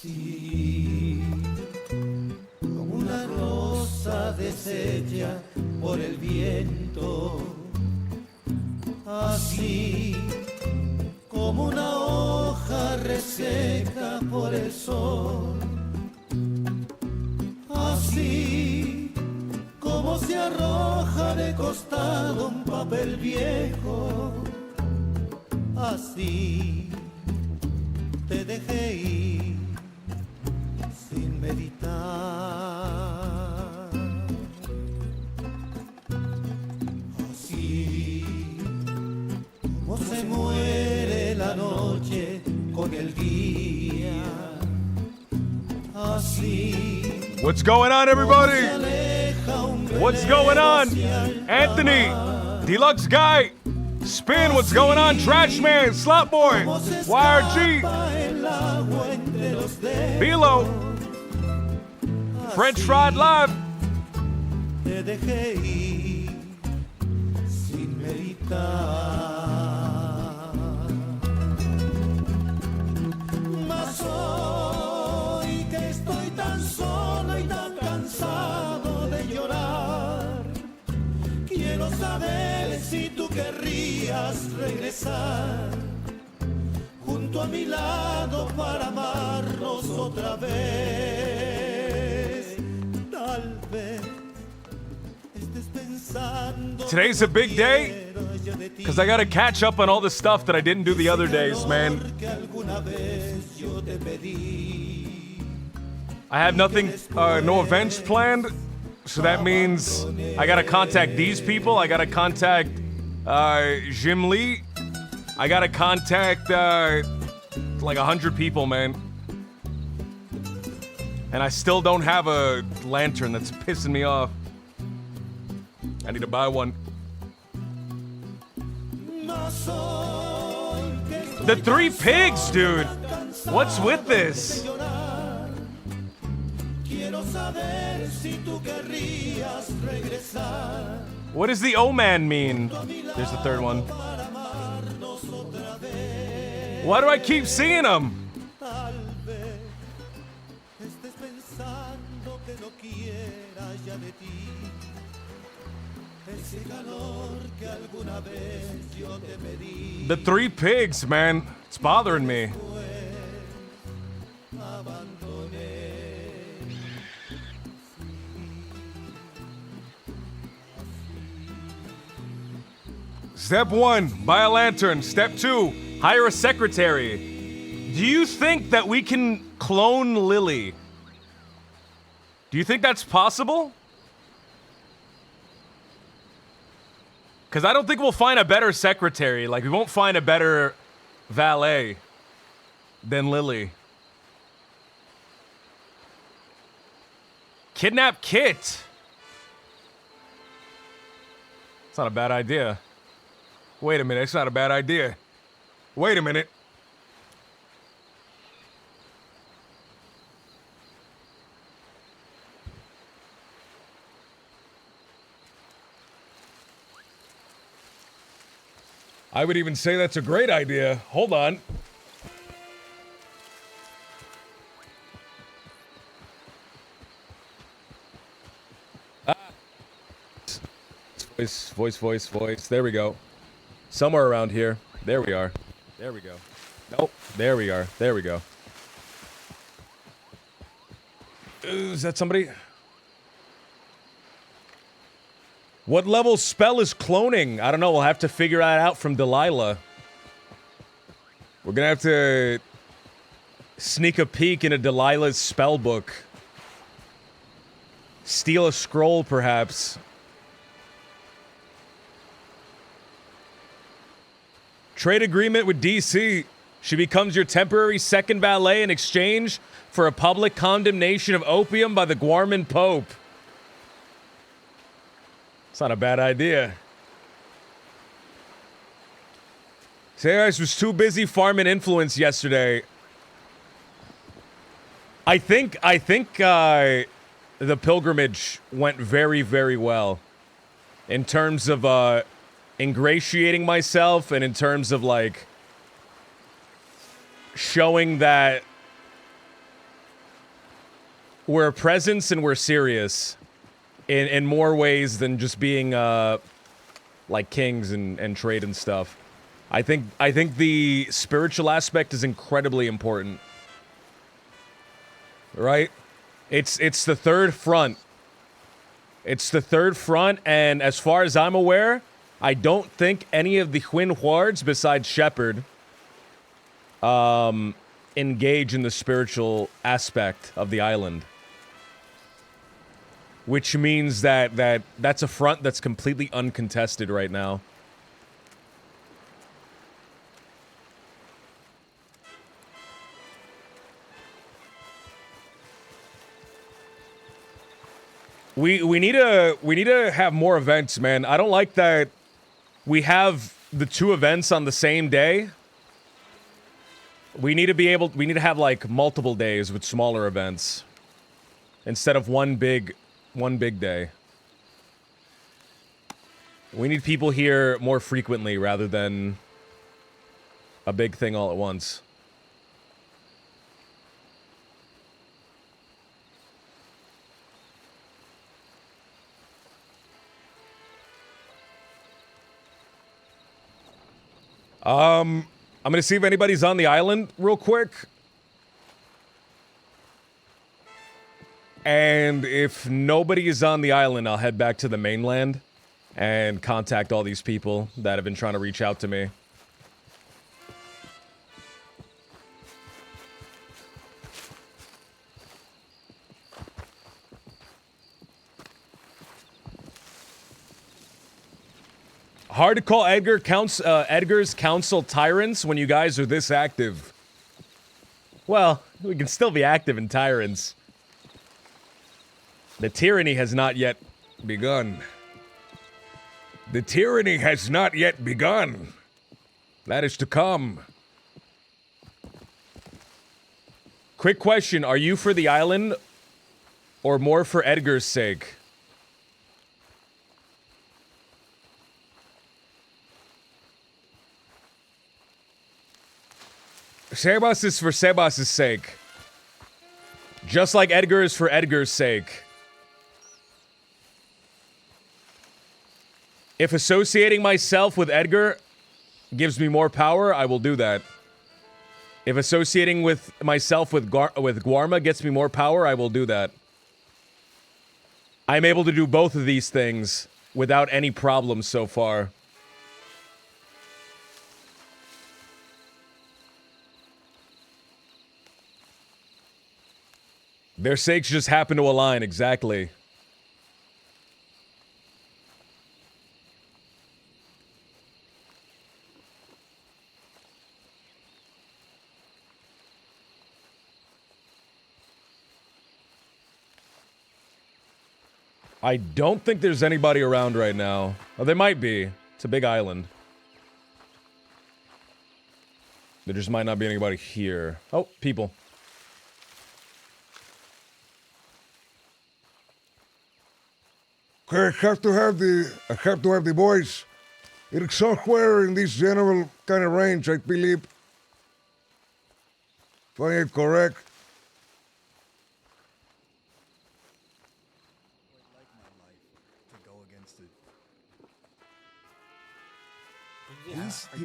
Así, como una rosa deshecha por el viento. Así, como una hoja reseca por el sol. Así, como se arroja de costado un papel viejo. Así, te dejé ir sin meditar. Así, como se muere la noche con el día. Así. What's going on, everybody? What's going on? Anthony, Deluxe Guy, Spin, what's going on? Trashman, Slotboy, YRG, Bilo, French Fried Live. Te dejé ir sin meditar. Mas hoy que estoy tan solo y tan cansado de llorar, quiero saber si tú querrías regresar junto a mi lado para amarnos otra vez. Tal vez estés pensando. Today's a big day because I gotta catch up on all the stuff that I didn't do the other days, man. I have nothing, no events planned, so that means I gotta contact these people. I gotta contact Jim Lee. I gotta contact like 100 people, man. And I still don't have a lantern. That's pissing me off. I need to buy one. The Three Pigs, dude. What's with this? What does the O-Man mean? There's the third one. Why do I keep seeing them? The Three Pigs, man. It's bothering me. Step 1, buy a lantern. Step 2, hire a secretary. Do you think that we can clone Lily? Do you think that's possible? Because I don't think we'll find a better secretary. Like, we won't find a better valet than Lily. Kidnap Kit. It's not a bad idea. Wait a minute, it's not a bad idea. Wait a minute. I would even say that's a great idea. Hold on. Voice. There we go. Somewhere around here. There we are. There we go. Nope. There we are. There we go. Is that somebody? What level spell is cloning? I don't know. We'll have to figure that out from Delilah. We're gonna have to sneak a peek into Delilah's spell book. Steal a scroll, perhaps. Trade agreement with DC. She becomes your temporary second valet in exchange for a public condemnation of opium by the Guarman Pope. It's not a bad idea. Cigars was too busy farming influence yesterday. I think the pilgrimage went very, very well. In terms of ingratiating myself and in terms of like showing that we're a presence and we're serious in more ways than just being like kings and trade and stuff. I think the spiritual aspect is incredibly important. Right? It's the third front. It's the third front, and as far as I'm aware, I don't think any of the Hwyn Huards besides Shepherd engage in the spiritual aspect of the island. Which means that's a front that's completely uncontested right now. We need to have more events, man. I don't like that we have the two events on the same day. We need to have like multiple days with smaller events instead of one big day. We need people here more frequently rather than a big thing all at once. I'm gonna see if anybody's on the island real quick. And if nobody is on the island, I'll head back to the mainland and contact all these people that have been trying to reach out to me. Hard to call Edgar's council tyrants when you guys are this active. Well, we can still be active in tyrants. The tyranny has not yet begun. The tyranny has not yet begun. That is to come. Quick question, are you for the island or more for Edgar's sake? Sebas is for Sebas' sake. Just like Edgar is for Edgar's sake. If associating myself with Edgar gives me more power, I will do that. If associating with myself with Guarma gets me more power, I will do that. I'm able to do both of these things without any problems so far. Their sakes just happen to align, exactly. I don't think there's anybody around right now. Oh, there might be. It's a big island. There just might not be anybody here. Oh, people. I have to have the boys. It's somewhere in this general kind of range, I believe. If I am correct.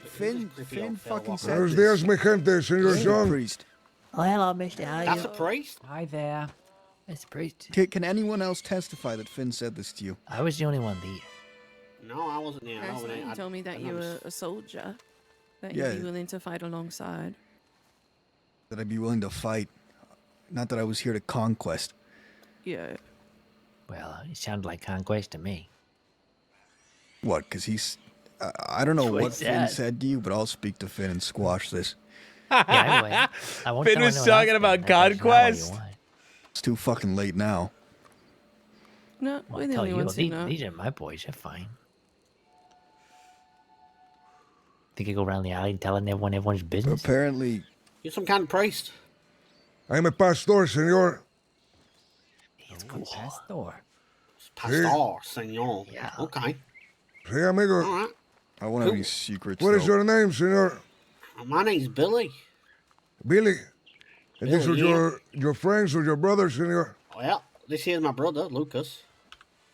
Finn fucking said Buenos this. días, mi gente, Senor John. Priest. Oh, hello, mister. How are That's you? a priest? Hi there. It's a priest. Can anyone else testify that Finn said this to you? I was the only one there. No, I wasn't there. Personally, you told me that you were a soldier, that Yeah. you'd be willing to fight alongside. That I'd be willing to fight. Not that I was here to conquest. Yeah. Well, it sounded like conquest to me. What? Because he's... I don't know That's what what he Finn said. said to you, but I'll speak to Finn and squash this. Yeah, anyway. I won't Finn tell was anyone talking else, about but that's not what you conquest. want. It's too fucking late now. No, Well, we're I the tell only you, ones who know. these are my boys. They're fine. Think I go around the alley telling everyone's business? Apparently, You're some kind of priest. I'm a pastor, senor. It's cool. Pastor. Pastor, senor. Yeah. Okay. Sí, amigo. All right. I won't have any secrets. What is though. your name, senor? My name's Billy. Billy. And these are Billy, yeah. your friends or your brothers, senor? Well, this here's my brother, Lucas.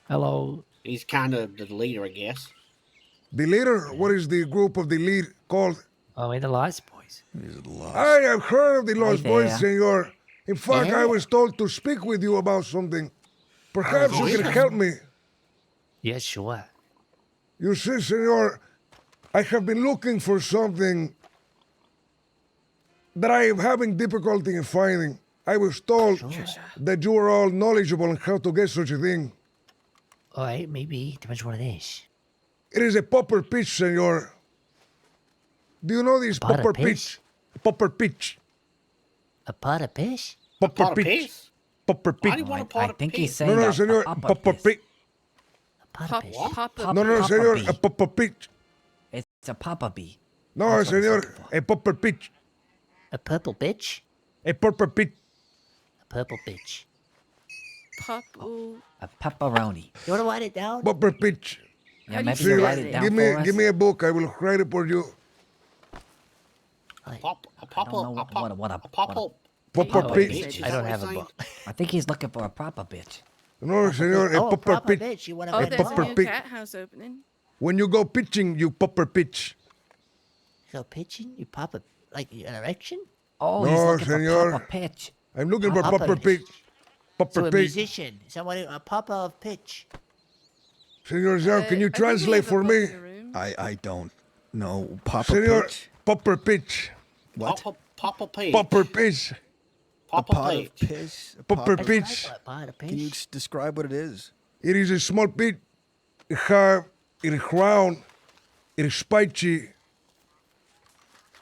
Hello. He's kind of the leader, I guess. The leader? What is the group of the lead called? Oh, we're the Lost Boys. I have heard of the Lost Boys, there. senor. In fact, I was told to speak with you about something. Perhaps you can help me. Yeah, sure. You see, senor, I have been looking for something that I am having difficulty in finding. I was told that you are all knowledgeable on how to get such a thing. All right, maybe. Depends what it is. It is a popper pitch, senor. Do you know this pot of popper pitch? pitch? Popper pitch. A pot of fish? Popper Pot of pitch. piss? Popper Why pitch. do you want a I pot of think he's piss? saying No, a senor, papa popper piss. pitch. A pot Pop of fish? what? Papa. No, Papa senor, bee. a popper pitch. It's a papa bee. No, That's what he's senor, looking for. a popper pitch. A purple bitch? A popper pitch. A purple bitch. Purple. A pepperoni. You want to write it down? Popper pitch. Yeah, How do you maybe say you that? write it down for us. Give me a book. I will write it for you. Pop, a pop, know a pop, what a- a pop, Popper Oh, pitch. I don't have a book. I think he's looking for a proper bitch. No, senor, a Oh, popper proper pitch. bitch. You want to Oh, A write it there's a popper down? new pig. cat house opening. When you go pitching, you popper pitch. So pitching? You pop a, like an erection? Oh, No, he's looking senor. for proper pitch. I'm looking for Popper popper pitch. pitch. So Popper a pitch. musician. Someone, a papa of pitch. Senor Zhao, can you I think we translate have a for book me? in the room. I don't know. Papa Senor, pitch? popper pitch. What? pop a pig. Popper pitch. Pop a Pot of pig. piss? A Popper pop- pitch. A pot of Can you pitch. describe what it is? It is a small pit. It is round. It is spicy.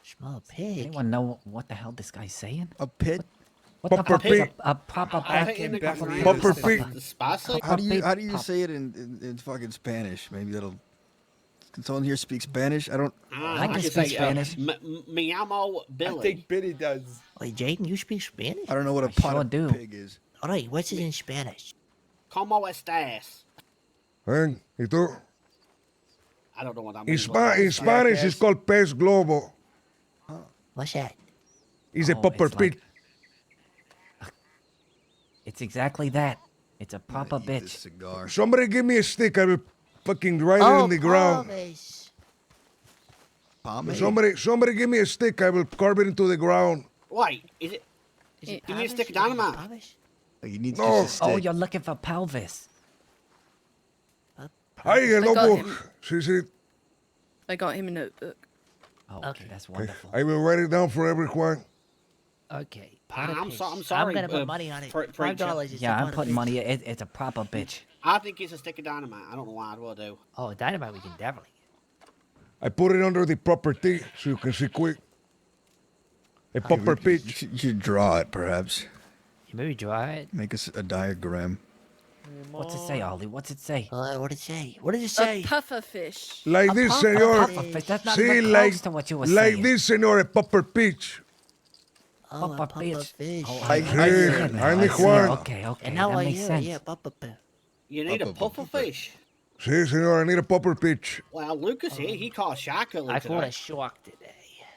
Small pig. Anyone know what the hell this guy's saying? A pit? What the Popper fuck is pig. a proper I pig? think in the country, Popper it's pig. Spicy. How do you pop- say it in fucking Spanish? Maybe that'll. Can someone here speak Spanish? I don't. I can say, speak Spanish. Me llamo Billy. Billy does. Wait, Jaden, you speak Spanish? I don't know what a I pot sure of do. pig is. All right, what's it in Spanish? ¿Cómo estás? ¿Y tú? I don't know what that In, means. in Spanish, it's called pez globo. What's that? It's a Oh, popper it's like- pit. It's exactly that. It's a proper Eat this bitch. cigar. Somebody give me a stick. I will fucking write it in the ground. Palmas. Pomade? Somebody give me a stick. I will carve it into the ground. Wait, is it? Is it Give me a Palmas? stick of You want dynamite. Palmas? Oh, you need No. just a Oh, stick. you're looking for pelvis. Ay, el I got notebook. him. Sí, sí. I got him a notebook. Oh, Okay. okay, that's Okay. wonderful. I will write it down for everyone. Okay. Pot of I'm pitch. I'm sorry. I'm gonna put money on it. Preacher. $5 is Yeah, a pot I'm of putting pitch. money. It's a proper bitch. I think it's a stick of dynamite. I don't know why. I will do. Oh, dynamite we can definitely get. I put it under the proper T so you can see quick. A popper You pitch. should draw it, perhaps. You maybe draw it. Make us a diagram. What's it say, Ollie? What's it say? What did it say? What did it A say? puffer fish. Like A this, pop- senor. a puffer fish. That's not See, even like, close to what you were like saying. this, senor, a popper pitch. Oh, a Papa papa bitch. fish. Oh, I- Sí, see I'm it the now. Juan. Okay, okay. And now that I makes hear, sense. yeah, papa. You need a puffer fish. Sí, senor, I need a popper pitch. Well, Lucas here, he caught a shark earlier I caught today. a shark today.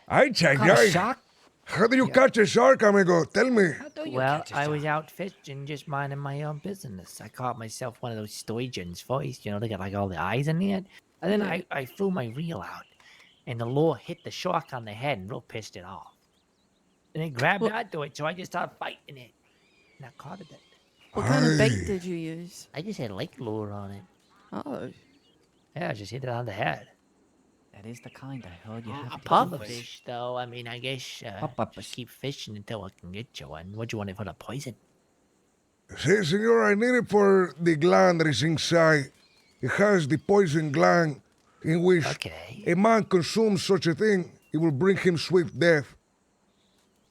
Ay, chay, Caught a ay. shark? How do you catch a shark, amigo? Tell me. How do you Well, catch a I was shark? out fishing, just minding my own business. I caught myself one of those sturgeons first, you know, they got like all the eyes in it. And then I threw my reel out, and the lure hit the shark on the head and real pissed it off. And it grabbed onto it, so I just started fighting it. And I caught it. What kind of Aye. bait did you use? I just had lake lure on it. Oh. Yeah, I just hit it on the head. That is the kind I heard you A have. to Puffer use. fish, though, I mean, I guess Papa just fish. keep fishing until I can get you one. What do you want it for the poison? Sí, senor, I need it for the gland that is inside. It has the poison gland in which Okay. a man consumes such a thing, it will bring him swift death.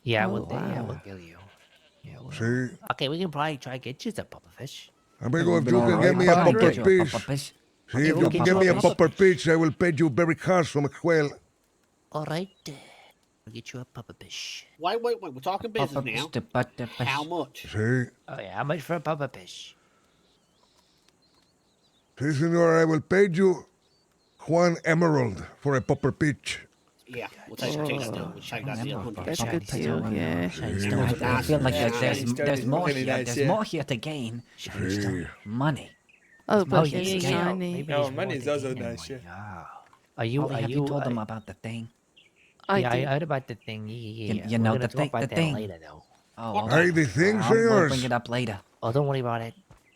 Yeah, Oh, we'll wow. kill you. Yeah, we'll. See, Okay, we can probably try to get you some puffer fish. amigo, if been you all can right. get me a I'll popper get you a pitch, papa fish. see, if we'll you get can you get a me a puffer popper pitch, I will pay you very handsome as well. All right. We'll get you a puffer fish. Wait. We're talking business Papa now. fish, the butter fish. How much? See, Oh, yeah, how much for a puffer fish? see, senor, I will pay you 1 emerald for a popper pitch. Yeah, we'll take some chicken still. We'll take that deal. That's 100%. good deal, yeah. I feel like there's more really here. nice, There's yeah. more here to gain. Sí. Money. Oh, Oh but yeah, it's yeah, yeah. shiny. Maybe Oh, he's money more is the also demon nice, one. yeah. Ah. Are you? Ollie, Are have you? you told them about the thing? I Yeah, I did. heard about the thing. Yeah, You- yeah. you We're know, gonna the talk thing- about the that thing. later, though. Oh, Hey, okay. the thing, We'll senors. bring it up later. Oh, don't worry about it.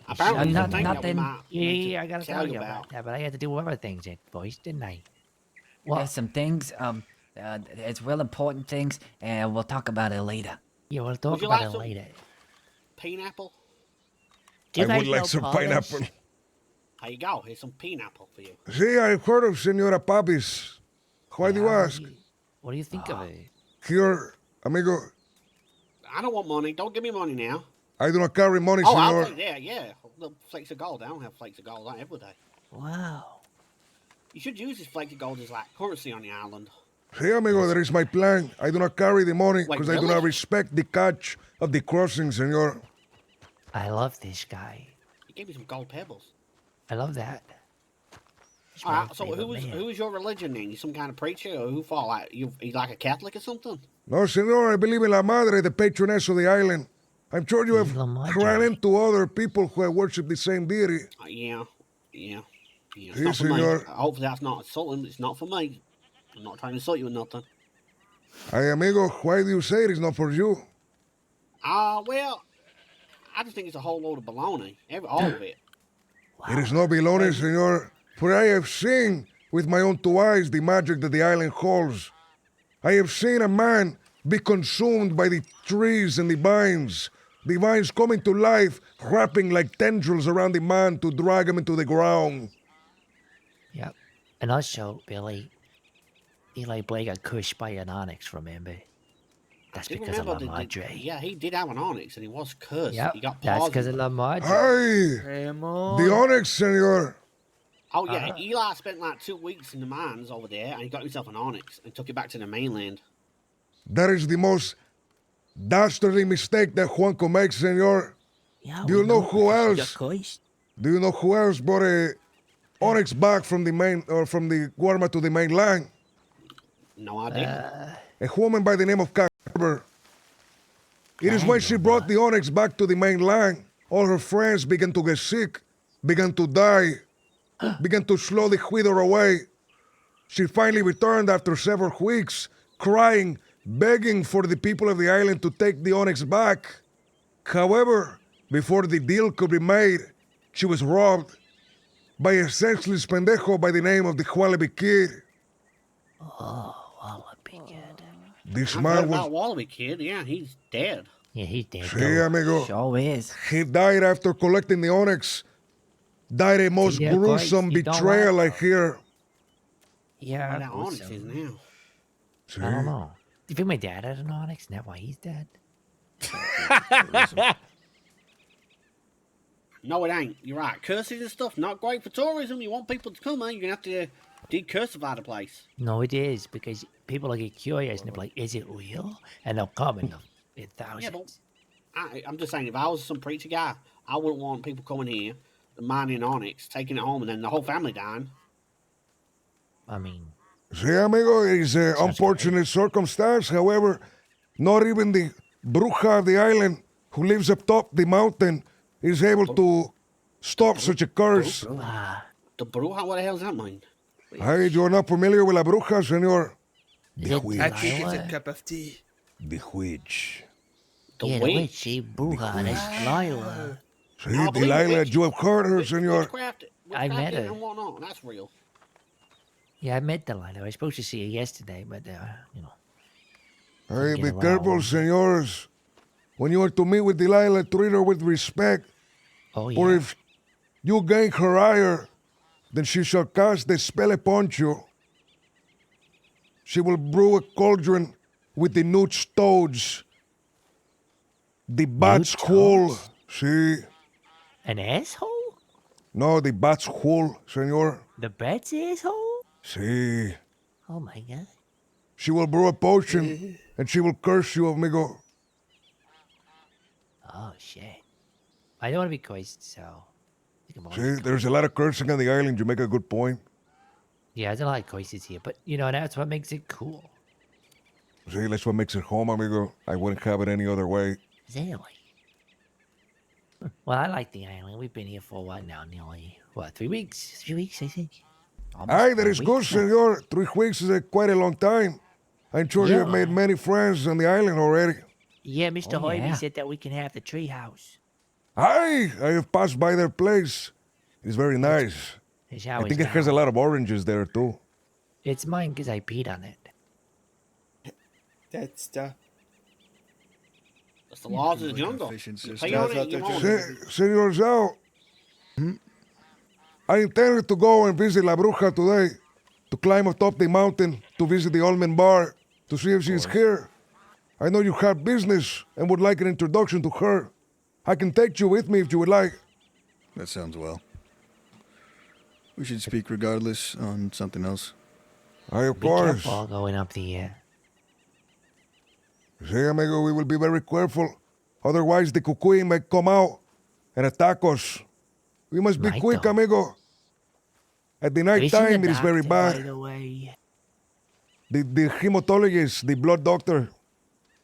Apparently, Not- the thing that we nothing. might Yeah, need to yeah, I gotta tell tell you you about. about that, but I had to do other things at voice, didn't I? There's some things. It's real important things, and we'll talk about it later. Yeah, we'll talk Would you about like it some- later. Pineapple. Do you I guys would like know some polish? pineapple. Here you go. Here's some pineapple for you. See, I've heard of Senora Papis. Why do you Yeah, ask? What do you think of it? Here, amigo, I don't want money. Don't give me money now. I do not carry money, Oh, I'll senor. take that. Yeah, little flakes of gold. I don't have flakes of gold like every day. Wow. You should use this flakes of gold as like currency on the island. See, amigo, that is my plan. I do not carry the money Wait, because I do really? not respect the catch of the crossing, senor. I love this guy. You gave me some gold pebbles. I love that. He's All my right. So favorite man. who is your religion then? You some kind of preacher or who fall like you like a Catholic or something? No, senor, I believe in La Madre, the patroness of the island. I'm sure you have La Madre. ran into other people who have worshipped the same deity. Yeah. It's Sí, not for me. senor. Hopefully that's not insulting. It's not for me. I'm not trying to insult you or nothing. Hey, amigo, why do you say it is not for you? Well, I just think it's a whole load of baloney. All of it. It is no baloney, senor, for I have seen with my own two eyes the magic that the island holds. I have seen a man be consumed by the trees and the vines coming to life, wrapping like tendrils around the man to drag him into the ground. Yep. And also, Billy, Eli Blake got cursed by an onyx, remember? That's Do you because of remember La Madre. yeah, he did have an onyx and he was cursed. Yep, He got that's paused. because of La Madre. Hey, the onyx, senor. Oh yeah, Eli spent like 2 weeks in the mines over there, and he got himself an onyx and took it back to the mainland. That is the most dastardly mistake that Juanco makes, senor. Yeah, Do you we know who because he else? got cursed. Do you know who else brought a onyx back from the main or from the Guarma to the mainland? No idea. A woman by the name of Carver. It is when she brought the onyx back to the mainland, all her friends began to get sick, began to die, began to slowly wither away. She finally returned after several weeks, crying, begging for the people of the island to take the onyx back. However, before the deal could be made, she was robbed by a senseless pendejo by the name of the Wallaby Kid. Wallaby kid. This I man heard about was... Wallaby Kid. Yeah, he's dead. Yeah, he's dead. Sí, though. amigo. Sure is. He died after collecting the onyx. Died a most Yeah, gruesome Christ, you don't betrayal, I want- hear. Yeah, Where that onyx is gruesome. now. I don't know. Do you think my dad had an onyx? Isn't that why he's dead? No, it ain't. You're right. Curses and stuff, not great for tourism. You want people to come, man. You're going to have to decursify the place. No, it is because people will get curious and they'll be like, "Is it real?" And they'll come in thousands. Yeah, but I'm just saying, if I was some preacher guy, I wouldn't want people coming here, mining onyx, taking it home, and then the whole family dying. I mean, Sí, amigo, it is an unfortunate circumstance. However, not even the bruja of the island who lives up top the mountain is able to stop such a curse. The bruja, what the hell does that mean? Hey, you're not familiar with la bruja, senor? is The it witch. I think it's a Delilah? cup of tea. The witch. The Yeah, witch. the witch, she bruja, that's Delilah. See, I believe Delilah, witch- you have heard her, senor. Witchcraft, I met her. And whatnot. That's real. Yeah, I met Delilah. I was supposed to see her yesterday, but you know. Hey, Get be around. careful, senors. When you are to meet with Delilah, treat her with respect. Oh For yeah. if you gain her ire, then she shall cast the spell upon you. She will brew a cauldron with the newt toads, the bat's hole. toads? See? An asshole? No, the bat's hole, senor. The bat's asshole? See? Oh my god. She will brew a potion and she will curse you, amigo. Oh shit. I don't want to be cursed, so. think about See, it. there's a lot of cursing on the island. You make a good point. Yeah, there's a lot of choices here, but you know that's what makes it cool. See, that's what makes it home, amigo. I wouldn't have it any other way. Really? Well, I like the island. We've been here for what now? Nearly what? 3 weeks? 3 weeks, I think. Almost Aye, that 3 is good, weeks now. senor. 3 weeks is quite a long time. I'm sure you have made Yeah. many friends on the island already. Yeah, Mr. Oh, Hoyt, yeah. said that we can have the treehouse. Aye, I have passed by their place. It's very nice. It's how I it's think it has a now. lot of oranges there, too. It's mine because I peed on it. That's the. That's the laws of the Like a jungle. fishing You system. pay on That's it, what you they're own doing. it. Senor Zhao, I intended to go and visit La Bruja today, to climb atop the mountain, to visit the almond bar, to see if she's here. I know you have business and would like an introduction to her. I can take you with me if you would like. That sounds well. We should speak regardless on something else. Aye, of Be course. careful going up the See, amigo, we will be very careful. Otherwise, the cucuy may come out and attack us. We must be Right, quick, though. amigo. At the night Have you seen time, the it is very doctor, by bad. the way? The hematologist, the blood doctor.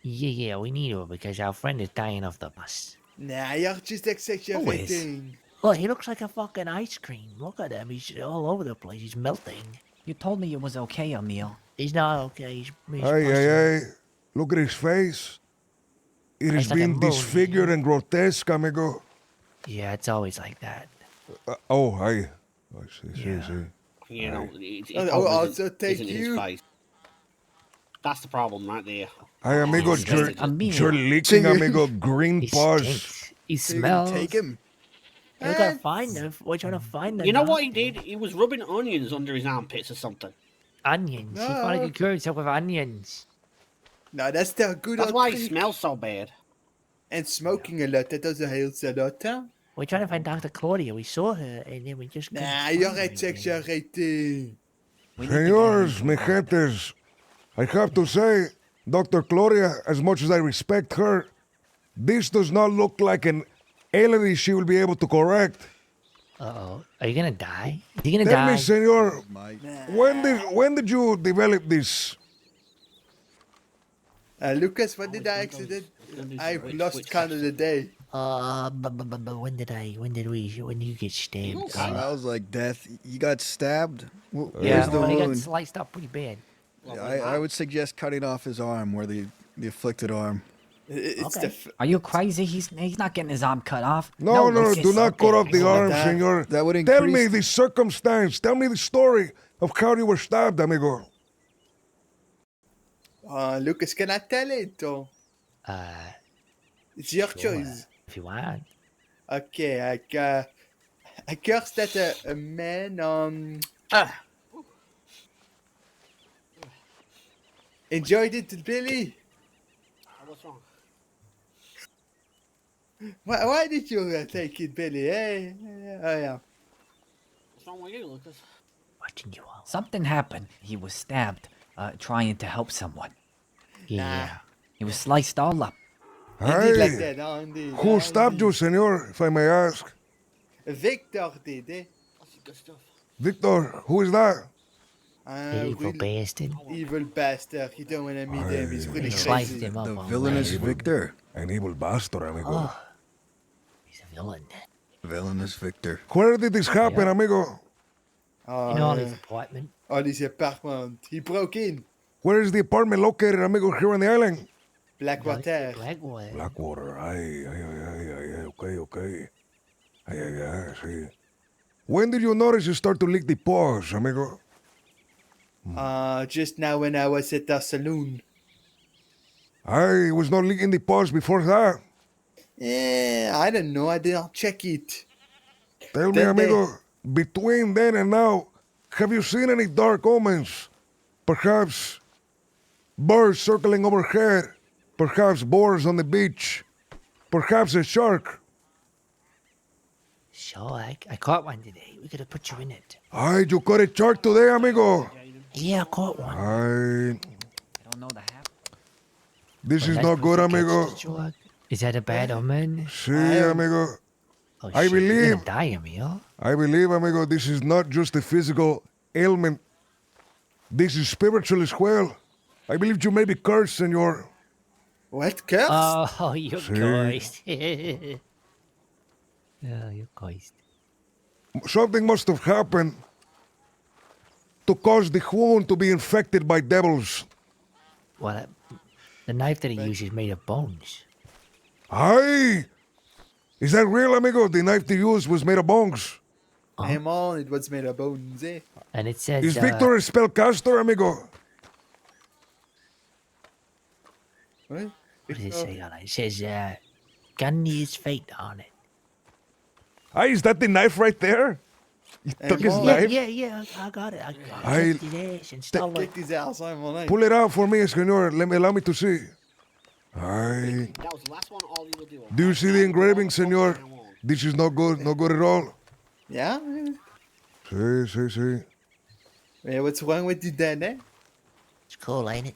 Yeah, we need her because our friend is dying of the bus. Nah, you're just exaggerating. Look, he looks like a fucking ice cream. Look at him. He's all over the place. He's melting. You told me it was okay, Emil. He's not okay. He's Aye, busting. aye, aye. Look at his face. It has It's like a been moon. disfigured and grotesque, amigo. Yeah, it's always like that. Oh, aye. I see, Yeah. see. You know, it Oh, probably I'll isn't- also take isn't in his you. face. That's the problem right there. Aye, amigo, He's you're, disgusting. Emil. you're leaking, Singer. amigo. Green He paws. stinks. He So you're gonna smells. take him? We're gonna find him. We're trying to find him. You know what he did? He was rubbing onions under his armpits or something. Onions. He thought he No. could cure himself with onions. No, that's the good That's old why he trick. smells so bad. And smoking a lot, that doesn't help a lot, huh? We're trying to find Dr. Claudia. We saw her, and then we just. couldn't Nah, find you're her again. exaggerating. Senors, mi gentes, I have to say, Dr. Gloria, as much as I respect her, this does not look like an ailment she will be able to correct. Uh-oh. Are you gonna die? Is he gonna Tell die? me, senor, Mike. when did you develop this? Lucas, when did I accident? I've lost count of the day. When did you get stabbed? Smells like death. You got stabbed? Yeah, Where's the when he got wound? sliced up pretty bad. I would suggest cutting off his arm, where the afflicted arm. It's Okay. the. Are you crazy? He's not getting his arm cut off. No, let's do just not cut off the something arm, that. senor. That would Tell me increase- the circumstance. Tell me the story of how you were stabbed, amigo. Lucas, can I tell it? Or it's your choice. If you want. Okay, I cursed at a man enjoyed it, Billy. What's wrong? Why did you take it, Billy? Hey, oh yeah. What's wrong with you, Lucas? Watching you all. Something happened. He was stabbed, trying to help someone. Yeah. He was sliced all up. Indeed, like Hey, that, huh? Indeed. who stabbed you, senor, if I may ask? Victor did, eh? That's good stuff. Victor, who is that? Evil bastard. Evil bastard. You don't want to meet him. He's really He sliced crazy. him up. The all villainous right. Victor. An evil bastard, amigo. Oh. He's a villain. Villainous Victor. Where did this happen, amigo? You know, his apartment. All his apartment. He broke in. Where is the apartment located, amigo, here on the island? Blackwater. Blackwater. Blackwater. Aye. Okay. Aye, see. When did you notice you start to lick the paws, amigo? Just now when I was at the saloon. I was not licking the paws before that. Yeah, I don't know. I didn't check it. Tell me, Then they- amigo, between then and now, have you seen any dark omens? Perhaps birds circling overhead. Perhaps boars on the beach. Perhaps a shark. Sure, I caught one today. We could have put you in it. Ay, you caught a shark today, amigo. Yeah, I caught one. Ay, I don't know the half. this is That's not good, supposed to catch amigo. the shark. Is that a bad omen? See, amigo. Oh, I shit, you're believe- gonna die, Emil. I believe, amigo, this is not just a physical ailment. This is spiritual as well. I believe you may be cursed, senor. What curse? Oh, you're Sí. cursed. Oh, you're cursed. Something must have happened to cause the wound to be infected by devils. Well, the knife that he used is made of bones. Aye! Is that real, amigo? The knife they used was made of bones. I'm on, it was made of bones, eh? And it says, Is Victor a spellcaster, amigo? What? what does it say on it? It says, Gunny's fate on it. Aye, is that the knife right there? You took his on. knife? Yeah, I got it. I I- kicked his ass and stole it. Kick his ass, I'm on. Pull it out for me, senor. Allow me to see. Aye. That was the last one. All you will do. Do you see the engraving, senor? This is not good. Not good at all. Yeah? See. What's wrong with you then, eh? It's cool, ain't it?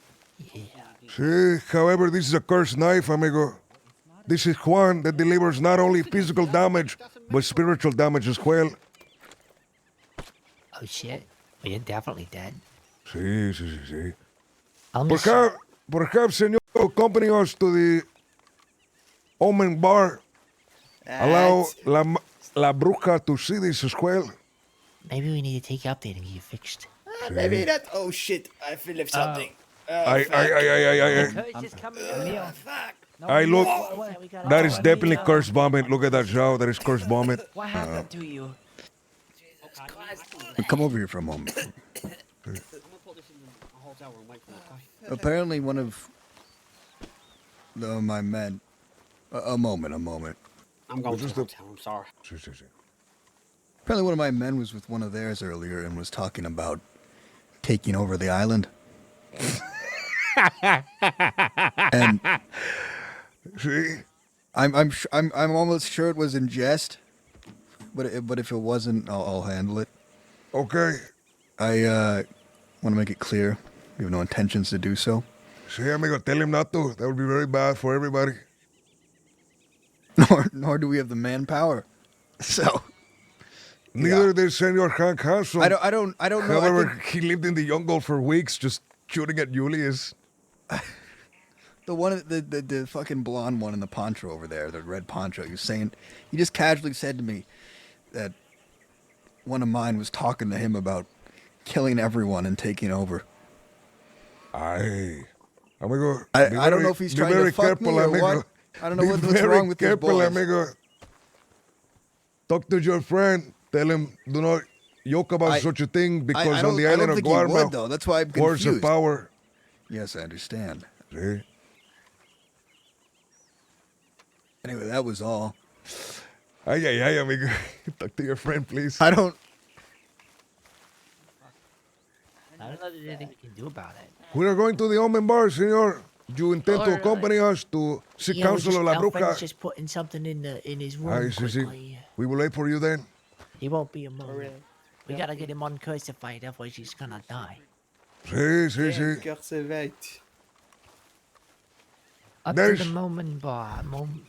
Yeah. See, however, this is a cursed knife, amigo. This is Juan that delivers not only physical damage, but spiritual damage as well. Oh, shit. Well, you're definitely dead. Sí. I'll miss you. Perhaps, senor, accompany us to the Omen Bar. Allow la bruja to see this as well. Maybe we need to take you up there and get you fixed. Maybe that. Oh shit, I feel of something. Aye. Curse is coming. Aye, look. We got That is definitely cursed vomit. Look at that, Zhao. That is cursed vomit. What happened to you? Come over here for a moment. I'm gonna put this in the hotel room. Wait for me. Okay? Apparently, one of my men. A moment. I'm going to the hotel. I'm sorry. Sí. Apparently, one of my men was with one of theirs earlier and was talking about taking over the island. And See? I'm almost sure it was in jest, but if it wasn't, I'll handle it. Okay. I want to make it clear we have no intentions to do so. See, amigo, tell him not to. That would be very bad for everybody. Nor do we have the manpower. So Neither did Senor Hank Hanson. I don't know. I However, think he lived in the jungle for weeks just shooting at Julius. the fucking blonde one in the poncho over there, the red poncho. He just casually said to me that one of mine was talking to him about killing everyone and taking over. Aye. Amigo, I don't know if he's trying to fuck me or what. I don't know what's wrong with these careful, boys. amigo. Talk to your friend. Tell him do not yoke about such a thing because on the I island don't of think he would, Guarma, though. That's why I'm words confused. of power. Yes, I understand. See? Anyway, that was all. Ay, amigo. Talk to your friend, please. I don't I don't know there's anything we can do about it. We are going to the Omen Bar, senor. You intend to accompany us to seek counsel of La Our friend's Bruja? just putting something in his room Aye, sí. quickly. We will wait for you then. He won't be a moment. We gotta get him uncrucified, otherwise he's gonna die. Sí. Curse vite. Up There's- to the Moment Bar. Moment.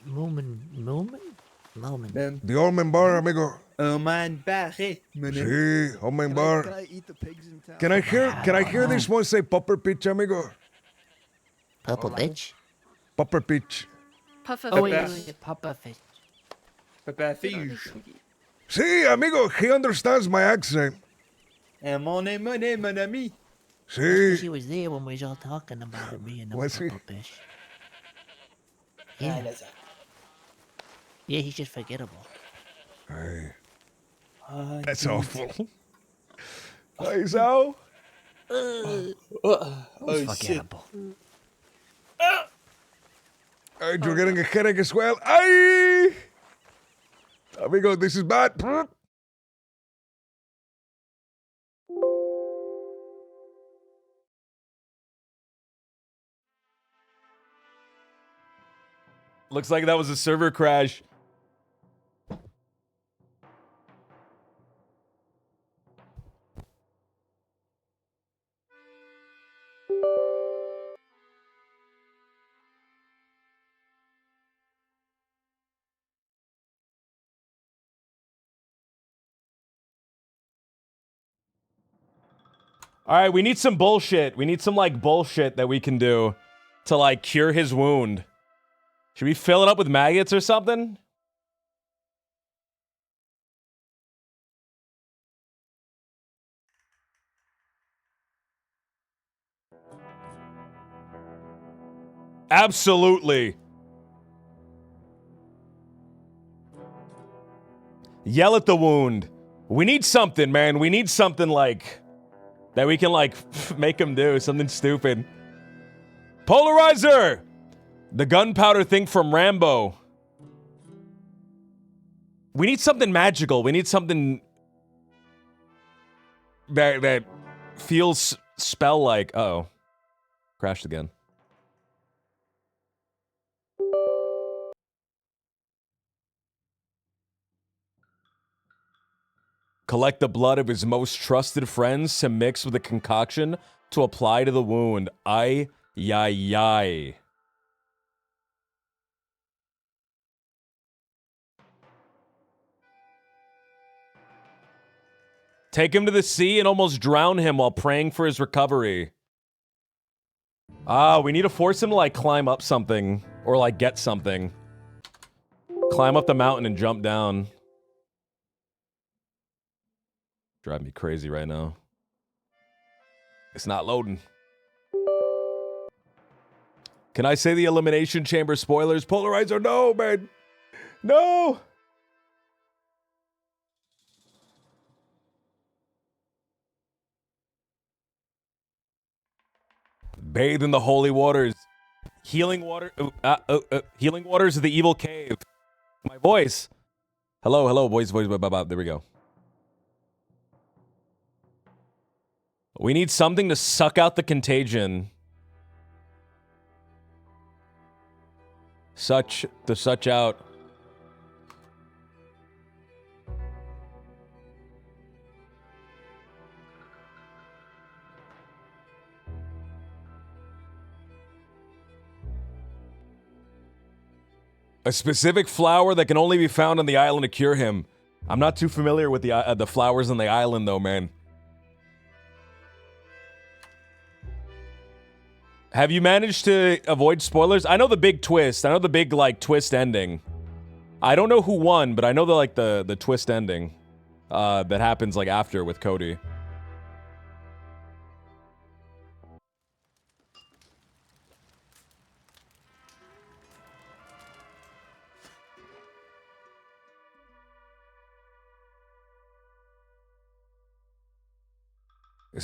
The Omen Bar, amigo. Un man barré, mon ami. Sí, Omen Bar. Can I eat the pigs in town? Can I hear this one say Popper Pitch, amigo? Purple bitch. Popper Pitch. Puffer Oh, wait, fish. Papa fish. Papa Fiche. Sí, amigo, he understands my accent. And mon ami. Because he Sí. was there when we was all talking about it being a Was he? purple fish. Yeah. Yeah, he's just forgettable. Ay, Ah, that's awful. Ay, Sao? He's oh, shit. forgettable. Ay, you're getting a headache as well. Ay! Amigo, this is bad. Looks like that was a server crash. All right, we need some bullshit. We need some, like, bullshit that we can do to, like, cure his wound. Should we fill it up with maggots or something? Absolutely. Yell at the wound. We need something, man. We need something, like, that we can, like, make him do. Something stupid. Polarizer! The gunpowder thing from Rambo. We need something magical. We need something that feels spell-like. Uh-oh. Crashed again. Collect the blood of his most trusted friends to mix with a concoction to apply to the wound. Ay, yay, yay. Take him to the sea and almost drown him while praying for his recovery. Ah, we need to force him to, like, climb up something. Or, like, get something. Climb up the mountain and jump down. Drive me crazy right now. It's not loading. Can I say the Elimination Chamber spoilers? Polarizer, no, man. No! Bathe in the holy waters. Healing water. Healing waters of the evil cave. My voice. Hello, hello, voice. There we go. We need something to suck out the contagion. Such out. A specific flower that can only be found on the island to cure him. I'm not too familiar with the flowers on the island, though, man. Have you managed to avoid spoilers? I know the big twist. I know the big, like, twist ending. I don't know who won, but I know the twist ending that happens, like, after with Cody.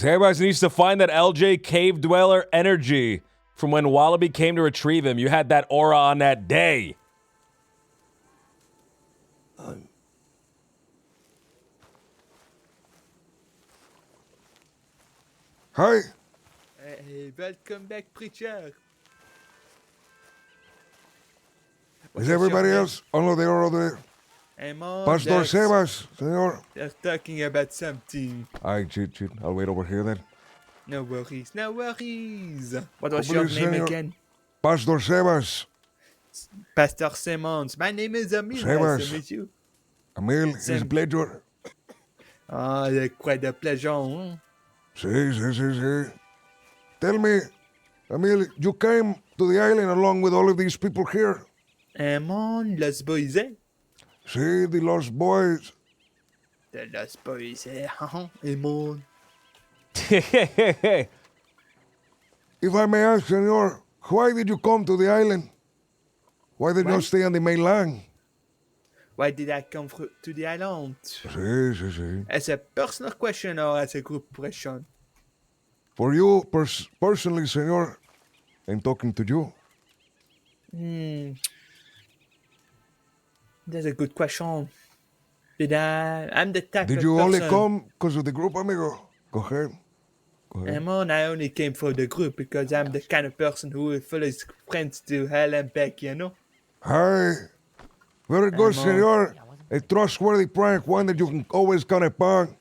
Everybody needs to find that LJ Cave Dweller energy from when Wallaby came to retrieve him. You had that aura on that day. Hi. Hey, welcome back, preacher. Is everybody else? Oh, no, they are over there. I'm on Pastor deck. Sebas, senor. They're talking about something. Alright, chit. I'll wait over here then. No worries, no worries. What was Oh, your please, name senor. again? Pastor Sebas. Pastor Simmons. My name is Emil. Nice Sebas. to meet you. Emil, it's a Sim- pleasure. Ah, quite a pleasure. Huh? Sí. Tell me, Emil, you came to the island along with all of these people here? I'm on Los Boys, eh? See, the Lost Boys. The Los Boys, eh? I'm on. If I may ask, senor, why did you come to the island? Why did you Why? not stay on the mainland? Why did I come to the island? Sí. As a personal question or as a group question? For you, personally, senor, I'm talking to you. That's a good question. I'm the type Did of you only person- come because of the group, amigo? Go ahead. I only came for the group because I'm the kind of person who will follow his friends to hell and back, you know? Hi. Very good, senor. A trustworthy prank, one that you can always count upon.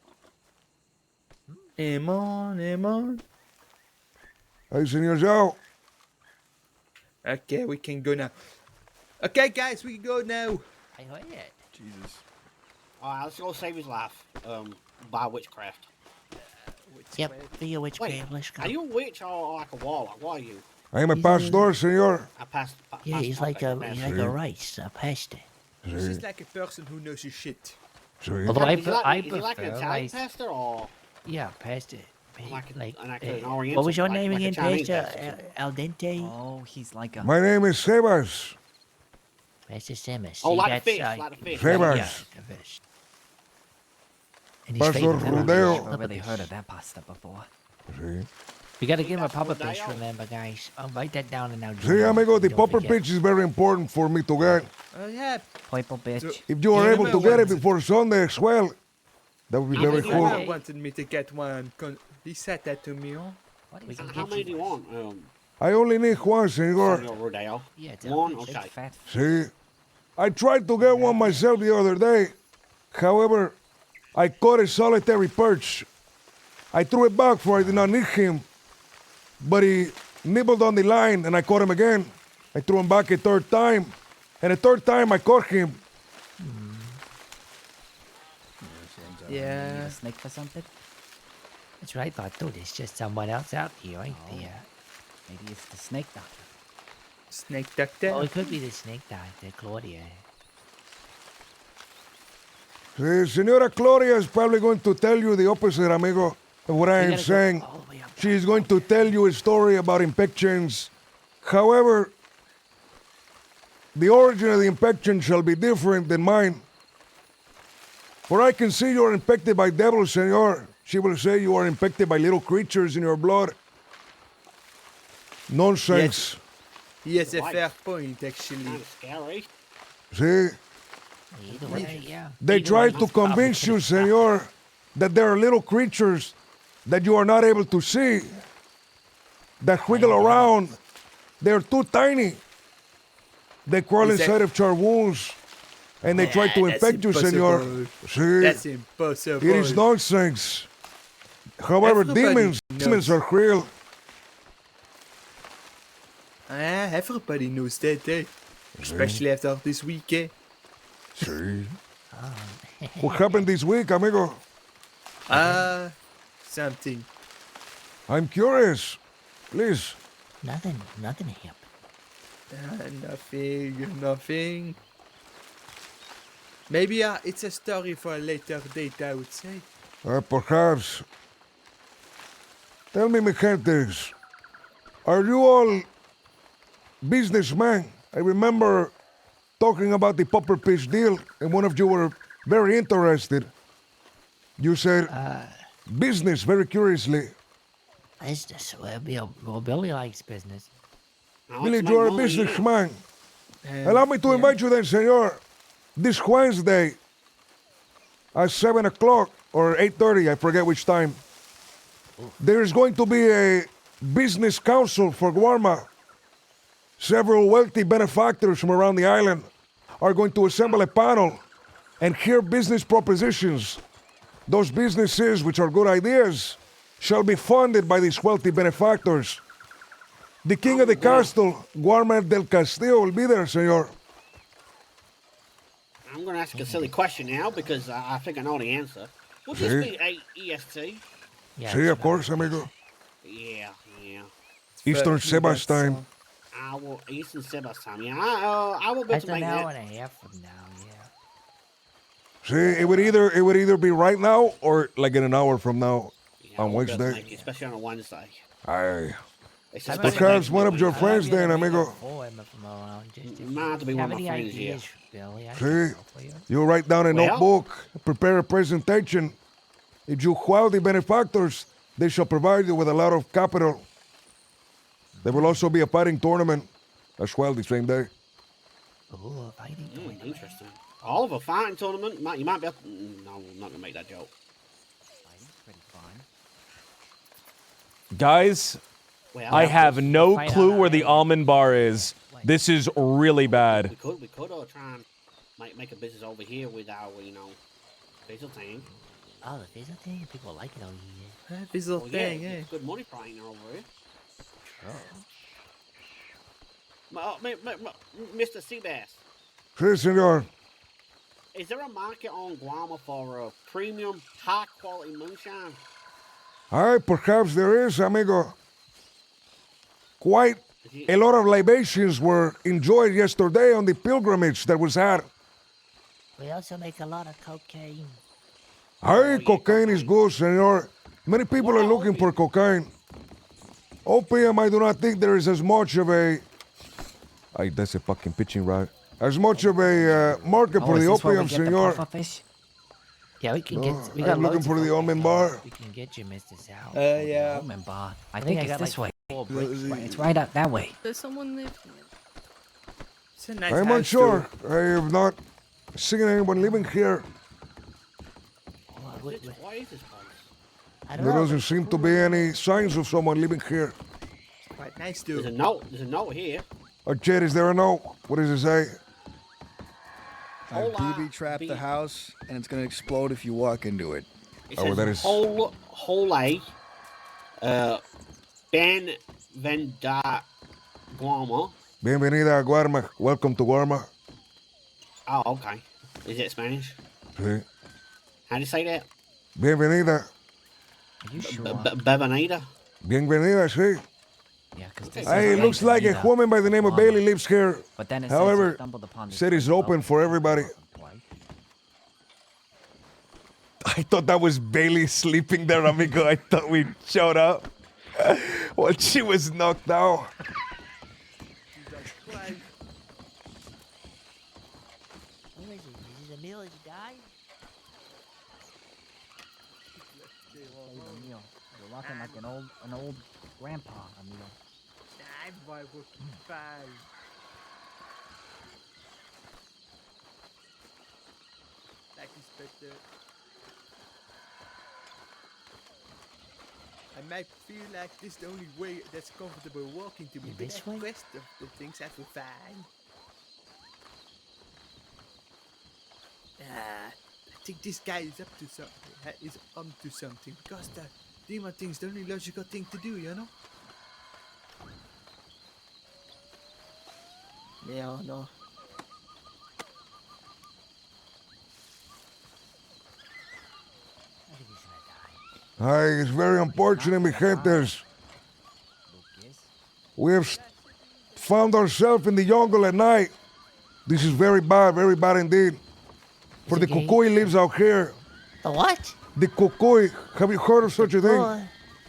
Amen. Hey, senor Zhao. Okay, we can go now. Okay, guys, we can go now. I heard it. Jesus. All right, let's go save his life by witchcraft. Yep, for your witchcraft. Let's go. Are you a witch or like a warlock? What are you? I am a pastor, senor. A past. Yeah, he's like a rice, a pasta. This is like a person who knows his shit. Sí. Although I, Is he prefer like an Italian rice. pastor or Yeah, pasta. like an what Oriental? was your like- name like a again, Chinese pasta? pastor? Al dente. Oh, he's like a. My name is Sebas. Pasta Semus. Oh, See, like that's, the fish, like the fish. Sebas. Yeah, the fish. And he's Pastor fading out. Rodeo. Never really heard of that pasta before. Sí. We gotta give him a That's pupper Rodeo. fish, remember, guys. I'll write that down and now. See, amigo, the Don't popper forget. pitch is very important for me to get. Oh yeah. Purple bitch. If you are Yeah, able to I get it want- before Sunday as well, that would be How very many cool. you He wanted me to get one. He said that to me. Oh. What We is can it? How get many you do you one. want? I only need one, senor. Senor Rodeo. Yeah, it's One, a fish. okay. Fat. See, I tried to get one myself the other day. However, I caught a solitary perch. I threw it back for I did not need him, but he nibbled on the line and I caught him again. I threw him back a third time, and a third time I caught him. Need Yeah. a snake for something? That's right. I thought there's just someone else out here, right Oh. there. Maybe it's the snake doctor. Snake doctor. Oh, it could be the snake doctor, Claudia. See, Senora Gloria is probably going to tell you the opposite, amigo, of what I We am gotta go saying. all the way up. She is going to tell you a story about infections. However, the origin of the infection shall be different than mine. For I can see you are infected by devils, senor. She will say you are infected by little creatures in your blood. Nonsense. He has a Right. fair point, actually. Kind of scary. See, Either way, yeah. they Either try way, to it's probably convince you, pretty- senor, that there are little creatures that you are not able to see, that wiggle around. They're too tiny. They crawl Is that- inside of your wounds, and they try to Nah, that's infect you, senor. impossible. See, That's impossible. it is nonsense. However, Everybody demons knows. are real. Everybody knows that, eh? Especially after this week, eh? See. What happened this week, amigo? Something. I'm curious. Please. Nothing happened. Nothing. Maybe it's a story for a later date, I would say. Perhaps. Tell me, mi gentes, are you all businessmen? I remember talking about the pupper fish deal, and one of you were very interested. You said business very curiously. Business. Well, Billy likes business. I like Billy, to you are a make money, yeah. businessman. Allow me to invite you then, senor, this Wednesday at 7 o'clock or 8:30, I forget which time. There is going to be a business council for Guarma. Several wealthy benefactors from around the island are going to assemble a panel and hear business propositions. Those businesses, which are good ideas, shall be funded by these wealthy benefactors. The king of the castle, Guarma del Castillo, will be there, senor. I'm going to ask a silly question now because I think I know the answer. Would this See? be AEST? Yeah. See, it's of course, amigo. Yeah. Eastern But that's, Sebastine. I will Eastern Sebastian. Yeah, I will be able That's to an make hour that. and a half from now. Yeah. See, it would either be right now or like in an hour from now Yeah, I on won't be able to Wednesday. make it, especially on a Wednesday. Aye. It's I a might special Perhaps day for one me. of your I might friends be able then, to make amigo. up for him from around, just if Might have to be you one have of my any friends here. ideas, Billy, I See? can help for you. You write down a Well- notebook, prepare a presentation. If you wow the benefactors, they shall provide you with a lot of capital. There will also be a fighting tournament as well the same day. Ooh, a fighting tournament. Interesting. Oliver fighting tournament. You might be able. No, I'm not gonna make that joke. Fighting's pretty fun. Guys, Well, I have no fight clue on where the island. almond bar is. This is really bad. We could try and make a business over here with our visual thing. Oh, the visual thing? People like it over here. This little Well, thing, yeah, eh? it's good money frying over here. Mr. Seabass, Si, senor. is there a market on Guam for premium, high quality moonshine? Aye, perhaps there is, amigo. Quite a lot of libations were enjoyed yesterday on the pilgrimage that was had. We also make a lot of cocaine. Aye, yeah, cocaine is good, senor. Many people What are about looking for cocaine. Opium, I do not think there is as much of a... Aye, that's a fucking pitching rod. As much of a market Oh, for is the this where we opium, get the senor. pufferfish? Yeah, we can No, get. We got I'm looking loads for of the cocaine. almond bar. We can get you, Mr. Sal. Yeah. Almond bar. I think think I it's got this like way. 4 bricks. It's right up that way. Does someone live here? It's a nice I'm house, unsure. too. I have not seen anyone living here. What is this place? I don't There know, doesn't but seem to be any signs of someone living here. Quite nice, There's too. a note. There's a note here. Oh, Jed, is there a note? What does it say? I Hola, booby-trapped the B- house, and it's gonna explode if you walk into it. It Oh, says that is- whole Ben Venda Guama. Bienvenida a Guarma. Welcome to Guarma. Oh, okay. Is it Spanish? Sí. How do you say that? Bienvenida. Are you sure? Bevanita? Bienvenida, sí. Yeah, because this Hey, is it looks like a Anita. woman by the name of Guarma. Bailey lives here. But then it However, says you stumbled upon this said it's place open above for the everybody. place. I thought that was Bailey sleeping there, amigo. I thought we showed up while she was knocked out. Who is it? Is it Emil? Has he died? You're walking like an old grandpa, amigo. Like this better. I might feel like this is the only way that's comfortable walking to me. Yeah, But this the way? rest of the things I feel fine. I think this guy is up to something. Is onto something because the demon thing's the only logical thing to do, you know? Yeah, no. I think he's gonna die. Ay, it's very unfortunate, mi gentes. Lucas. We have found ourselves in the jungle at night. This is very bad indeed. For the it gay? cucuy lives out here. The what? The cucuy. Have you heard of such a thing? Boy.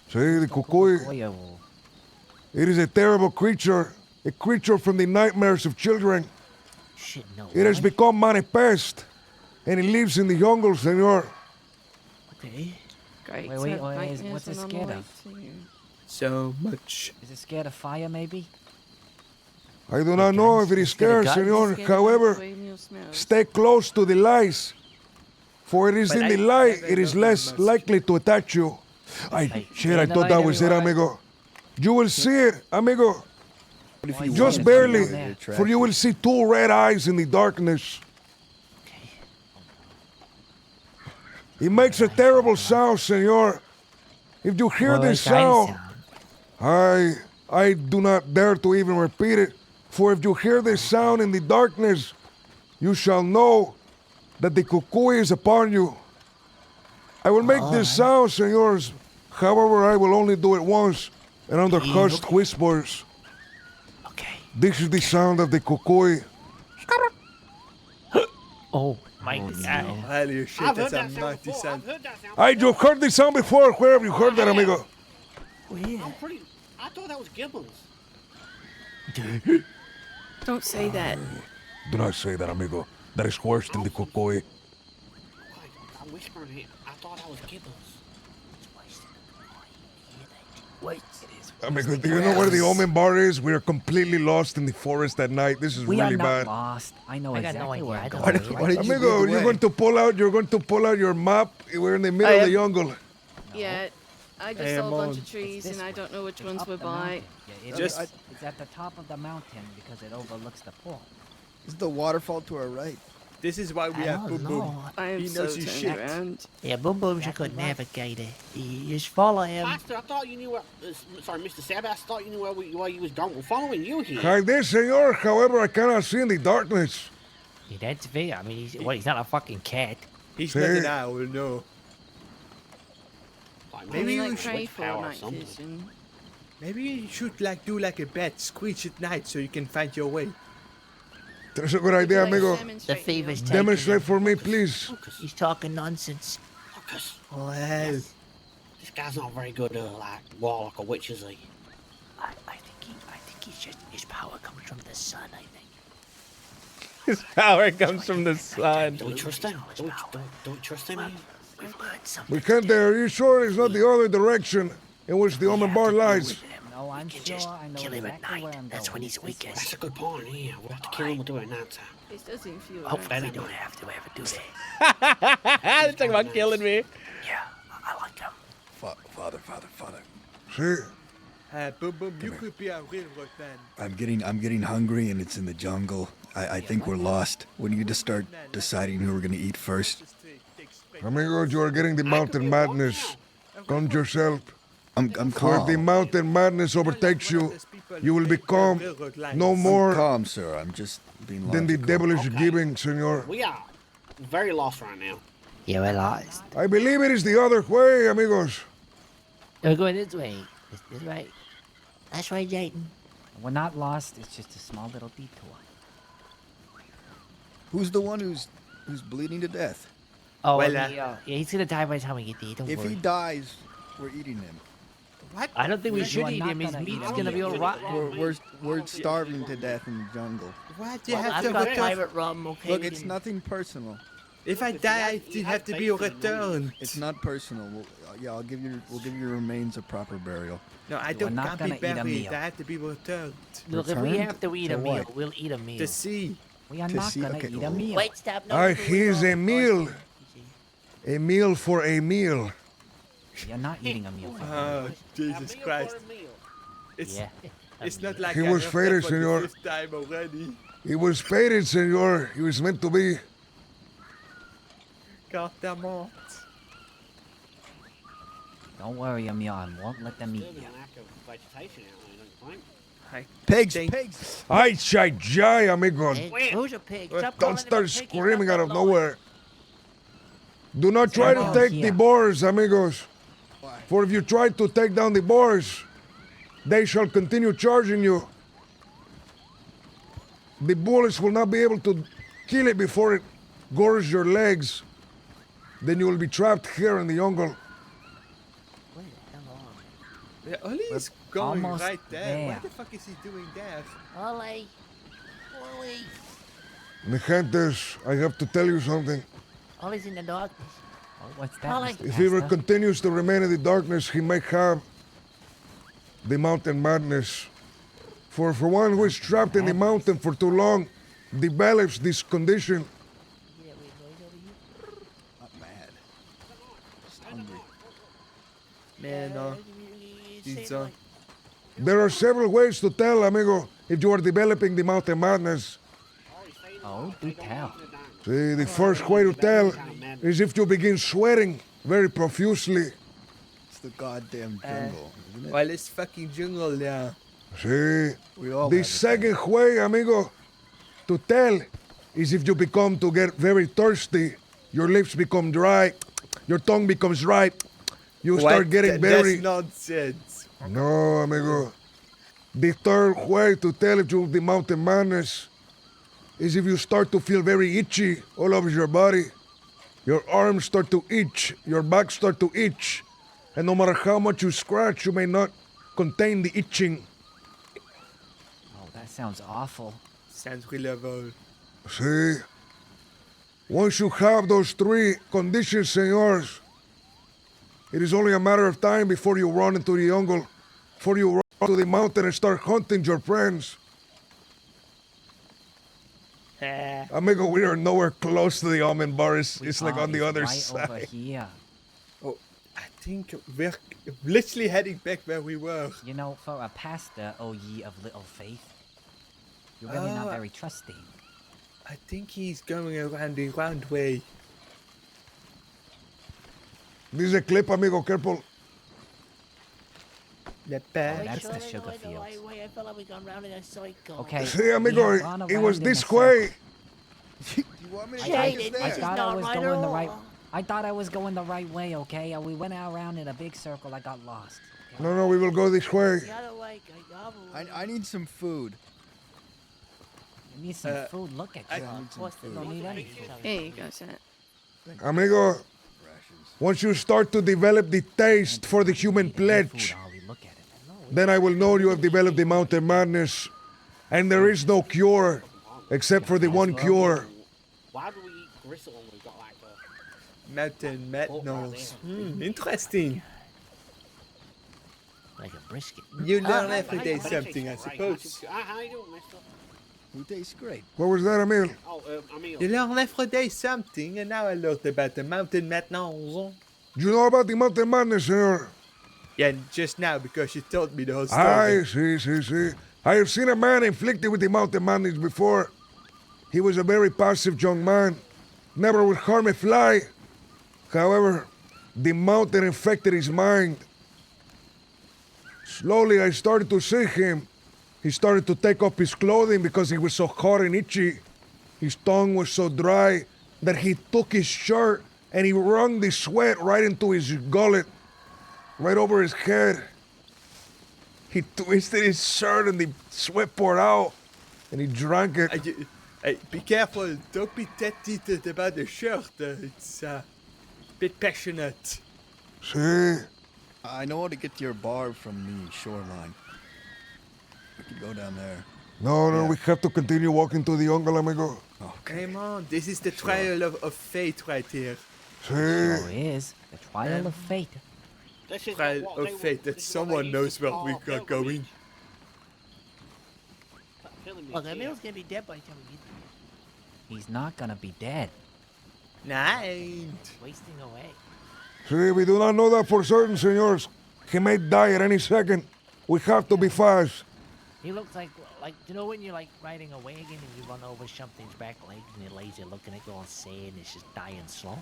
See, the cucuy. Oh, yeah, well, It is a terrible creature. A creature from the nightmares of children. Shit, no. It has way. become manifest. And it lives in the jungle, senor. Okay. Great. Wait, so wait, nightmares what's it when I'm scared awake of? too. So much. is it scared of fire, maybe? I do not know if it is scared, guns? senor. Scared of However, the way Emil smells. stay close to the lights. For it is But in the I light, never it is got less much. likely to attack you. Ay, Hey, shit, I in the thought light, that was it, everyone. amigo. You will see it, amigo. What if you Just wanted to barely, get attracted? for you will see two red eyes in the darkness. It makes a terrible sound, senor. If you hear Well, this it's ice sound, I do not dare to even repeat it. For if you hear this sound in the darkness, you shall know that the cucuy is upon you. I will make this sound, senors. However, I will only do it once and under hushed whispers. Okay. This is the sound of the cucuy. Oh my god. Holy shit, I've heard that's a that sound mighty before. sound. I've heard that sound. Hey, you've heard this sound before. Where have you heard that, amigo? I thought that was Gibbons. Don't say that. Do not say that, amigo. That is worse than the cucuy. I'm whispering here. I thought that was Gibbons. Wait, it is. Amigo, do you know where the omen bar is? We are completely lost in the forest at night. This is We really are not bad. lost. I know I got exactly no where idea. I'm I don't going. know. Why did you Amigo, give it you're away? going to pull out your map. We're in the middle of the jungle. Yeah, I just Hey, saw a bunch Amon. of trees This and I way. don't know which ones Up were the by. mountain. Yeah, Just- it's at the top of the mountain because it overlooks the port. This is the waterfall to our right. This is why we I have don't Boom Boom. know. I am He so knows his turned shit. around. Yeah, Boom Boom's a good navigator. You just follow him. Master, I thought you knew where. Sorry, Mr. Sabbath. I thought you knew where you was going. We're following you here. Hi there, senor. However, I cannot see in the darkness. Yeah, that's fair. I mean, he's not a fucking cat. He's Hey. not an owl, no. Like, Like, Maybe Maybe you like should try power or for night something. vision. Maybe you should like do like a bet, screech at night so you can find your way. That's a good idea, Would you like to amigo. The demonstrate, Neil? fever's taking Demonstrate him. for me, please. Lucas, He's talking nonsense. Lucas, Well, this guy's not very good like warlock or witch, is he? I think he's just his power comes from the sun. I think. His power comes from the sun. Do we trust him? Do we trust him? We've heard something. We can't there. Are you sure it's not the other direction in which the Omen Bar lies? No, I'm can sure just I know kill him at exactly where night. I'm That's going. when he's This weakest. That's a good point. Yeah, we'll have to kill him. We'll do it now. This does seem few. Hopefully, We they don't don't. have to ever do that. They're talking about killing me. Yeah, I like him. Father. See? Boom Boom, you could be a railroad man. I'm getting hungry and it's in the jungle. I think we're lost. We need to start deciding who we're gonna eat first. Amigos, you are getting the mountain madness. Conjure yourself. I'm Where the calm. mountain madness overtakes you, you will become no more Calm, sir. I'm just being than the logical. devilish Okay. giving, senor. We are very lost right now. Yeah, we're lost. I believe it is the other way, amigos. We're going this way. This way. That's right, Jayden. We're not lost. It's just a small little detour. Who's the one who's bleeding to death? Oh, Well, yeah, he's gonna die by the time we get there. Don't If worry. he dies, we're eating him. What? I don't think we You should are eat not him. His gonna meat's eat gonna him. be all rotten. We're starving to death in the jungle. What? You Well, have I've to got return. private rum, okay? Look, it's nothing personal. If I die, I have to be returned. It's not personal. We'll give your remains a proper burial. No, I We're don't not can't be gonna eat a buried. meal. I have to be returned. Look, if we Returned? have to eat a For meal, what? we'll eat a meal. To see. We are To not see- gonna okay, eat a oh. meal. Wait, stop. No, Ah, no, here's no, a meal. A meal for a meal. You're not eating a meal. For Oh, Jesus Christ. It's Yeah. it's not like He I was have faded, that for the senor. 5th time already. He was fated, senor. He was meant to be. Carte morte. Don't worry, Amion. Won't let them eat Still you. gonna lack of vegetation out there, don't you think? Pigs, Think- pigs. Ay, jai, amigos. Hey, who's a pig? Stop Don't calling him a start pig, he's screaming not out of the Lord. nowhere. Do not try to down take here. the boars, amigos. For if you try to take down the boars, they shall continue charging you. The bullets will not be able to kill it before it gores your legs. Then you will be trapped here in the jungle. Where the hell are we? Yeah, Ollie is going almost right there. What there. the fuck is he doing there? Ollie. Ollie. Mi gentes, I have to tell you something. Ollie's in the darkness. Oh, what's that? Ollie. Mr. If he Pastor? continues to remain in the darkness, he may have the mountain madness. For one who is trapped in the mountain for too long, develops this condition. Not mad. Just hungry. Man, he's There are several ways to tell, amigo, if you are developing the mountain madness. Oh, do tell. See, the first way to tell is if you begin sweating very profusely. It's the goddamn jungle, isn't it? well, it's fucking jungle there. See, We all the have it. second way, amigo, to tell is if you become to get very thirsty, your lips become dry, your tongue becomes dry, you start getting very... That's nonsense. No, amigo. The third way to tell if you have the mountain madness is if you start to feel very itchy all over your body. Your arms start to itch, your back start to itch, and no matter how much you scratch, you may not contain the itching. Oh, that sounds awful. Sounds really well. See? Once you have those three conditions, senors, it is only a matter of time before you run into the jungle, before you run to the mountain and start hunting your friends. Amigo, we are nowhere close to the almond bar. It's like on the It's other right over side. here. Oh, I think we're literally heading back where we were. You know, for a pastor, O ye of little faith, you're really not Oh, very trusting. I think he's going around the round way. This is a clip, amigo, careful. The back. That's the sugar fields. I feel like we're going round in a cycle. Okay. See, amigo, we have gone it was around in this a way. Do you want me to Jay, take us this I is there? thought I not was right going at the right. all. I thought I was going the right way, okay? We went around in a big circle. I got lost. No, we will go this way. The other way, the other way. I need some food. You need some food. Look at you. Of course, they don't need anything. Here you go, Senate. Amigo, once you start to develop the taste for the human pledge, Ollie, look at it. then I will know you have developed the mountain madness. And there is no cure, except for the one cure. Why do we eat gristle when we've got like a... Mountain madness. Interesting. Like a brisket. You learn every Hey, day but it something, I tastes great. suppose. How you doing, mister? Food tastes great. What was that, Emil? Oh, Emil. You learn every day something, and now I learned about the mountain madness. You know about the mountain madness, senor? Yeah, just now because you told me the whole story. I see. I have seen a man inflicted with the mountain madness before. He was a very passive young man, never would harm a fly. However, the mountain infected his mind. Slowly, I started to see him. He started to take off his clothing because he was so hot and itchy. His tongue was so dry that he took his shirt and he wrung the sweat right into his gullet, right over his head. He twisted his shirt and the sweat poured out, and he drank it. Hey, be careful. Don't be that heated about the shirt. It's a bit passionate. See? I know how to get to your bar from the shoreline. We could go down there. No, we have to continue walking to the jungle, amigo. Come on, this is the trial of fate right here. See? Sure is. The trial of fate. This is Trial what of they- fate that this is what someone they knows used to where call we are pilgrimage. going. Pilgrimage, Look, yeah. Emil's gonna be dead by the time we get there. He's not gonna be dead. Nine. Wasting away. See, we do not know that for certain, senors. He may die at any second. We have to be fast. He looks like you know when you're like riding a wagon and you run over something's back legs and it lays there looking at you all sad and it's just dying slow,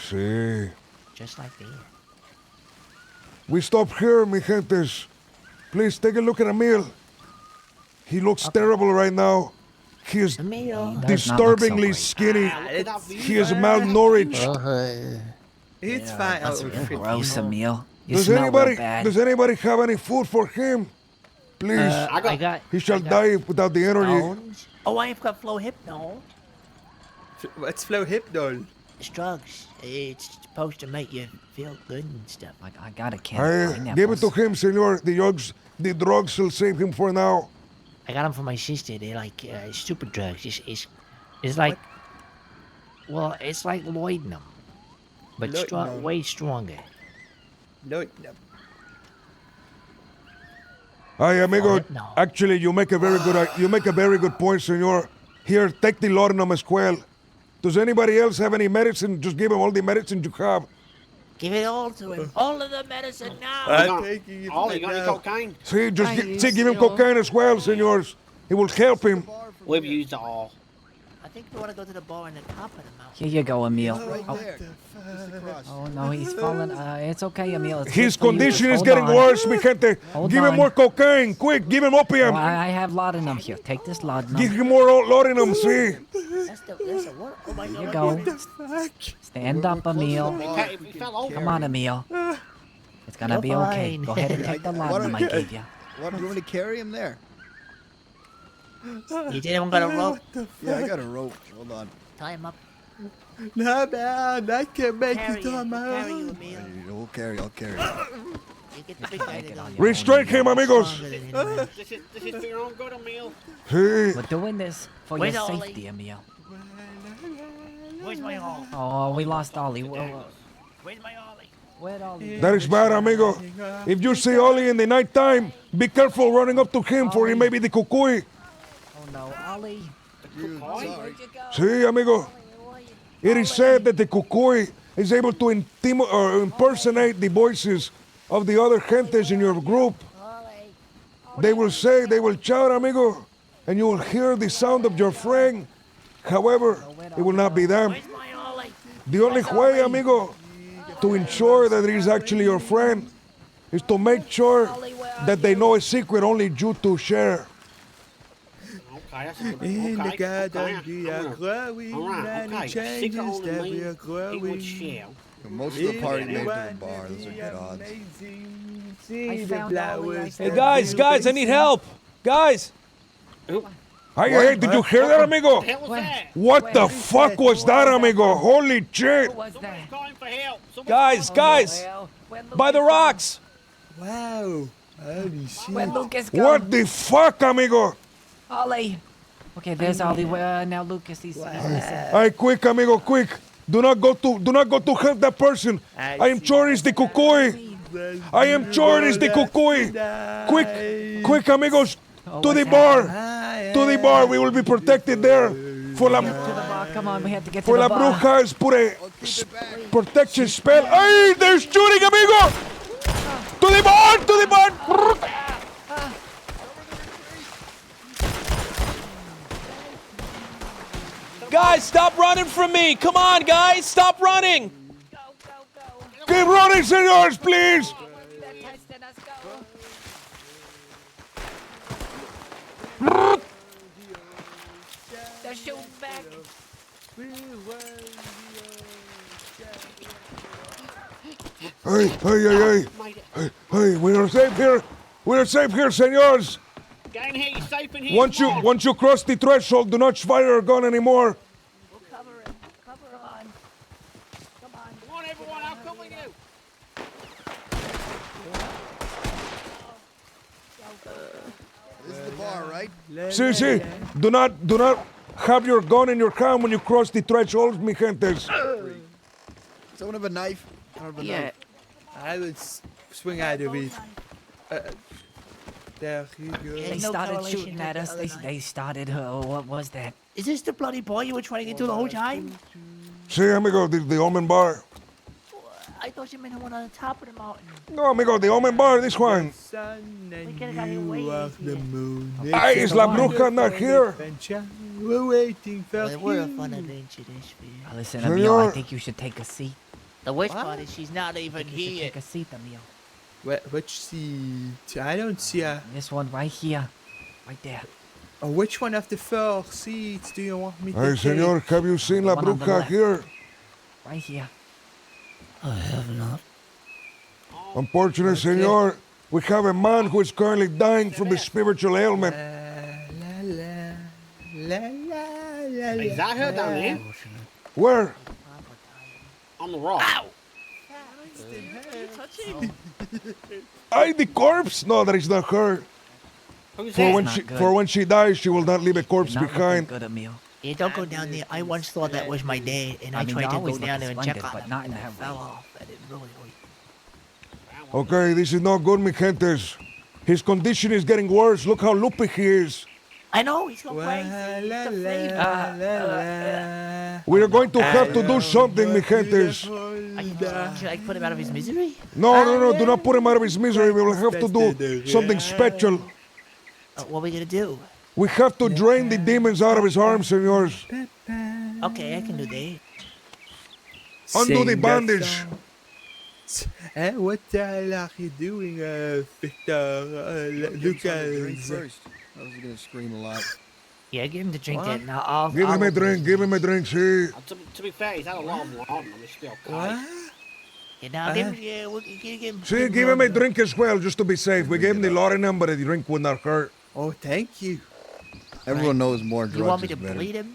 See. just like that. We stop here, mi gentes. Please take a look at Emil. He looks terrible right now. He is Emil. Does not look so disturbingly great. skinny. Look at that view. He is malnourished. It's fine. That's Oh, shit. gross, Emil. You Does smell anybody real bad. does anybody have any food for him? Please. I got. He shall I got die without the energy. stones. Oh, I've got flow hypno. What's flow hypnol? It's drugs. It's supposed to make you feel good and stuff. I got a can of Give it pineapples. to him, senor. The drugs will save him for now. I got them for my sister. They're like super drugs. It's like, well, it's like laudanum, but Laudanum. way stronger. No. Ay, amigo, No. actually, you make a very good point, senor. Here, take the laudanum as well. Does anybody else have any medicine? Just give him all the medicine you have. Give it all to him. All of the medicine now. I'm taking it Oh, right you got any now. cocaine? See, just I give him still- cocaine as well, senors. It will help him. We've used it all. I think we want to go to the bar on the top of the mountain. Here you go, Emil. Right Oh, there. Just across. oh no, he's falling. It's okay, Emil. It's His good for you. condition is Hold getting on. worse, mi gente. Hold Give him on. more cocaine, quick. Give him Oh, opium. I have laudanum here. Take this Give laudanum. him more laudanum, see. That's the what? Oh my Here you God. go. Stand up, Emil. He fell over. Come on, Emil. It's gonna You're be okay. fine. Go ahead and take the laudanum I gave you. What, do you want me to carry him there? You didn't got a rope. Yeah, I got a rope. Hold on. Tie him up. No, man, I can make Carry it you. on my Carry you, own. Emil. I'll carry. You get the big guy Make to it go. on your Restrain own, him, Emil. amigos. Stronger than anyone else. This is for your own good, Emil. See. We're doing this for Where's your Ollie? safety, Emil. Where's my Ollie? Oh, we lost Ollie. Where's my Ollie? Where'd Ollie? That is bad, amigo. If you see Ollie in the nighttime, be careful running up to him, for he may be the cucuy. Oh no, Ollie. Sorry. See, amigo. It is said that the cucuy is able to impersonate the voices of the other gentes in your group. They will shout, amigo, and you will hear the sound of your friend. However, it will not be them. Where's my Ollie? The only way, amigo, to ensure that it is actually your friend is to make sure that they know a secret only you two share. that's a good In the okay. garden Okay, we are I'm gonna- growing, all right, many okay. Stick it changes on that me. we are It growing. would shell. Most of the party made it to the Everyone bar. Those are will good be odds. amazing. See I the found Ollie, I flowers. Hey found guys, guys, I need help. Guys. Hey, did you hear that, amigo? What the hell was that? What the fuck was that, amigo? Holy shit! Who was that? Someone's calling for help. Someone's Guys, calling- guys. Well, where By the Lucas gone? rocks. Wow. Holy shit. Where Lucas gone? What the fuck, amigo? Ollie. Okay, there's Ollie. Now Lucas, he's missing. Hey, quick, amigo, quick! Do not go to help that person. I am Choris the Cucuy. I am Choris the Cucuy. Quick, amigos, to the bar. To the bar. We will be protected there. For la To the bar. Come on, we have to get to for the la bar. brujas, put a protection spell. Hey, they're shooting, amigo! To the bar! To the bar! Guys, stop running from me. Come on, guys, stop running. Keep running, senors, please! They're shooting back. Hey, hey, we are safe here. We are safe here, senors. Get in here. You're safe in here. Once you cross the threshold, do not fire your gun anymore. We'll cover him. Cover him on. Come on. Come on, everyone. I'll cover you. This is the bar, right? See. Do not have your gun in your hand when you cross the threshold, mi gentes. Someone have a knife? I don't have a Yeah. knife. I would swing out of it. There you go. They no started correlation shooting with at the us. other They started. What was that? Is this the bloody bar you were trying to get to the whole time? See, amigo, the Omen Bar. I thought you meant the one on the top of the mountain. No, amigo, the Omen Bar, this one. Sun We and could've got it way you of the easier. moon. Ay, is la bruja not here? Adventure. We're waiting for Well, we're a you. fun adventure this year. Listen, Senor. Emil, I think you should take a seat. The worst part is she's not even You should here. take a seat, Emil. Which seat? I don't see a. This one right here. Right there. Oh, which one of the 4 seats do you want me to Hey, take? senor, have you seen la One on the bruja left. here? Right here. I have not. Unfortunately, senor, we have a man who is currently dying from a spiritual ailment. La la la Is that her down there? Where? On the rock. Ow! Ay, the corpse? No, that is not her. Who's For that? when not she good. for when she dies, she will not leave a corpse You're not looking behind. good, Emil. Yeah, don't go down there. I once thought that was my dad, and I, mean, tried you're to go always down there looking and check splendid, on but him. not in and I that fell way. off, and it really hurt. Okay, this is not good, mi gentes. His condition is getting worse. Look how loopy he is. I know, he's going la crazy. la It's the la flavor. la. We are going to have to do something, mi gentes. Should I put him out of his misery? No, do not put him out of his misery. We will have to do something special. What are we gonna do? We have to drain the demons out of his arms, senors. Okay, I can do that. Undo the Sing bandage. What the hell are you doing, Victor? Drink Lucas? first. I was gonna scream a lot. Yeah, give him the drink that. Now I'll Give him a drink, give him a drink, see. To be fair, he's had a lot of laudanum. It's still okay. What? Yeah, now give him. Yeah, we'll give him. See, give him a drink as well, just to be safe. We gave him the laudanum, but the drink would not hurt. Oh, thank you. Everyone knows more You want drugs me is to better. bleed him?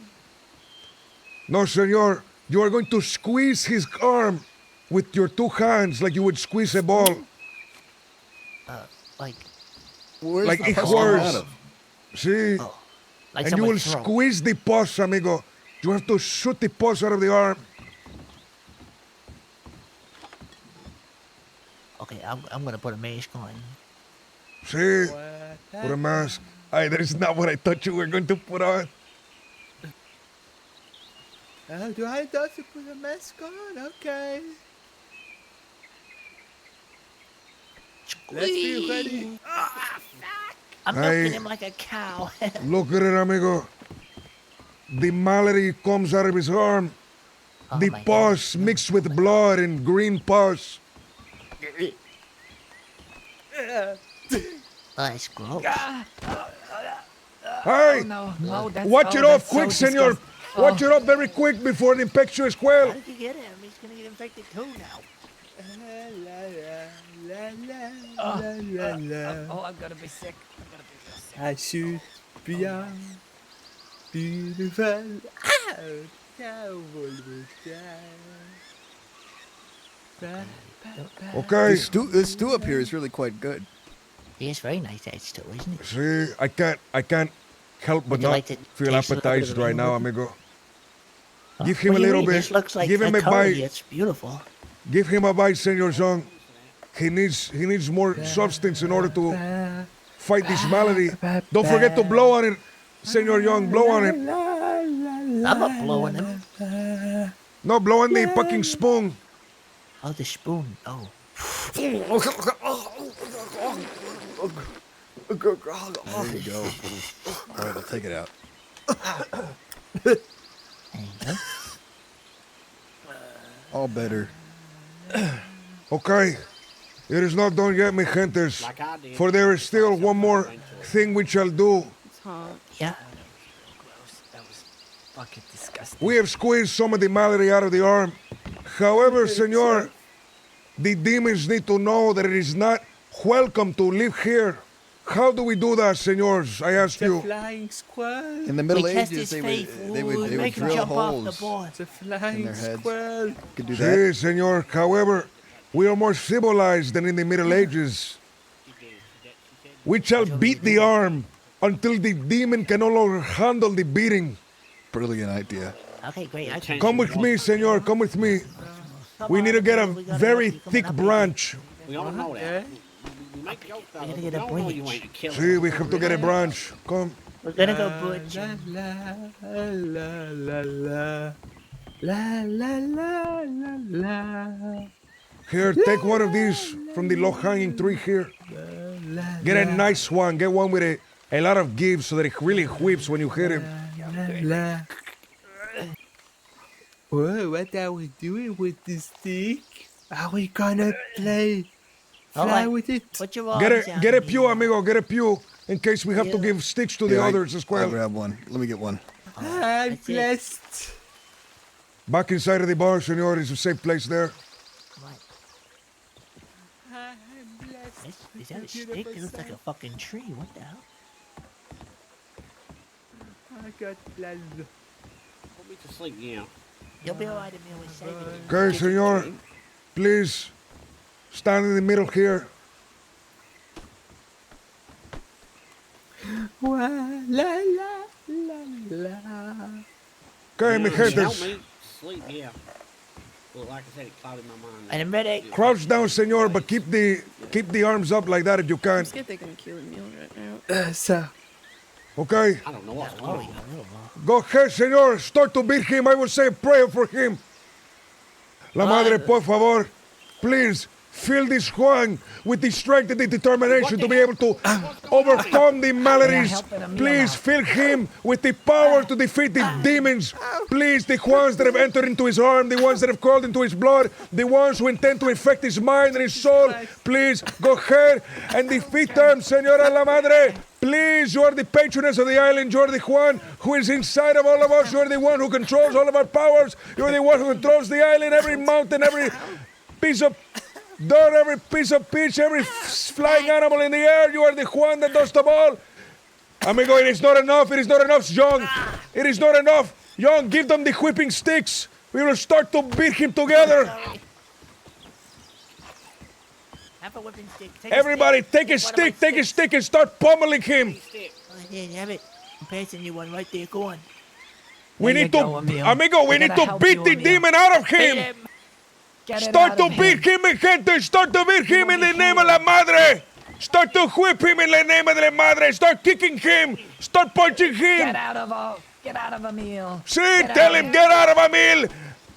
No, senor. You are going to squeeze his arm with your 2 hands like you would squeeze a ball. Like, Where's Like the it pus hurts. out of? See? like And you will someone's throat. squeeze the pus, amigo. You have to shoot the pus out of the arm. Okay, I'm gonna put a mask on. See? Put a mask. Ay, that is not what I thought you were going to put on. Do I have to put a mask on? Okay. Let's be ready. I'm Hey. milking him like a cow. Look at it, amigo. The malady comes out of his arm. Oh The my pus mixed with blood and green pus. Oh, that's gross. Hey, No, no, that's watch it oh, off that's quick, so senor. disgusting. Watch it off very quick before the infectious How quail. did you get him? He's gonna get infected too now. Oh, I'm gonna be sick. I'm gonna be real sick. I should be young, beautiful. Ow, terrible Okay. This stew up here is really quite good. He is very nice, that stew, isn't it? See, I can't help but Would you not like to feel taste a little bit appetized of right it? now, amigo. Huh? Give him What a do you little mean? bit. This looks like Give him a curry. bite. It's beautiful. Give him a bite, Senor Zhang. He needs more substance in order to fight this malady. Don't forget to blow on it, Senor Young. Blow on it. I'm not blowing him. No, blow on the fucking spoon. Oh, the spoon. Oh. There you go. All right, we'll take it out. There you go. All better. Okay. It is not done yet, mi gentes. Like I did. For there is still one more thing we shall do. It's hot. Yeah. Gross. That was fucking disgusting. We have squeezed some of the malady out of the arm. However, senor, the demons need to know that it is not welcome to live here. How do we do that, senors? I ask The you. flying squirrel. In the Middle We test Ages, his they faith. would they would Make him drill jump off the holes. board. The flying their heads. squirrel. Could do that. Si, senor. However, we are more civilized than in the Middle Ages. We shall beat the arm until the demon can no longer handle the beating. Brilliant idea. Okay, great. I can. Come with me, senor. Come with me. We need to get a very thick branch. We all know that. Okay. We make jokes We out gotta of it. get We a all know you branch. ain't a killer. See, we have to get a branch. Come. We're gonna go butch. La la la la la la la la la. Here, take one of these from the low-hanging tree here. Get a nice one. Get one with a lot of give so that it really whips when you hit him. La. Whoa, what are we doing with this stick? Are we gonna play All fly right. with it? Put your arms Get a down pew, here. amigo. Get a pew in case we have to give sticks to the Here, others as I'll well. grab one. Let me get one. I'm That's it. blessed. Back inside of the bar, senor. Is a safe place there. Come on. I'm blessed. Is that a stick? It looks like a fucking tree. What the hell? I got blood. Put me to sleep, yeah. You'll be alright, Emil. We're saving you. Okay, senor. Please stand in the middle here. Wa la la la la. Okay, mi Help gentes. me sleep, yeah. Well, like I said, it clouded my mind. And I'm ready. Crouch down, senor, but keep the arms up like that if you I'm can. scared they're gonna kill Emil right now. So, Okay? I don't know what's Oh, going yeah, on. little more. Go ahead, senor. Start to beat him. I will say a prayer for him. La Madre, por favor, please fill this Juan with the strength and the determination to be able to overcome the maladies. helping him Please out. fill him with the power to defeat the demons. Please, the ones that have entered into his arm, the ones that have crawled into his blood, the ones who intend to infect his mind and his soul, please go ahead and defeat them, Senora La Madre. Please, you are the patroness of the island. You are the Juan who is inside of all of us. You are the one who controls all of our powers. You are the one who controls the island, every mountain, every piece of dirt, every piece of pitch, every flying animal in the air. You are the Juan that does them all. Amigo, it is not enough. It is not enough, Young. It is not enough. Young, give them the whipping sticks. We will start to beat him together. Have a whipping stick. Take Everybody, a stick. take a One of my stick, take a sticks. stick, and start pummeling him. Oh, yeah, have it. I'm passing you one right there. Go on. We There need you to, go, Emil. amigo, we We're need gonna to help beat you, the Emil. demon out of Hit him. him. Get it Start out to of beat him, mi gente. Start to beat him in the name of la madre. Start to whip him in the name of la madre. Start kicking him. Start punching him. Get out of Emil. See, tell him, get out of Emil.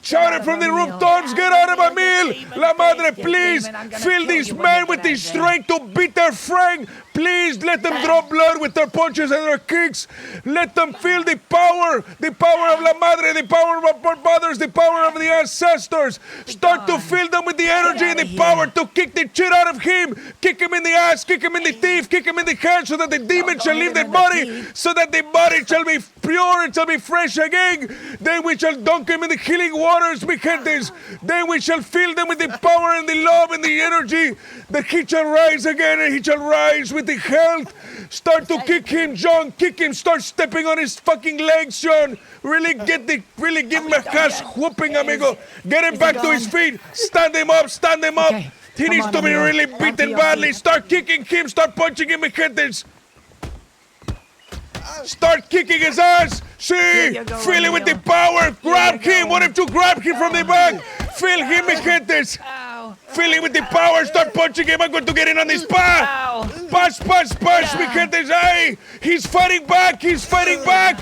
shouting from the rooftops, get out of Emil! La Madre, please, fill these men with the strength to beat their friend. Please let them draw blood with their punches and their kicks. Let them feel the power of La Madre, the power of our forefathers, the power of the ancestors. Start to fill them with the energy and the power to kick the shit out of him. Kick him in the ass, kick him in the teeth, kick him in the head so that the demon shall leave the body, so that the body shall be pure and shall be fresh again. Then we shall dunk him in the healing waters, mi gentes. Then we shall fill them with the power and the love and the energy that he shall rise again and he shall rise with the health. Start to kick him, John. Kick him. Start stepping on his fucking legs, John. Really give him a ass whooping, amigo. Get him back to his feet. Stand him up. Stand him up. He needs to be really beaten badly. Start kicking him. Start punching him, mi gentes. Start kicking his ass. See, feel it with the power. Grab him. Want him to grab him from the back. Feel him, mi gentes. Feel him with the power. Start punching him. I'm going to get in on this pass. Pass, mi gentes. Hey, he's fighting back. He's fighting back.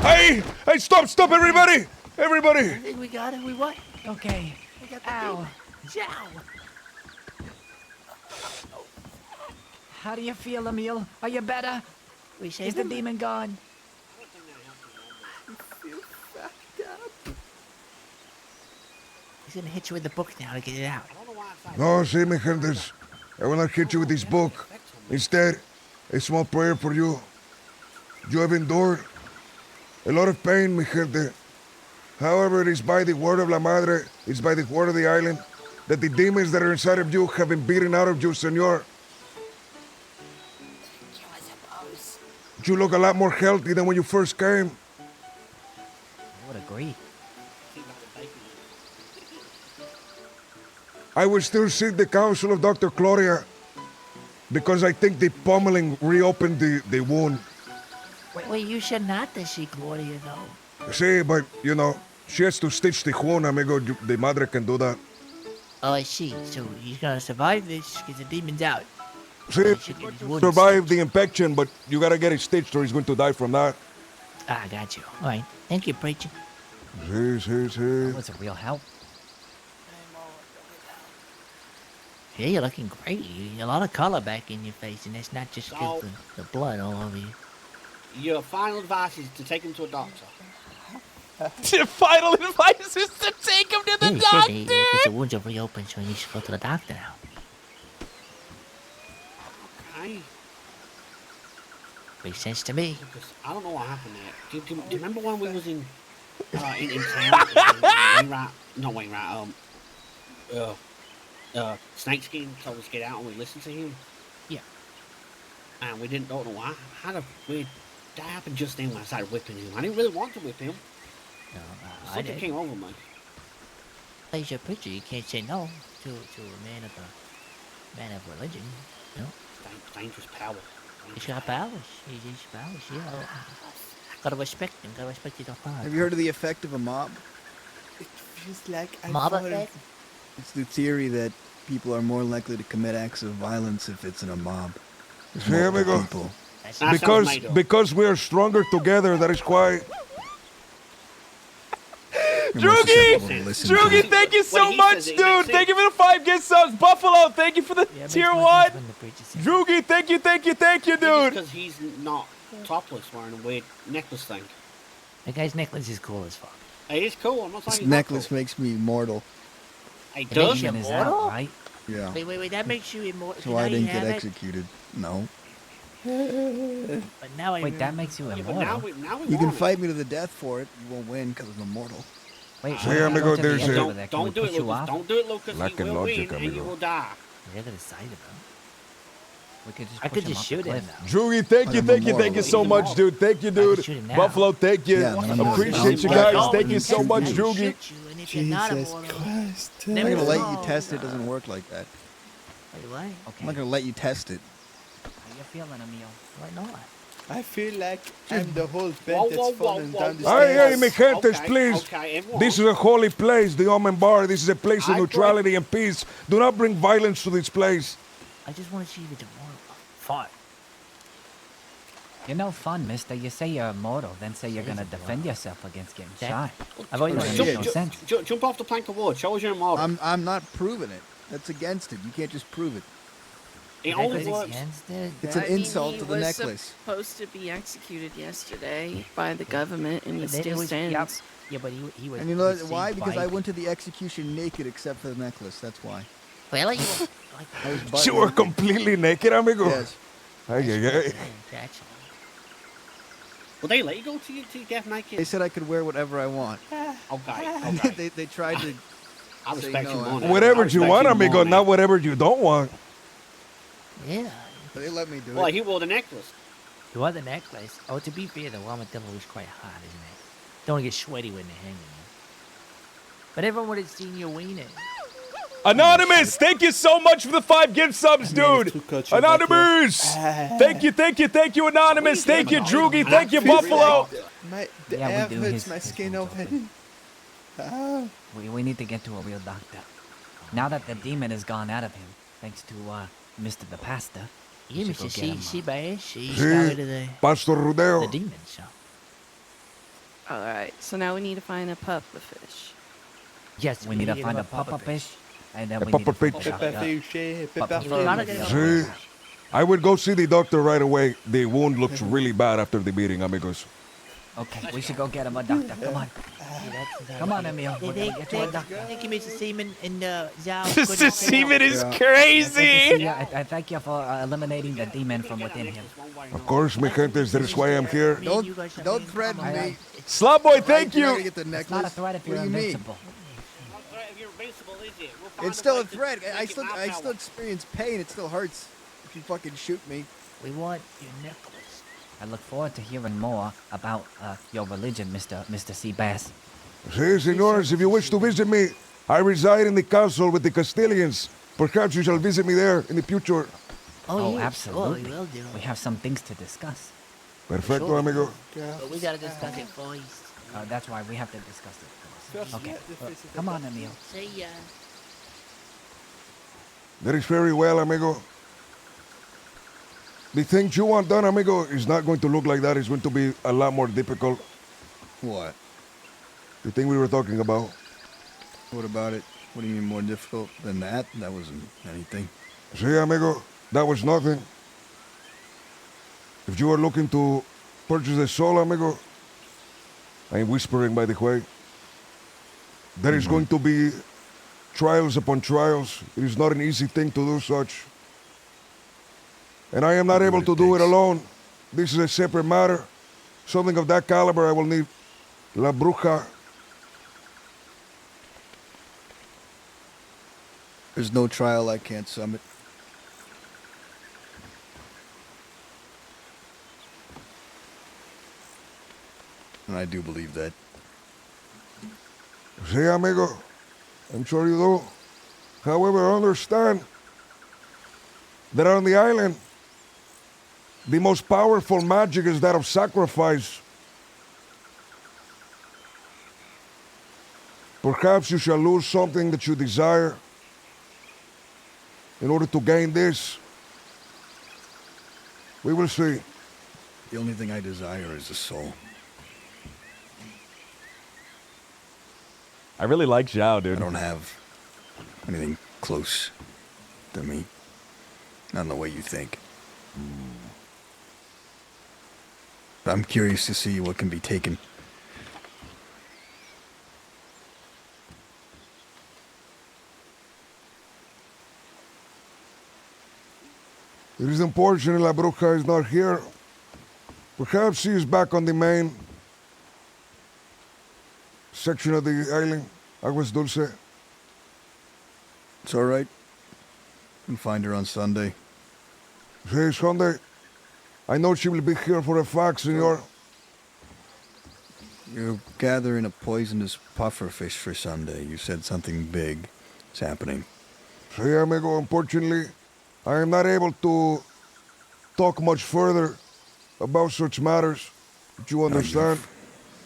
Hey, stop, everybody. Everybody. I think we got it. We what? Okay. We got the Ow. demon. Ow. How do you feel, Emil? Are you better? We Is saved the him. demon gone? He's gonna hit you with the book now to get it out. No, see, mi gentes. I will not hit you with this book. Instead, a small prayer for you. You have endured a lot of pain, mi gente. However, it is by the word of La Madre, it's by the word of the island, that the demons that are inside of you have been beaten out of you, senor. You look a lot more healthy than when you first came. I would agree. I will still seek the counsel of Dr. Gloria because I think the pummeling reopened the wound. Wait, you should not see Gloria though. See, but, you know, she has to stitch the wound, amigo. The madre can do that. Oh, I see. So he's gonna survive this because the demon's out. See, survive the infection, but you gotta get it stitched or he's going to die from that. Ah, I got you. All right. Thank you, preacher. See. That was a real help. Yeah, you're looking great. A lot of color back in your face, and that's not just So- the blood all over you. Your final advice is to take him to a doctor. The final advice is to take him to the Yeah, you doctor. should. Because the wounds are reopened, so you should go to the doctor now. Okay. Makes sense to me. Because I don't know what happened there. Do you remember when we was in town? Snakeskin told us to get out and we listened to him. Yeah. And we don't know why. How did that happen just then when I started whipping him? I didn't really want to whip him. No, I Something did. came over me. He's your preacher. You can't say no to a man of religion. You know, Dangerous power. he's got powers. He's powers. Yeah. Gotta respect him. Gotta respect his authority. Have you heard of the effect of a mob? It feels like I Mob fall- effect? It's the theory that people are more likely to commit acts of violence if it's in a mob. There's See, multiple amigo. people. That's That sounds made up. Because we are stronger together, that is why. You're more susceptible to listen to Droogie, it. thank you What so he much, says, it dude. makes Thank you sense. for the 5 gift subs. Buffalo, thank you for the Yeah, it makes tier more 1. sense when the preacher says- Droogie, thank you, dude. Because he's not topless wearing a weird necklace thing. That guy's necklace is cool as fuck. It is cool. I'm not saying This he's not necklace cool. makes me immortal. It It does. makes you Demon is immortal? out, right? Yeah. Wait. That makes you immortal. So I didn't get executed. No. But now I Wait, that makes you Yeah, but immortal. now we You can want it. fight me to the death for it. You won't win because I'm immortal. Wait, Hey, what if we amigo, go to the there's end a- over there? Can we Don't do it, push you Lucas. off? Don't do it, Lucas. Lack You in will logic, win and you amigo. will die. You're gonna decide about. We could just I push could him just off the shoot him cliff. now. Droogie, thank you, I'm thank you immortal. so He's much, immortal. dude. Thank you, I can dude. shoot him now. Buffalo, thank you. Yeah, I'm immortal. Appreciate you I'm guys. immortal. Thank you so much, I Droogie. shoot you, and if you're not Jesus immortal, Christ. I'm Never not gonna let know. you test it. It doesn't work like that. wait, what? Okay. I'm not gonna let you test it. How you feeling, Emil? Why not? I feel like I'm the whole Whoa, bed whoa, that's whoa, fallen whoa, down the whoa. Hey, stairs. mi gentes, Okay, please. okay, everyone. This is a holy place, the Omen Bar. This is a place of I agree. neutrality and peace. Do not bring violence to this place. I just want to see if it's immortal. Fine. You're no fun, mister. You say you're immortal, then say you're gonna defend yourself against getting shot. I've always That wanted makes to no sense. Jump off the plank of wood. Show us your immortal. I'm not proving it. That's against it. You can't just prove it. It only necklace works. against it. It's an I mean, insult he to the was necklace. supposed to be executed yesterday by the government, and he But then it still was- stands. yep. Yeah, but he was. And you he know was why? saved Because by- I went to the execution naked except for the necklace. That's why. Really? I was butt You were naked. completely naked, amigo. Yes. Ay, ay, ay. Actually. Will they let you go to your death naked? They said I could wear whatever I want. Okay. they tried to. I say respect no, you more. I- now. Whatever I you respect want, more amigo, now. not whatever you don't want. Yeah. They let me do Well, it. he wore the necklace. You want the necklace? Oh, to be fair, the armadillo is quite hot, isn't it? Don't get sweaty when they're hanging you. But everyone would have seen your wiener. Anonymous, thank you so much for the 5 gift subs, dude. Anonymous, thank you, Anonymous. Thank you, Droogie. Thank you, Buffalo. The Yeah, we air do hurts his- my his skin wounds open. We need to get to a real doctor. Now that the demon has gone out of him, thanks to Mr. the Pastor. Yeah, we should go Mr. get him, She Bash. She's Sí. got rid of the Pastor Rudeo. demon, so. All right, so now we need to find a puffer fish. Yes, We need to get find him a pupper fish, and then A we need to pupper find a fish. Pepper doctor. fish, Papa pepper fish. You gotta fish. get See, I would go see the doctor right away. The wound looks really bad after the beating, amigos. Okay, we should go get him a doctor. Come on. Come on, Emil. We're gonna get you a doctor. Thank you, Mr. Seaman and Zhao. Mr. Seaman is Yeah, crazy. I thank you for eliminating the demon from within him. Of course, mi gentes, that is why I'm here. Don't threaten me. Slot boy, thank I gotta you. get the It's necklace. not a threat if you're What do you mean? invincible. It's still a threat. I still experience pain. It still hurts if you fucking shoot me. We want your necklace. I look forward to hearing more about your religion, Mr. Seabass. See, senors, if you wish to visit me, I reside in the castle with the Castilians. Perhaps you shall visit me there in the future. Oh, yes, absolutely. Sure, we will do. We have some things to discuss. Perfecto, Sure. amigo. But we gotta discuss it first. That's why we have to discuss it first. Okay. let the fish Come on, Emil. See ya. That is very well, amigo. The things you want done, amigo, is not going to look like that. It's going to be a lot more difficult. What? The thing we were talking about. What about it? What do you mean more difficult than that? That wasn't anything. See, amigo, that was nothing. If you are looking to purchase a soul, amigo, I am whispering, by the way, there is going to be trials upon trials. It is not an easy thing to do such. And I am not able to do it alone. This is a separate matter. Something of that caliber, I will need La Bruja. There's no trial I can't summit. And I do believe that. See, amigo, I'm sure you do. However, understand that on the island, the most powerful magic is that of sacrifice. Perhaps you shall lose something that you desire in order to gain this. We will see. The only thing I desire is a soul. I really like Zhao, I dude. don't have anything close to me. Not in the way you think. But I'm curious to see what can be taken. It is unfortunate La Bruja is not here. Perhaps she is back on the main section of the island, Aguas Dulce. It's all right. You can find her on Sunday. Hey, Sunday, I know she will be here for a fact, senor. You're gathering a poisonous puffer fish for Sunday. You said something big is happening. See, amigo, unfortunately, I am not able to talk much further about such matters. Do you understand?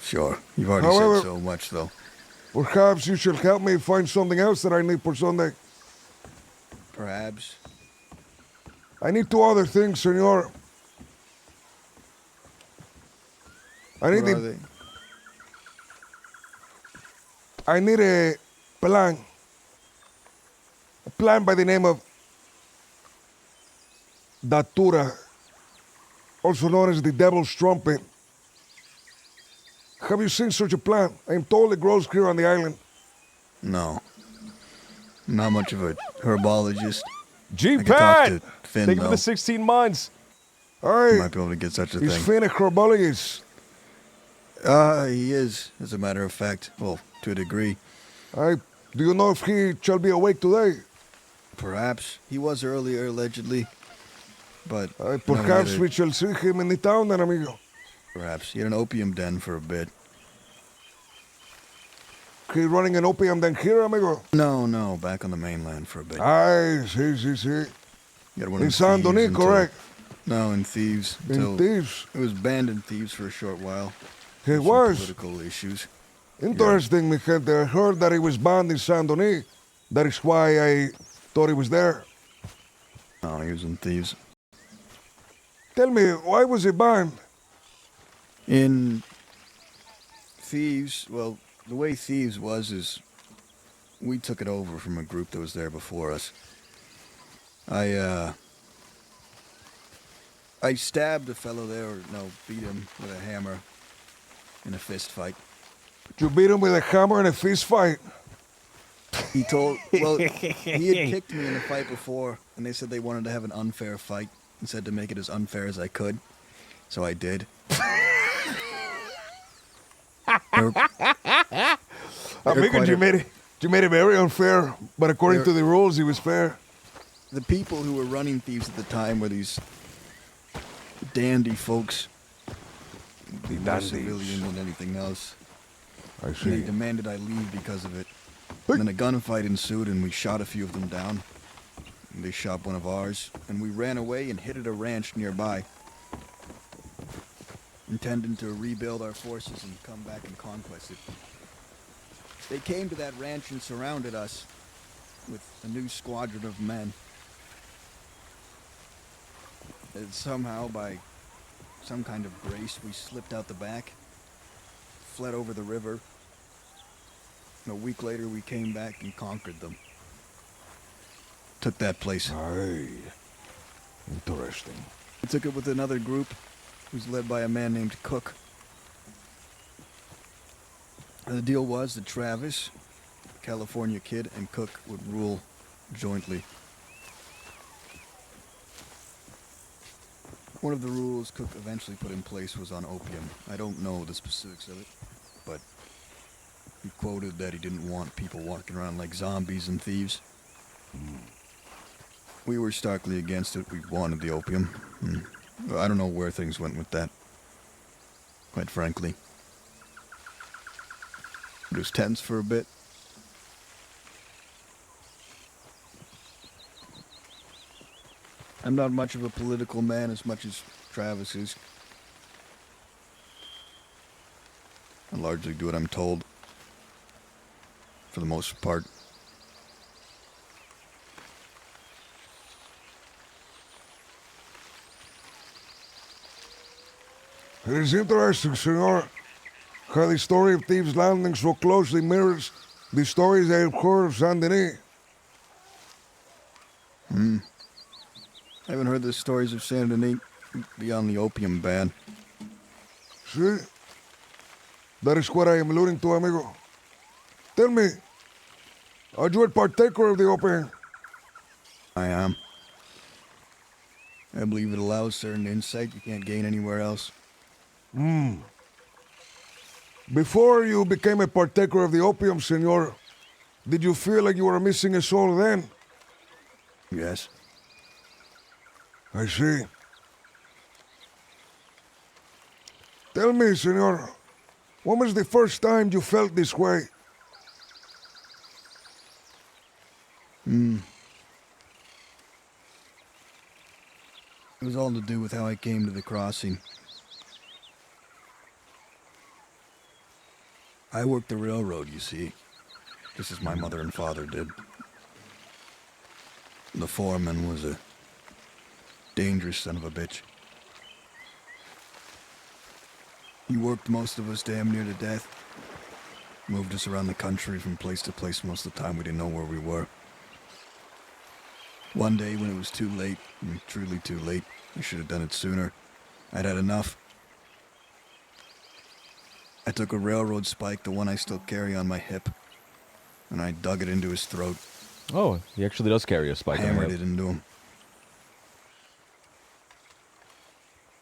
Sure. You've already However- said so much, though. Perhaps you should help me find something else that I need for Sunday. Perhaps. I need two other things, senor. I need What are the, they? I need a plan. A plan by the name of Datura, also known as the Devil's Trumpet. Have you seen such a plan? I am told it grows here on the island. No. Not much of a herbologist. G I could talk Pat! to Finn, Take him for though. the 16 months. Aye, Might be able to get such a he's thing. Finn a herbologist. He is, as a matter of fact. Well, to a degree. Aye, do you know if he shall be awake today? Perhaps. He was earlier, allegedly. But Aye, no perhaps later. we shall see him in the town then, amigo. Perhaps. He had an opium den for a bit. He running an opium den here, amigo? No, back on the mainland for a bit. Aye, see. He had one In Saint Thieves Denis, until- correct? No, in Thieves. In Until Thieves. It was banned in Thieves for a short while. He Some was. Political issues. Interesting, mi gente. I heard that he was banned in Saint Denis. That is why I thought he was there. No, he was in Thieves. Tell me, why was he banned? In Thieves, well, the way Thieves was is we took it over from a group that was there before us. I stabbed a fellow there, or no, beat him with a hammer in a fist fight. You beat him with a hammer in a fist fight. He told, well, he had kicked me in a fight before, and they said they wanted to have an unfair fight and said to make it as unfair as I could. So I did. Amigo, you made it very unfair, but according to the rules, he was fair. The people who were running Thieves at the time were these dandy folks. The More dandies. civilian than anything else. I And they see. demanded I leave because of it. And then a gunfight ensued, and we shot a few of them down. And they shot one of ours, and we ran away and hid at a ranch nearby, intending to rebuild our forces and come back and conquest it. They came to that ranch and surrounded us with a new squadron of men. And somehow, by some kind of grace, we slipped out the back, fled over the river. And a week later, we came back and conquered them. Took that place. Aye. Interesting. We took it with another group, who's led by a man named Cook. And the deal was that Travis, California Kid, and Cook would rule jointly. One of the rules Cook eventually put in place was on opium. I don't know the specifics of it, but he quoted that he didn't want people walking around like zombies and thieves. We were starkly against it. We wanted the opium. I don't know where things went with that, quite frankly. It was tense for a bit. I'm not much of a political man as much as Travis is. I largely do what I'm told. For the most part. It is interesting, senor, how the story of Thieves' Landing so closely mirrors the stories I have heard of Saint Denis. I haven't heard the stories of Saint Denis beyond the opium ban. See? That is what I am alluding to, amigo. Tell me, are you a partaker of the opium? I am. I believe it allows certain insight you can't gain anywhere else. Before you became a partaker of the opium, senor, did you feel like you were missing a soul then? Yes. I see. Tell me, senor, when was the first time you felt this way? It was all to do with how I came to the crossing. I worked the railroad, you see, just as my mother and father did. The foreman was a dangerous son of a bitch. He worked most of us damn near to death. Moved us around the country from place to place most of the time we didn't know where we were. One day when it was too late, truly too late, I should have done it sooner, I'd had enough. I took a railroad spike, the one I still carry on my hip, and I dug it into his throat. Oh, he actually does carry a spike. Hammered it into him.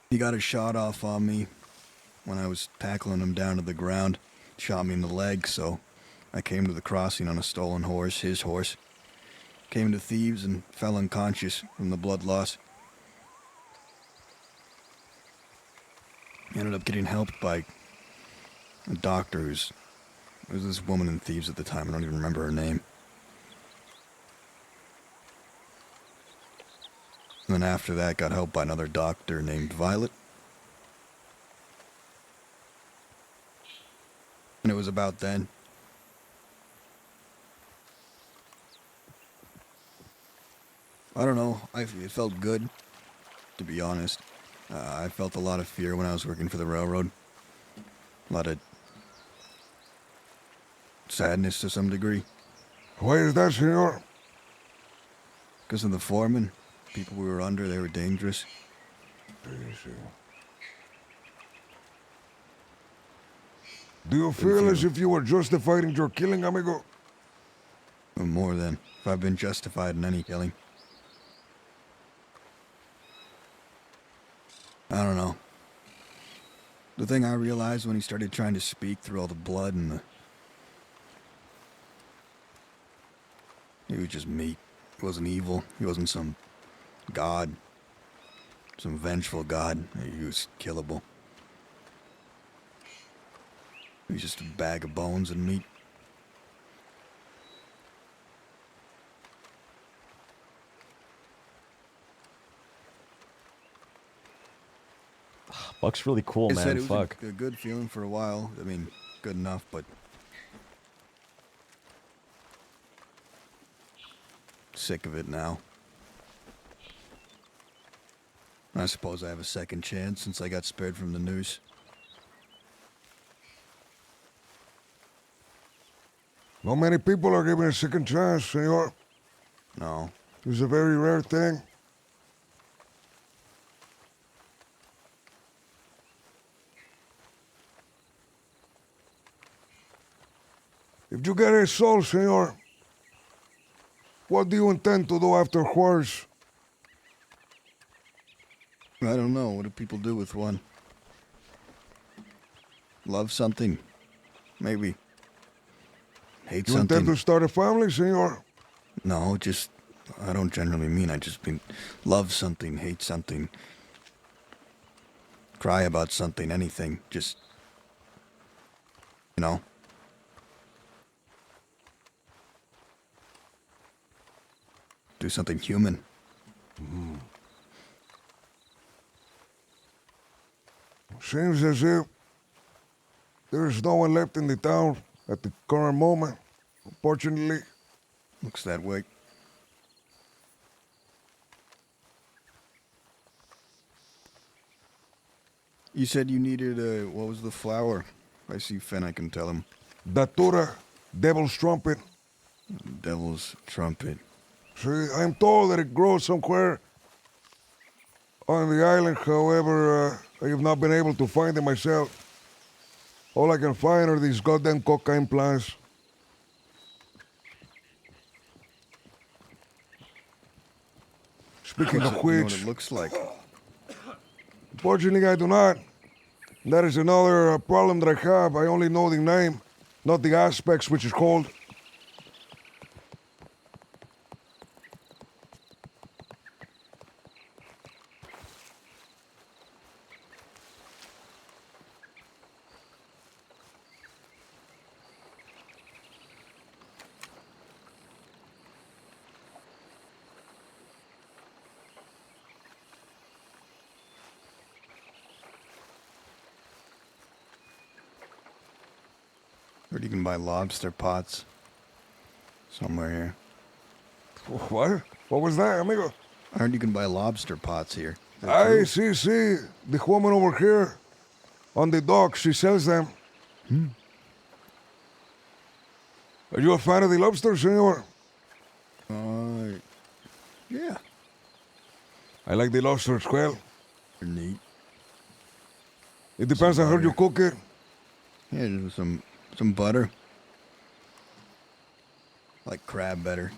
He got a shot off on me when I was tackling him down to the ground. Shot me in the leg, so I came to the crossing on a stolen horse, his horse. Came to Thieves and fell unconscious from the blood loss. Ended up getting helped by a doctor there was this woman in Thieves at the time, I don't even remember her name. And then after that, got helped by another doctor named Violet. And it was about then. I don't know, it felt good, to be honest. I felt a lot of fear when I was working for the railroad. A lot of sadness to some degree. Why is that, senor? Because of the foreman. People we were under, they were dangerous. Do you feel as if you were justified in your killing, amigo? More than if I've been justified in any killing. I don't know. The thing I realized when he started trying to speak through all the blood and the... He was just meat. He wasn't evil. He wasn't some god. Some vengeful god. He was killable. He was just a bag of bones and meat. Buck's really cool, It said man. it was Fuck. a good feeling for a while. I mean, good enough, but... Sick of it now. I suppose I have a second chance since I got spared from the noose. Not many people are given a second chance, senor. No. It's a very rare thing. If you get a soul, senor, what do you intend to do afterwards? I don't know. What do people do with one? Love something? Maybe. Hate You something? intend to start a family, senor? No, just... I don't generally mean. I just mean love something, hate something. Cry about something, anything. Just... You know? Do something human. Seems as if there's no one left in the town at the current moment, unfortunately. Looks that way. You said you needed what was the flower? If I see Finn, I can tell him. Datura, Devil's Trumpet. Devil's trumpet. See, I'm told that it grows somewhere on the island. However, I have not been able to find it myself. All I can find are these goddamn cocaine plants. Speaking of You know what which, it looks like. unfortunately I do not. That is another problem that I have. I only know the name, not the aspects, which is called. Heard you can buy lobster pots. Somewhere here. What? What was that, amigo? I heard you can buy lobster pots here. I see. The woman over here on the dock. She sells them. Are you a fan of the lobster, senor? Yeah. I like the lobster as well. They're neat. It depends on how you cook it. Yeah, just some butter. I like crab better.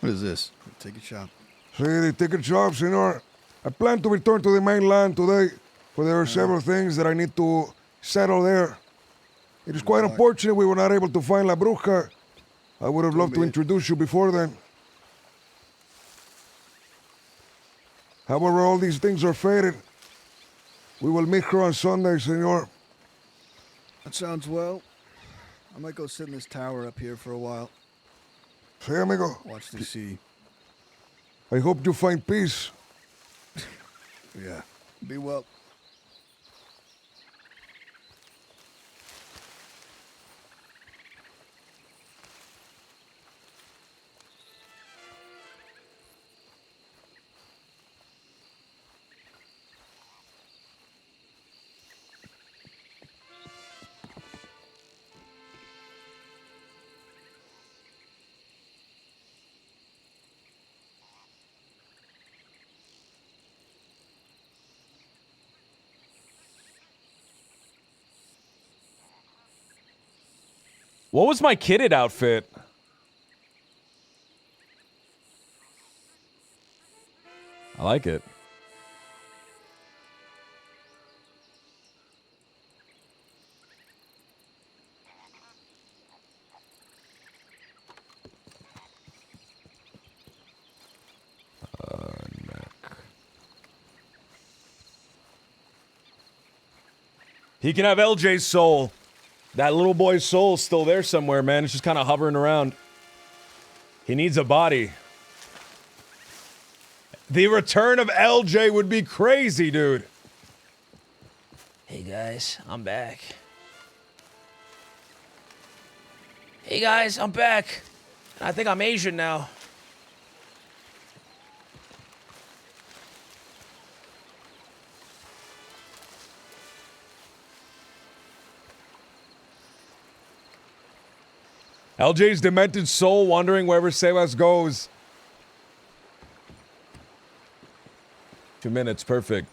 What is this? A ticket shop. See, the ticket shop, senor. I plan to return to the mainland today, for there are several things that I need to settle there. It is quite unfortunate we were not able to find La Bruja. I would have loved to introduce you before then. However, all these things are faded. We will meet her on Sunday, senor. That sounds well. I might go sit in this tower up here for a while. Sí, amigo. Watch the sea. I hope you find peace. Yeah. Be well. What was my kitted outfit? I like it. He can have LJ's soul. That little boy's soul's still there somewhere, man. It's just kind of hovering around. He needs a body. The return of LJ would be crazy, dude. Hey guys, I'm back. Hey guys, I'm back. I think I'm Asian now. LJ's demented soul wandering wherever Sebas goes. 2 minutes, perfect.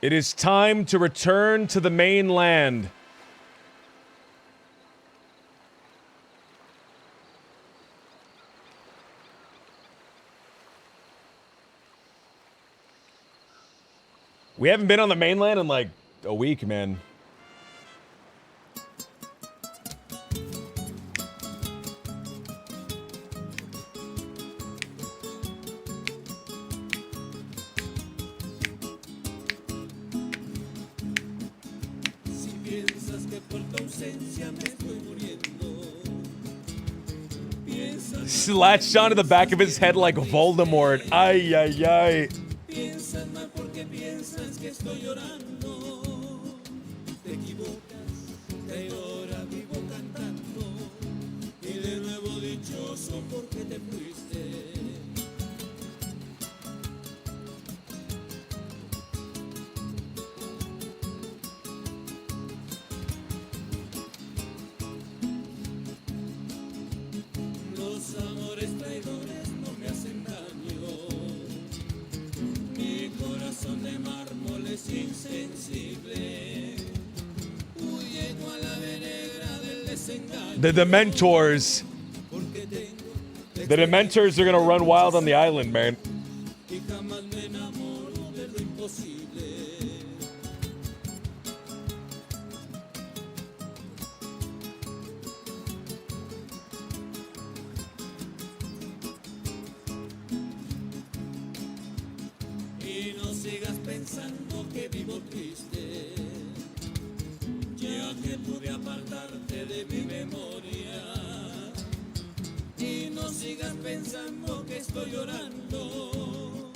It is time to return to the mainland. We haven't been on the mainland in like a week, man. Si piensas que por tu ausencia me estoy muriendo, piensas Latched onto the back of his head like Voldemort. Ay, ay, ay. piensas mal porque piensas que estoy llorando. Te equivocas, que ahora vivo cantando y de nuevo dichoso porque te fuiste. Los amores traidores no me hacen daño. Mi corazón de mármol es insensible. Huye cual ave negra del desengaño. The Dementors. Porque tengo The Dementors are gonna run wild on the island, man. y jamás me enamoro de lo imposible. Y no sigas pensando que vivo triste, ya que pude apartarte de mi memoria. Y no sigas pensando que estoy llorando,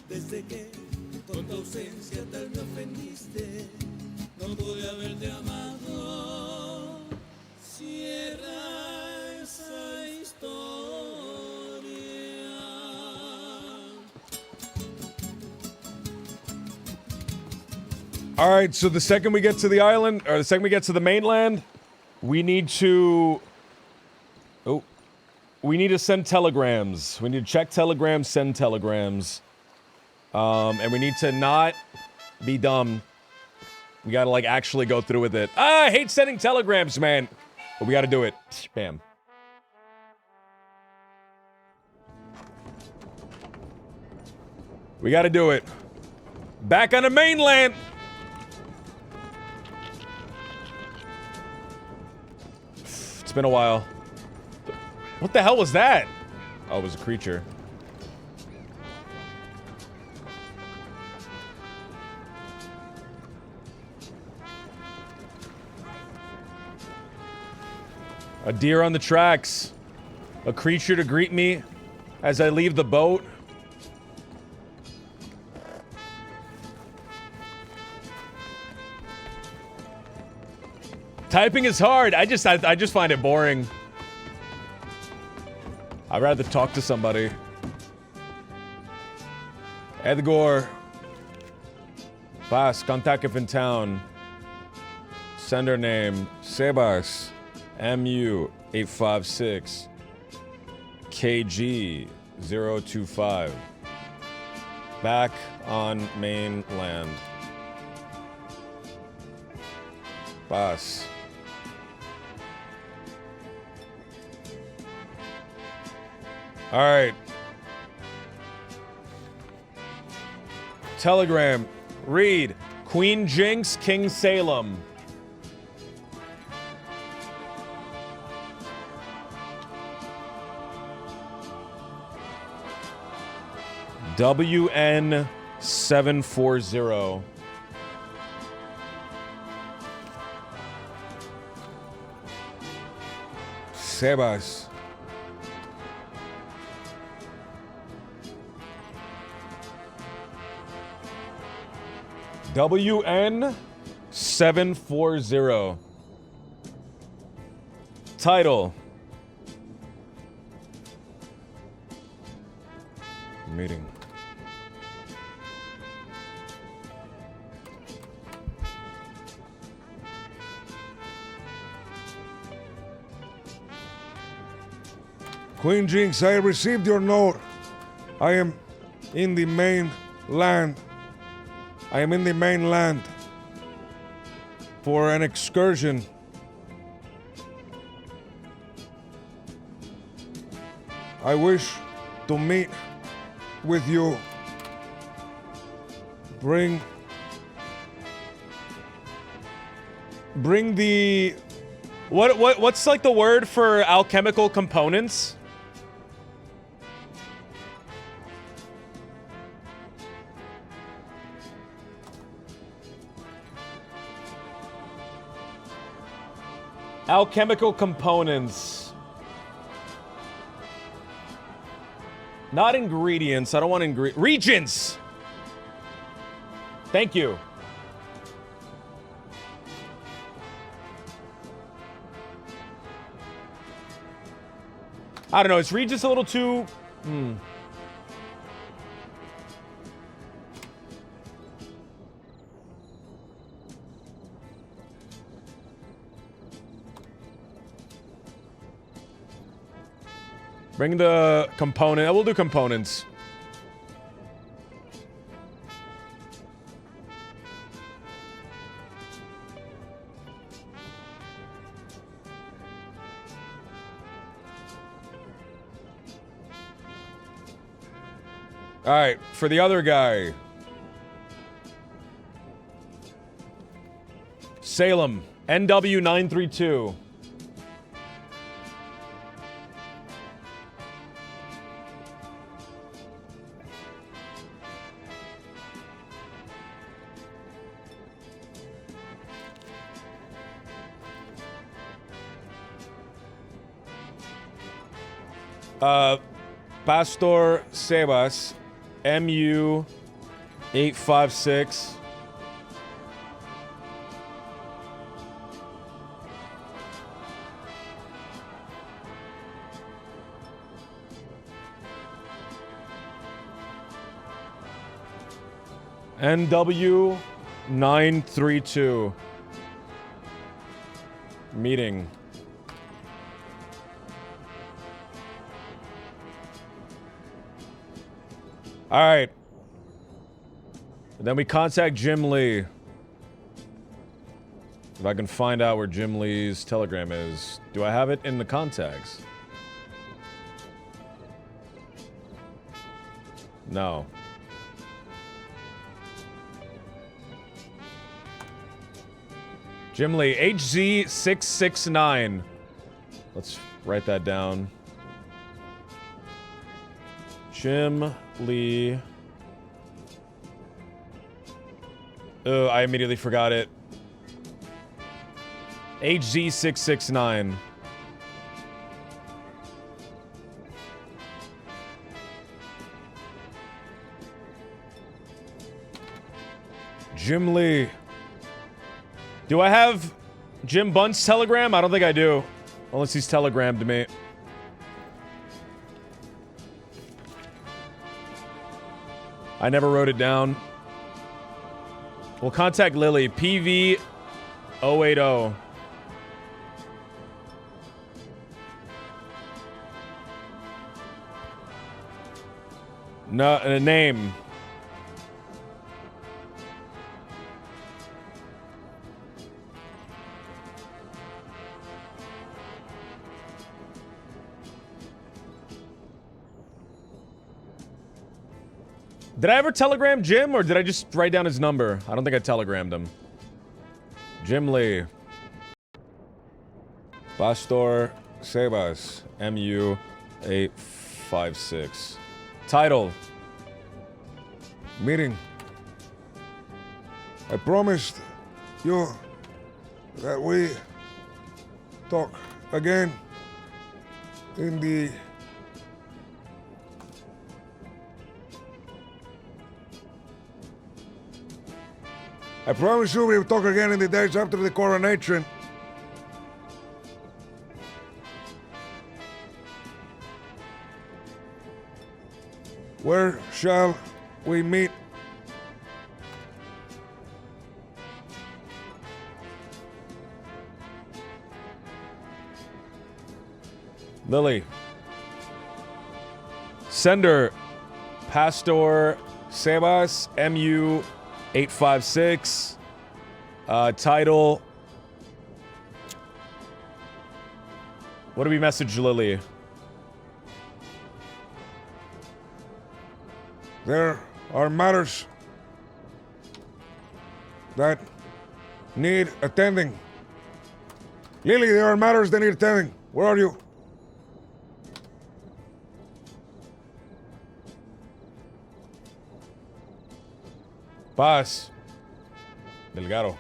desde que con tu ausencia tal me ofendiste, no pude haberte amado. Cierra All right, so the second we get to the island, or the second we get to the mainland, we need to... Oh. We need to send telegrams. We need to check telegrams, send telegrams. And we need to not be dumb. We gotta, like, actually go through with it. Ah, I hate sending telegrams, man. But we gotta do it. Bam. We gotta do it. Back on the mainland! It's been a while. What the hell was that? Oh, it was a creature. A deer on the tracks. A creature to greet me as I leave the boat. Typing is hard. I just find it boring. I'd rather talk to somebody. Edgar. Bas, contact if in town. Sender name. Sebas. MU856. KG025. Back on mainland. Bas. All right. Telegram. Read. Queen Jinx, King Salem. WN740. Sebas. WN740. Title. Meeting. Queen Jinx, I received your note. I am in the mainland. I am in the mainland for an excursion. I wish to meet with you. Bring the... What's like the word for alchemical components? Alchemical components. Not ingredients. I don't want regions. Thank you. I don't know. Is regions a little too... Bring the component. We'll do components. All right, for the other guy. Salem, NW932. Pastor Sebas, MU856. NW 932. Meeting. All right. Then we contact Jim Lee. If I can find out where Jim Lee's telegram is. Do I have it in the contacts? No. Jim Lee, HZ669. Let's write that down. Jim Lee. Oh, I immediately forgot it. HZ669. Jim Lee. Do I have Jim Bunt's telegram? I don't think I do. Unless he's telegrammed to me. I never wrote it down. We'll contact Lily. PV 080. No, a name. Did I ever telegram Jim, or did I just write down his number? I don't think I telegrammed him. Jim Lee. Pastor Sebas. MU 856. Title. Meeting. I promised you that we talk again in the I promise you we'll talk again in the days after the coronation. Where shall we meet? Lily. Sender. Pastor Sebas. MU 856. Title. What do we message Lily? There are matters that need attending. Lily, there are matters that need attending. Where are you? Paz. Delgado.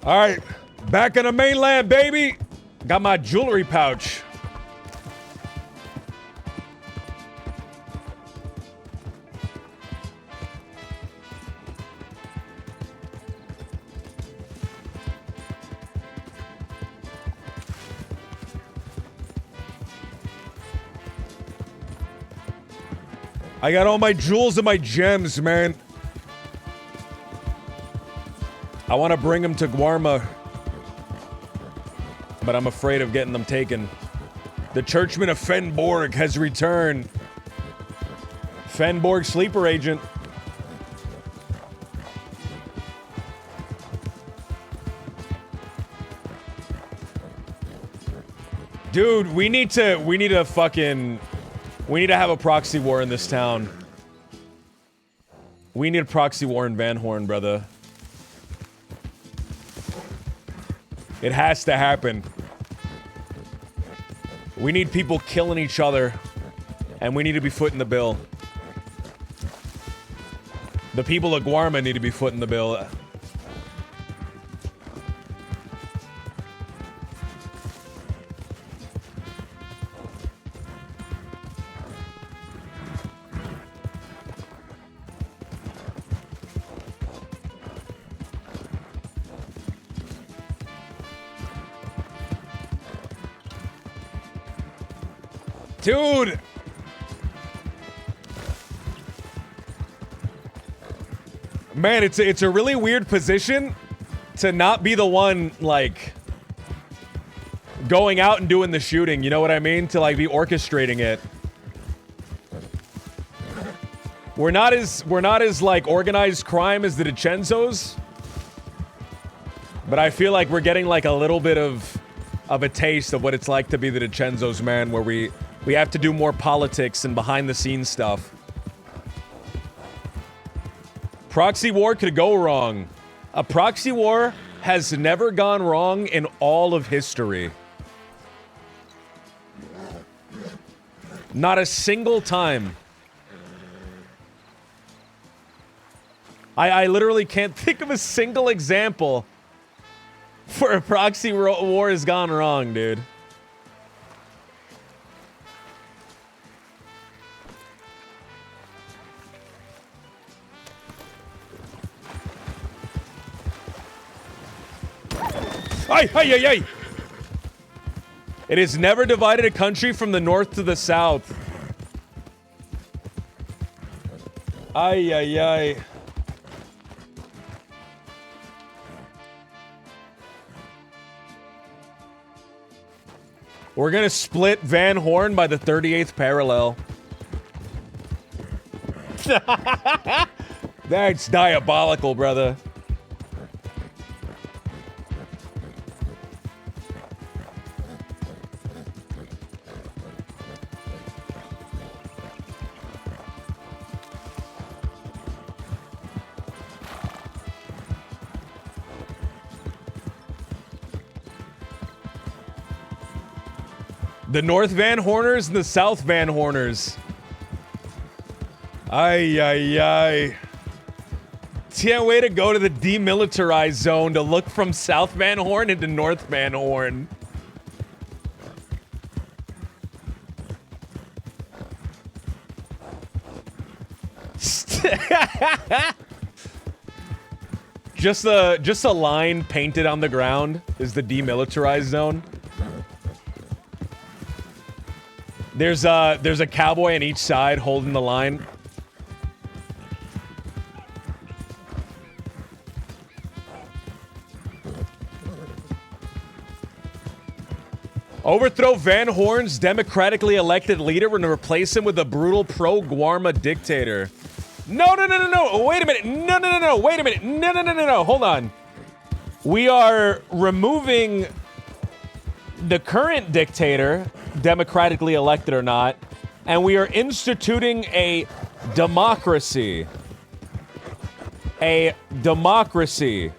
All right, back in the mainland, baby. Got my jewelry pouch. I got all my jewels and my gems, man. I want to bring them to Guarma, but I'm afraid of getting them taken. The Churchman of Fenborg has returned. Fenborg sleeper agent. Dude, we need to have a proxy war in this town. We need a proxy war in Van Horn, brother. It has to happen. We need people killing each other, and we need to be footing the bill. The people of Guarma need to be footing the bill. Dude! Man, it's a really weird position to not be the one, like, going out and doing the shooting, you know what I mean? To, like, be orchestrating it. We're not as, like, organized crime as the DiCenzos. But I feel like we're getting, like, a little bit of a taste of what it's like to be the DiCenzos, man, where we have to do more politics and behind-the-scenes stuff. Proxy war could go wrong. A proxy war has never gone wrong in all of history. Not a single time. I literally can't think of a single example where a proxy war has gone wrong, dude. Ay, ay, ay, ay. It has never divided a country from the north to the south. Ay, ay, ay. We're gonna split Van Horn by the 38th parallel. That's diabolical, brother. The North Van Horners and the South Van Horners. Ay, ay, ay. Can't wait to go to the demilitarized zone to look from South Van Horn into North Van Horn. Just a line painted on the ground is the demilitarized zone. There's a cowboy on each side holding the line. Overthrow Van Horn's democratically elected leader and replace him with a brutal pro-Guarma dictator. No, no, no, no, no. Wait a minute. No, no, no, no. Wait a minute. No, no, no, no, no. Hold on. We are removing the current dictator, democratically elected or not, and we are instituting a democracy. A democracy.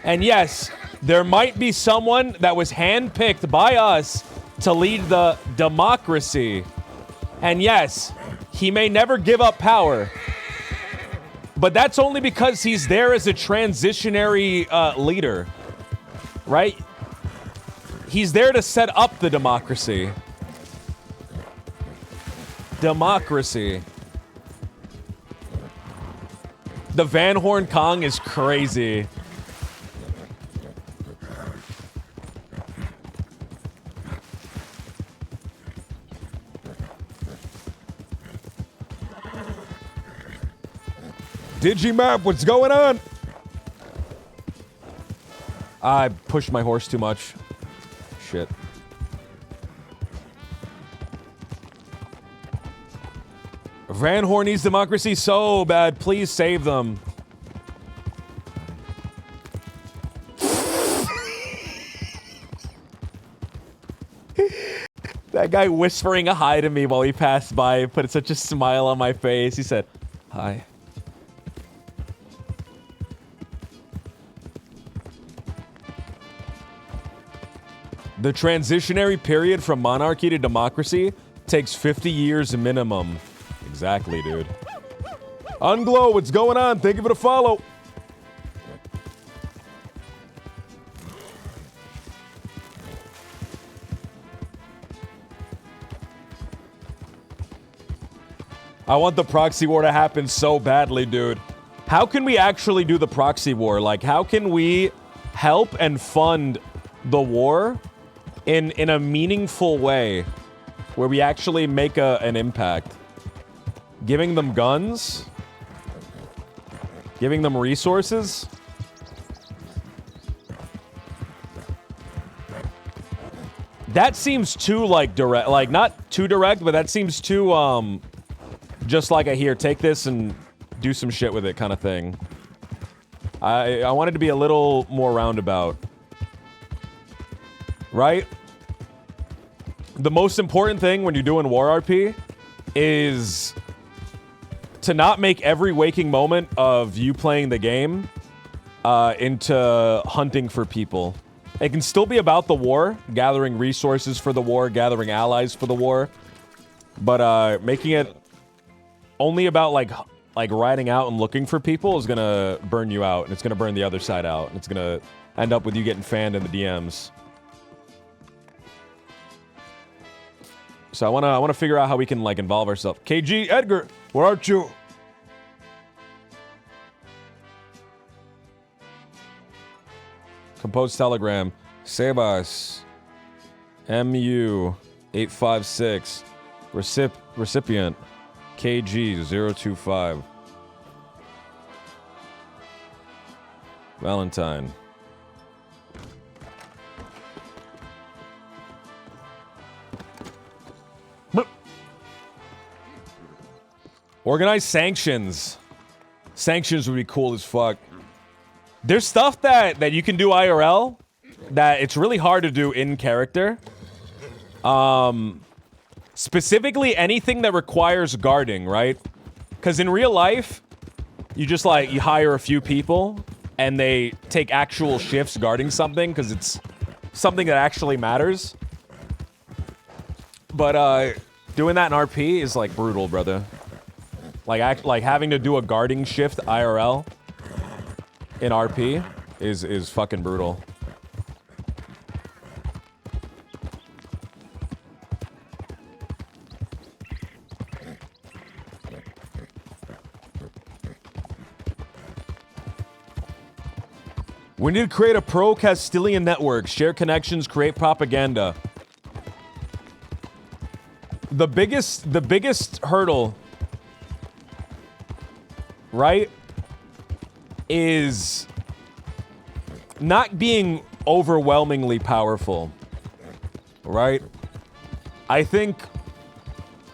And yes, there might be someone that was handpicked by us to lead the democracy. And yes, he may never give up power. But that's only because he's there as a transitionary leader. Right? He's there to set up the democracy. Democracy. The Van Horn Kong is crazy. Digimap, what's going on? I pushed my horse too much. Shit. Van Horn needs democracy so bad. Please save them. That guy whispering a hi to me while he passed by put such a smile on my face. He said, hi. The transitionary period from monarchy to democracy takes 50 years minimum. Exactly, dude. Unglow, what's going on? Thank you for the follow. I want the proxy war to happen so badly, dude. How can we actually do the proxy war? Like, how can we help and fund the war in a meaningful way? where we actually make an impact. Giving them guns, giving them resources. That seems too, like, direct. Like, not too direct, but that seems too, just like a here, take this and do some shit with it kind of thing. I wanted to be a little more roundabout. Right? The most important thing when you're doing War RP is to not make every waking moment of you playing the game into hunting for people. It can still be about the war, gathering resources for the war, gathering allies for the war, but making it only about like riding out and looking for people is gonna burn you out, and it's gonna burn the other side out, and it's gonna end up with you getting fanned in the DMs. So I wanna figure out how we can like involve ourselves. KG Edgar, where are you? Compose telegram. Sebas. MU856. Recipient. KG025. Valentine. Organize sanctions. Sanctions would be cool as fuck. There's stuff that you can do IRL that it's really hard to do in character. Specifically anything that requires guarding, right? Because in real life, you just like, you hire a few people and they take actual shifts guarding something because it's something that actually matters. But doing that in RP is like brutal, brother. Like having to do a guarding shift IRL in RP is fucking brutal. We need to create a pro-Castilian network, share connections, create propaganda. The biggest hurdle, right, is not being overwhelmingly powerful, right? I think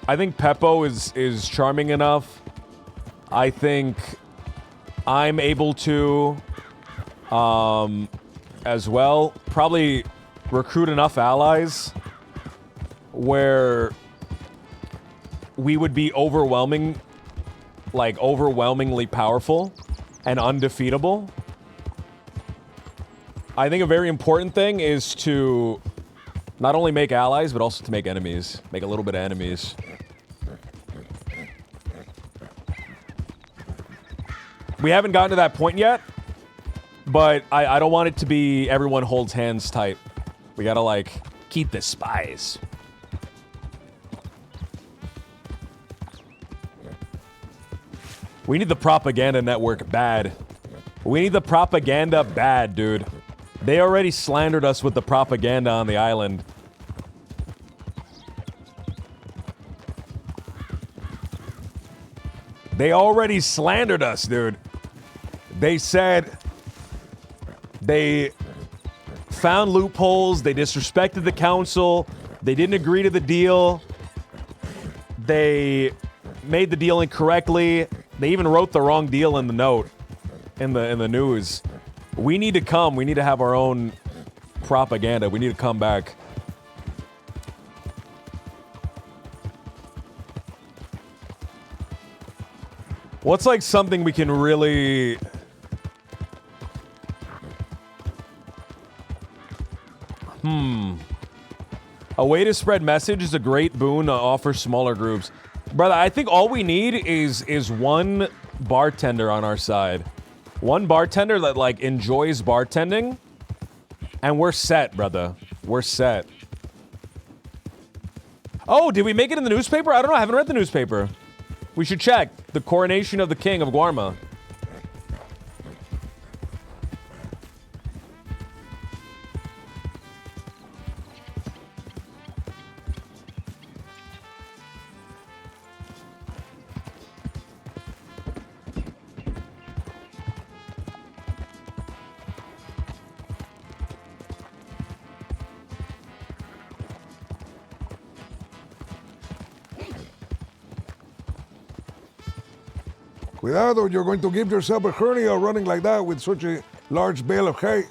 Peppo is charming enough. I think I'm able to as well probably recruit enough allies where we would be overwhelmingly powerful and undefeatable. I think a very important thing is to not only make allies, but also to make enemies. Make a little bit of enemies. We haven't gotten to that point yet, but I don't want it to be everyone holds hands type. We gotta, like, keep the spies. We need the propaganda network bad. We need the propaganda bad, dude. They already slandered us with the propaganda on the island. They already slandered us, dude. They said they found loopholes, they disrespected the council, they didn't agree to the deal, they made the deal incorrectly, they even wrote the wrong deal in the note, in the news. We need to come, we need to have our own propaganda, we need to come back. What's like something we can really... A way to spread message is a great boon to offer smaller groups. Brother, I think all we need is one bartender on our side. One bartender that, like, enjoys bartending. And we're set, brother. We're set. Oh, did we make it in the newspaper? I don't know. I haven't read the newspaper. We should check. The coronation of the king of Guarma. Cuidado, you're going to give yourself a hernia running like that with such a large bale of hay.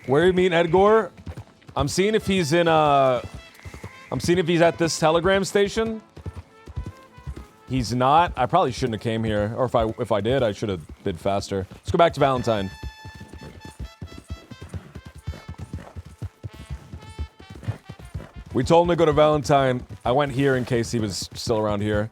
Where are you meeting Edgar? I'm seeing if he's in I'm seeing if he's at this telegram station. He's not. I probably shouldn't have came here. Or if I did, I should have been faster. Let's go back to Valentine. We told him to go to Valentine. I went here in case he was still around here.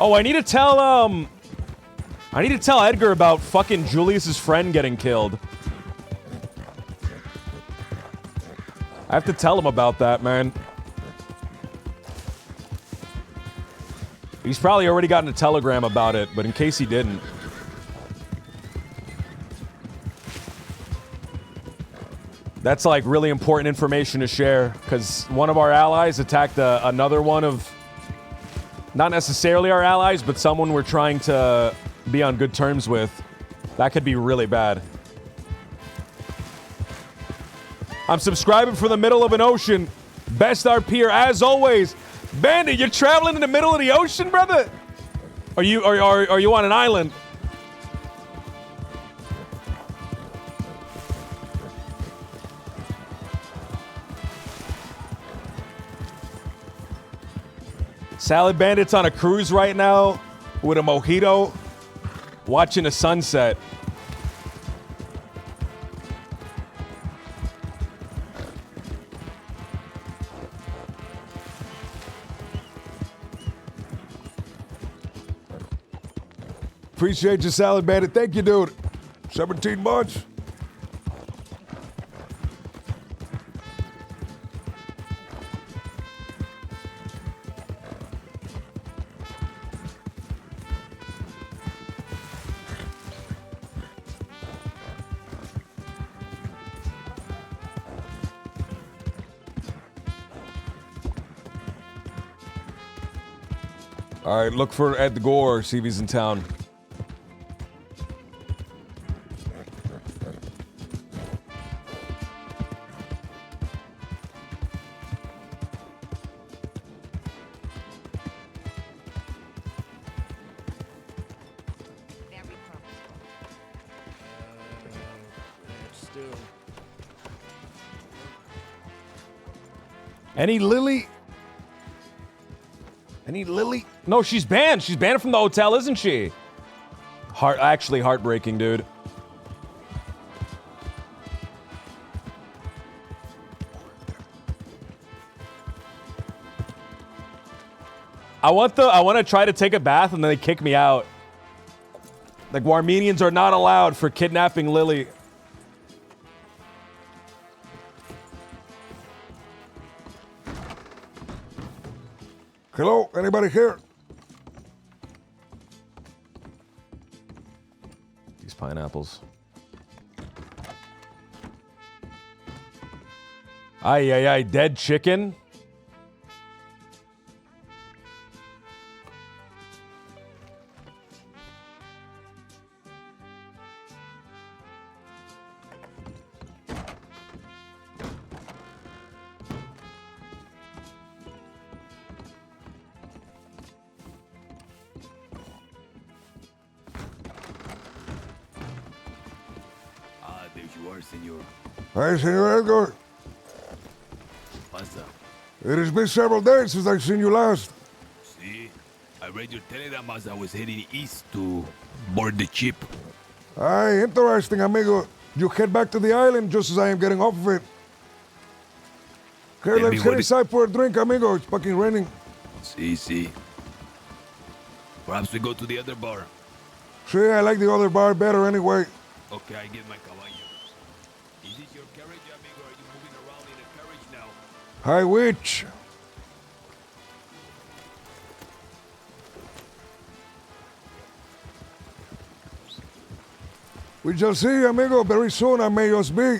Oh, I need to tell Edgar about fucking Julius's friend getting killed. I have to tell him about that, man. He's probably already gotten a telegram about it, but in case he didn't. That's like really important information to share, because one of our allies attacked another one of, not necessarily our allies, but someone we're trying to be on good terms with. That could be really bad. I'm subscribing for the middle of an ocean. Best RPer as always. Bandit, you're traveling in the middle of the ocean, brother? Are you on an island? Salad Bandit's on a cruise right now with a mojito, watching the sunset. Appreciate you, Salad Bandit. Thank you, dude. 17 months. All right, look for Edgar, see if he's in town. Any Lily? Any Lily? No, she's banned. She's banned from the hotel, isn't she? Actually heartbreaking, dude. I want to try to take a bath and then they kick me out. Like, Armenians are not allowed for kidnapping Lily. Hello, anybody here? These pineapples. Ay, dead chicken. Hi, Senor Edgar. It has been several days since I've seen you last. See, I read your telegram as I was heading east to board the ship. Aye, interesting, amigo. You head back to the island just as I am getting off of it. Here, let's head inside for a drink, amigo. It's fucking raining. See. Perhaps we go to the other bar. See, I like the other bar better anyway. Okay, I get my caballo. Is this your carriage, amigo? Are you moving around in a carriage now? Hi, witch. We shall see, amigo, very soon. I may just be.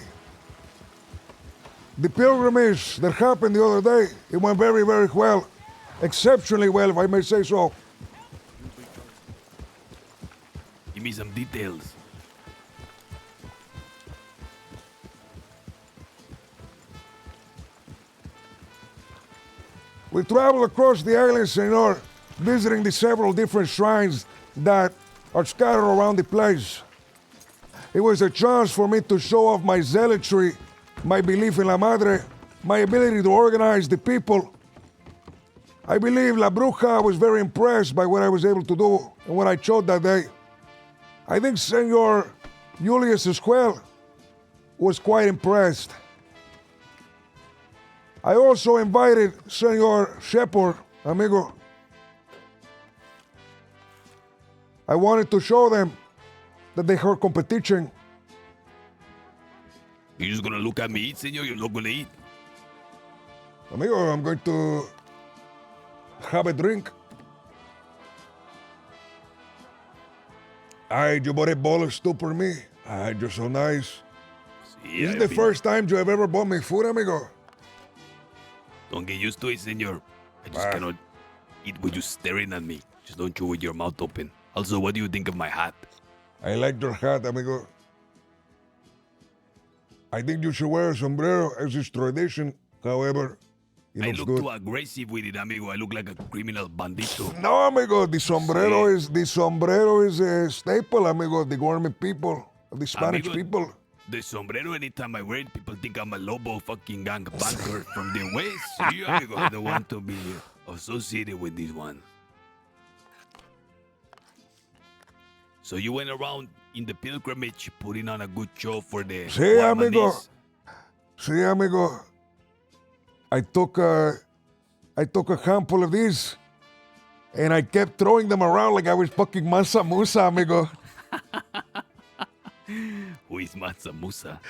The pilgrimage that happened the other day, it went very, very well. Exceptionally well, if I may say so. Give me some details. We traveled across the island, senor, visiting the several different shrines that are scattered around the place. It was a chance for me to show off my zealotry, my belief in La Madre, my ability to organize the people. I believe La Bruja was very impressed by what I was able to do and what I showed that day. I think Senor Julius Esquel was quite impressed. I also invited Senor Shepard, amigo. I wanted to show them that they heard competition. You're just gonna look at me eat, senor? You're not gonna eat? Amigo, I'm going to have a drink. Ay, you bought a bowl of stew for me. Ay, you're so nice. See, This is the first time you have ever bought me food, amigo. Don't get used to it, senor. I just cannot eat with you staring at me. Just don't chew with your mouth open. Also, what do you think of my hat? I like your hat, amigo. I think you should wear a sombrero as is tradition. However, it I looks look good. too aggressive with it, amigo. I look like a criminal bandito. No, amigo, the sombrero is a staple, amigo, of the Gorman people, of the Spanish Amigo, people. The sombrero, anytime I wear it, people think I'm a lobo fucking gang banker from the west. See, amigo, I don't want to be associated with this one. So you went around in the pilgrimage putting on a good show for the Sí, amigo. Guamanese? Sí, amigo. I took a handful of these, and I kept throwing them around like I was fucking Mansa Musa, amigo. Who is Mansa Musa?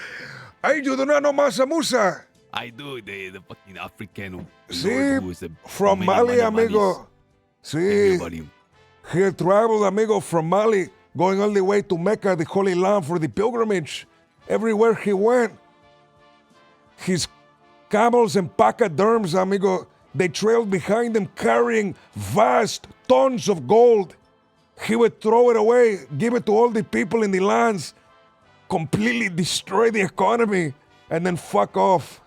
Hey, you do not know Mansa Musa? I do, the fucking African lord Sí, who is a from many Mali, money amigo. Tell me about Sí, him. he had traveled, amigo, from Mali, going all the way to Mecca, the Holy Land, for the pilgrimage. Everywhere he went, his camels and pachyderms, amigo, they trailed behind him carrying vast tons of gold. He would throw it away, give it to all the people in the lands, completely destroy the economy, and then fuck off.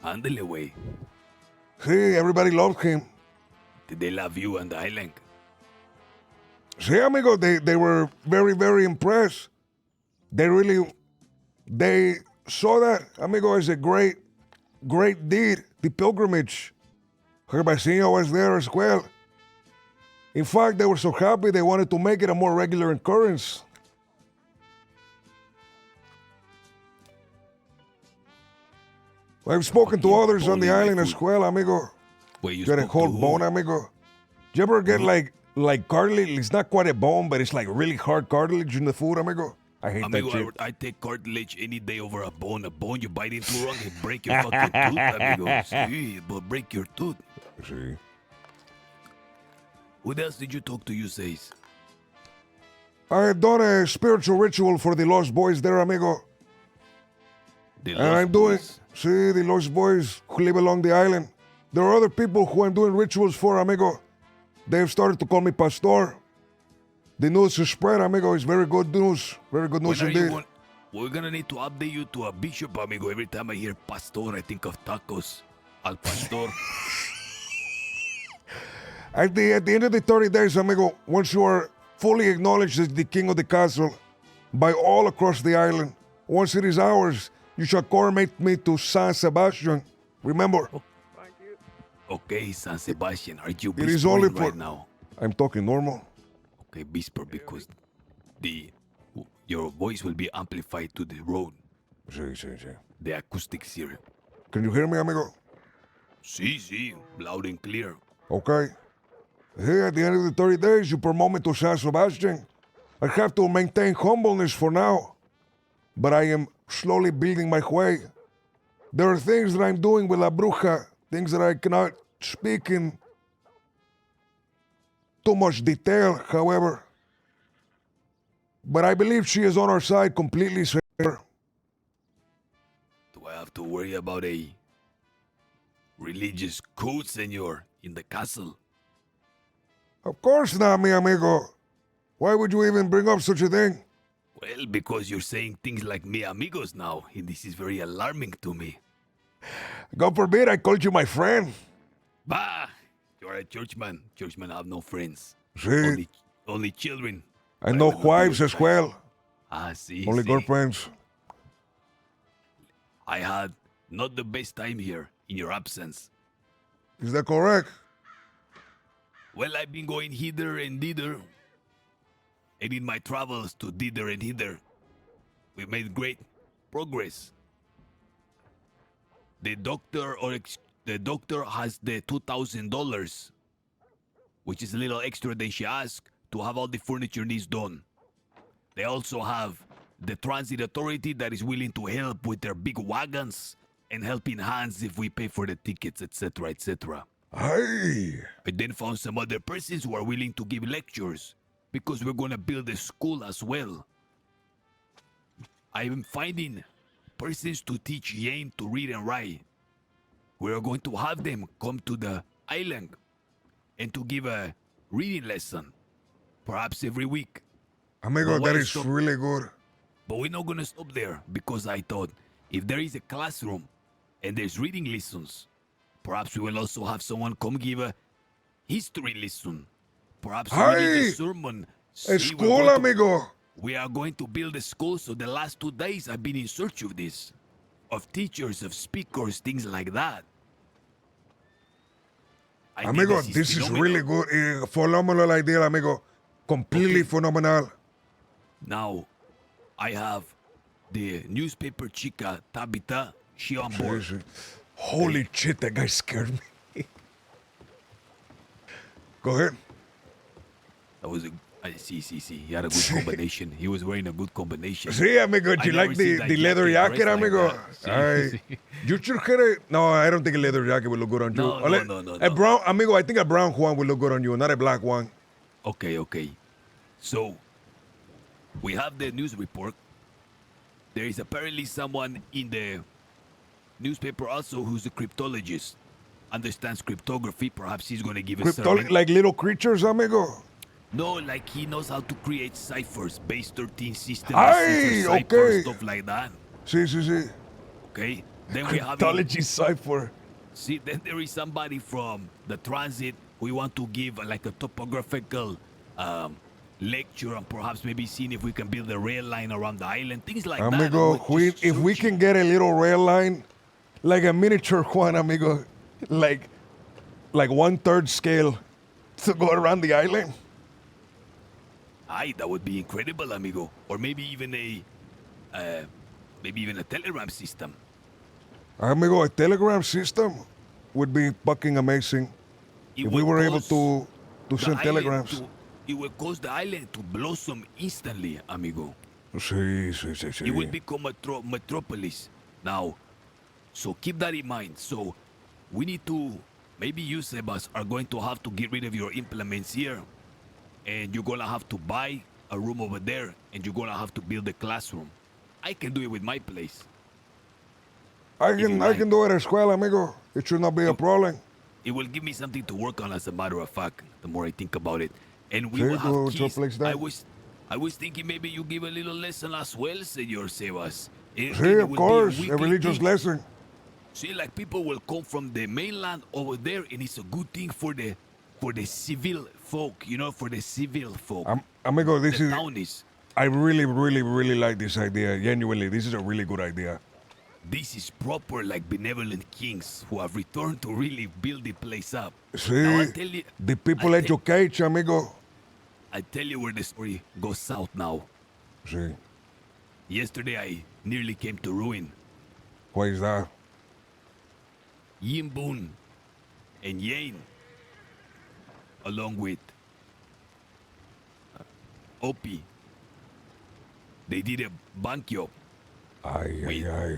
Ándale, way. See, everybody loved him. Did they love you on the island? See, amigo, they were very, very impressed. They saw that, amigo, as a great deed, the pilgrimage. Gervasinho was there as well. In fact, they were so happy they wanted to make it a more regular occurrence. I've spoken to others on the island as well, amigo. Wait, you Get a spoke whole to who? bone, amigo. You ever get like cartilage? It's not quite a bone, but it's like really hard cartilage in the food, amigo. I hate Amigo, that shit. I take cartilage any day over a bone. A bone you bite into wrong, it break your fucking tooth, amigo. See, but break your tooth. See? Who else did you talk to, you says? I had done a spiritual ritual for the Lost Boys there, amigo. The And I'm doing, see, the Lost Boys who live along the island. There are other people who I'm doing rituals for, amigo. They've started to call me Pastor. The news is spread, amigo. It's very good news. Very good news When are you indeed. going- We're gonna need to update you to a bishop, amigo. Every time I hear pastor, I think of tacos. Al pastor. At the end of the 30 days, amigo, once you are fully acknowledged as the king of the castle by all across the island, once it is ours, you shall coronate me to San Sebastian. Remember, Okay, San Sebastian, are you it is whispering only right for... now? I'm talking normal. Okay, whisper because your voice will be amplified to the road. Sí, sí, sí. The acoustics here. Can you hear me, amigo? Sí, loud and clear. Okay. Here, at the end of the 30 days, you promote me to San Sebastian. I have to maintain humbleness for now, but I am slowly building my way. There are things that I'm doing with La Bruja, things that I cannot speak in too much detail, however. But I believe she is on our side completely, sir. Do I have to worry about a religious code, senor, in the castle? Of course not, mi amigo. Why would you even bring up such a thing? Well, because you're saying things like mi amigos now, and this is very alarming to me. God forbid I called you my friend. Bah! You're a churchman. Churchmen have no friends. See, Only children. I But know will not be wives your as friend. well. Ah, see, Only see. girlfriends. I had not the best time here in your absence. Is that correct? Well, I've been going hither and thither. And in my travels to thither and hither, we made great progress. The doctor has the $2,000, which is a little extra than she asked to have all the furniture needs done. They also have the transit authority that is willing to help with their big wagons and helping hands if we pay for the tickets, etc., etc. Aye. I then found some other persons who are willing to give lectures because we're going to build a school as well. I am finding persons to teach Yane to read and write. We are going to have them come to the island and to give a reading lesson, perhaps every week. Amigo, But why that is stop- really good. But we're not going to stop there because I thought if there is a classroom and there's reading lessons, perhaps we will also have someone come give a history lesson. Perhaps religious sermon. See, we're School, going to- amigo. We are going to build a school, so the last 2 days I've been in search of this. Of teachers, of speakers, things like that. I think Amigo, this is phenomenal. really good. Phenomenal idea, amigo. Completely phenomenal. Now, I have the newspaper chica Tabitha. She on board. Sí, sí. Holy shit, that guy scared me. Go ahead. That was a. I see. He had a good combination. He was wearing a good combination. Sí, amigo. Do I you never like seen the, that the leather jacket jacket, dressed like amigo? that. Aye. Sí. You should get it. No, I don't think a leather jacket will look good on you. No, no. A brown, amigo, I think a brown one will look good on you, not a black one. Okay. So, we have the news report. There is apparently someone in the newspaper also who's a cryptologist. Understands cryptography. Perhaps he's going to give a sermon. Like little creatures, amigo. No, like he knows how to create ciphers, base 13 system, Aye, cipher, okay. stuff like that. Sí. Okay? Then we have Cryptology cipher. See, then there is somebody from the transit who want to give like a topographical lecture and perhaps maybe seeing if we can build a rail line around the island, things like that. Amigo, And we're just if we searching. can get a little rail line, like a miniature one, amigo, like 1/3 scale to go around the island. Aye, that would be incredible, amigo. Or maybe even a telegram system. Amigo, a telegram system would be fucking amazing. It If we will were able cause to the send island telegrams. It will cause the island to blossom instantly, amigo. Sí. It will become a metropolis. Now, so keep that in mind. So, we need to, maybe you, Sebas, are going to have to get rid of your implements here. And you're gonna have to buy a room over there. And you're gonna have to build a classroom. I can do it with my place. I can do it as well, amigo. It should not be a problem. It will give me something to work on, as a matter of fact, the more I think about it. And we Sí, will to have keys. flex that. I was thinking maybe you give a little lesson as well, Senor Sebas. Sí, of course, a religious lesson. See, like people will come from the mainland over there, and it's a good thing for the civil folk, for the civil folk. Amigo, this the is. townies. I really like this idea. Genuinely, this is a really good idea. This is proper, like benevolent kings who have returned to really build the place up. See, Now, I tell you, the people educate, amigo. I tell you where the story goes south now. Sí. Yesterday, I nearly came to ruin. Why is that? Yin Boon and Yane, along with Opie They did a banquio Ay.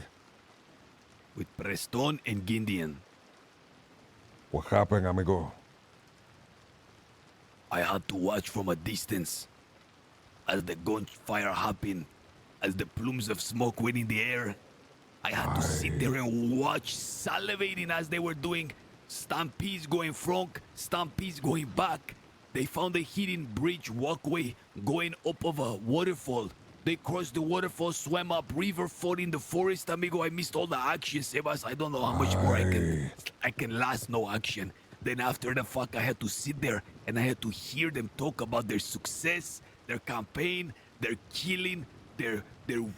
with Preston and Gindian. What happened, amigo? I had to watch from a distance as the gunfire happened, as the plumes of smoke went in the air. I had to sit there and watch, salivating as they were doing stampedes going front, stampedes going back. They found a hidden bridge walkway going up of a waterfall. They crossed the waterfall, swam up river, fought in the forest, amigo. I missed all the action, Sebas. I don't know how much more I can last no action. Then after the fuck, I had to sit there and I had to hear them talk about their success, their campaign, their killing, their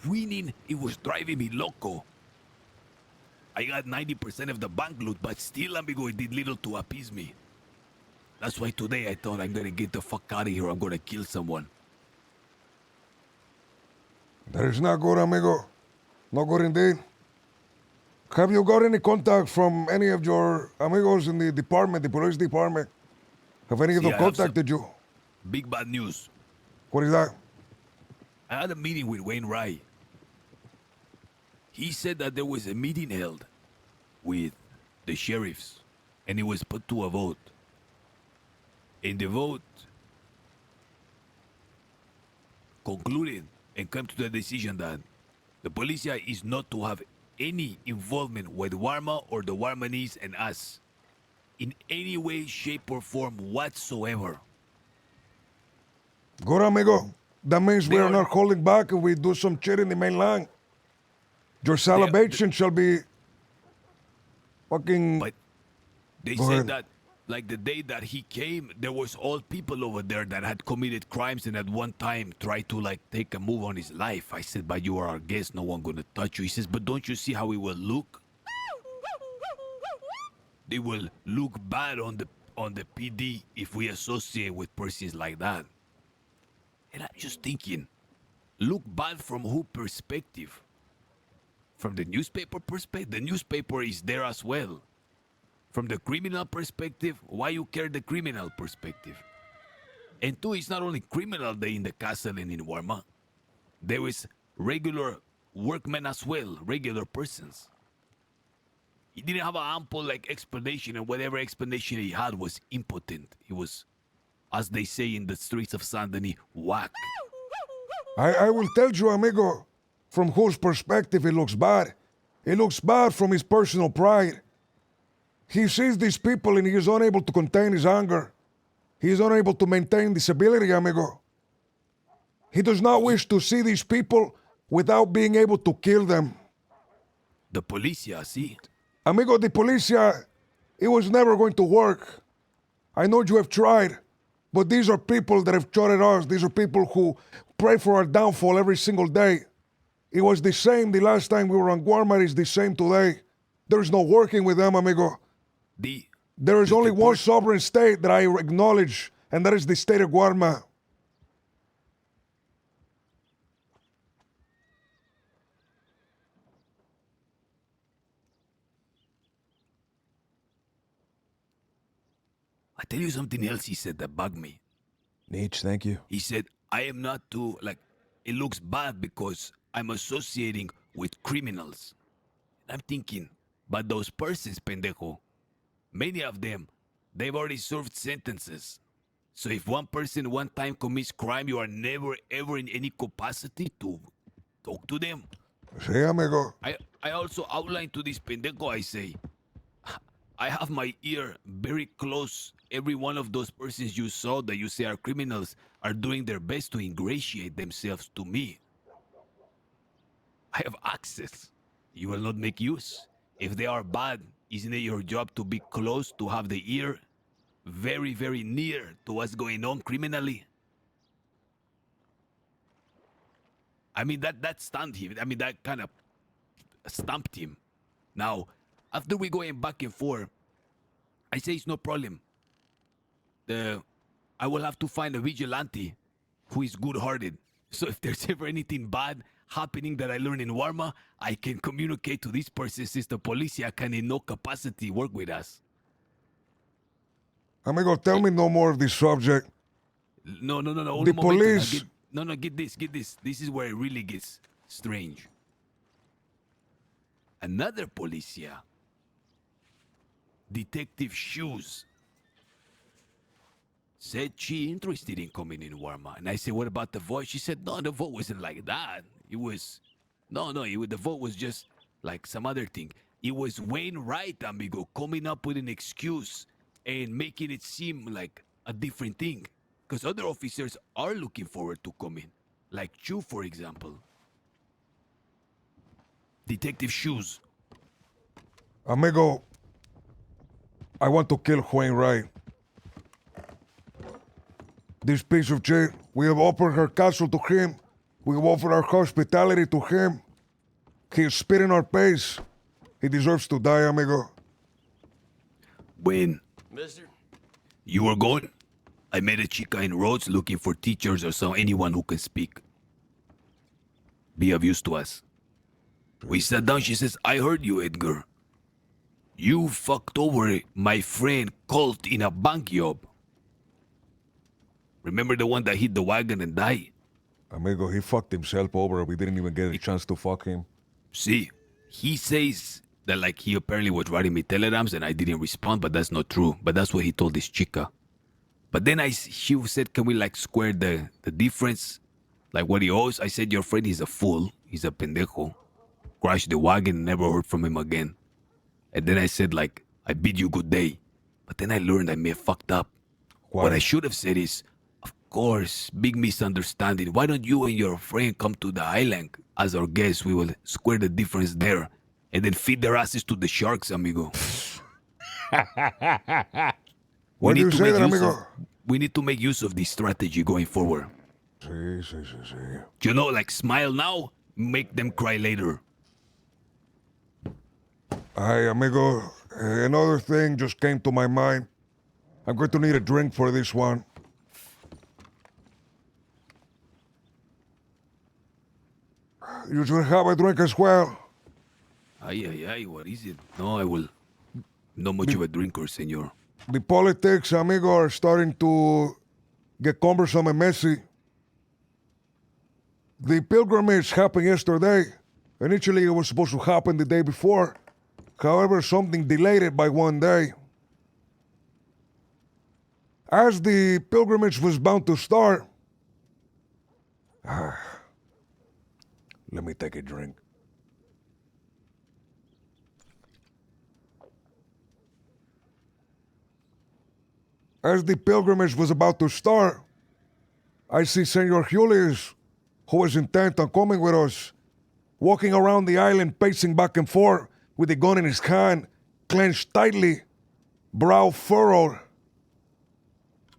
winning. It was driving me loco. I got 90% of the bank loot, but still, amigo, it did little to appease me. That's why today I thought I'm gonna get the fuck out of here. I'm gonna kill someone. That is not good, amigo. Not good indeed. Have you got any contact from any of your amigos in the department, the police department? Have any of them contacted you? Big bad news. What is that? I had a meeting with Wayne Wright. He said that there was a meeting held with the sheriffs, and it was put to a vote. And the vote concluded and came to the decision that the policia is not to have any involvement with Warma or the Warmanese and us in any way, shape, or form whatsoever. Good, amigo. That means we are not holding back if we do some shit in the mainland. Your salivation shall be fucking... But they said that, like the day that he came, there was all people over there that had committed crimes and at one time tried to like take a move on his life. I said, but you are our guest, no one gonna touch you. He says, but don't you see how it will look? They will look bad on the PD if we associate with persons like that. And I'm just thinking, look bad from who perspective? From the newspaper perspective? The newspaper is there as well. From the criminal perspective, why you care the criminal perspective? And two, it's not only criminal day in the castle and in Warma. There is regular workmen as well, regular persons. He didn't have an ample like explanation, and whatever explanation he had was impotent. He was, as they say in the streets of Saint Denis, whack. I will tell you, amigo, from whose perspective it looks bad. It looks bad from his personal pride. He sees these people and he is unable to contain his anger. He is unable to maintain disability, amigo. He does not wish to see these people without being able to kill them. The policia, see? Amigo, the policia, it was never going to work. I know you have tried, but these are people that have shot at us. These are people who pray for our downfall every single day. It was the same the last time we were on Guarma. It's the same today. There is no working with them, amigo. There is only one sovereign state that I acknowledge, and that is the state of Guarma. I tell you something else he said that bugged me. Nietzsche, thank you. He said, I am not too, like, it looks bad because I'm associating with criminals. I'm thinking, but those persons, pendejo, many of them, they've already served sentences. So if one person one time commits crime, you are never ever in any capacity to talk to them. Sí, amigo. I also outlined to this pendejo, I say, I have my ear very close. Every one of those persons you saw that you say are criminals are doing their best to ingratiate themselves to me. I have access. You will not make use. If they are bad, isn't it your job to be close, to have the ear very, very near to what's going on criminally? I mean, that stunned him. I mean, that kind of stumped him. Now, after we going back and forth, I say it's no problem. I will have to find a vigilante who is good-hearted. So if there's ever anything bad happening that I learn in Warma, I can communicate to this person since the policia can in no capacity work with us. Amigo, tell me no more of this subject. No. The police, No, get this. This is where it really gets strange. Another policia, Detective Shoes, said she interested in coming in Warma. And I said, what about the vote? She said, no, the vote wasn't like that. It was, the vote was just like some other thing. It was Wayne Wright, amigo, coming up with an excuse and making it seem like a different thing. Because other officers are looking forward to coming. Like Chu, for example. Detective Shoes. Amigo, I want to kill Wayne Wright. This piece of shit, we have offered her castle to him. We have offered our hospitality to him. He spit in our face. He deserves to die, amigo. When Mister? you were gone, I met a chica in Rhodes looking for teachers or anyone who can speak. Be of use to us. We sat down, she says, I heard you, Edgar. You fucked over my friend Colt in a bank job. Remember the one that hit the wagon and died? Amigo, he fucked himself over. We didn't even get a chance to fuck him. See, he says that like he apparently was writing me telegrams and I didn't respond, but that's not true. But that's what he told this chica. But then she said, can we like square the difference? Like what he owes? I said, your friend is a fool. He's a pendejo. Crashed the wagon and never heard from him again. And then I said like, I bid you good day. But then I learned I may have fucked up. Why? What I should have said is, of course, big misunderstanding. Why don't you and your friend come to the island as our guests? We will square the difference there. And then feed their asses to the sharks, amigo. Why do you say that, amigo? We need to make use of this strategy going forward. Sí. You know, like smile now, make them cry later. Hi, amigo. Another thing just came to my mind. I'm going to need a drink for this one. You should have a drink as well. Ay, what is it? No, I will. Not much of a drinker, senor. The politics, amigo, are starting to get cumbersome and messy. The pilgrimage happened yesterday. Initially, it was supposed to happen the day before. However, something delayed it by one day. As the pilgrimage was bound to start, let me take a drink. As the pilgrimage was about to start, I see Senor Julius, who was intent on coming with us, walking around the island, pacing back and forth with a gun in his hand, clenched tightly, brow furrowed,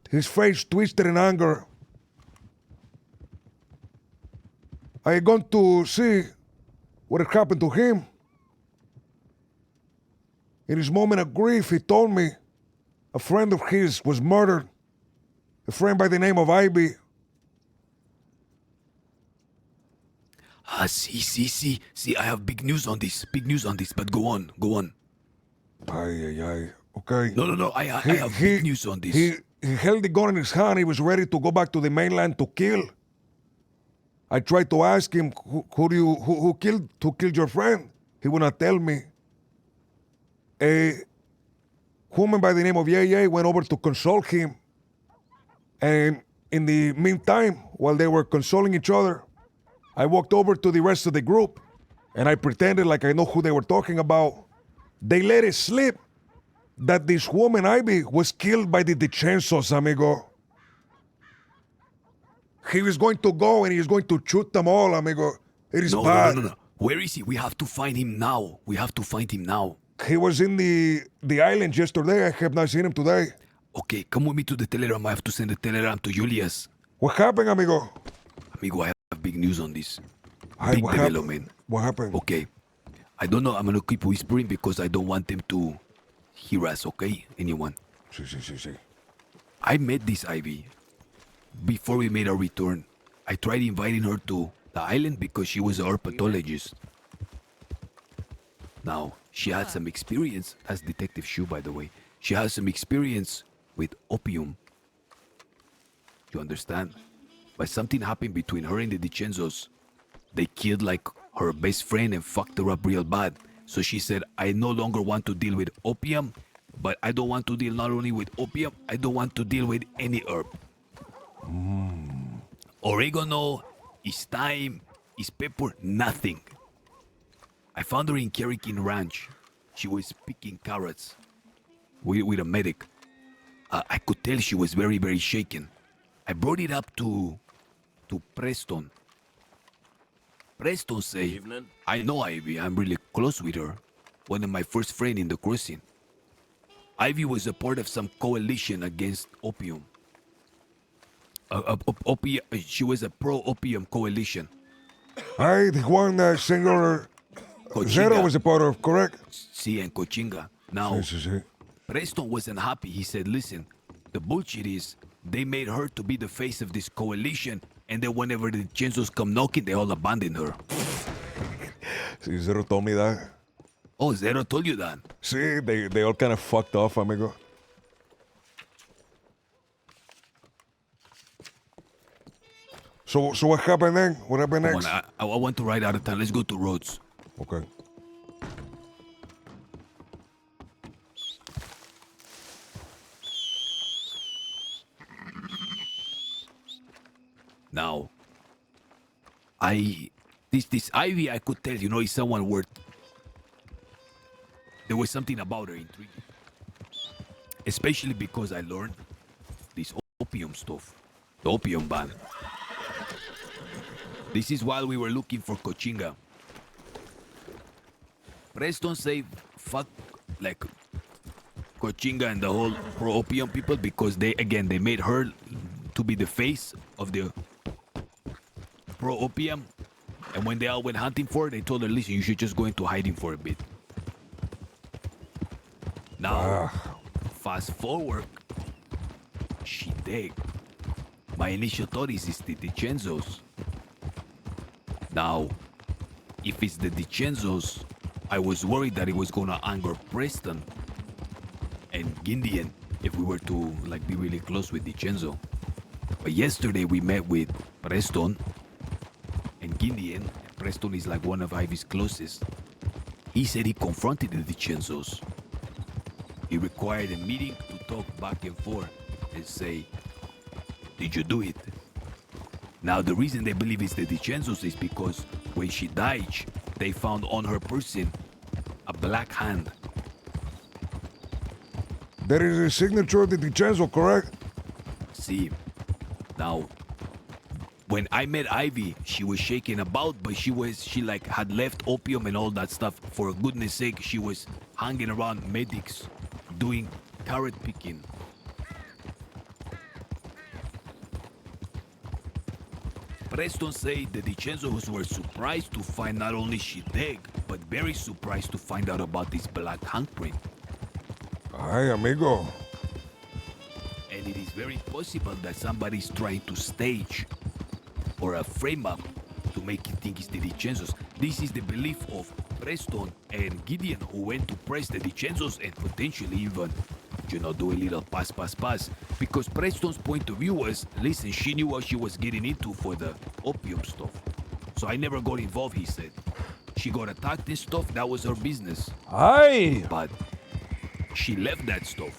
his face twisted in anger. I had gone to see what had happened to him. In his moment of grief, he told me a friend of his was murdered, a friend by the name of Ivy. See, I have big news on this, but go on. Ay. Okay. No, I have big news on this. He held the gun in his hand. He was ready to go back to the mainland to kill. I tried to ask him, who killed your friend? He would not tell me. A woman by the name of Yeye went over to console him. And in the meantime, while they were consoling each other, I walked over to the rest of the group and I pretended like I know who they were talking about. They let it slip that this woman, Ivy, was killed by the DeCensos, amigo. He was going to go and he was going to shoot them all, amigo. It is bad. No. Where is he? We have to find him now. He was in the island yesterday. I have not seen him today. Okay, come with me to the telegram. I have to send a telegram to Julius. What happened, amigo? Amigo, I have big news on this. Ay, Big what development. Happened? What happened? Okay. I don't know. I'm going to keep whispering because I don't want them to hear us, okay? Anyone? Sí. I met this Ivy before we made our return. I tried inviting her to the island because she was a herpetologist. Now, she had some experience, as Detective Shu, by the way. She has some experience with opium. You understand? but something happened between her and the DiCenzos. They killed like her best friend and fucked her up real bad. So she said, I no longer want to deal with opium, but I don't want to deal not only with opium, I don't want to deal with any herb. Oregano, is thyme, is pepper, nothing. I found her in Kerrigan Ranch. She was picking carrots with a medic. I could tell she was very, very shaken. I brought it up to Preston. Preston say, I know Ivy, I'm really close with her. One of my first friends in the crossing. Ivy was a part of some coalition against opium. She was a pro-opium coalition. Aye, the one that Senor Zero was a part of, correct? Sí, and Cochinga. Now, Sí. Preston wasn't happy. He said, listen, the bullshit is they made her to be the face of this coalition, and then whenever the DiCenzos come knocking, they all abandon her. Sí, Zero told me that. Oh, Zero told you that? Sí, they all kind of fucked off, amigo. So what happened then? What happened next? I want to ride out of town. Let's go to Rhodes. Okay. Now, this Ivy, I could tell, is someone worth. There was something about her intriguing. Especially because I learned this opium stuff, the opium ban. This is while we were looking for Cochinga. Preston say fuck like Cochinga and the whole pro-opium people because they made her to be the face of the pro-opium, and when they all went hunting for her, they told her, listen, you should just go into hiding for a bit. Now, fast forward, she dead. My initial thought is it's the DiCenzos. Now, if it's the DiCenzos, I was worried that it was gonna anger Preston and Gideon if we were to be really close with DiCenzo. But yesterday we met with Preston and Gideon. Preston is like one of Ivy's closest. He said he confronted the DiCenzos. He required a meeting to talk back and forth and say, did you do it? Now the reason they believe it's the DiCenzos is because when she died, they found on her person a black hand. That is a signature of the DiCenzo, correct? See, now, when I met Ivy, she was shaking about, but she had left opium and all that stuff. For goodness sake, she was hanging around medics, doing carrot picking. Preston said the DiCenzos were surprised to find not only she dead, but very surprised to find out about this black handprint. Ay, amigo. And it is very possible that somebody's trying to stage or a frame up to make you think it's the DiCenzos. This is the belief of Preston and Gideon, who went to press the DiCenzos and potentially even, do a little pass. Because Preston's point of view was, listen, she knew what she was getting into for the opium stuff. So I never got involved, he said. She got attacked and stuff, that was her business. Aye. But she left that stuff,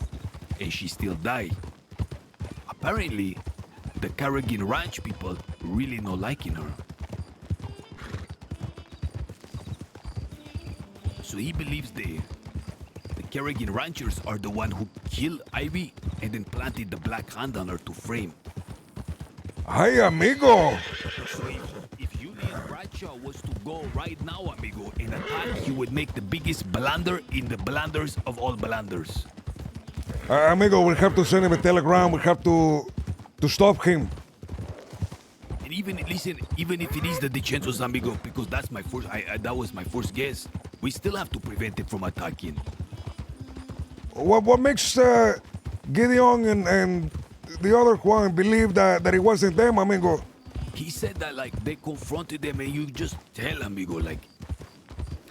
and she still died. Apparently, the Kerrigan Ranch people really not liking her. So he believes the Kerrigan Ranchers are the one who killed Ivy and then planted the black hand on her to frame. Ay, amigo. So if Julian Bradshaw was to go right now, amigo, and attack, he would make the biggest blunder in the blunders of all blunders. Amigo, we have to send him a telegram. We have to stop him. And even if it is the DiCenzos, amigo, because that's my first, that was my first guess, we still have to prevent it from attacking. What makes Gideon and the other Juan believe that it wasn't them, amigo? He said that they confronted them and you just tell, amigo,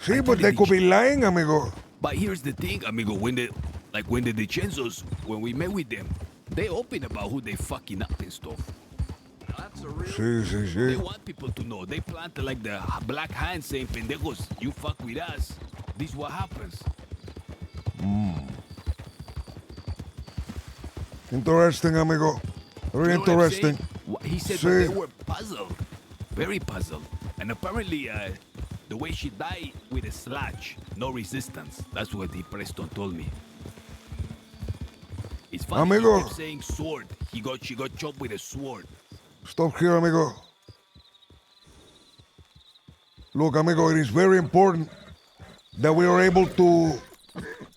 See, but they could be lying, amigo. But here's the thing, amigo, when the DiCenzos, when we met with them, they open about who they fucking up and stuff. are real. Sí, sí, They sí. want people to know. They plant like the black hand saying, pendejos, you fuck with us. This is what happens. Interesting, amigo. Very You know what I'm interesting. saying? He said Sí. that they were puzzled. Very puzzled. And apparently, the way she died with a slash, no resistance. That's what the Preston told me. It's funny, Amigo. he kept saying sword. She got chopped with a sword. Stop here, amigo. Look, amigo, it is very important that we are able to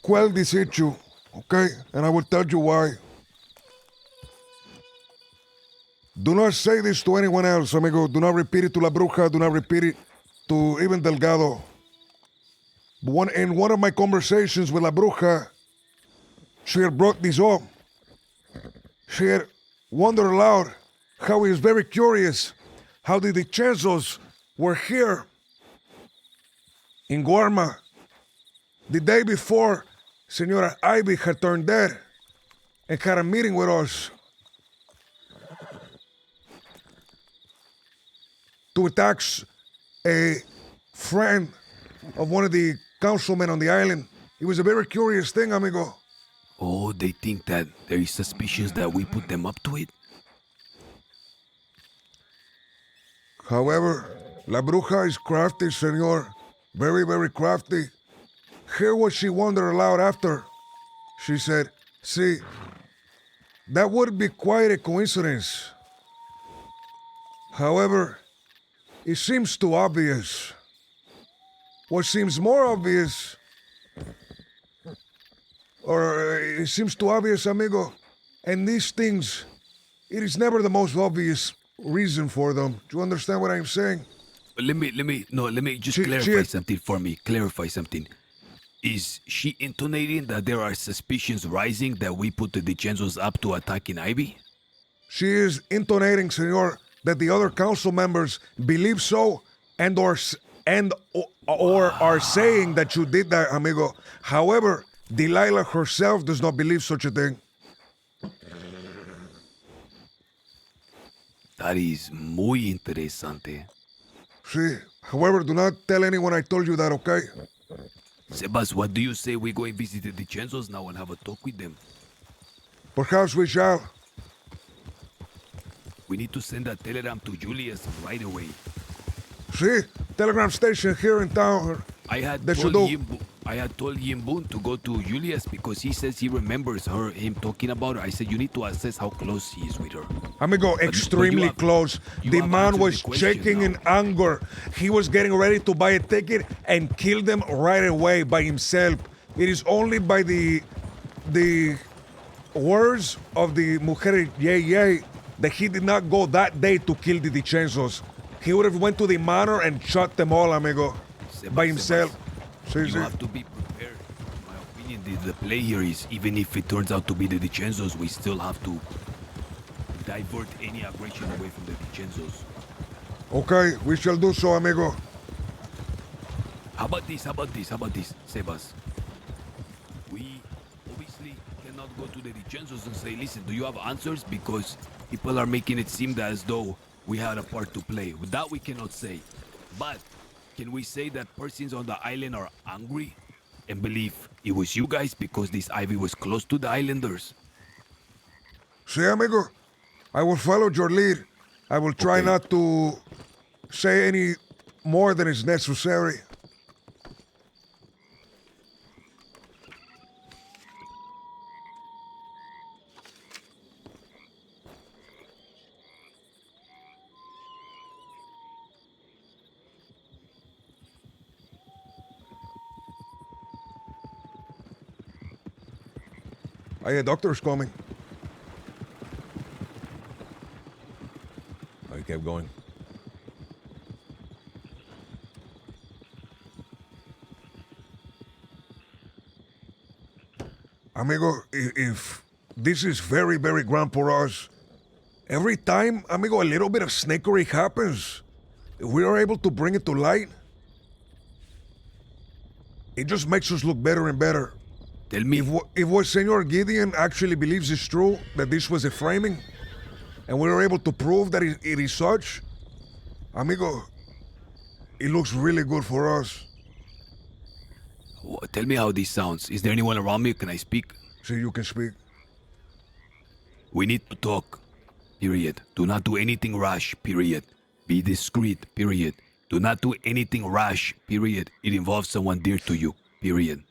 quell this issue, okay? And I will tell you why. Do not say this to anyone else, amigo. Do not repeat it to La Bruja. Do not repeat it to even Delgado. In one of my conversations with La Bruja, she had brought this up. She had wondered aloud how he is very curious how the Dichenzos were here in Guarma the day before Senora Ivy had turned dead and had a meeting with us to attack a friend of one of the councilmen on the island. It was a very curious thing, amigo. Oh, they think that there is suspicions that we put them up to it? However, La Bruja is crafty, senor. Very, very crafty. Hear what she wondered aloud after. She said, see, that would be quite a coincidence. However, it seems too obvious. What seems more obvious, or it seems too obvious, amigo, and these things, it is never the most obvious reason for them. Do you understand what I'm saying? Let me just clarify something for me. Clarify something. Is she intonating that there are suspicions rising that we put the Dichenzos up to attacking Ivy? She is intonating, senor, that the other council members believe so and or are saying that you did that, amigo. However, Delilah herself does not believe such a thing. That is muy interesante. Sí. However, do not tell anyone I told you that, okay? Sebas, what do you say we go and visit the Dichenzos now and have a talk with them? Perhaps we shall. We need to send a telegram to Julius right away. See, telegram station here in town. I had They should told do. Yimbun to go to Julius because he says he remembers him talking about her. I said you need to assess how close he is with her. Amigo, extremely close. The have man answered was the question shaking now. in anger. He was getting ready to buy a ticket and kill them right away by himself. It is only by the words of the Mujer Yay that he did not go that day to kill the Dichenzos. He would have went to the manor and shot them all, amigo, by himself. You Sí, sí. have to be prepared. In my opinion, the play here is even if it turns out to be the Dichenzos, we still have to divert any aggression away from the Dichenzos. Okay, we shall do so, amigo. How about this, Sebas? We obviously cannot go to the Dichenzos and say, listen, do you have answers? Because people are making it seem that as though we had a part to play. That we cannot say. But can we say that persons on the island are angry and believe it was you guys because this Ivy was close to the islanders? Sí, amigo. I will follow your lead. I will try not to say any more than is necessary. A doctor's coming. I kept going. Amigo, if this is very, very grand for us, every time, amigo, a little bit of snakery happens, if we are able to bring it to light, it just makes us look better and better. Tell me. If what Senor Gideon actually believes is true, that this was a framing, and we were able to prove that it is such, amigo, it looks really good for us. Tell me how this sounds. Is there anyone around me? Can I speak? See, you can speak. We need to talk. Period. Do not do anything rash. Period. Be discreet. Period. Do not do anything rash. Period. It involves someone dear to you. Period.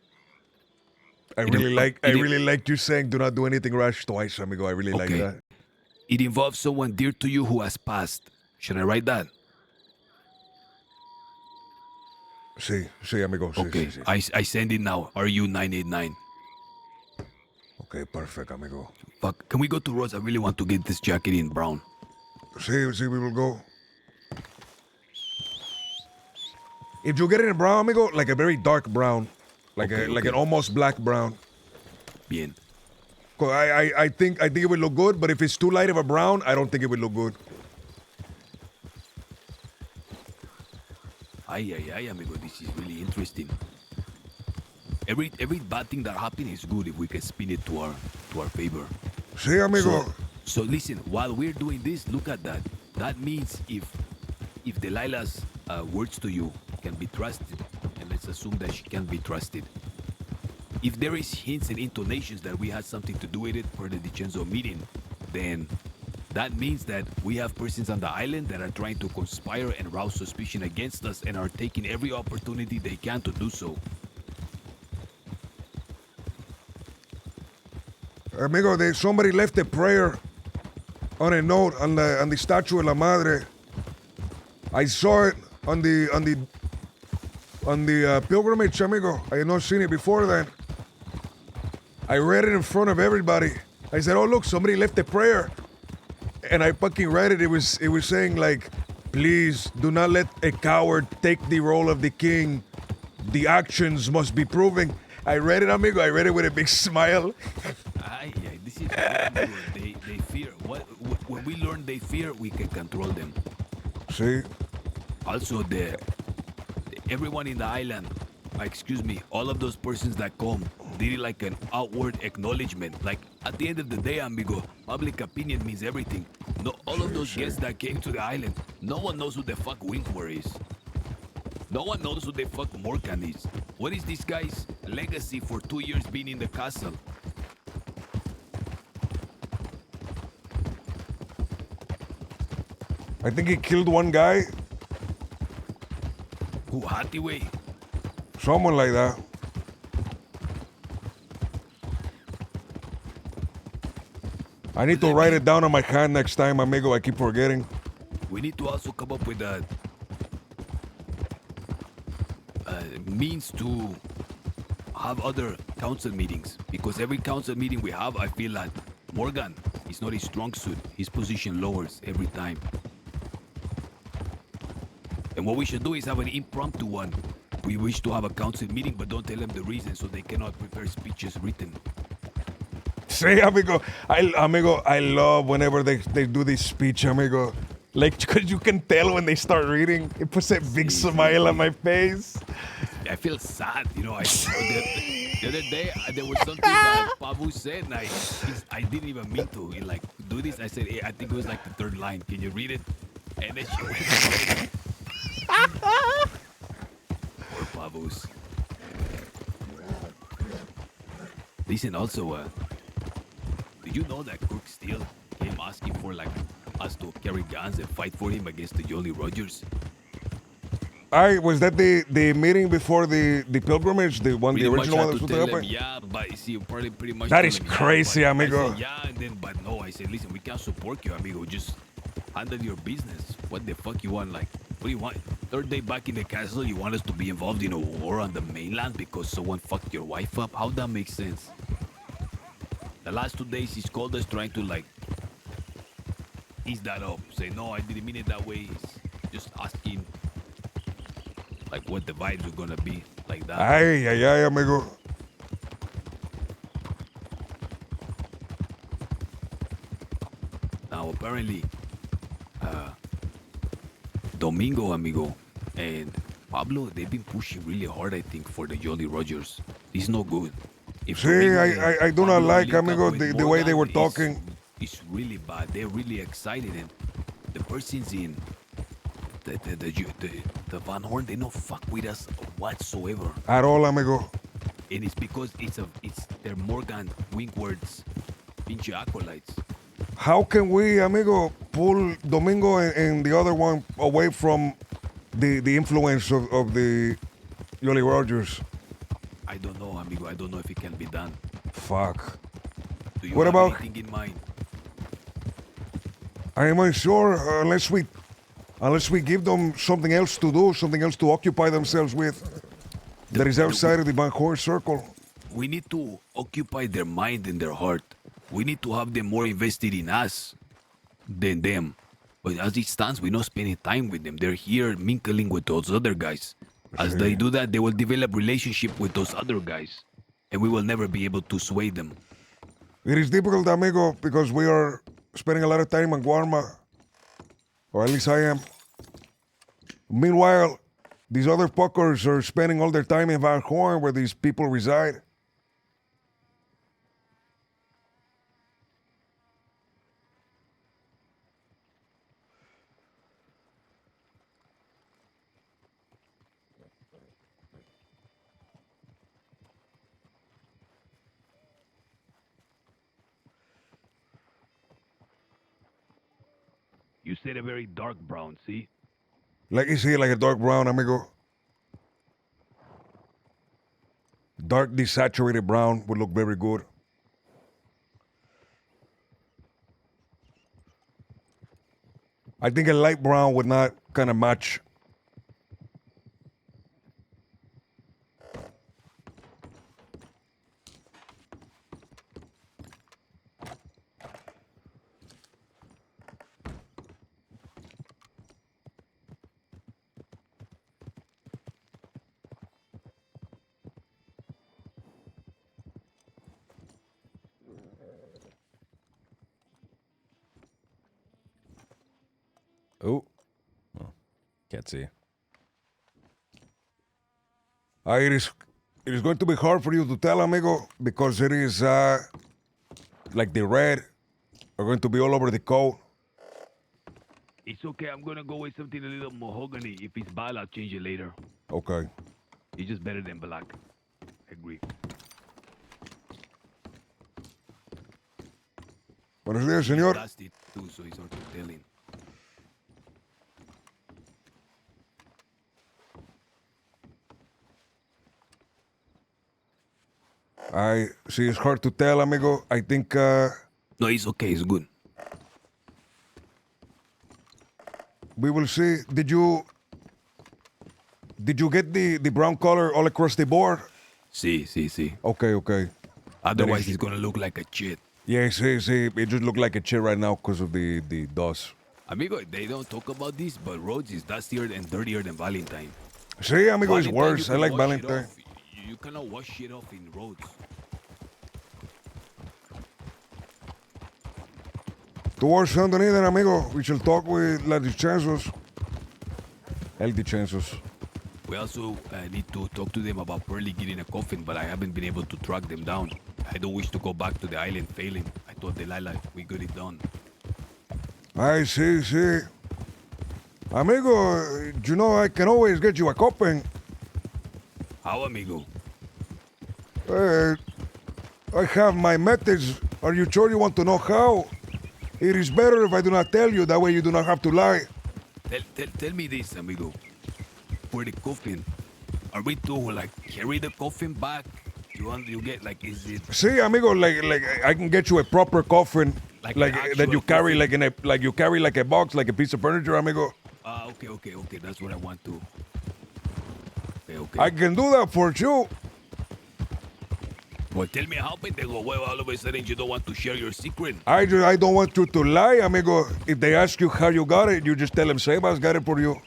I really like you saying do not do anything rash twice, amigo. I really like that. It involves someone dear to you who has passed. Should I write that? Sí, amigo. Sí, okay. Sí. I send it now. RU989. Okay, perfect, amigo. Fuck. Can we go to Rose? I really want to get this jacket in brown. Sí, we will go. If you get it in brown, amigo, like a very dark brown. Like an almost black brown. Bien. I think it would look good, but if it's too light of a brown, I don't think it would look good. Ay, amigo, this is really interesting. Every bad thing that happens is good if we can spin it to our favor. Sí, amigo. So listen, while we're doing this, look at that. That means if Delilah's words to you can be trusted, and let's assume that she can be trusted. If there is hints and intonations that we had something to do with it for the Dicenzo meeting, then that means that we have persons on the island that are trying to conspire and rouse suspicion against us and are taking every opportunity they can to do so. Amigo, somebody left a prayer on a note on the statue of La Madre. I saw it on the pilgrimage, amigo. I had not seen it before then. I read it in front of everybody. I said, "Oh look, somebody left a prayer," and I fucking read it. It was saying like, "Please do not let a coward take the role of the king. The actions must be proven." I read it, amigo. I read it with a big smile. This is they fear. When we learn they fear, we can control them. See. Also, everyone in the island, all of those persons that come, did it like an outward acknowledgement. Like at the end of the day, amigo, public opinion means everything. No, all of those guests that came to the island, no one knows who the fuck Winkler is. No one knows who the fuck Morgan is. What is this guy's legacy for 2 years being in the castle? I think he killed one guy. Who, Hathaway? Someone like that. I need to write it down on my hand next time, amigo. I keep forgetting. We need to also come up with a means to have other council meetings, because every council meeting we have, I feel like Morgan is not his strong suit. His position lowers every time. And what we should do is have an impromptu one. We wish to have a council meeting, but don't tell them the reason, so they cannot prepare speeches written. Sí, amigo. I love whenever they do this speech, amigo. Like, because you can tell when they start reading. It puts a big smile on my face. I feel sad, the other day there was something that Pabu said, and I didn't even mean to do this. I said, hey, I think it was like the third line. Can you read it? And then she went. Poor Pabus. Listen, also, did you know that Crook Steele came asking for us to carry guns and fight for him against the Jolly Rogers? Was that the meeting before the pilgrimage, the original one that was supposed to happen? Yeah, but see, pretty much. That is crazy, amigo. I said, yeah, and then but no, I said, listen, we can't support you, amigo. Just handle your business. What the fuck you want? What do you want? Third day back in the castle, you want us to be involved in a war on the mainland because someone fucked your wife up? How that makes sense? The last 2 days, he's called us trying to ease that up. Say, no, I didn't mean it that way. He's just asking. What the vibes are gonna be like that. Ay, amigo. Now, apparently, Domingo, amigo, and Pablo, they've been pushing really hard, I think, for the Jolly Rogers. It's no good. I do not like, amigo, the way they were talking. It's really bad. They're really excited, and the persons in the Van Horn, they don't fuck with us whatsoever. At all, amigo. And it's because they're Morgan Wingward's pinche acolytes. How can we, amigo, pull Domingo and the other one away from the influence of the Jolly Rogers? I don't know, amigo. I don't know if it can be done. Fuck. Do you What have about- anything in mind? I am unsure unless we give them something else to do, something else to occupy themselves with that is outside of the Van Horn circle. We need to occupy their mind and their heart. We need to have them more invested in us than them. But as it stands, we're not spending time with them. They're here mingling with those other guys. As they do that, they will develop relationship with those other guys. And we will never be able to sway them. It is difficult, amigo, because we are spending a lot of time in Guarma, or at least I am. Meanwhile, these other fuckers are spending all their time in Van Horn, where these people reside. You said a very dark brown, see? Like you see, like a dark brown, amigo. Dark desaturated brown would look very good. I think a light brown would not kind of match. Oh. Well, can't see. It is going to be hard for you to tell, amigo, because it is like the red are going to be all over the coat. It's okay. I'm gonna go with something a little mahogany. If it's bad, I'll change it later. Okay. It's just better than black. I agree. Buenos días, señor. That's it too, so it's hard to tell him. I see it's hard to tell, amigo. I think No, it's okay. It's good. we will see. Did you get the brown color all across the board? See. Okay, okay. Otherwise, is- it's gonna look like a shit. Yeah, see. It just looked like a chair right now because of the dust. Amigo, they don't talk about this, but Rhodes is dustier and dirtier than Valentine. See, amigo, it's Valentine, worse. you I can like wash it Valentine. off. You cannot wash shit off in Rhodes. Towards Sunday then, amigo, we shall talk with La Dicensos. El Dicensos. We also need to talk to them about Pearly getting a coffin, but I haven't been able to track them down. I don't wish to go back to the island failing. I told Delilah we got it done. I see. Amigo, you know I can always get you a coffin. How, amigo? I have my methods. Are you sure you want to know how? It is better if I do not tell you. That way you do not have to lie. Tell me this, amigo. For the coffin, are we to like carry the coffin back? You get like, is it See, amigo, like I can get you a proper coffin, Like like an that you actual carry coffin? like you carry like a box, like a piece of furniture, amigo. Okay. That's what I want to. Okay. I can do that for you. Well, tell me how, pendejo. Well, all of a sudden you don't want to share your secret. I don't want you to lie, amigo. If they ask you how you got it, you just tell them Sebas got it for you.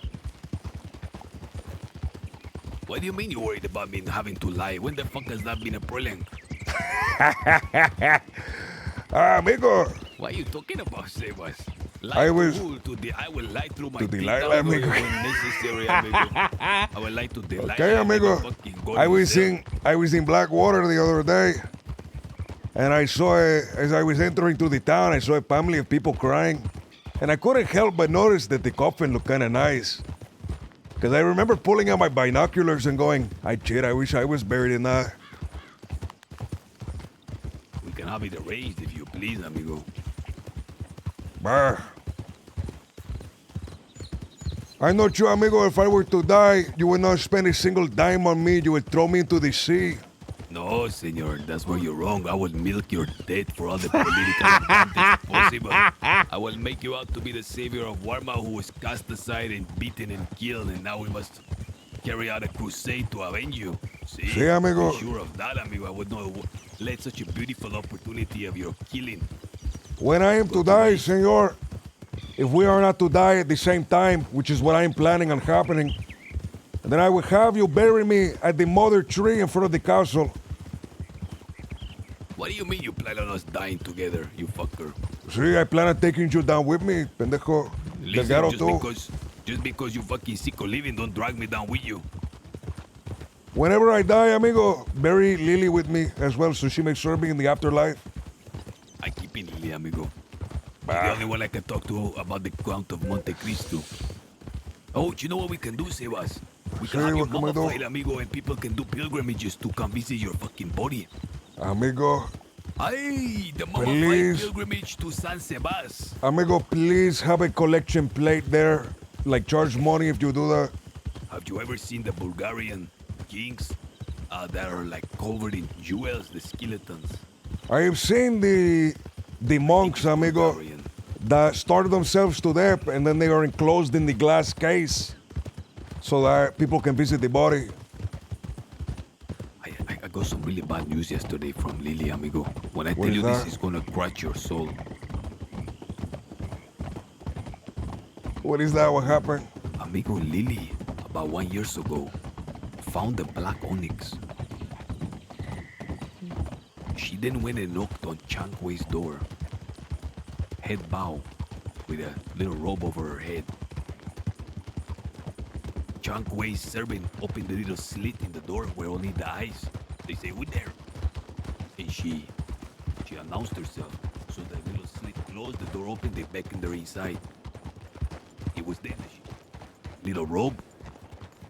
What do you mean you're worried about me having to lie? When the fuck has that been a problem? Amigo, What are you talking about, Sebas? I was- I will lie through my To teeth Delilah, out amigo. when necessary, amigo. I will lie to Delilah. okay, and amigo. never fucking go I was myself. in Blackwater the other day. And I saw, as I was entering to the town, I saw a family of people crying. And I couldn't help but notice that the coffin looked kind of nice. Because I remember pulling out my binoculars and going, I wish I was buried in that. We can have it erased if you please, amigo. Brr. I know you, amigo, if I were to die, you would not spend a single dime on me. You would throw me into the sea. No, senor, that's where you're wrong. I will milk your death for all the political advantage possible. I will make you out to be the savior of Warma who was cast aside and beaten and killed, and now we must carry out a crusade to avenge you. See? Sí, amigo. Be sure of that, amigo. I would not let such a beautiful opportunity of your killing. When I am to die, senor, if we are not to die at the same time, which is what I am planning on happening, then I will have you bury me at the mother tree in front of the castle. What do you mean you plan on us dying together, you fucker? See, I plan on taking you down with me, pendejo. Listen, Delgado, just because you fucking sick of living, don't drag me down with you. Whenever I die, amigo, bury Lily with me as well so she may serve me in the afterlife. I keep in Lily, amigo. You're the only one I can talk to about the Count of Monte Cristo. Oh, do you know what we can do, Sebas? We can have your mummified, amigo, and people can do pilgrimages to come visit your fucking body. Amigo. Aye, the mummified pilgrimage to San Sebas. Amigo, please have a collection plate there. Like, charge money if you do that. Have you ever seen the Bulgarian kings that are like covered in jewels, the skeletons? I have seen the monks, amigo, that started themselves to death and then they are enclosed in the glass case so that people can visit the body. I got some really bad news yesterday from Lily, amigo. When I tell you this is gonna crush your soul. What is that? What happened? Amigo, Lily, about 1 year ago, found the black onyx. She then went and knocked on Chang Wei's door. Head bow, with a little robe over her head. Chang Wei's servant opened the little slit in the door where only the eyes. They say, "Who there?" And she announced herself. So the little slit closed, the door opened, they beckoned her inside. It was then, little robe,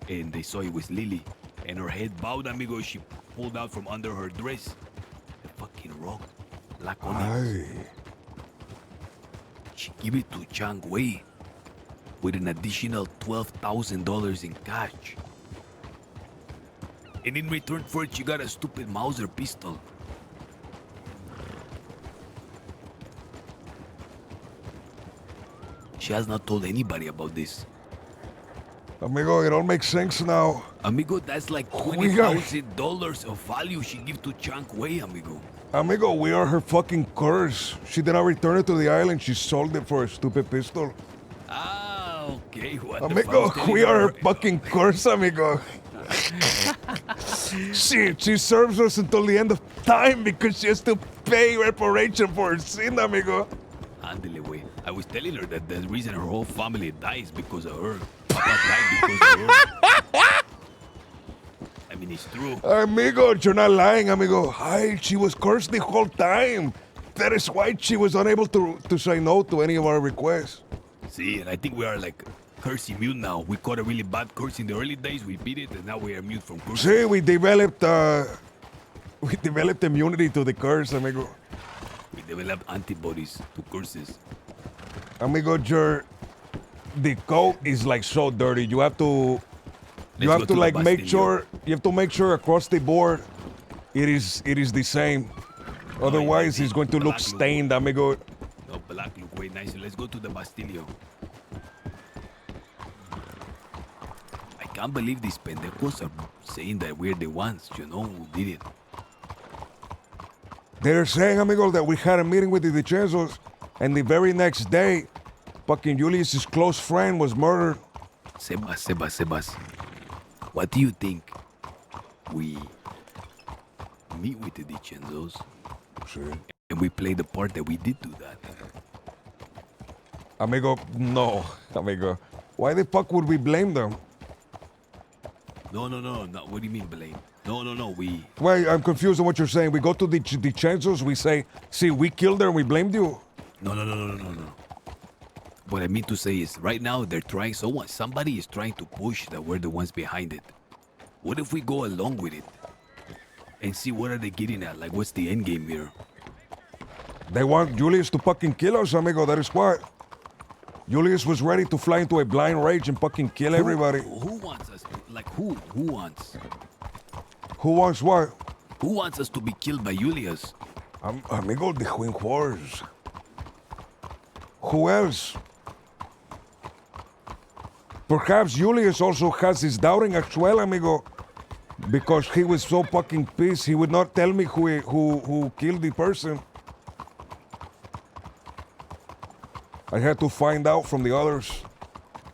and they saw it was Lily. And her head bowed, amigo, she pulled out from under her dress a fucking rock, black onyx. She gave it to Chang Wei with an additional $12,000 in cash. And in return for it, she got a stupid Mauser pistol. She has not told anybody about this. Amigo, it all makes sense now. Amigo, that's like $20,000 of value she gave to Chang Wei, amigo. Amigo, we are her fucking curse. She did not return it to the island. She sold it for a stupid pistol. Ah, okay. What amigo, we are her fucking curse, amigo. She serves us until the end of time because she has to pay reparation for her sin, amigo. Andele, way. I was telling her that the reason her whole family dies because of her. Papa died because of her. I mean, it's true. Amigo, you're not lying, amigo. Hi, she was cursed the whole time. That is why she was unable to say no to any of our requests. See, and I think we are like curse immune now. We caught a really bad curse in the early days, we beat it, and now we are immune from curses. See, we developed immunity to the curse, amigo. We developed antibodies to curses. Amigo, the coat is like so dirty. You have to like make sure across the board it is the same. Otherwise, it's going to look stained, amigo. No, black look way nicer. Let's go to the Bastillo. I can't believe these pendejos are saying that we're the ones, who did it. They're saying, amigo, that we had a meeting with the Dicensos, and the very next day, fucking Julius's close friend was murdered. Sebas. What do you think? We meet with the Dicensos, sure, and we play the part that we did do that. Amigo, no, amigo. Why the fuck would we blame them? No. What do you mean blame? No. We. Wait, I'm confused on what you're saying. We go to the Cenzos, we say, see, we killed her and we blamed you? No. What I mean to say is, right now they're trying. Somebody is trying to push that we're the ones behind it. What if we go along with it and see what are they getting at? Like, what's the end game here? They want Julius to fucking kill us, amigo. That is what. Julius was ready to fly into a blind rage and fucking kill everybody. Who wants us? Who wants? Who wants what? Who wants us to be killed by Julius? Amigo, the Twin Wars. Who else? Perhaps Julius also has his doubting as well, amigo. Because he was so fucking pissed, he would not tell me who killed the person. I had to find out from the others.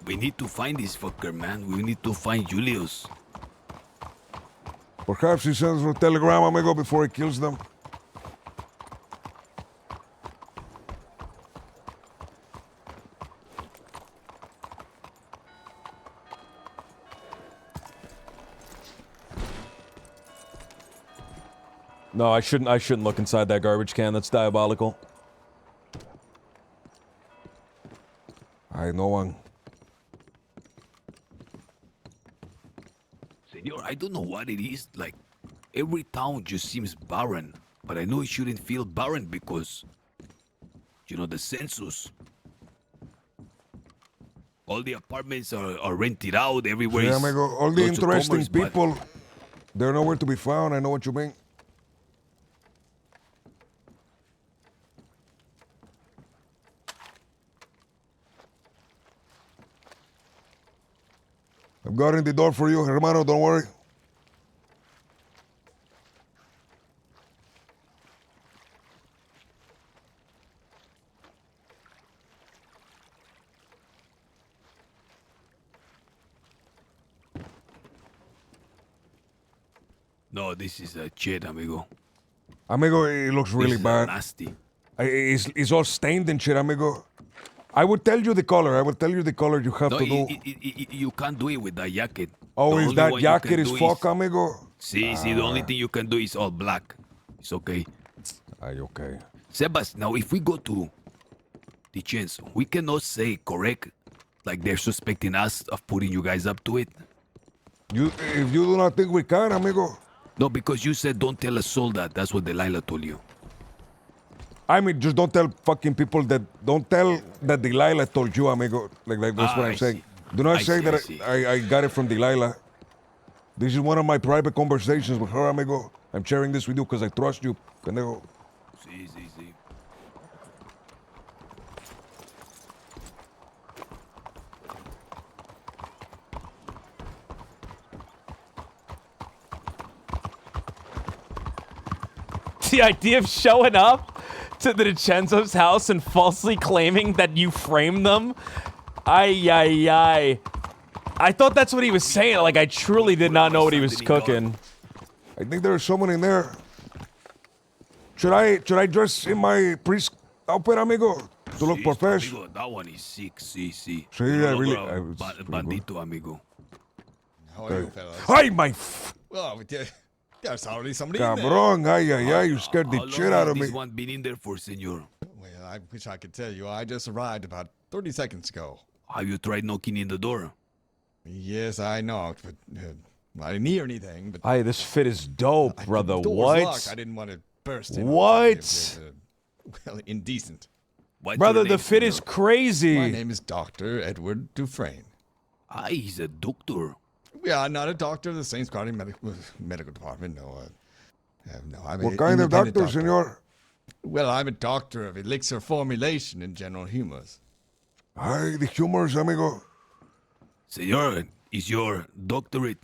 We need to find this fucker, man. We need to find Julius. Perhaps he sends a telegram, amigo, before he kills them. No, I shouldn't look inside that garbage can. That's diabolical. No one. Senor, I don't know what it is. Like, every town just seems barren. But I know it shouldn't feel barren because, you know, the census. All the apartments are rented out everywhere. Yeah, amigo, all the interesting people, they're nowhere to be found. I know what you mean. I'm guarding the door for you, hermano, don't worry. No, this is a shit, amigo. Amigo, it looks really This is bad. nasty. It's all stained and shit, amigo. I would tell you the color. I would tell you the color you have No, to do. you can't do it with that jacket. Oh, The is only that one you jacket can is do fuck, amigo? See, the only thing you can do is all black. It's okay. Are you okay? Sebas, now if we go to the chance, we cannot say correct, like they're suspecting us of putting you guys up to it. If you do not think we can, amigo. No, because you said don't tell a soul that. That's what Delilah told you. I mean, just don't tell fucking people that. Don't tell that Delilah told you, amigo. Like that's what I I'm saying. see. Do not I say see, that I see. I got it from Delilah. This is one of my private conversations with her, amigo. I'm sharing this with you because I trust you, pendejo. See. The idea of showing up to the DiCenzo's house and falsely claiming that you framed them? Ay. I thought that's what he was saying. Like, I truly did not know what he was cooking. I think there's someone in there. Should I dress in my priest outfit, amigo? To look professional? Amigo, that one is sick. See. Sí, I really- Bandito, amigo. How are you, fellas? Ay, my Well, there's already somebody in there. cabrón. Ay, you scared the How shit long out has of me. this one been in there for, senor? Well, I wish I could tell you. I just arrived about 30 seconds ago. Have you tried knocking in the door? Yes, I knocked, but I didn't hear anything. But Ay, this fit is dope, brother. the door's What? locked. I didn't want to burst in. What? Well, indecent. What's Brother, your the name, fit is senor? crazy. My name is Dr. Edward Dufresne. He's a doctor. Yeah, I'm not a doctor of the St. Scott's medical department. No, I'm What a kind of independent doctor, senor? Well, I'm a doctor of elixir formulation and general humors. Ay, the humors, amigo. Senor, is your doctorate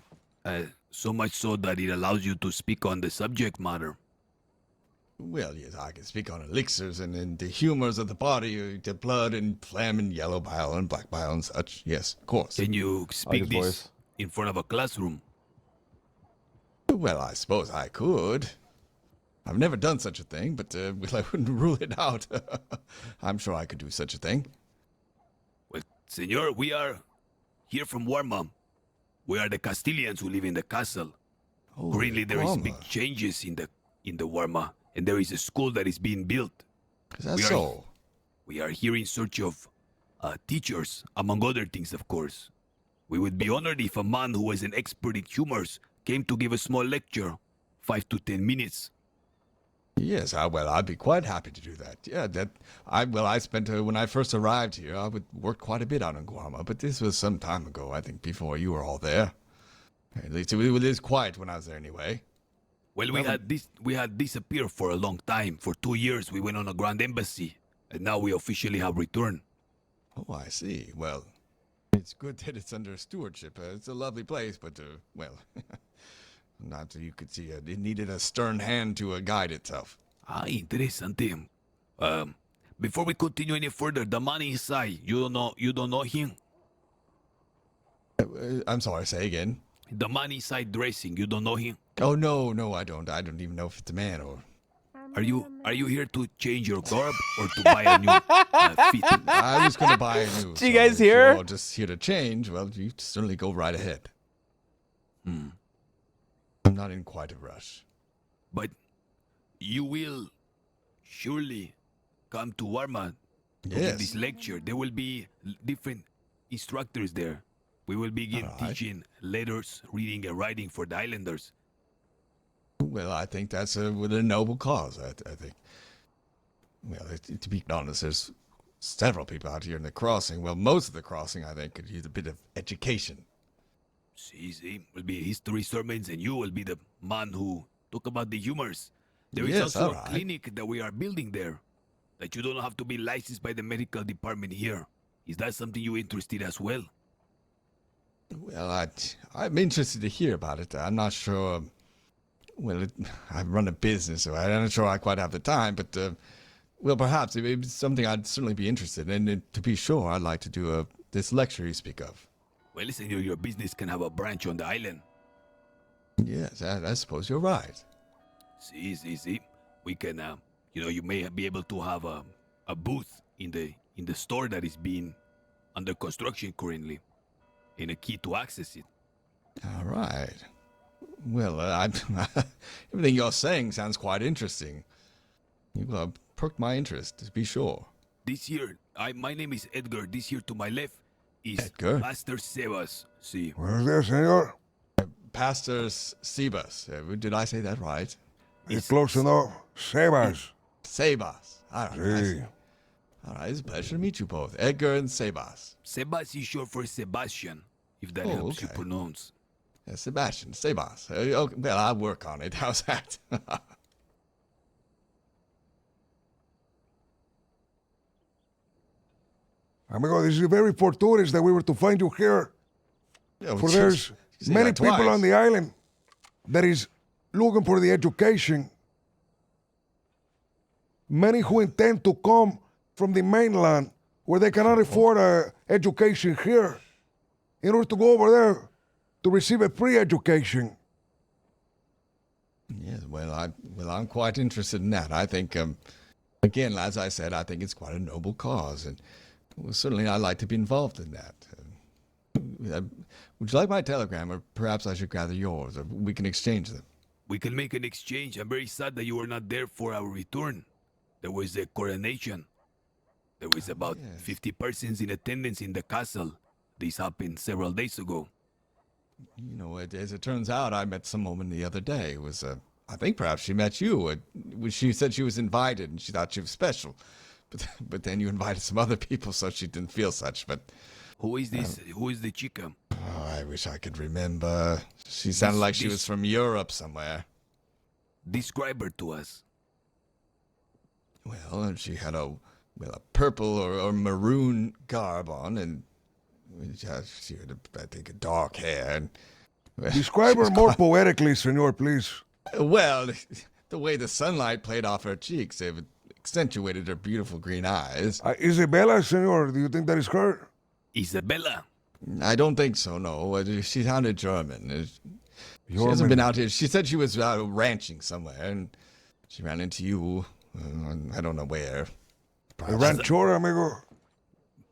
so much so that it allows you to speak on the subject matter? Well, yes, I can speak on elixirs and the humors of the body, the blood and phlegm and yellow bile and black bile and such. Yes, of course. Can you speak his this voice. in front of a classroom? Well, I suppose I could. I've never done such a thing, but well, I wouldn't rule it out. I'm sure I could do such a thing. Well, senor, we are here from Warmum. We are the Castilians who live in the castle. Currently, there is big changes in the Warma, and there is a school that is being built. Is that so? We are here in search of teachers, among other things, of course. We would be honored if a man who is an expert in humors came to give a small lecture, 5 to 10 minutes. Yes, well, I'd be quite happy to do that. Yeah, I spent, when I first arrived here, I would work quite a bit out in Guarma, but this was some time ago, I think, before you were all there. At least it was quiet when I was there anyway. Well, we had disappeared for a long time. For 2 years, we went on a grand embassy, and now we officially have returned. Oh, I see. Well, it's good that it's under stewardship. It's a lovely place, but, well, not you could see it needed a stern hand to guide itself. Interesante. Before we continue any further, the man inside, you don't know him? I'm sorry, say again. The man inside dressing, you don't know him? Oh, no, I don't. I don't even know if it's a man or... Are you here to change your garb or to buy a new fit? I was going to buy a new. Do you guys hear? If you're just here to change, well, you certainly go right ahead. I'm not in quite a rush. But you will surely come to Warma to give this lecture. There will be different instructors there. We will begin teaching letters, reading, and writing for the islanders. Well, I think that's with a noble cause, I think. Well, to be honest, there's several people out here in the crossing. Well, most of the crossing, I think, could use a bit of education. See, will be history sermons, and you will be the man who talk about the humors. There is Yes, also a clinic that we are building there, that you don't have to be licensed by the medical department here. Is that something you're interested as well? Well, I'm interested to hear about it. I'm not sure. Well, I run a business, so I'm not sure I quite have the time, but, well, perhaps it's something I'd certainly be interested in. And to be sure, I'd like to do this lecture you speak of. Well, listen, your business can have a branch on the island. Yes, I suppose you're right. See. We can, you may be able to have a booth in the store that is being under construction currently, and a key to access it. All right. Well, everything you're saying sounds quite interesting. You perked my interest, to be sure. This year, my name is Edgar. This here to my left is Edgar? Pastor Sebas. See. Buenos días, señor. Pastor Sebas. Did I say that right? It's close enough. Sebas. Sebas. All right. Sí. All right, it's a pleasure to meet you both. Edgar and Sebas. Sebas is short for Sebastian, if that helps you pronounce. Yeah, Sebastian, Sebas. Okay, well, I'll work on it. How's that? Amigo, this is very fortuitous that we were to find you here. Yeah, For there's many people on the island that is looking for the education. Many who intend to come from the mainland where they cannot afford education here in order to go over there to receive a free education. Yes, I'm quite interested in that. I think, again, as I said, I think it's quite a noble cause, and certainly I'd like to be involved in that. Would you like my telegram, or perhaps I should gather yours, or we can exchange them? We can make an exchange. I'm very sad that you were not there for our return. There was a coronation. There was about 50 persons in attendance in the castle. This happened several days ago. You know, as it turns out, I met some woman the other day. It was, I think perhaps she met you. She said she was invited, and she thought she was special. But then you invited some other people, so she didn't feel such. But who is this? Who is the chica? Oh, I wish I could remember. She sounded like she was from Europe somewhere. Describe her to us. Well, she had a purple or maroon garb on, and she had, I think, a dark hair. And, Describe her more poetically, senor, please. Well, the way the sunlight played off her cheeks, it accentuated her beautiful green eyes. Isabella, senor, do you think that is her? Isabella? I don't think so, no. She sounded German. She hasn't been out here. She said she was out ranching somewhere, and she ran into you. I don't know where. A ranchora, amigo?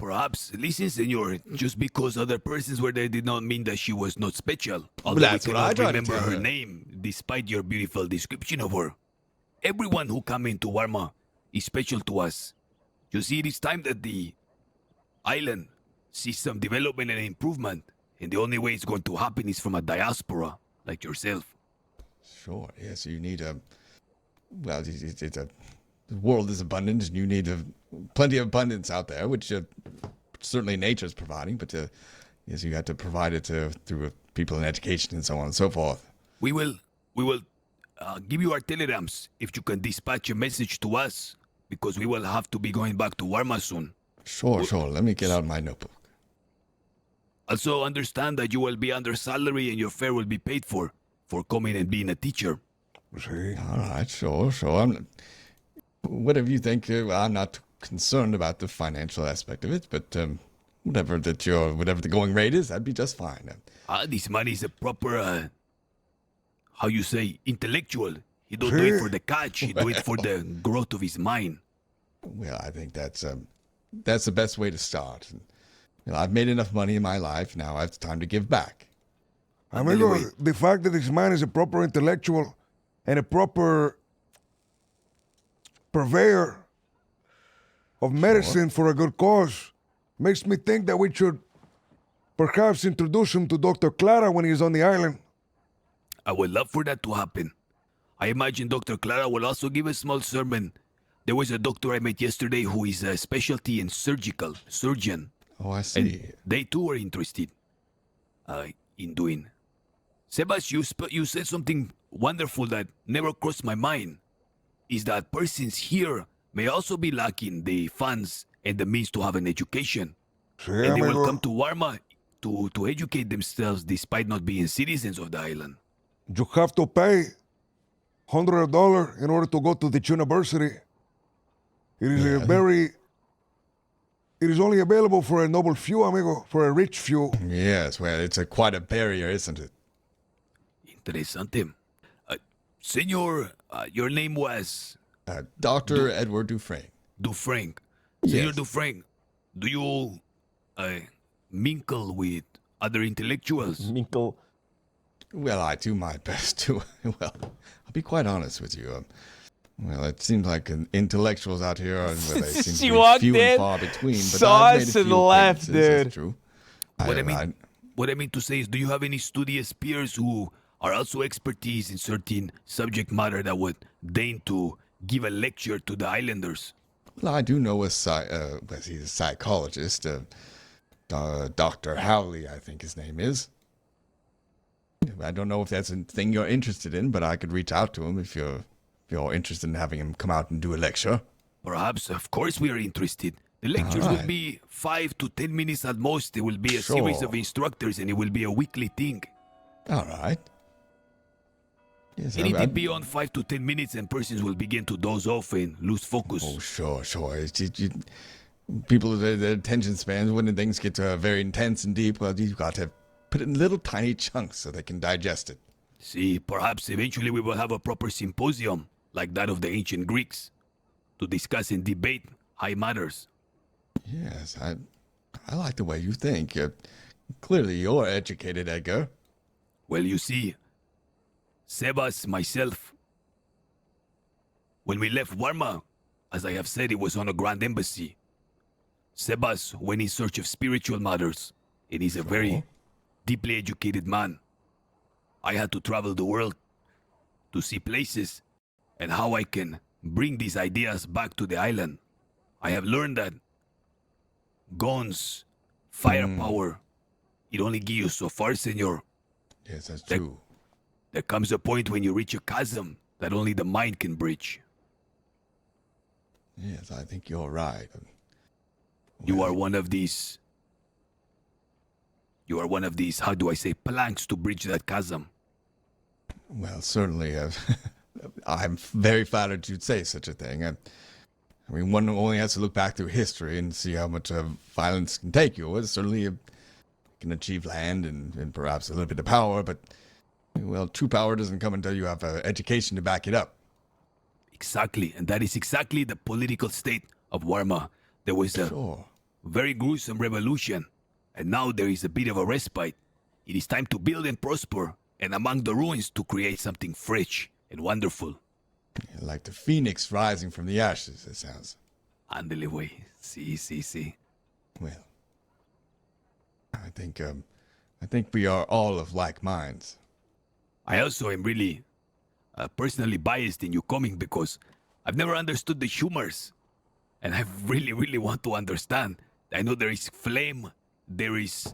Perhaps, listen, senor, just because other persons were there did not mean that she was not special. Although that's we what I cannot tried to remember tell her her. name, despite your beautiful description of her. Everyone who come into Warma is special to us. You see, it is time that the island sees some development and improvement, and the only way it's going to happen is from a diaspora like yourself. Sure, yes, you need a... Well, it's a... The world is abundant, and you need plenty of abundance out there, which certainly nature's providing, but yes, you have to provide it through people in education and so on and so forth. We will give you our telegrams if you can dispatch a message to us, because we will have to be going back to Warma soon. Sure. Let me get out my notebook. Also, understand that you will be under salary and your fare will be paid for coming and being a teacher. See? All right, sure. Whatever you think, I'm not concerned about the financial aspect of it, but whatever the going rate is, that'd be just fine. This man is a proper, how you say, intellectual. He don't do it for the catch. He do it for the growth of his mind. Well, I think that's the best way to start. I've made enough money in my life. Now it's time to give back. Amigo, the fact that this man is a proper intellectual and a proper purveyor of medicine for a good cause makes me think that we should perhaps introduce him to Dr. Clara when he's on the island. I would love for that to happen. I imagine Dr. Clara will also give a small sermon. There was a doctor I met yesterday who is a specialty in surgeon. Oh, I see. And they too are interested in doing. Sebas, you said something wonderful that never crossed my mind. Is that persons here may also be lacking the funds and the means to have an education. Sí, and they amigo. will come to Warma to educate themselves despite not being citizens of the island. You have to pay $100 in order to go to the university. It is it is only available for a noble few, amigo, for a rich few. Yes, well, it's quite a barrier, isn't it? Interesante. Senor, your name was? Dr. Edward Dufresne. Dufresne. Yes. Senor Dufresne, do you mingle with other intellectuals? Mingle. Well, I do my best to. Well, I'll be quite honest with you. Well, it seems like intellectuals out here they seem She to be walked few in, and far between. But saw I've made us a and few left, acquaintances, dude. That's true. What I mean to say is, do you have any studious peers who are also expertise in certain subject matter that would deign to give a lecture to the islanders? Well, I do know he's a psychologist, Dr. Howley, I think his name is. I don't know if that's a thing you're interested in, but I could reach out to him if you're interested in having him come out and do a lecture. Perhaps, of course we are interested. The lectures will be 5 to 10 minutes at most. There will be a series of instructors and it will be a weekly thing. All right. Yes, Anything beyond 5 to 10 minutes and persons will begin to doze off and lose focus. Oh, sure. People, their attention spans, when things get very intense and deep, well, you've got to put it in little tiny chunks so they can digest it. See, perhaps eventually we will have a proper symposium like that of the ancient Greeks to discuss and debate high matters. Yes, I like the way you think. Clearly you're educated, Edgar. Well, you see, Sebas, myself, when we left Warma, as I have said, it was on a grand embassy. Sebas went in search of spiritual matters, and he's a very deeply educated man. I had to travel the world to see places and how I can bring these ideas back to the island. I have learned that guns, firepower, it only gives you so far, senor. Yes, that's true. There comes a point when you reach a chasm that only the mind can bridge. Yes, I think you're right. You are one of these, how do I say, planks to bridge that chasm. Well, certainly, I'm very flattered you'd say such a thing. I mean, one only has to look back through history and see how much violence can take you. Well, certainly, you can achieve land and perhaps a little bit of power, but, well, true power doesn't come until you have education to back it up. Exactly, and that is exactly the political state of Warma. There was a very gruesome revolution, and now there is a bit of a respite. It is time to build and prosper, and among the ruins to create something fresh and wonderful. Like the phoenix rising from the ashes, it sounds. Ándele, güey. Sí. Well, I think we are all of like minds. I also am really personally biased in you coming because I've never understood the humors, and I really want to understand. I know there is flame, there is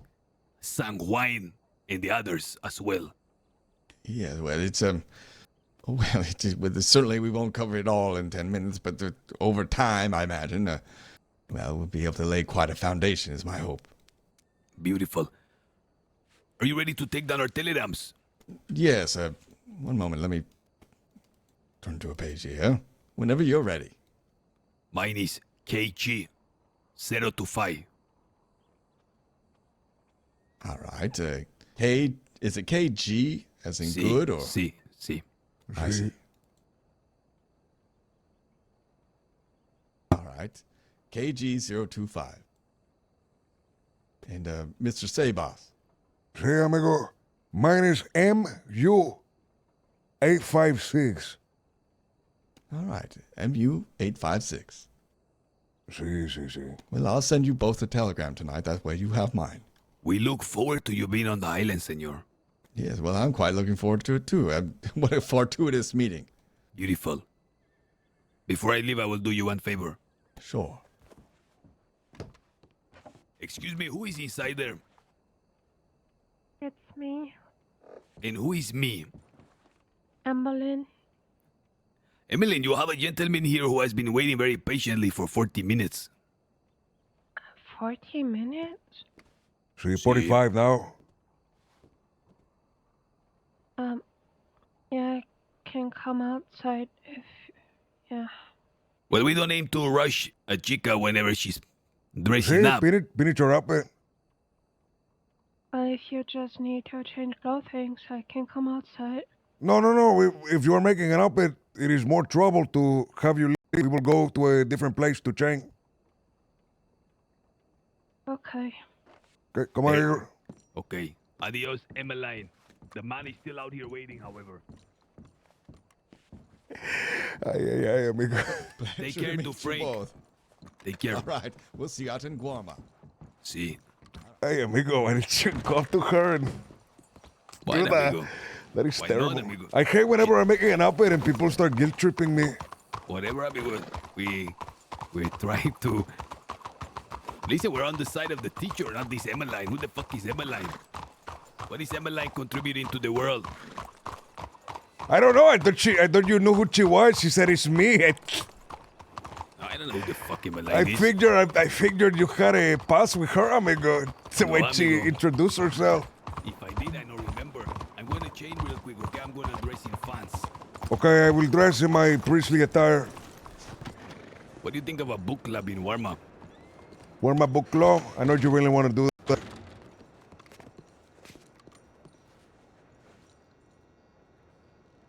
sanguine, and the others as well. Yeah, well, certainly we won't cover it all in 10 minutes, but over time, I imagine, we'll be able to lay quite a foundation, is my hope. Beautiful. Are you ready to take down our telegrams? Yes, one moment, let me turn to a page here. Whenever you're ready. Mine is KG 025. All right, is it KG as in good or? Sí. I see. All right. KG025. And Mr. Sabas. Sí, amigo. Mine is MU856. All right. MU856. Sí. Well, I'll send you both a telegram tonight. That way you have mine. We look forward to you being on the island, senor. Yes, well, I'm quite looking forward to it, too. What a fortuitous meeting. Beautiful. Before I leave, I will do you one favor. Sure. Excuse me, who is inside there? It's me, And who is me? Emmeline. Emmeline, you have a gentleman here who has been waiting very patiently for 40 minutes. 40 minutes? Sí, 45 now. Yeah, I can come outside yeah. Well, we don't aim to rush a chica whenever she's dressing Sí, up. finish her up. But if you just need to change clothing, I can come outside. No. If you are making an outfit, it is more trouble to have you leave. We will go to a different place to change. Okay. Okay, come on here. Okay. Adios, Emmeline. The man is still out here waiting, however. Ay, amigo. Take Pleasure care meet to you Frank. both. Take care. All right, we'll see you out in Guarma. Sí. Hey, amigo, why did you go up to her and Why do not, that? amigo? That is Why terrible. not, amigo? I hate whenever I'm making an outfit and people start guilt tripping me. Whatever, amigo. We're trying to... Listen, we're on the side of the teacher, not this Emmeline. Who the fuck is Emmeline? What is Emmeline contributing to the world? I don't know. I thought you knew who she was. She said it's me. I don't know who the fuck Emmeline I is. figured you had a pass with her, amigo. It's the No, way she amigo. introduced herself. If I did, I don't remember. I'm going to change real quick, okay? I'm going to dress in fans. Okay, I will dress in my priestly attire. What do you think of a book club in Warma? Wear my book club. I know you really want to do that.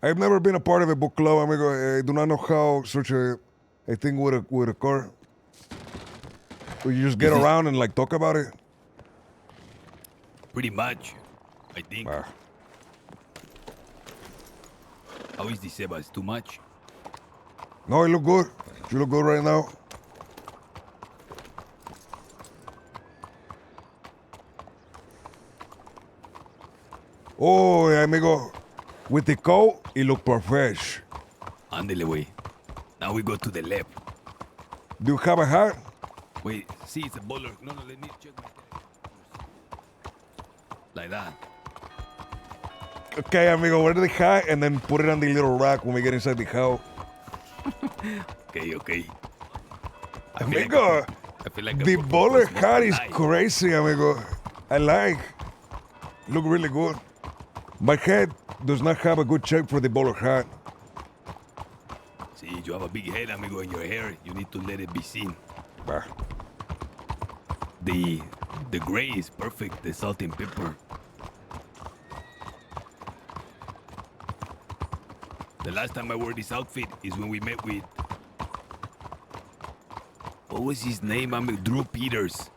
I've never been a part of a book club, amigo. I do not know how such a thing would occur. Would you just get around and like talk about it? Pretty much, I think. How is this, Sebas? Too much? No, you look good. You look good right now. Oh, amigo. With the coat, it look perfect. Ándele, way. Now we go to the left. Do you have a hat? Wait, see, it's a bowler. No, let me check. Like that. Okay, amigo, wear the hat and then put it on the little rack when we get inside the house. Okay. Amigo, I feel like the bowler hat is crazy, amigo. I like. Look really good. My head does not have a good shape for the bowler hat. See, you have a big head, amigo, in your hair. You need to let it be seen. The gray is perfect, the salt and pepper. The last time I wore this outfit is when we met with What was his name? Drew Peters.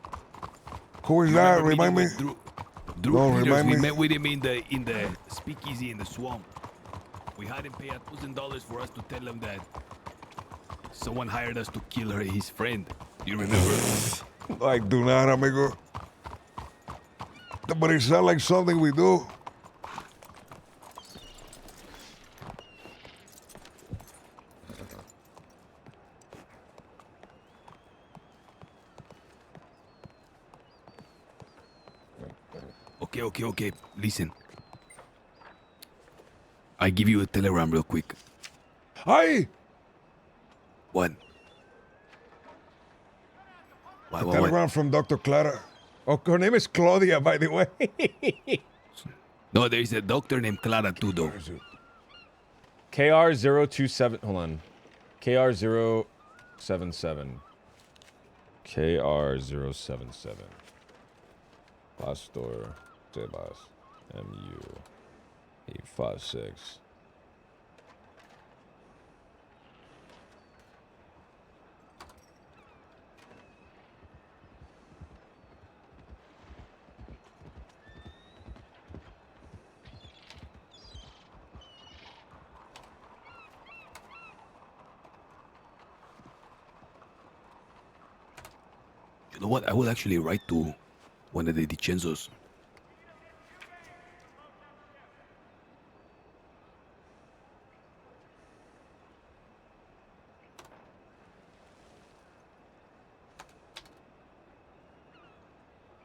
Who is You that? remember Remind me. meeting with Drew No, Peters. remind We me. met with him in the speakeasy in the swamp. We had him pay $1,000 for us to tell him that someone hired us to kill his friend. Do you remember? I do not, amigo. But it sounds like something we do. Okay. Listen. I give you a telegram real quick. Hi! What? A telegram from Dr. Clara. Oh, her name is Claudia, by the way. No, there is a doctor named Clara too, though. KR027. Hold on. KR077. KR077. Pastor Sebas. MU. 856. You know what? I will actually write to one of the DiCenzos.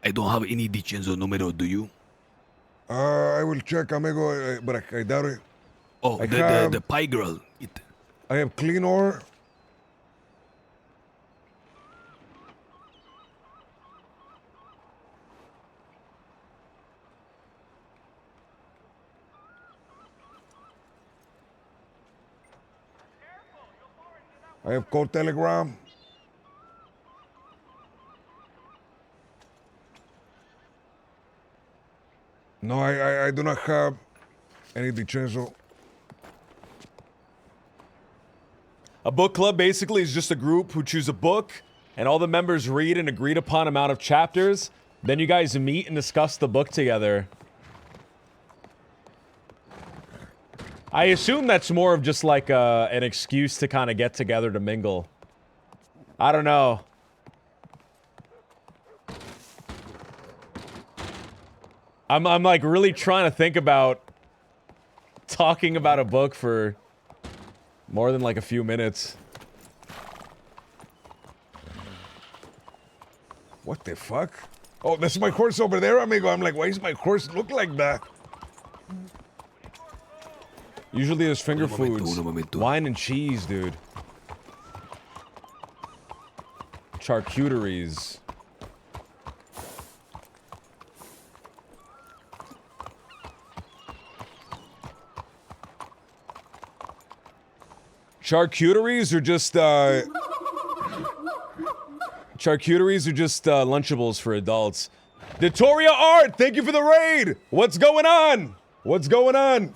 I don't have any DiCenzo numero, do you? I will check, amigo, but I doubt it. Oh, I the pie girl. I have clean ore. I have code telegram. No, I do not have any DiCenzo. A book club basically is just a group who choose a book, and all the members read an agreed upon amount of chapters. Then you guys meet and discuss the book together. I assume that's more of just like an excuse to kind of get together to mingle. I don't know. I'm like really trying to think about talking about a book for more than like a few minutes. What the fuck? Oh, that's my horse over there, amigo. I'm like, why does my horse look like that? Usually there's finger foods. Wine and cheese, dude. Charcuteries. Charcuteries are just, Lunchables for adults. Ditoria Art, thank you for the raid! What's going on? What's going on?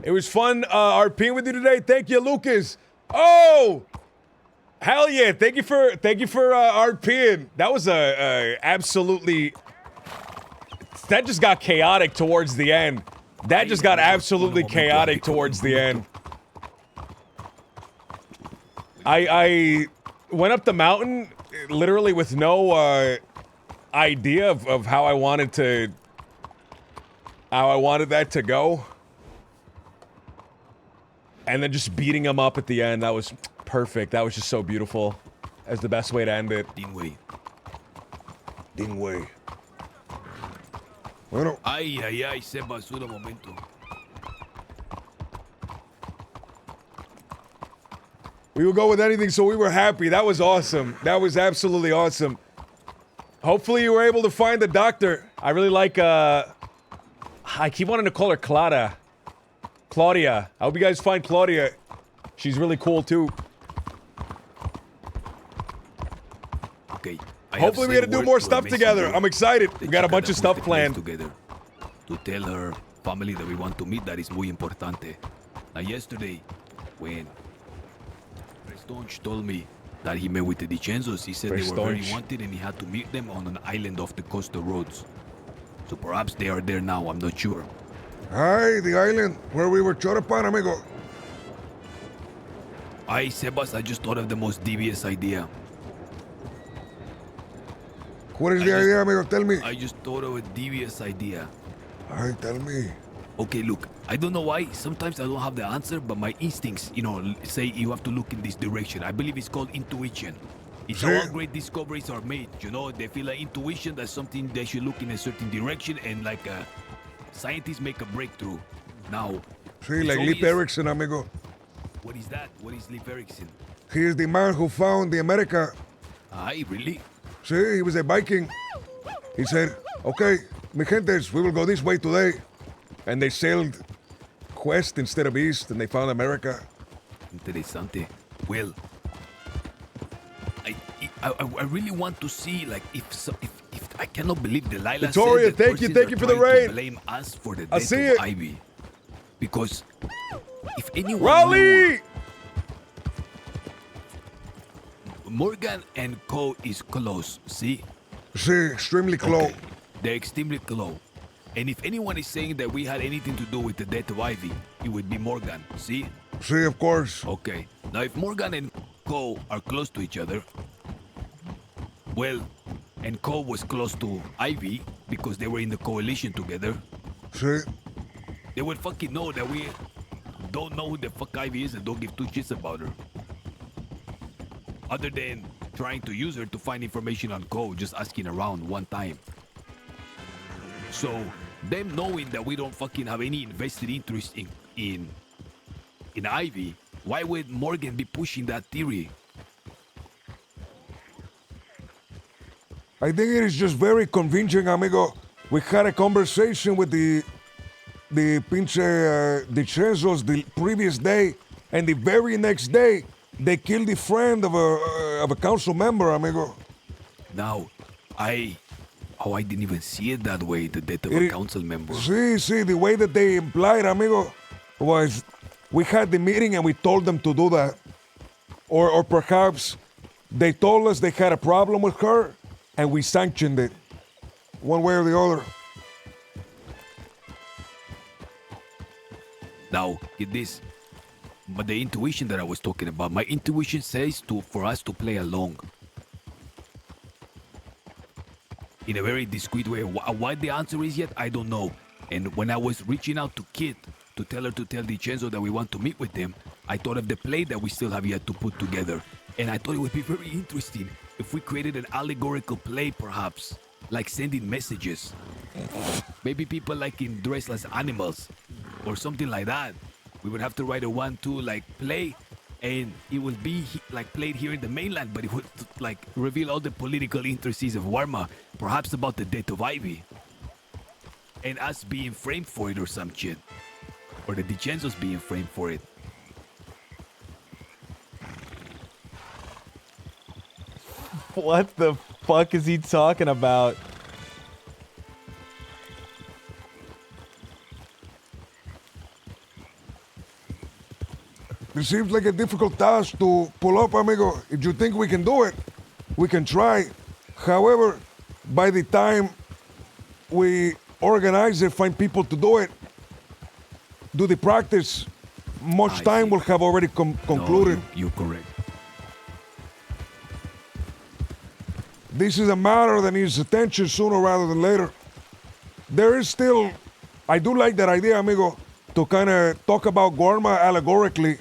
It was fun RPing with you today. Thank you, Lucas. Oh! Hell yeah, thank you for RPing. That was absolutely... That just got chaotic towards the end. That just got absolutely chaotic towards the end. I went up the mountain literally with no idea of how I wanted that to go. And then just beating him up at the end, that was perfect. That was just so beautiful. That's the best way to end it. Dingway. Bueno. Ay, se pasó de momento. We would go with anything, so we were happy. That was awesome. That was absolutely awesome. Hopefully you were able to find the doctor. I really like, I keep wanting to call her Claudia. I hope you guys find Claudia. She's really cool, too. Okay. Hopefully we get to do more stuff together. I'm excited. We got a bunch of stuff planned. Together to tell her family that we want to meet. That is muy importante. Now, yesterday, when Prestonch told me that he met with the DiCenzos. He said they were very Prestonch. wanted and he had to meet them on an island off the Costa Roads. So perhaps they are there now, I'm not sure. Hi, the island where we were shot upon, amigo. Sebas, I just thought of the most devious idea. What is the idea, amigo? Tell me. I just thought of a devious idea. Hi, tell me. Okay, look, I don't know why. Sometimes I don't have the answer, but my instincts, say you have to look in this direction. I believe it's called intuition. It's how all great discoveries are made, They feel like intuition, that's something they should look in a certain direction, and like scientists make a breakthrough. Now, See, like Leif Erikson, amigo. What is that? What is Leif Erikson? He is the man who found the America. Aye, really? See, he was a Viking. He said, okay, mi gentes, we will go this way today. And they sailed west instead of east, and they found America. Interesante. Well, I really want to see, like, if I cannot believe Delilah Victoria, said that thank persons you are for the trying to raid. blame us for the I death see of it. Ivy. Because if anyone Raleigh! knew, Morgan and Co is close, see? See, extremely close. Okay. They're extremely close. And if anyone is saying that we had anything to do with the death of Ivy, it would be Morgan, see? See, of course. Okay. Now, if Morgan and Co are close to each other, well, and Co was close to Ivy because they were in the coalition together, See? they would fucking know that we don't know who the fuck Ivy is and don't give two shits about her. Other than trying to use her to find information on Co, just asking around one time. So, them knowing that we don't fucking have any invested interest in Ivy, why would Morgan be pushing that theory? I think it is just very convincing, amigo. We had a conversation with the pinche DiCenzos the previous day, and the very next day, they killed the friend of a council member, amigo. Now, I didn't even see it that way, the death of a council member. See, the way that they implied, amigo, was we had the meeting and we told them to do that. Or perhaps they told us they had a problem with her and we sanctioned it, one way or the other. Now, get this. But the intuition that I was talking about, my intuition says for us to play along. In a very discreet way. Why the answer is yet, I don't know. And when I was reaching out to Kit to tell her to tell DiCenzo that we want to meet with him, I thought of the play that we still have yet to put together. And I thought it would be very interesting if we created an allegorical play, perhaps. Like sending messages. Maybe people like in dress as animals. Or something like that. We would have to write a 1-2 like play, and it would be like played here in the mainland, but it would like reveal all the political intricacies of Warma, perhaps about the death of Ivy, and us being framed for it or some shit, or the DiCenzos being framed for it. What the fuck is he talking about? It seems like a difficult task to pull up, amigo. If you think we can do it, we can try. However, by the time we organize it, find people to do it, do the practice, much time will have already concluded. No, you're correct. This is a matter that needs attention sooner rather than later. There is still, I do like that idea, amigo, to kind of talk about Guarma allegorically.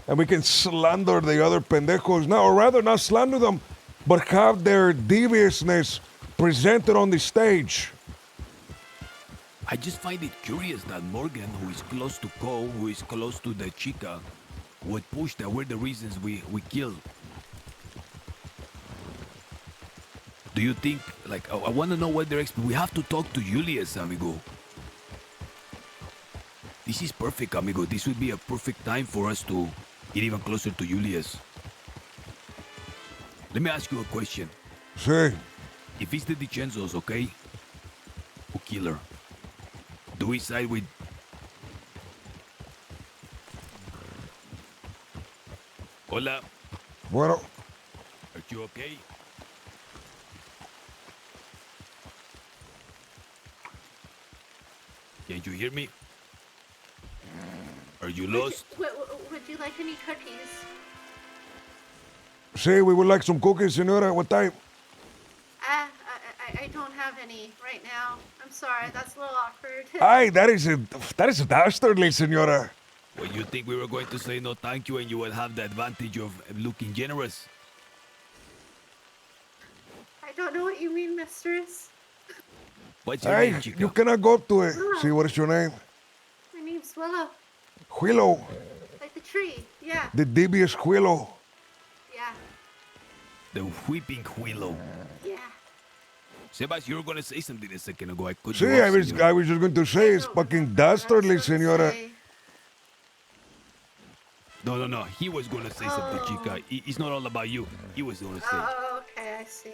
And we can slander the other pendejos now, or rather not slander them, but have their deviousness presented on the stage. I just find it curious that Morgan, who is close to Co, who is close to the Chica, would push that we're the reasons we killed. Do you think, like, I want to know what they're we have to talk to Julius, amigo. This is perfect, amigo. This would be a perfect time for us to get even closer to Julius. Let me ask you a question. Sí. If it's the DiCenzos, okay, who kill her, do we side with... Hola. Bueno, Are you okay? Can you hear me? Are you lost? Would you like any cookies? see, we would like some cookies, senora. What time? I don't have any right now. I'm sorry, that's a little awkward. Aye, that is dastardly, senora. Well, you think we were going to say no thank you and you will have the advantage of looking generous? I don't know what you mean, mistress. What's your Hey, name, chica? you cannot go to it. See, what is your name? My name's Willow. Willow. Like the tree, yeah. The devious Willow. Yeah. The whipping Willow. Yeah. Sebas, you were going to say something a second ago. I couldn't. See, I was just going to say it's fucking dastardly, senora. No. He was going to say something, chica. It's not all about you. He was going to say. Oh, okay, I see.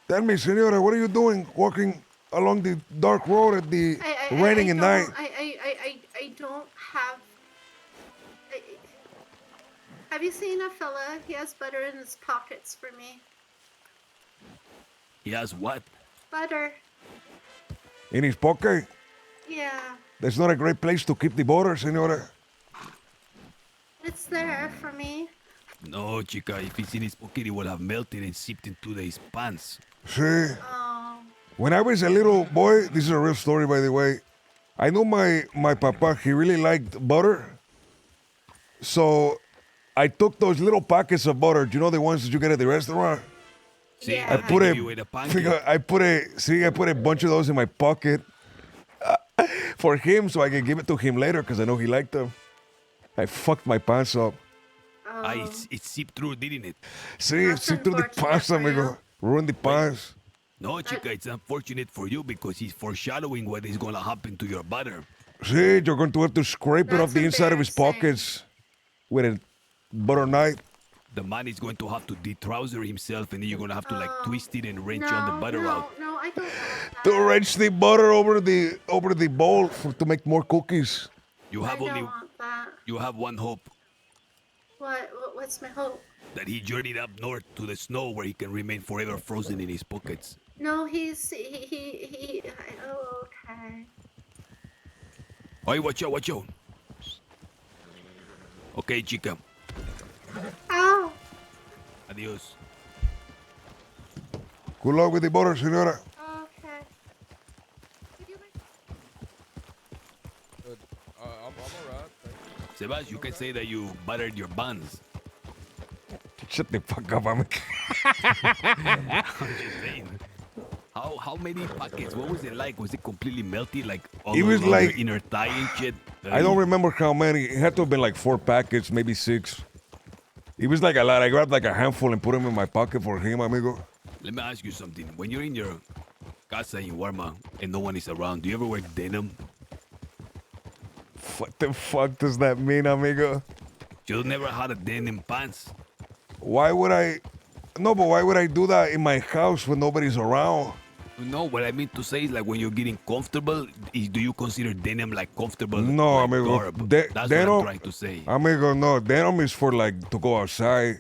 Tell me, senora, what are you doing walking along the dark road at the raining at night? I don't have. Have you seen a fella? He has butter in his pockets for me. He has what? Butter. In his pocket? Yeah. That's not a great place to keep the butter, senora. It's there for me. No, chica. If it's in his pocket, it will have melted and seeped into his pants. See? Oh. When I was a little boy, this is a real story, by the way. I know my papa, he really liked butter. So I took those little packets of butter, you know the ones that you get at the restaurant? See, I put I put a bunch of those in my pocket for him so I can give it to him later because I know he liked them. I fucked my pants up. It seeped through, didn't it? See, it seeped through the pants, amigo. Ruined the pants. No, chica, it's unfortunate for you because he's foreshadowing what is going to happen to your butter. See, you're going to have to scrape it off the inside of his pockets with a butter knife. The man is going to have to detrouser himself and then you're going to have to like twist it and wrench all the butter out. No, I don't want that. To wrench the butter over the bowl to make more cookies. You have I don't want that. You have one hope. What's my hope? That he journeyed up north to the snow where he can remain forever frozen in his pockets. No, he. Oh, okay. Hey, watch out. Okay, chica. Ow. Adios. Good luck with the butter, senora. Okay. I'm alright. Sebas, you can say that you buttered your buns. Shut the fuck up, amigo. I'm just saying. How many packets? What was it like? Was it completely melty, like all It was along like- your inner thigh and shit? I don't remember how many. It had to have been like 4 packets, maybe 6. It was like a lot. I grabbed like a handful and put them in my pocket for him, amigo. Let me ask you something. When you're in your casa in Warma and no one is around, do you ever wear denim? What the fuck does that mean, amigo? You never had a denim pants? Why would I? No, but why would I do that in my house when nobody's around? No, what I mean to say is like when you're getting comfortable, do you consider denim like comfortable? No, like amigo. garb? That's what I'm trying to say. Amigo, no. Denim is for like to go outside.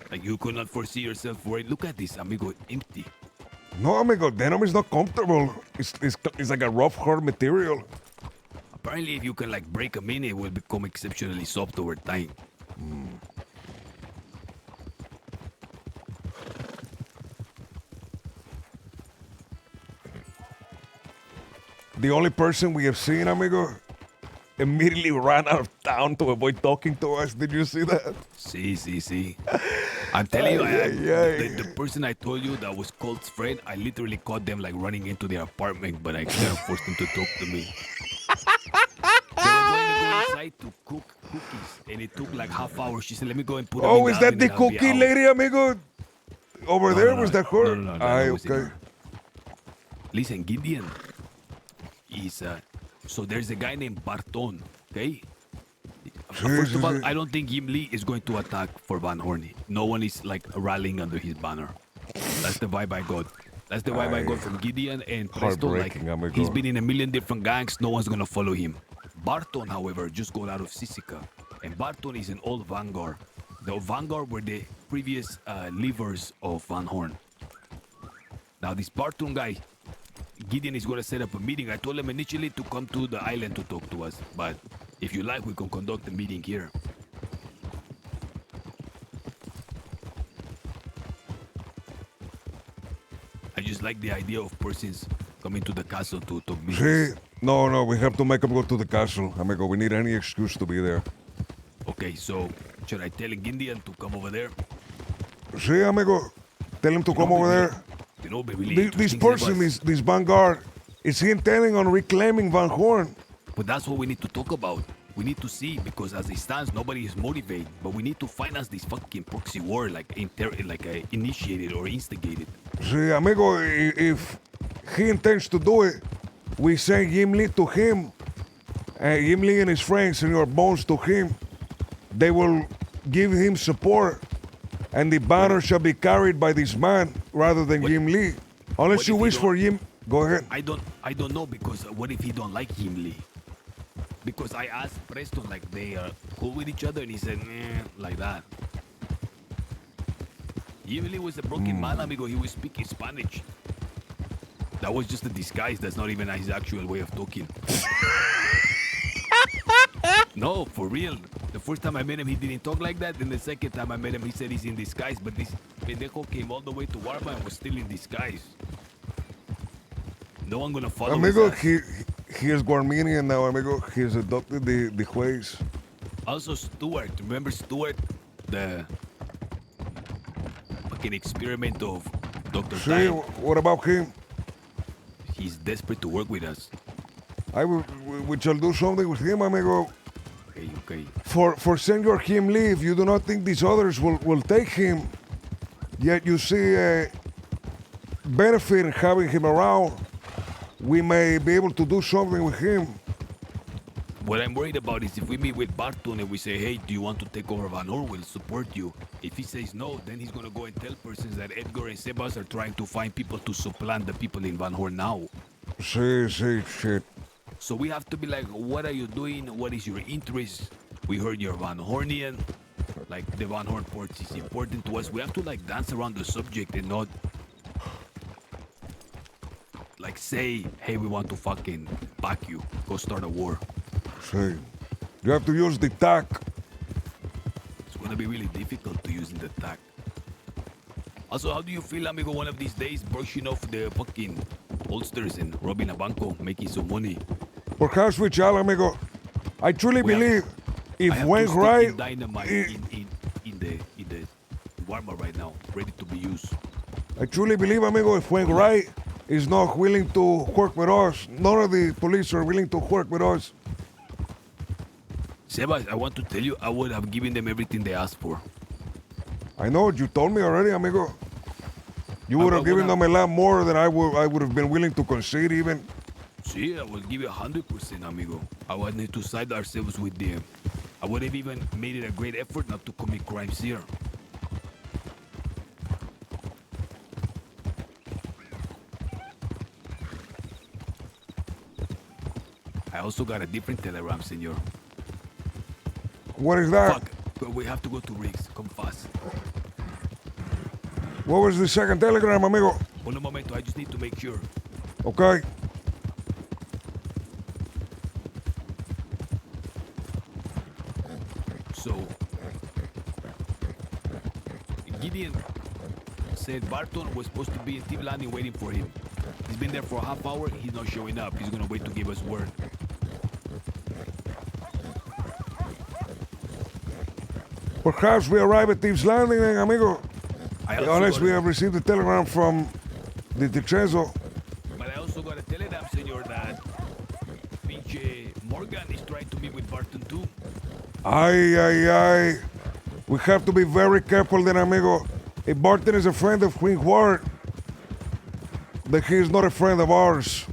Like you could not foresee yourself wearing. Look at this, amigo, empty. No, amigo. Denim is not comfortable. It's like a rough, hard material. Apparently, if you can like break them in, it will become exceptionally soft over time. The only person we have seen, amigo, immediately ran out of town to avoid talking to us. Did you see that? See. I'm telling you, the person I told you that was Colt's friend, I literally caught them like running into their apartment, but I couldn't force them to talk to me. They were going to go inside to cook cookies, and it took like half hour. She said, "Let me go and put them in Oh, the is that oven the and I'll be cookie out." lady, amigo? Over there? Was that her? No, Aye, wasn't okay. her. Listen, Gideon. So there's a guy named Barton, okay? First of all, I don't think Gimli is going to attack for Van Horny. No one is like rallying under his banner. That's the vibe I got. That's the vibe I got from Gideon and Presto. Like, Heartbreaking, amigo. he's been in a million different gangs. No one's gonna follow him. Barton, however, just got out of Sisica. And Barton is an old Vanguard. The Vanguard were the previous livers of Van Horn. Now this Barton guy, Gideon is gonna set up a meeting. I told him initially to come to the island to talk to us, but if you like, we can conduct the meeting here. I just like the idea of persons coming to the castle to talk business. See, no, we have to make him go to the castle, amigo. We need any excuse to be there. Okay, so should I tell Gideon to come over there? See, amigo, tell him to come over there. You know, really This interesting, person, Sebas. this Vanguard, is he intending on reclaiming Van Horn? But that's what we need to talk about. We need to see, because as it stands, nobody is motivated. But we need to finance this fucking proxy war, initiated or instigated. See, amigo, if he intends to do it, we send Jim Lee to him. Jim Lee and his friends, Senor Bones, to him. They will give him support, and the banner shall be carried by this man rather than Jim Lee. Unless you wish for Jim. Go ahead. I don't know, because what if he don't like Jim Lee? Because I asked Preston, like, they are cool with each other, and he said, like that. Jim Lee was a broken man, amigo. He was speaking Spanish. That was just a disguise. That's not even his actual way of talking. No, for real. The first time I met him, he didn't talk like that. Then the second time I met him, he said he's in disguise. But this pendejo came all the way to Warma and was still in disguise. No one gonna follow Amigo, his ass. he is Guarminian now, amigo. He has adopted the ways. Also, Stuart. Remember Stuart? The fucking experiment of Dr. See, Time. what about him? He's desperate to work with us. We shall do something with him, amigo. Okay. For Senor Jim Lee, if you do not think these others will take him, yet you see a benefit in having him around, we may be able to do something with him. What I'm worried about is if we meet with Barton and we say, hey, do you want to take over Van Horn? We'll support you. If he says no, then he's going to go and tell persons that Edgar and Sebas are trying to find people to supplant the people in Van Horn now. See, shit. So we have to be like, what are you doing? What is your interest? We heard you're Van Hornian. Like, the Van Horn port is important to us. We have to, like, dance around the subject and not, like, say, hey, we want to fucking back you. Go start a war. See, you have to use the tack. It's gonna be really difficult to use in the tack. Also, how do you feel, amigo, one of these days brushing off the fucking holsters and robbing a banco, making some money? Perhaps we shall, amigo. I truly believe I if have went two right, sticking dynamite in the warmer right now, ready to be used. I truly believe, amigo, if went right is not willing to work with us. None of the police are willing to work with us. Sebas, I want to tell you, I would have given them everything they asked for. I know, you told me already, amigo. You would have given them a lot more than I would have been willing to concede even. See, I will give you 100%, amigo. I would need to side ourselves with them. I would have even made it a great effort not to commit crimes here. I also got a different telegram, senor. What is that? Fuck, but we have to go to Riggs. Come fast. What was the second telegram, amigo? Un momento, I just need to make sure. Okay. So, Gideon said Barton was supposed to be in Team Landing waiting for him. He's been there for a half hour. He's not showing up. He's gonna wait to give us word. Perhaps we arrive at Thieves Landing then, amigo. Unless we have received a telegram from the Trezo. But I also gotta tell them, senor, that pinche Morgan is trying to meet with Barton too. Ay. We have to be very careful then, amigo. If Barton is a friend of Queen Ward, then he is not a friend of ours.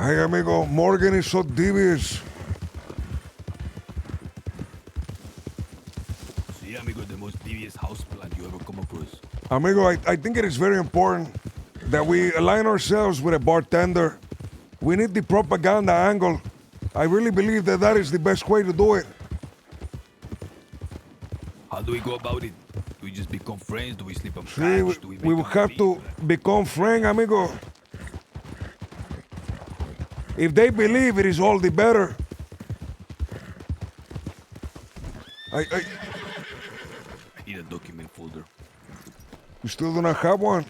Hey, amigo, Morgan is so devious. Sí, amigo, the most devious houseplant you ever come across. Amigo, I think it is very important that we align ourselves with a bartender. We need the propaganda angle. I really believe that that is the best way to do it. How do we go about it? Do we just become friends? Do we sleep on See, couch? Do we make will a have to become friends, amigo. If they believe it is all the better. I need a document folder. You still do not have one?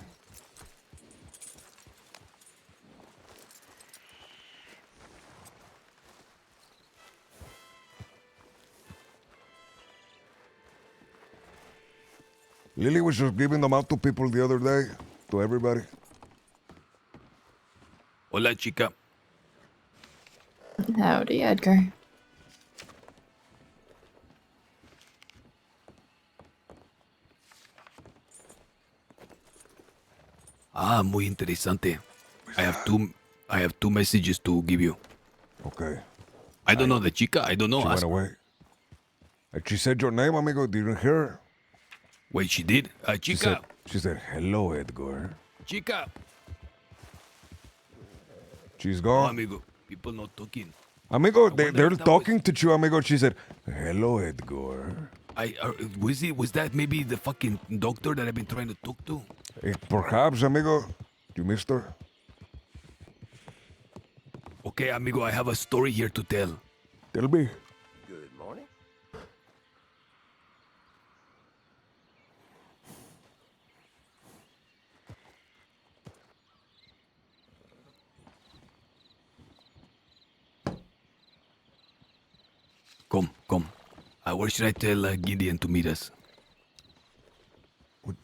Lily was just giving them out to people the other day, to everybody. Hola, chica. Howdy, Edgar. Ah, muy interesante. I have two messages to give you. Okay. I don't know the chica. I don't know. She went away. And she said your name, amigo. Didn't hear her. Wait, she did? Chica. She said, hello, Edgar. Chica. She's Oh, gone. amigo. People not talking. Amigo, they're talking to you, amigo. She said, hello, Edgar. Was that maybe the fucking doctor that I've been trying to talk to? Perhaps, amigo. You missed her. Okay, amigo, I have a story here to tell. Tell me. Good morning. Come. Where should I tell Gideon to meet us?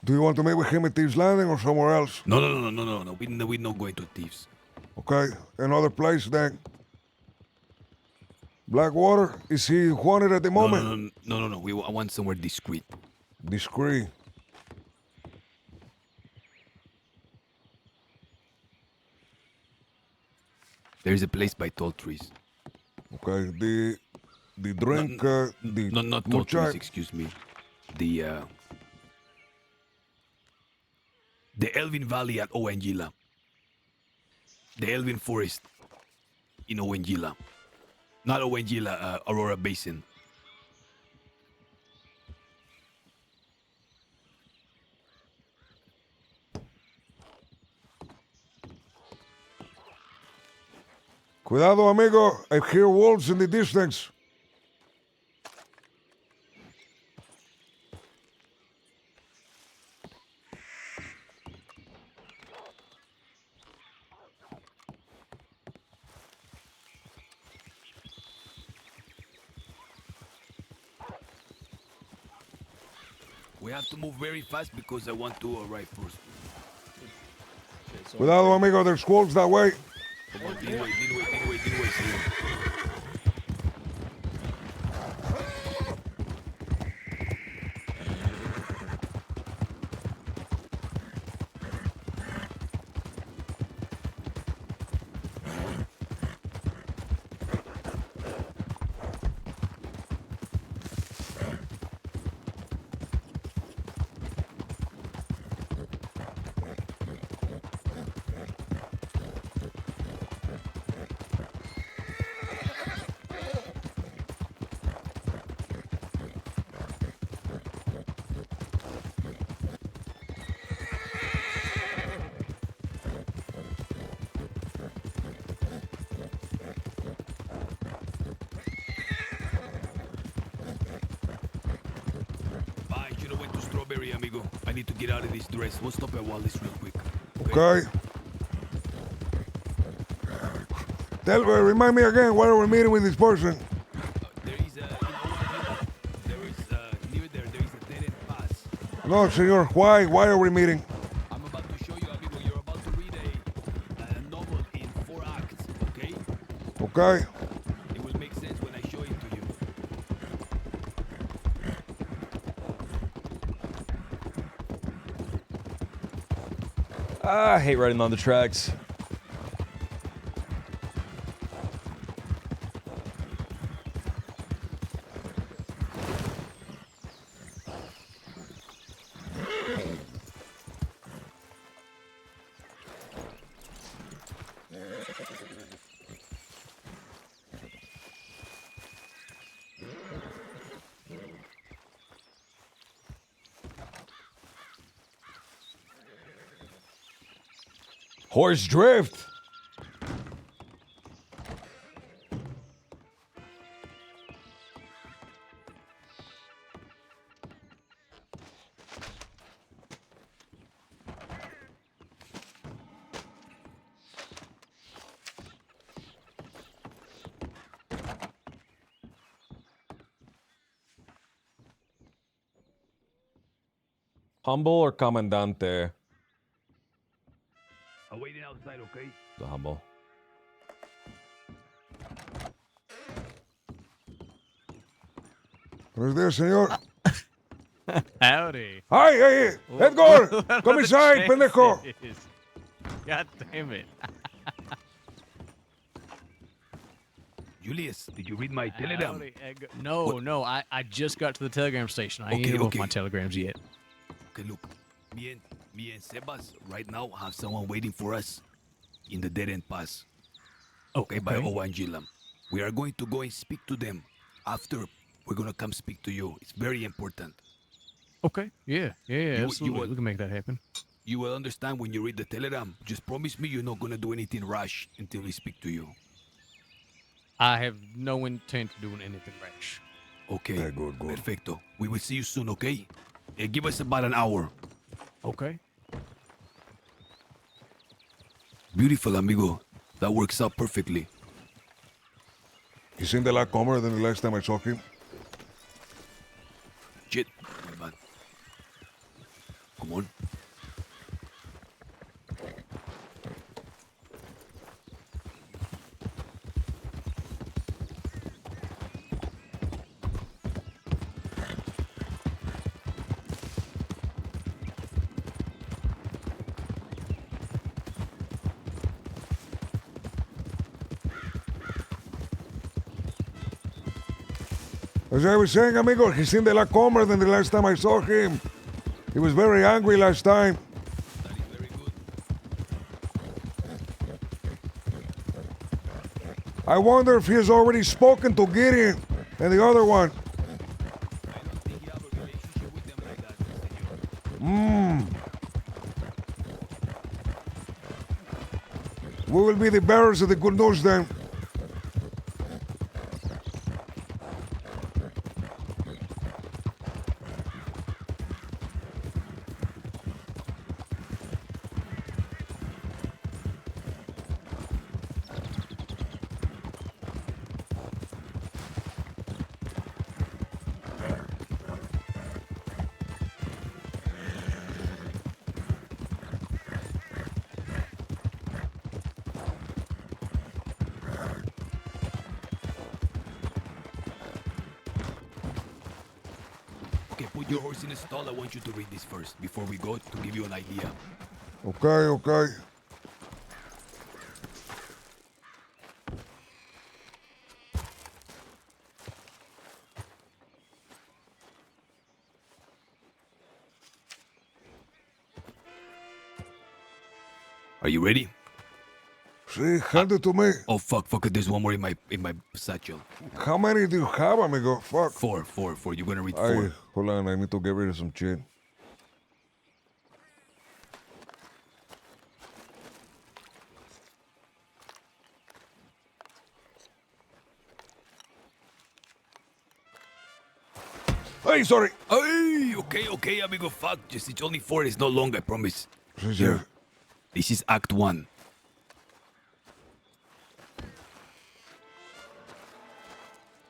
Do you want to meet with him at Thieves Landing or somewhere else? No. We're not going to Thieves. Okay, another place then. Blackwater? Is he wanted at the moment? No. I want somewhere discreet. Discreet. There's a place by Tall Trees. Okay, the drink, not Tall Trees, excuse me. The Elvin Valley at Owenjila. The Elvin Forest in Owenjila. Not Owenjila, Aurora Basin. Cuidado, amigo. I hear wolves in the distance. We have to move very fast because I want to arrive first. Cuidado, amigo. There's wolves that way. Come on, din way, señor. Amigo. I need to get out of this dress. We'll stop at Wallace real quick. Okay. Remind me again, why are we meeting with this person? There is a dead end pass. No, senor, why? Why are we meeting? I'm about to show you, amigo. You're about to read a novel in 4 acts, okay? Okay. It will make sense when I show it to you. I hate riding on the tracks. Horse drift. Humble or Comandante? I'm waiting outside, okay? The humble. Who's there, senor? Howdy. Hi, hey, Edgar! Come inside, pendejo! God damn it. Julius, did you read my telegram? Howdy, no, I just got to the telegram station. I ain't even off my telegrams yet. Okay, look. Me and Sebas right now have someone waiting for us in the dead end pass. Okay, by Owanjilam. We are going to go and speak to them. After, we're going to come speak to you. It's very important. Okay, yeah, absolutely. We can make that happen. You will understand when you read the telegram. Just promise me you're not going to do anything rash until we speak to you. I have no intent of doing anything rash. Okay, good. Perfecto. We will see you soon, okay? Give us about an hour. Okay. Beautiful, amigo. That works out perfectly. He seemed a lot calmer than the last time I saw him. Shit, my bad. Come on. As I was saying, amigo, he seemed a lot calmer than the last time I saw him. He was very angry last time. That is very good. I wonder if he has already spoken to Gideon and the other one. I don't think you have a relationship with them like that, senor. We will be the bearers of the good news then. Okay, put your horse in the stall. I want you to read this first before we go to give you an idea. Okay. Are you ready? See, hand it to me. Oh fuck! There's one more in my satchel. How many do you have, amigo? Fuck. Four. You're gonna read four. Hold on, I need to get rid of some shit. Hey, sorry. Hey, okay, amigo. Fuck, it's only four. It's not long, I promise. Here. This is Act 1.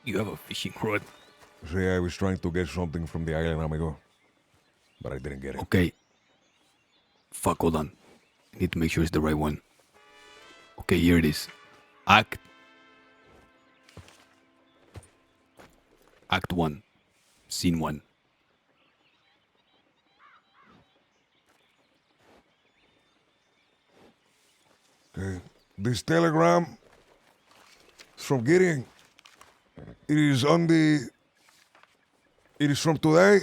You have a fishing rod. See, I was trying to get something from the island, amigo. But I didn't get it. Okay. Fuck, hold on. I need to make sure it's the right one. Okay, here it is. Act 1. Scene 1. Okay. This telegram is from Gideon. It is from today.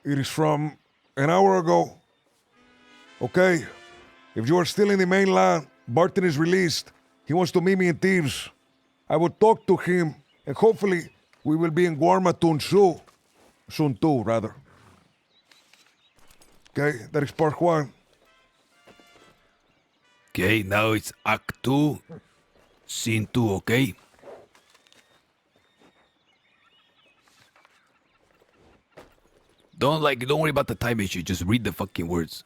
It is from an hour ago. Okay. If you are still in the mainland, Barton is released. He wants to meet me in Thebes. I will talk to him, and hopefully we will be in Guarmatun soon too, rather. Okay, that is part 1. Okay, now it's Act 2, Scene 2, okay? Don't worry about the time issue, just read the fucking words.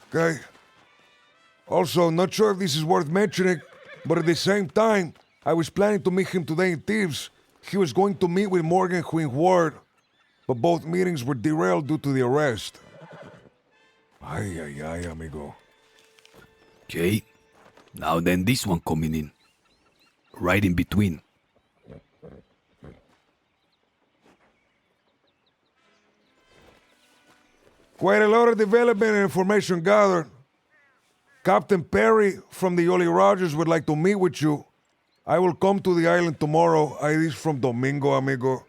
Okay. Also, not sure if this is worth mentioning, but at the same time, I was planning to meet him today in Thieves. He was going to meet with Morgan Queen Ward, but both meetings were derailed due to the arrest. Ay, ay, ay, amigo. Okay, now then this one coming in. Right in between. Quite a lot of development and information gathered. Captain Perry from the Jolly Rogers would like to meet with you. I will come to the island tomorrow. I is from Domingo, amigo.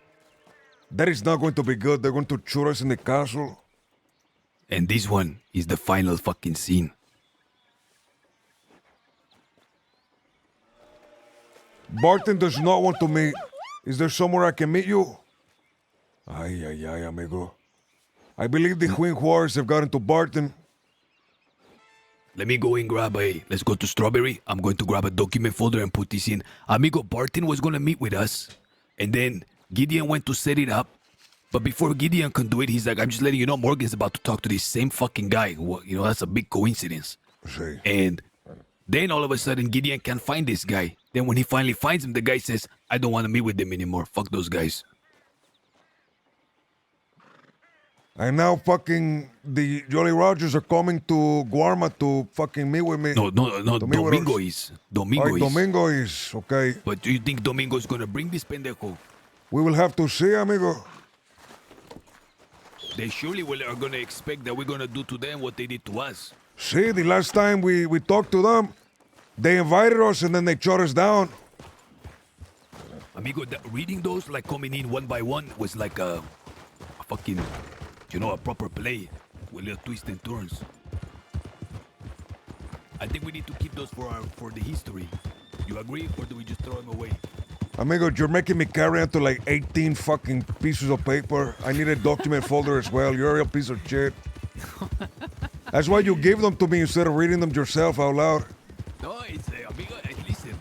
That is not going to be good. They're going to shoot us in the castle. And this one is the final fucking scene. Barton does not want to meet. Is there somewhere I can meet you? Ay, ay, ay, amigo. I believe the Queen Wars have gotten to Barton. Let me go and let's go to Strawberry. I'm going to grab a document folder and put this in. Amigo, Barton was going to meet with us. And then Gideon went to set it up. But before Gideon can do it, he's like, I'm just letting you know Morgan's about to talk to this same fucking guy. Well, you know, that's a big coincidence. Sí. And then all of a sudden, Gideon can't find this guy. Then when he finally finds him, the guy says, I don't want to meet with them anymore. Fuck those guys. And now fucking the Jolly Rogers are coming to Guarma to fucking meet with me. No, Domingo is. Domingo is, okay. But do you think Domingo is going to bring this pendejo? We will have to see, amigo. They surely are going to expect that we're going to do to them what they did to us. See, the last time we talked to them, they invited us and then they shut us down. Amigo, reading those, like coming in one by one, was like a fucking, you know, a proper play with little twists and turns. I think we need to keep those for the history. You agree, or do we just throw them away? Amigo, you're making me carry out to like 18 fucking pieces of paper. I need a document folder as well. You're a real piece of shit. That's why you give them to me instead of reading them yourself out loud. No, it's amigo. Listen,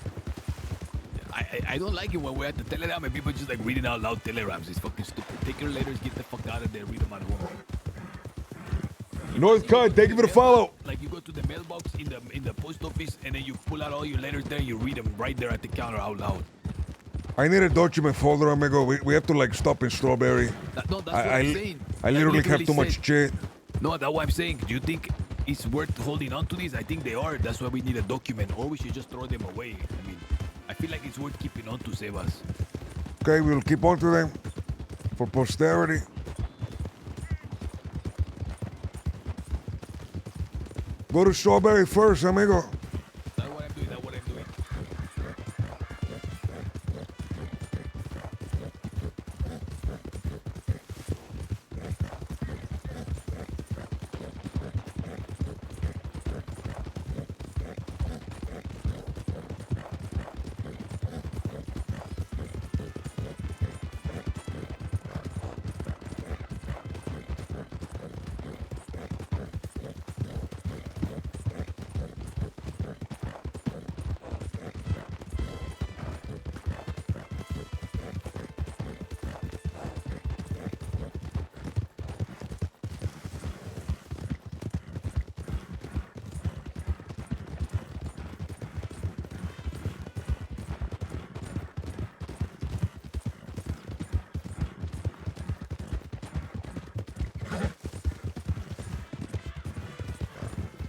I don't like it when we're at the telegram and people just like reading out loud telegrams. It's fucking stupid. Take your letters, get the fuck out of there, read them at home. North Kind, thank you for the follow. Like you go to the mailbox in the post office and then you pull out all your letters there and you read them right there at the counter out loud. I need a document folder, amigo. We have to like stop in Strawberry. No, that's what I'm saying. I literally have too much shit. No, that's what I'm saying. Do you think it's worth holding on to these? I think they are. That's why we need a document, or we should just throw them away. I mean, I feel like it's worth keeping on to save us. Okay, we'll keep on to them for posterity. Go to Strawberry first, amigo. That's what I'm doing.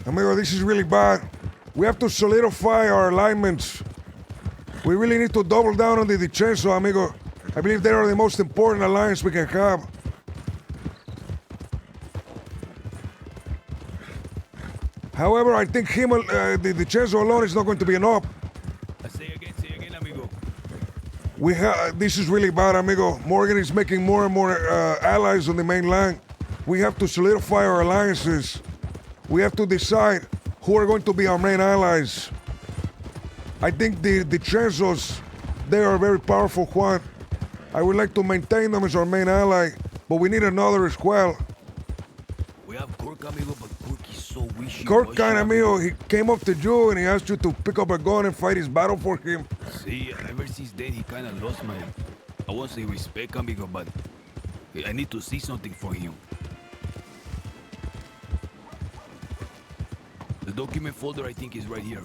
Amigo, this is really bad. We have to solidify our alignments. We really need to double down on the Dicenzo, amigo. I believe they are the most important alliance we can have. However, I think him, the Dicenzo alone is not going to be enough. Say again, amigo. This is really bad, amigo. Morgan is making more and more allies on the main line. We have to solidify our alliances. We have to decide who are going to be our main allies. I think the Dicenzos, they are very powerful, Juan. I would like to maintain them as our main ally, but we need another as well. We have Cork, amigo, but Cork is Kind amigo, he came up to you and he asked you to pick up a gun and fight his battle for him. See, ever since then he kind of lost my, I won't say respect, amigo, but I need to see something for him. The document folder I think is right here.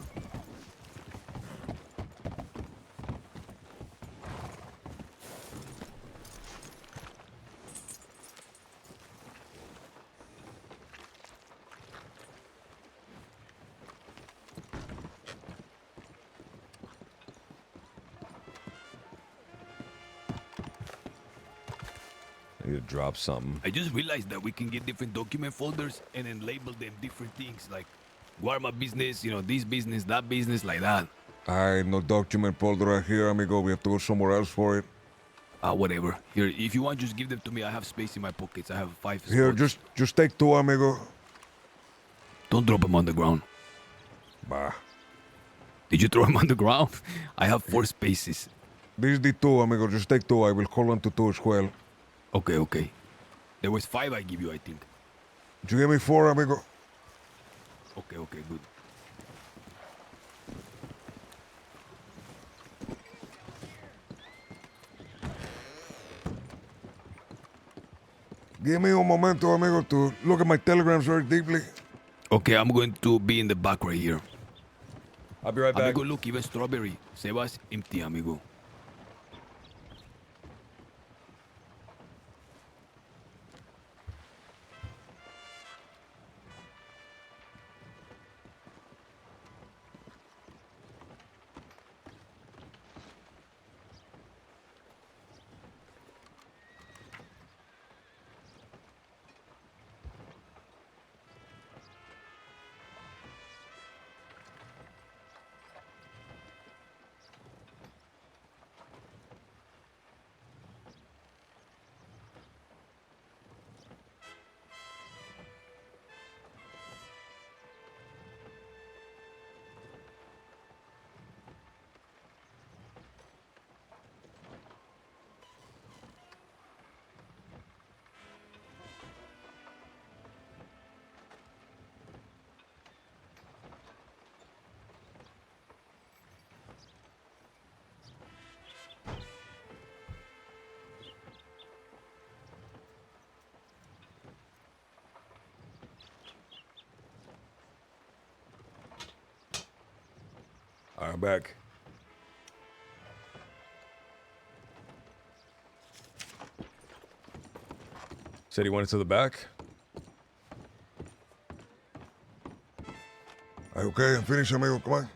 I need to drop something. I just realized that we can get different document folders and then label them different things, like Guarma business, you know, this business, that business, like that. No document folder right here, amigo. We have to go somewhere else for it. Whatever. Here, if you want, just give them to me. I have space in my pockets. I have 5 spots. Here, just take 2, amigo. Don't drop them on the ground. Bah. Did you throw them on the ground? I have 4 spaces. This is the 2, amigo. Just take 2. I will hold on to 2 as well. Okay. There was 5 I give you, I think. You give me 4, amigo. Okay, good. Give me un momento, amigo, to look at my telegrams very deeply. Okay, I'm going to be in the back right here. I'll be right back. Amigo, look, even strawberry. Sebas empty, amigo. I'm back. Said he went to the back? Okay, I'm finished, amigo. Come on.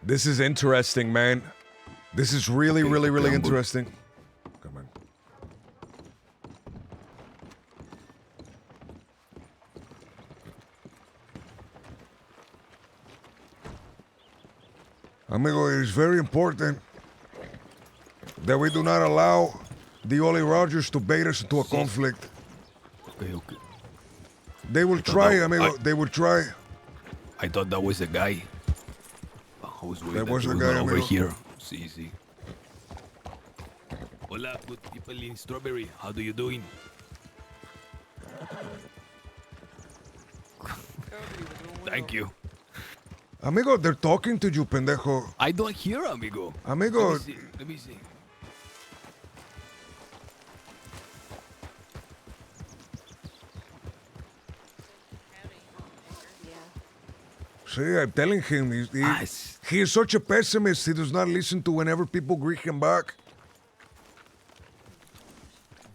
This is interesting, man. This is really interesting. Come on. Amigo, it is very important that we do not allow the Ollie Rogers to bait us into a conflict. Okay. They will try, amigo. They will try. I thought that was a guy. I was waiting That was a to guy, go over amigo. here. See. Hola, good people in Strawberry. How do you doing? Thank you. Amigo, they're talking to you, pendejo. I don't hear, amigo. Amigo. Let me see. See, I'm telling him, he is such a pessimist. He does not listen to whenever people greet him back.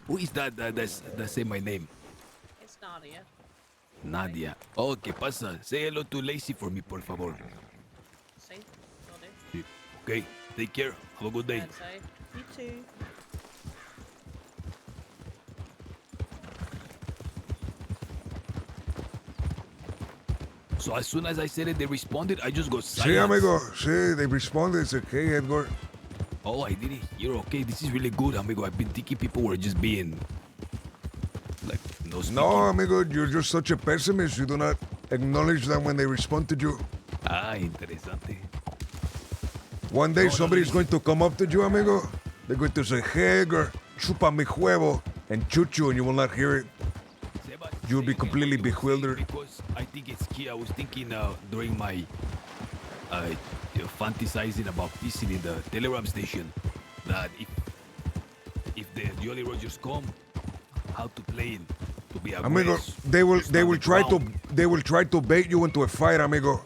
Who is that that say my name? It's Nadia. Nadia. Oh, ¿qué pasa? Say hello to Lacey for me, por favor. See? Will do. Okay, take care. Have a good day. Outside. You too. So as soon as I said it, they responded. I just got Sí, silent. amigo. Sí, they responded. It's okay, Edgar. Oh, I didn't hear. Okay, this is really good, amigo. I've been thinking people were just being like no speaking. No, amigo, you're just such a pessimist. You do not acknowledge them when they respond to you. Ah, interesante. One day somebody's going to come up to you, amigo. They're going to say, hey, Edgar, chupa mi huevo, and shoot you, and you will not hear it. You'll be completely bewildered. Because I think it's key. I was thinking during my fantasizing about visiting the telegram station that if the Jolly Rogers come, how to play it to be Amigo, aggressive. they will try to bait you into a fight, amigo.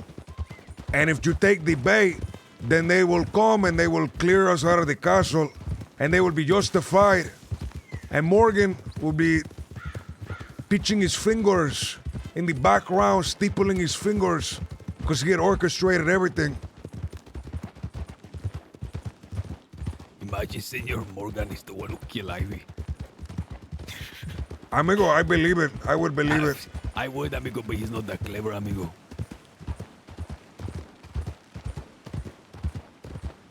And if you take the bait, then they will come and they will clear us out of the castle, and they will be justified. And Morgan will be pitching his fingers in the background, stippling his fingers, because he had orchestrated everything. Imagine Senor Morgan is the one who killed Ivy. Amigo, I believe it. I would believe it. I would, amigo, but he's not that clever, amigo.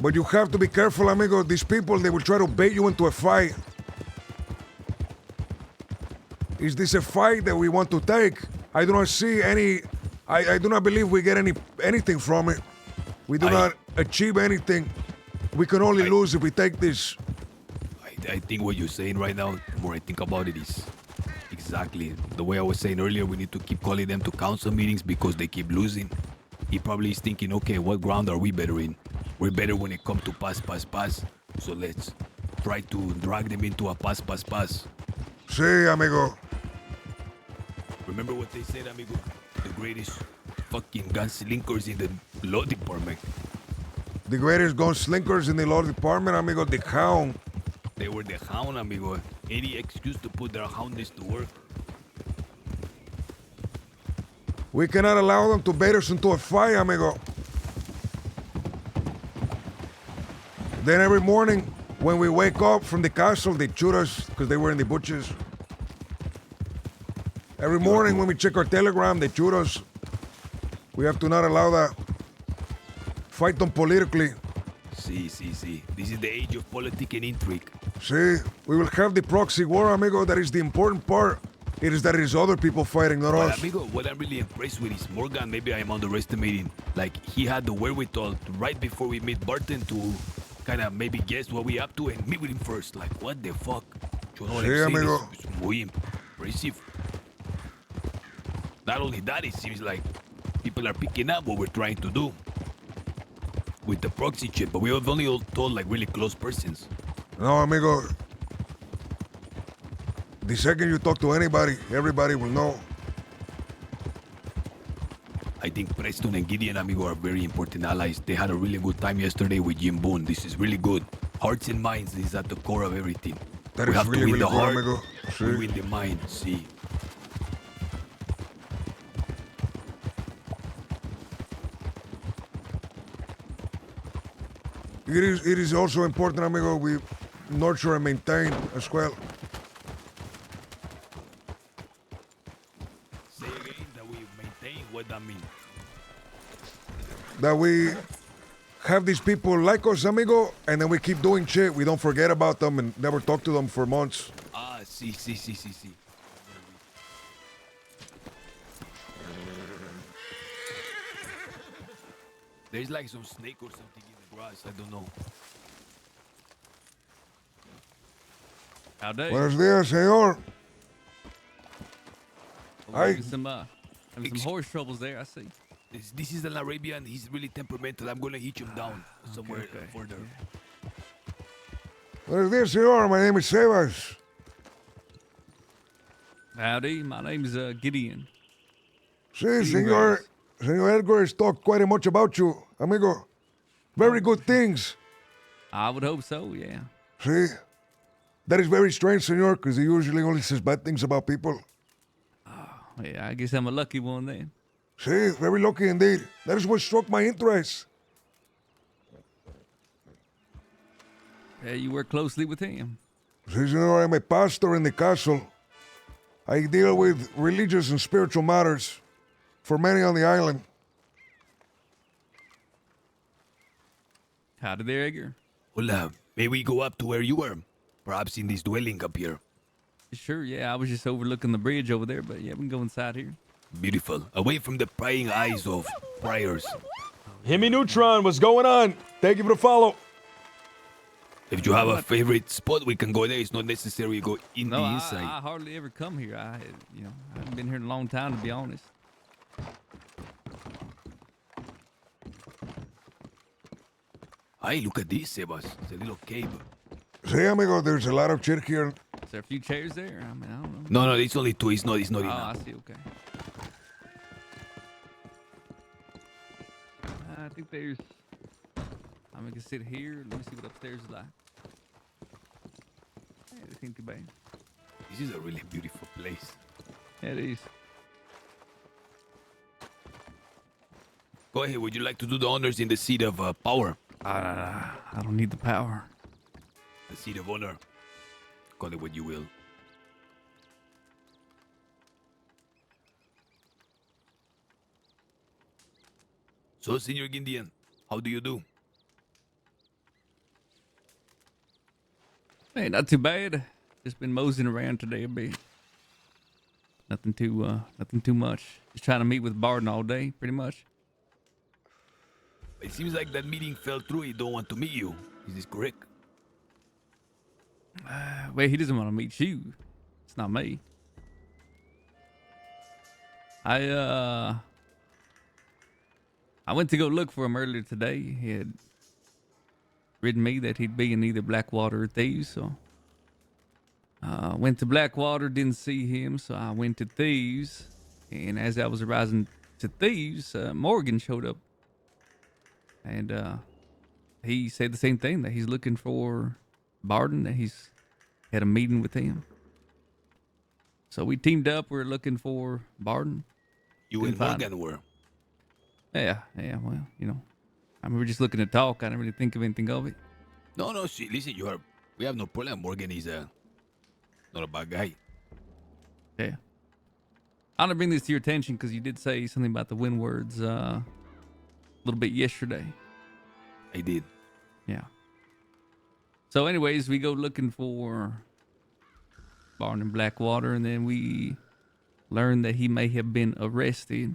But you have to be careful, amigo. These people, they will try to bait you into a fight. Is this a fight that we want to take? I do not see any. I do not believe we get anything from it. We do not achieve anything. We can only lose if we take this. I think what you're saying right now, the more I think about it, is exactly the way I was saying earlier. We need to keep calling them to council meetings because they keep losing. He probably is thinking, okay, what ground are we better in? We're better when it comes to pass. So let's try to drag them into a pass. Sí, amigo. Remember what they said, amigo? The greatest fucking gunslinkers in the law department. The greatest gunslinkers in the law department, amigo, the Hound. They were the Hound, amigo. Any excuse to put their houndness to work. We cannot allow them to bait us into a fight, amigo. Then every morning, when we wake up from the castle, they shoot us because they were in the bushes. Every morning when we check our telegram, they shoot us. We have to not allow that. Fight them politically. See. This is the age of politics and intrigue. See, we will have the proxy war, amigo. That is the important part. It is that it is other people fighting, not us. Amigo, what I'm really impressed with is Morgan. Maybe I am underestimating. Like, he had the wherewithal right before we meet Barton to kind of maybe guess what we up to and meet with him first. Like, what the fuck? You know what I'm saying? Amigo. It's muy impressive. Not only that, it seems like people are picking up what we're trying to do with the proxy chip, but we have only all told like really close persons. No, amigo. The second you talk to anybody, everybody will know. I think Preston and Gideon, amigo, are very important allies. They had a really good time yesterday with Jim Boone. This is really good. Hearts and minds is at the core of everything. That we is have really, to win really the good, heart, amigo. we Sí. win the mind, see. It is also important, amigo, we nurture and maintain as well. Say again that we maintain what that means. That we have these people like us, amigo, and then we keep doing shit. We don't forget about them and never talk to them for months. Ah, see. There's like some snake or something in the grass. I don't know. Howdy. Buenos días, señor. Having some horse troubles there, I see. This is an Arabian. He's really temperamental. I'm gonna hitch him down somewhere further. Buenos días, señor. My name is Sebas. Howdy, my name is Gideon. Sí, señor. Señor Edgar has talked quite much about you, amigo. Very good things. I would hope so, yeah. See? That is very strange, senor, because he usually only says bad things about people. Yeah, I guess I'm a lucky one then. See, very lucky indeed. That is what struck my interest. Yeah, you work closely with him. See, senor, I'm a pastor in the castle. I deal with religious and spiritual matters. for many on the island. Howdy there, Edgar. Well, may we go up to where you were? Perhaps in this dwelling up here. Sure, yeah, I was just overlooking the bridge over there, but yeah, we can go inside here. Beautiful. Away from the prying eyes of priors. Himmy Neutron, what's going on? Thank you for the follow. If you have a favorite spot, we can go there. It's not necessary to go in No, the inside. I hardly ever come here. I haven't been here in a long time, to be honest. Hey, look at this, Sebas. It's a little cave. See, amigo, there's a lot of shit here. Is there a few chairs there? I mean, I don't know. No, it's only two. It's not Oh, enough. I see, okay. I think there's... I'm gonna sit here. Let me see what upstairs is like. Yeah, it ain't too bad. This is a really beautiful place. Yeah, it is. Go ahead. Would you like to do the honors in the seat of power? I don't need the power. The seat of honor. Call it what you will. So, Senor Guindian, how do you do? Hey, not too bad. Just been moseying around today a bit. Nothing too much. Just trying to meet with Barden all day, pretty much. It seems like that meeting fell through. He don't want to meet you. Is this correct? Well, he doesn't want to meet you. It's not me. I went to go look for him earlier today. He had written me that he'd be in either Blackwater or Thieves, so went to Blackwater, didn't see him, so I went to Thieves, and as I was arriving to Thieves, Morgan showed up, and he said the same thing, that he's looking for Barden, that he's had a meeting with him. So we teamed up. We're looking for Barden. You and Morgan were. Yeah. Well, I mean, we're just looking to talk. I didn't really think of anything of it. No. Listen, we have no problem. Morgan is not a bad guy. Yeah. I want to bring this to your attention because you did say something about the windwards a little bit yesterday. I did. Yeah. So anyways, we go looking for Barn in Blackwater, and then we learn that he may have been arrested.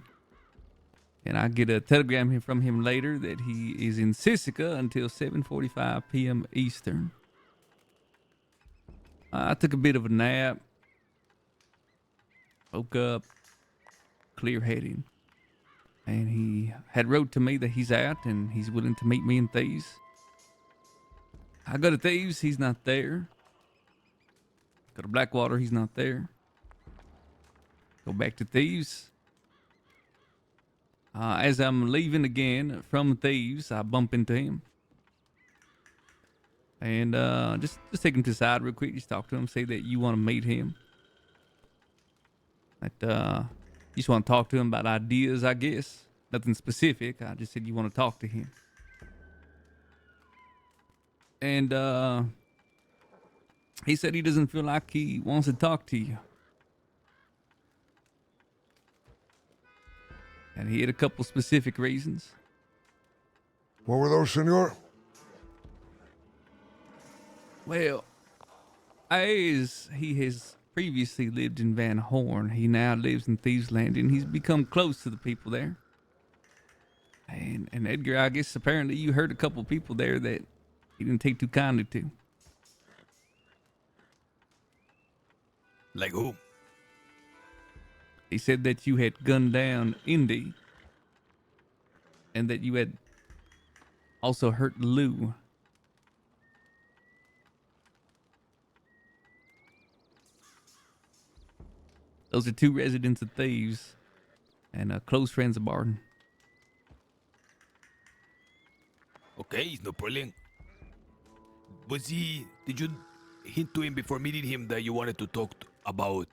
And I get a telegram from him later that he is in Sisica until 7:45 p.m. Eastern. I took a bit of a nap. Woke up clear-headed. And he had wrote to me that he's out and he's willing to meet me in Thieves. I go to Thieves, he's not there. Go to Blackwater, he's not there. Go back to Thieves. As I'm leaving again from Thieves, I bump into him. And just take him to the side real quick, just talk to him, say that you want to meet him. That you just want to talk to him about ideas, I guess. Nothing specific. I just said you want to talk to him. And he said he doesn't feel like he wants to talk to you. And he had a couple specific reasons. What were those, senor? Well, as he has previously lived in Van Horn, he now lives in Thieves Landing. He's become close to the people there. And Edgar, I guess apparently you heard a couple people there that he didn't take too kindly to. Like who? He said that you had gunned down Indy and that you had also hurt Lou. Those are two residents of Thieves and close friends of Barden. Okay, no problem. Did you hint to him before meeting him that you wanted to talk about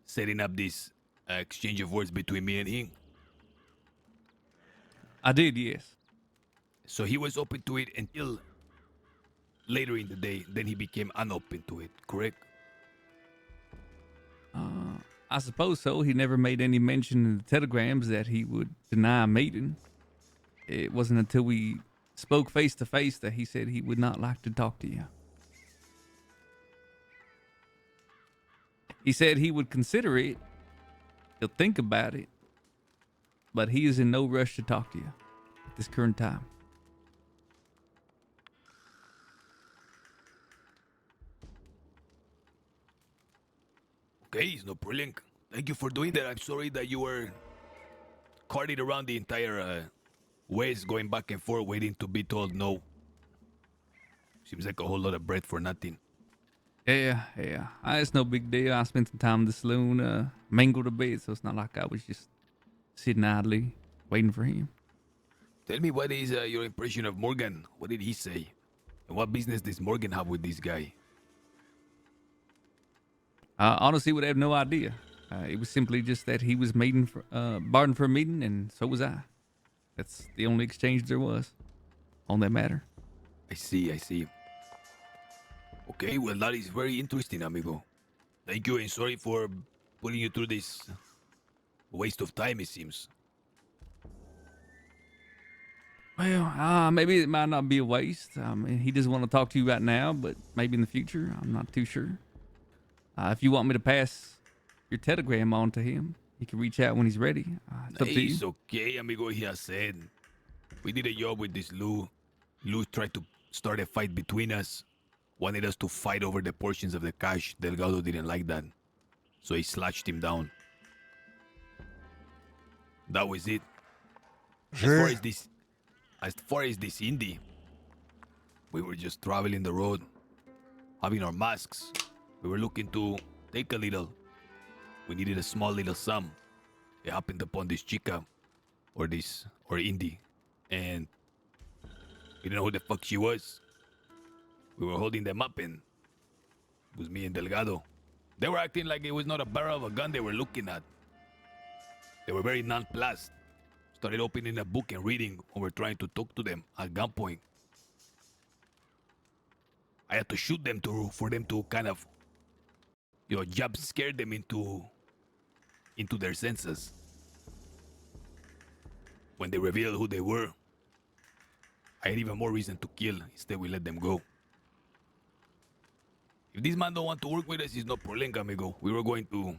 setting up this exchange of words between me and him? I did, yes. So he was open to it until later in the day. Then he became unopen to it, correct? I suppose so. He never made any mention in the telegrams that he would deny a meeting. It wasn't until we spoke face to face that he said he would not like to talk to you. He said he would consider it. He'll think about it. But he is in no rush to talk to you at this current time. Okay, it's no problem. Thank you for doing that. I'm sorry that you were carted around the entire ways, going back and forth, waiting to be told no. Seems like a whole lot of bread for nothing. Yeah. It's no big deal. I spent some time in the saloon, mingled a bit, so it's not like I was just sitting idly waiting for him. Tell me, what is your impression of Morgan? What did he say? And what business does Morgan have with this guy? Honestly, would have no idea. It was simply just that he was barring for a meeting, and so was I. That's the only exchange there was on that matter. I see. Okay, well, that is very interesting, amigo. Thank you, and sorry for putting you through this waste of time, it seems. Well, maybe it might not be a waste. He doesn't want to talk to you right now, but maybe in the future. I'm not too sure. If you want me to pass your telegram on to him, he can reach out when he's ready. It's up to you. It's okay, amigo, he has said. We did a job with this Lou. Lou tried to start a fight between us. Wanted us to fight over the portions of the cash. Delgado didn't like that. So he slashed him down. That was it. As far as this indie, we were just traveling the road, having our masks. We were looking to take a little. We needed a small little sum. It happened upon this chica, or indie, and we didn't know who the fuck she was. We were holding them up, and it was me and Delgado. They were acting like it was not a barrel of a gun they were looking at. They were very nonplussed. Started opening a book and reading when we're trying to talk to them at gunpoint. I had to shoot them for them to kind of, jump scare them into their senses. When they revealed who they were, I had even more reason to kill. Instead, we let them go. If this man don't want to work with us, it's no problem, amigo. We were going to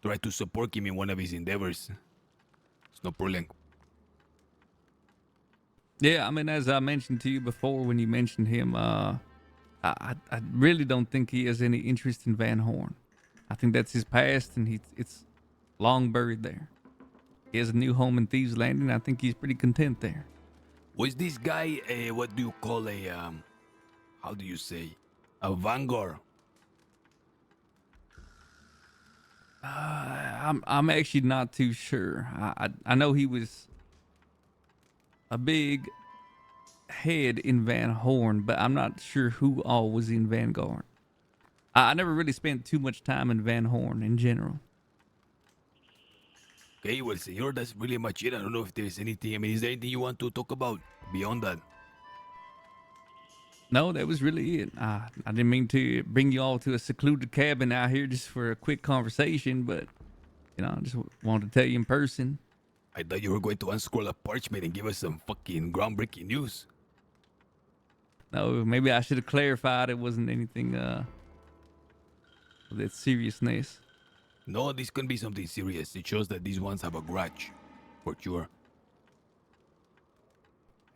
try to support him in one of his endeavors. It's no problem. Yeah, as I mentioned to you before when you mentioned him, I really don't think he has any interest in Van Horn. I think that's his past, and it's long buried there. He has a new home in Thieves Landing. I think he's pretty content there. Was this guy what do you call how do you say, a vanguard? I'm actually not too sure. I know he was a big head in Van Horn, but I'm not sure who all was in Vanguard. I never really spent too much time in Van Horn in general. Okay, well, senor, that's really much it. I don't know if there's anything. Is there anything you want to talk about beyond that? No, that was really it. I didn't mean to bring you all to a secluded cabin out here just for a quick conversation, but, I just wanted to tell you in person. I thought you were going to unscroll a parchment and give us some fucking groundbreaking news. No, maybe I should have clarified it wasn't anything of that seriousness. No, this couldn't be something serious. It shows that these ones have a grudge, for sure.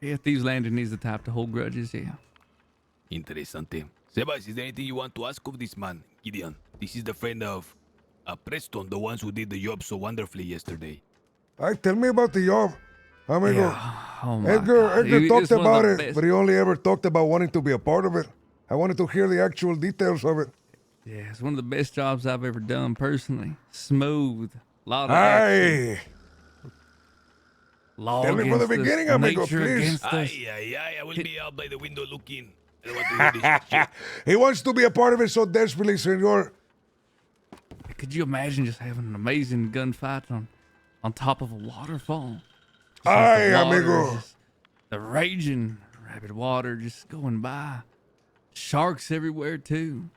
Yeah, Thieves Landing is the type to hold grudges, yeah. Interesante. Sebas, is there anything you want to ask of this man, Gideon? This is the friend of Preston, the ones who did the job so wonderfully yesterday. Tell me about the job, amigo. Yeah. Oh my Edgar God. talked about it, but he only ever talked about wanting to be a part of it. I wanted to hear the actual details of it. Yeah, it's one of the best jobs I've ever done personally. Smooth. Lot of action. Law Tell me from the beginning, amigo, please. I will be out by the window looking. I don't want to hear this shit. He wants to be a part of it so desperately, senor. Could you imagine just having an amazing gunfight on top of a waterfall? Aye, amigo. The raging rapid water just going by. Sharks everywhere, too.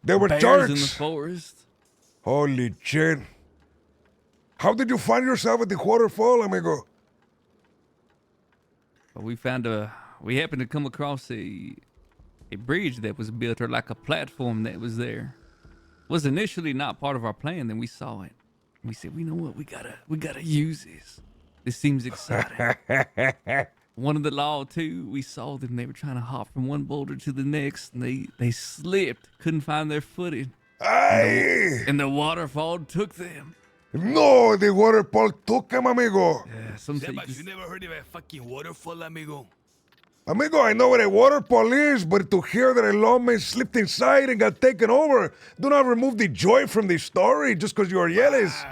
There were Bears sharks in the forest. Holy shit. How did you find yourself at the waterfall, amigo? But we happened to come across a bridge that was built, or like a platform that was there. Was initially not part of our plan. Then we saw it. We said, you know what? We gotta use this. This seems exciting. One of the law too, we saw them. They were trying to hop from one boulder to the next, and they slipped, couldn't find their footing, and the waterfall took them. No, the waterfall took him, amigo. Yeah, Sebas, you never heard of a fucking waterfall, amigo? Amigo, I know what a waterfall is, but to hear that a lawman slipped inside and got taken over, do not remove the joy from the story just because you are jealous.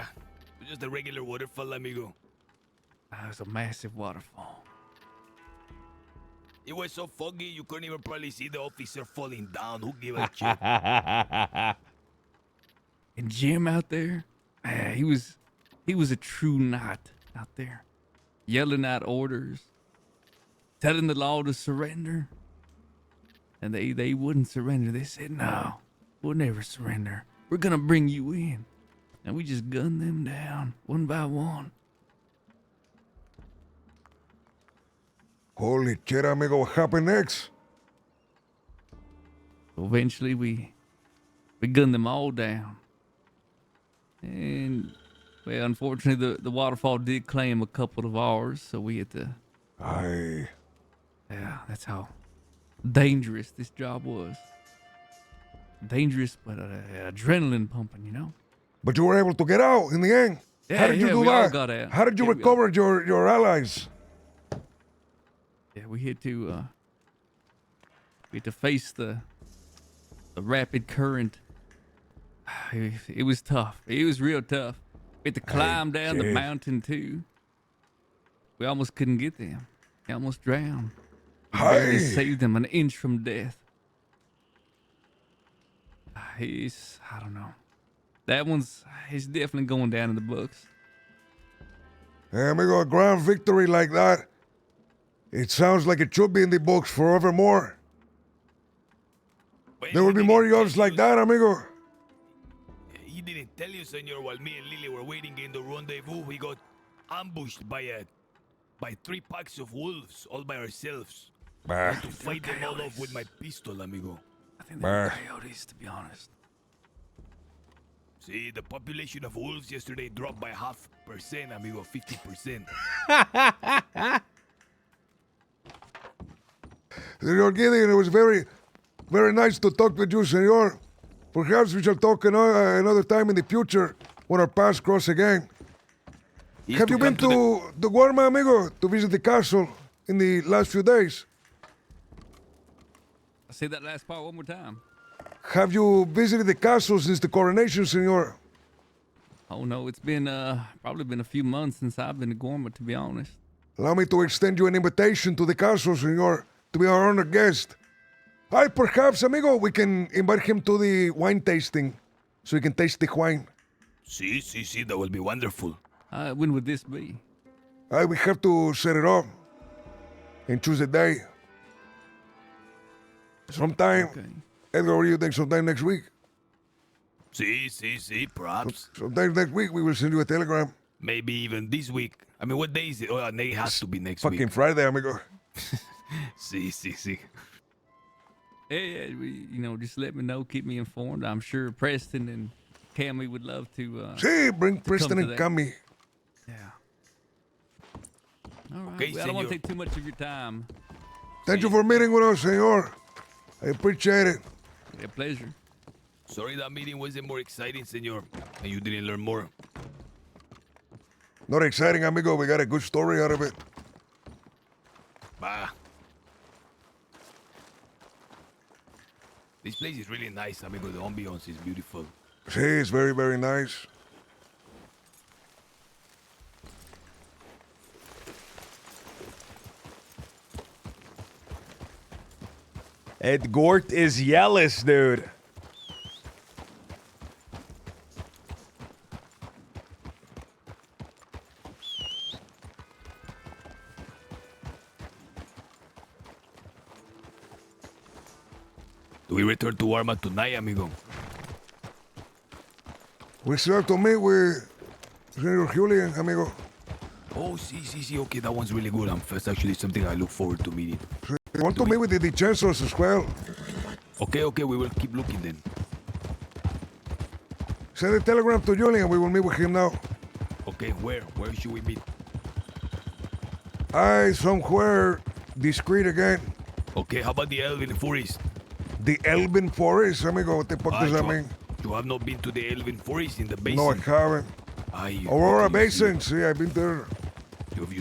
Just a regular waterfall, amigo. It was a massive waterfall. It was so foggy you couldn't even probably see the officer falling down. Who gave a shit? And Jim out there, man, he was a true knight out there, yelling out orders, telling the law to surrender. And they wouldn't surrender. They said, no, we'll never surrender. We're gonna bring you in. And we just gunned them down one by one. Holy shit, amigo, what happened next? Eventually we gunned them all down. And well, unfortunately the waterfall did claim a couple of ours, so we had to yeah, that's how dangerous this job was. Dangerous, but adrenaline pumping, you know. But you were able to get out in the end. Yeah, How did you do we all that? got out. How did you Yeah, recover your allies? Yeah, we had to face the rapid current. It was tough. It was real tough. We had to climb down the mountain too. We almost couldn't get them. We almost drowned. We barely saved them an inch from death. I don't know. That he's definitely going down in the books. Hey, amigo, a grand victory like that. It sounds like it should be in the books forevermore. There will be more jobs like that, amigo. He didn't tell you, senor, while me and Lily were waiting in the rendezvous, we got ambushed by 3 packs of wolves all by ourselves. I had to fight them all off with my pistol, amigo. I think they're coyotes, to be honest. See, the population of wolves yesterday dropped by 0.5%, amigo, 50%. Senor Gideon, it was very, very nice to talk with you, senor. Perhaps we shall talk another time in the future when our paths cross again. Have you been to the Guarma, amigo, to visit the castle in the last few days? Say that last part one more time. Have you visited the castle since the coronation, senor? Oh no, it's been probably been a few months since I've been to Gorma, to be honest. Allow me to extend you an invitation to the castle, senor, to be our honored guest. Perhaps, amigo, we can invite him to the wine tasting so he can taste the wine. See, that will be wonderful. When would this be? We have to set it up and choose a day. Sometime, Edgar, what do you think? Sometime next week? See, perhaps. Sometime next week, we will send you a telegram. Maybe even this week. I mean, what day is it? Oh, it has to be next week. Fucking Friday, amigo. See. Yeah, just let me know, keep me informed. I'm sure Preston and Cammy would love to. Bring Preston and Cammy. Yeah. All right. Okay, well, I don't want to take too much of your time. Thank you for meeting with us, senor. I appreciate it. A pleasure. Sorry that meeting wasn't more exciting, senor, and you didn't learn more. Not exciting, amigo. We got a good story out of it. Bah. This place is really nice, amigo. The ambiance is beautiful. It's very, very nice. Ed Gort is jealous, dude. Do we return to Arma tonight, amigo? We still have to meet with Senor Julian, amigo. Oh, see, okay, that one's really good. That's actually something I look forward to meeting. I want to meet with the chancellors as well. Okay, we will keep looking then. Send a telegram to Julian, we will meet with him now. Okay, where should we meet? Somewhere discreet again. Okay, how about the Elven Forest? The Elven Forest, amigo, what the fuck does that mean? You have not been to the Elven Forest in the basin? No, I haven't. Aurora Basin, see, I've been there. Have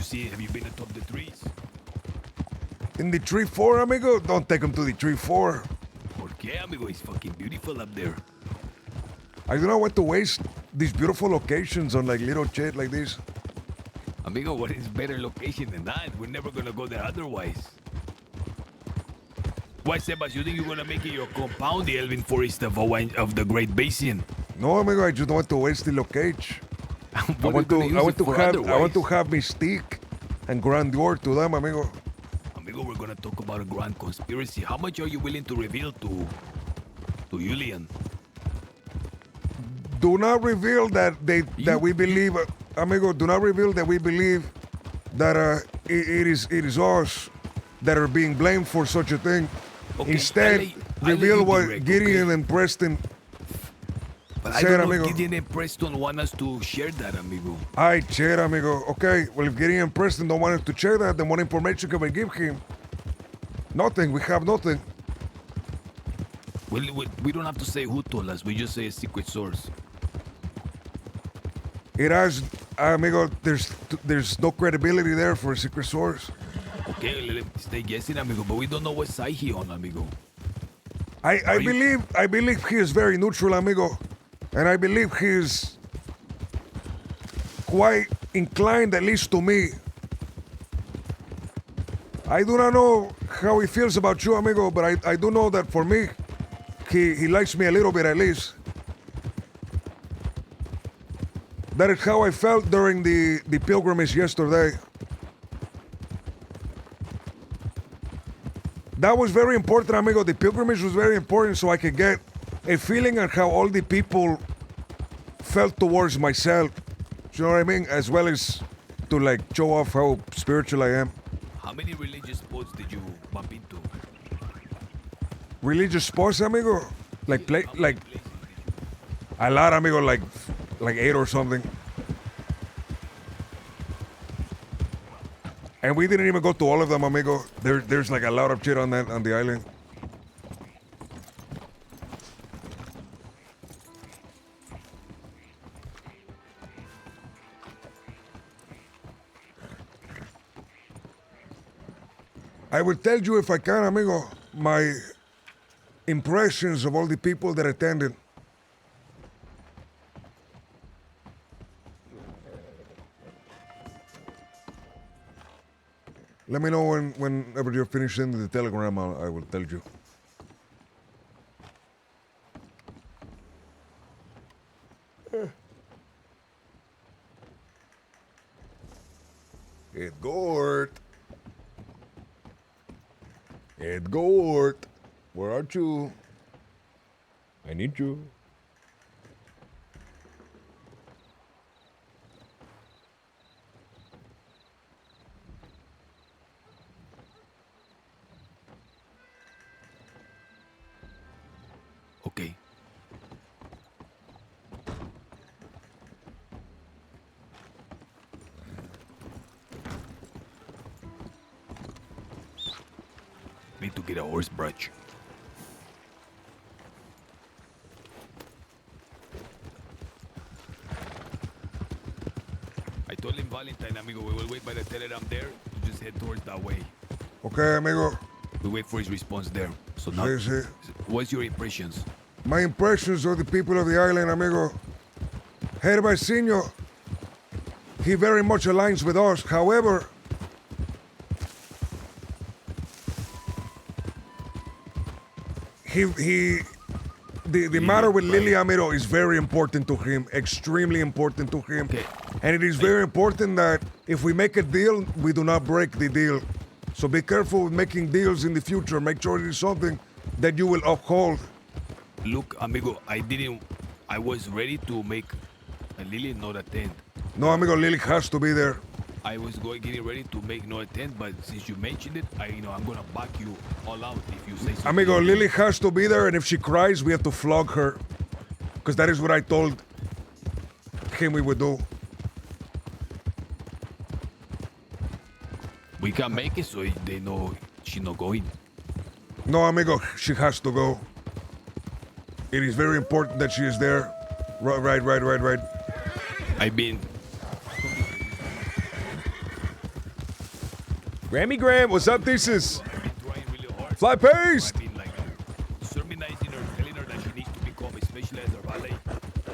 you been atop the trees? In the tree 4, amigo? Don't take him to the tree 4. Okay, amigo, it's fucking beautiful up there. I do not want to waste these beautiful locations on like little shit like this. Amigo, what is better location than that? We're never gonna go there otherwise. Why, Sebas, you think you're gonna make it your compound, the Elven Forest of the Great Basin? No, amigo, I just don't want to waste the location. I want to have mystique and grandeur to them, amigo. Amigo, we're gonna talk about a grand conspiracy. How much are you willing to reveal to Julian? Do not reveal that we believe, amigo. Do not reveal that we believe that it is us that are being blamed for such a thing. Okay, Instead, reveal what Gideon and Preston But I said, don't know amigo. if Gideon and Preston want us to share that, amigo. I share, amigo. Okay, well, if Gideon and Preston don't want us to share that, then what information can we give him? Nothing. We have nothing. Well, we don't have to say who told us. We just say a secret source. It has, amigo. There's no credibility there for a secret source. Okay, let him stay guessing, amigo. But we don't know what side he on, amigo. I believe he is very neutral, amigo, and I believe he is quite inclined, at least to me. I do not know how he feels about you, amigo, but I do know that for me, he likes me a little bit at least. That is how I felt during the pilgrimage yesterday. That was very important, amigo. The pilgrimage was very important so I could get a feeling on how all the people felt towards myself. You know what I mean? As well as to like show off how spiritual I am. How many religious spots did you bump into? Religious spots, amigo? Like a lot, amigo, like 8 or something. And we didn't even go to all of them, amigo. There's like a lot of shit on the island. I will tell you if I can, amigo, my impressions of all the people that attended. Let me know whenever you're finished sending the telegram, I will tell you. Edgord. Edgord. Where are you? I need you. Okay. Need to get a horse brush. I told him Valentine, amigo, we will wait by the telegram there to just head towards that way. Okay, amigo. We wait for his response there. So now, Sí. what's your impressions? My impressions of the people of the island, amigo. Herbacinho, he very much aligns with us. However, the matter with Lily, amigo, is very important to him, extremely important to him. Okay. And it is very important that if we make a deal, we do not break the deal. So be careful with making deals in the future. Make sure it is something that you will uphold. Look, amigo, I was ready to make Lily not attend. No, amigo, Lily has to be there. I was getting ready to make no attend, but since you mentioned it, I'm gonna back you all out if you say something. Amigo, Lily has to be there, and if she cries, we have to flog her. Because that is what I told him we would do. We can make it so they know she's not going. No, amigo, she has to go. It is very important that she is there. Right. I've been... Grammy Graham, what's up, thesis? Fly paste! I've been like sermonizing her, telling her that she needs to become, especially as a valet,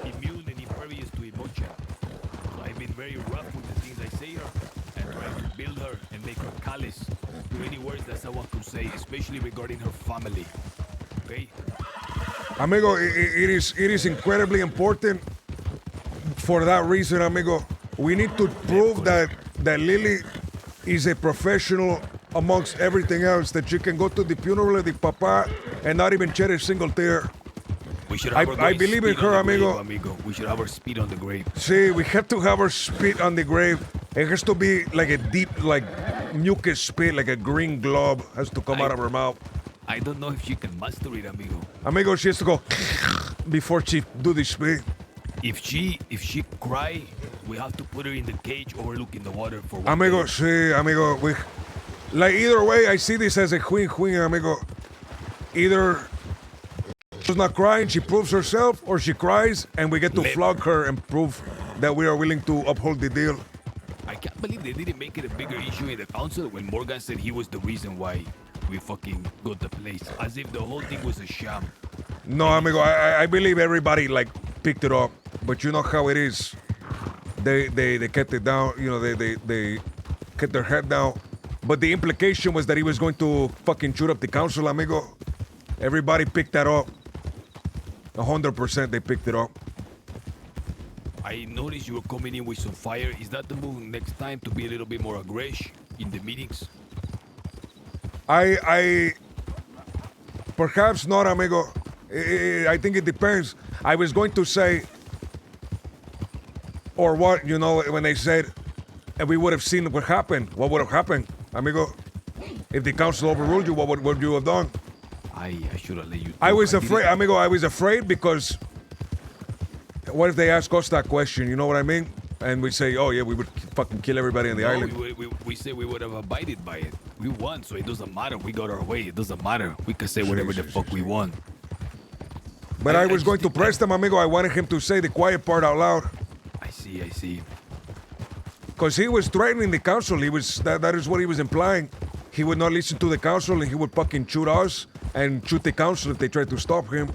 immune and impervious to emotion. So I've been very rough with the things I say her and trying to build her and make her callous to any words that someone could say, especially regarding her family. Okay? Amigo, it is incredibly important for that reason, amigo. We need to prove that Lily is a professional amongst everything else, that she can go to the funeral of the papa and not even shed a single tear. We should have I believe in her, amigo. We should have her spit on the grave. See, we have to have her spit on the grave. It has to be like a deep, like mucus spit, like a green glob has to come out of her mouth. I don't know if she can master it, amigo. Amigo, she has to go before she do the spit. If she cry, we have to put her in the cage overlooking the water for 1 Amigo, day. sí, amigo. Like either way, I see this as a win, amigo. Either she's not crying, she proves herself, or she cries, and we get to flog her and prove that we are willing to uphold the deal. I can't believe they didn't make it a bigger issue in the council when Morgan said he was the reason why we fucking got the place, as if the whole thing was a sham. No, amigo, I believe everybody like picked it up, but you know how it is. They kept it down, you know, they kept their head down. But the implication was that he was going to fucking shoot up the council, amigo. Everybody picked that up. 100% they picked it up. I noticed you were coming in with some fire. Is that the move next time, to be a little bit more aggressive in the meetings? I perhaps not, amigo. I think it depends. I was going to say, or what, you know, when they said, and we would have seen what happened. What would have happened, amigo? If the council overruled you, what would you have done? I should have let you. I was afraid, amigo. I was afraid because what if they ask us that question? You know what I mean? And we say, oh yeah, we would fucking kill everybody on the island. We say we would have abided by it. We won, so it doesn't matter. We got our way. It doesn't matter. We can say whatever the fuck we want. But I was going to press them, amigo. I wanted him to say the quiet part out loud. I see. Because he was threatening the council. He was that is what he was implying. He would not listen to the council, and he would fucking shoot us and shoot the council if they tried to stop him.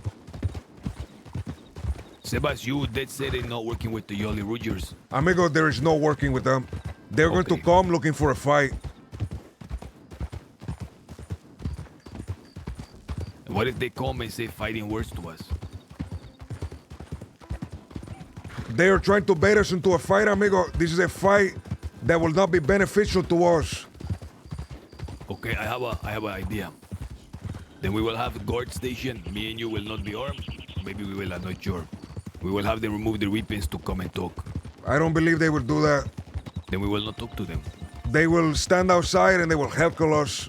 Sebas, you dead set in not working with the Jolly Rogers. Amigo, there is no working with them. They're going to come looking for a fight. What if they come and say fighting words to us? They are trying to bait us into a fight, amigo. This is a fight that will not be beneficial to us. Okay, I have an idea. Then we will have a guard station. Me and you will not be armed. Maybe we will, I'm not sure. We will have them remove the weapons to come and talk. I don't believe they will do that. Then we will not talk to them. They will stand outside and they will heckle us.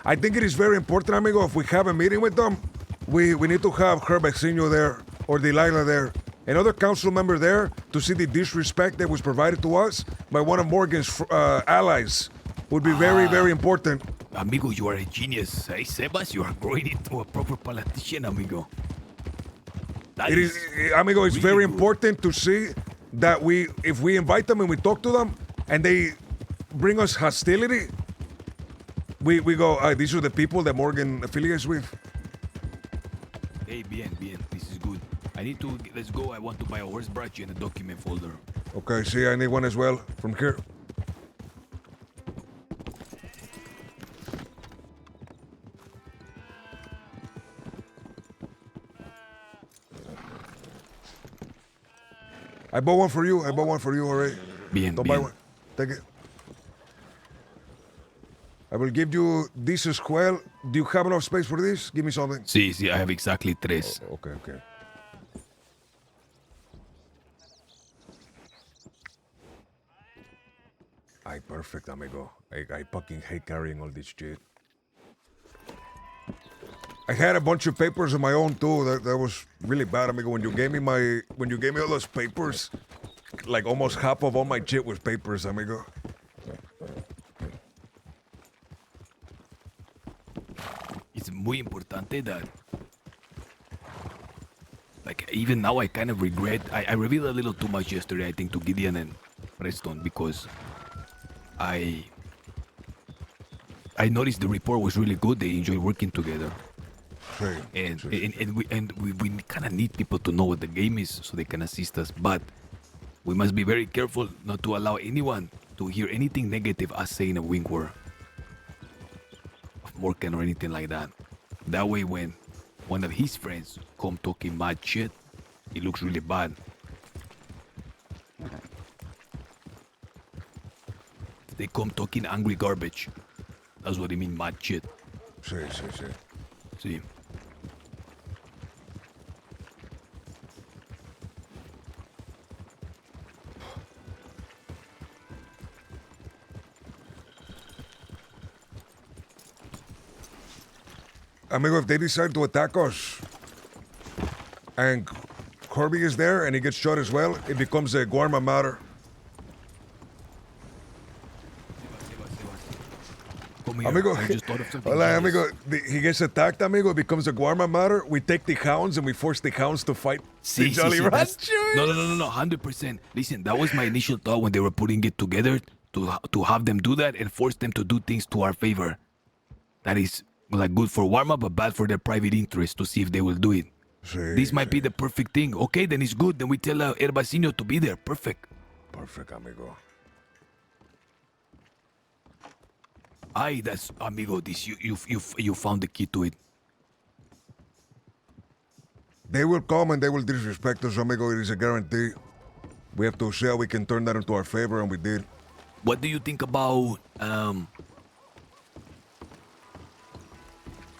I think it is very important, amigo, if we have a meeting with them, we need to have her vecino there, or Delilah there, another council member there, to see the disrespect that was provided to us by one of Morgan's allies. Would be very, very important. Amigo, you are a genius. Hey, Sebas, you are growing into a proper politician, amigo. It is, amigo, it's very important to see that if we invite them and we talk to them, and they bring us hostility, we go, these are the people that Morgan affiliates with. Hey, bien. This is good. I need to, let's go. I want to buy a horse brush and a document folder. Okay, see, I need one as well from here. I bought one for you. Already. Bien, Don't buy one. Take it. I will give you this as well. Do you have enough space for this? Give me something. Sí, I have exactly 3. Okay. Ay, perfect, amigo. I fucking hate carrying all this shit. I had a bunch of papers of my own too. That was really bad, amigo. When you gave me all those papers, like almost half of all my shit was papers, amigo. It's muy importante that, like, even now I kind of regret. I revealed a little too much yesterday, I think, to Gideon and Preston because I noticed the report was really good. They enjoy working together. And we kind of need people to know what the game is so they can assist us. But we must be very careful not to allow anyone to hear anything negative us saying a wink word of Morgan or anything like that. That way, when one of his friends come talking mad shit, it looks really bad. They come talking angry garbage. That's what they mean, mad shit. See. Amigo, if they decide to attack us, and Kirby is there and he gets shot as well, it becomes a Guarma matter. Amigo, hola, amigo. He gets attacked, amigo. It becomes a Guarma matter. We take the hounds and we force the hounds to fight the Jolly Ranchers. No, 100%. Listen, that was my initial thought when they were putting it together to have them do that and force them to do things to our favor. That is like good for Warma, but bad for their private interest to see if they will do it. This might be the perfect thing. Okay, then it's good. Then we tell Herbacinio to be there. Perfect. Perfect, amigo. Ay, that's amigo. This you found the key to it. They will come and they will disrespect us, amigo. It is a guarantee. We have to see how we can turn that into our favor, and we did. What do you think about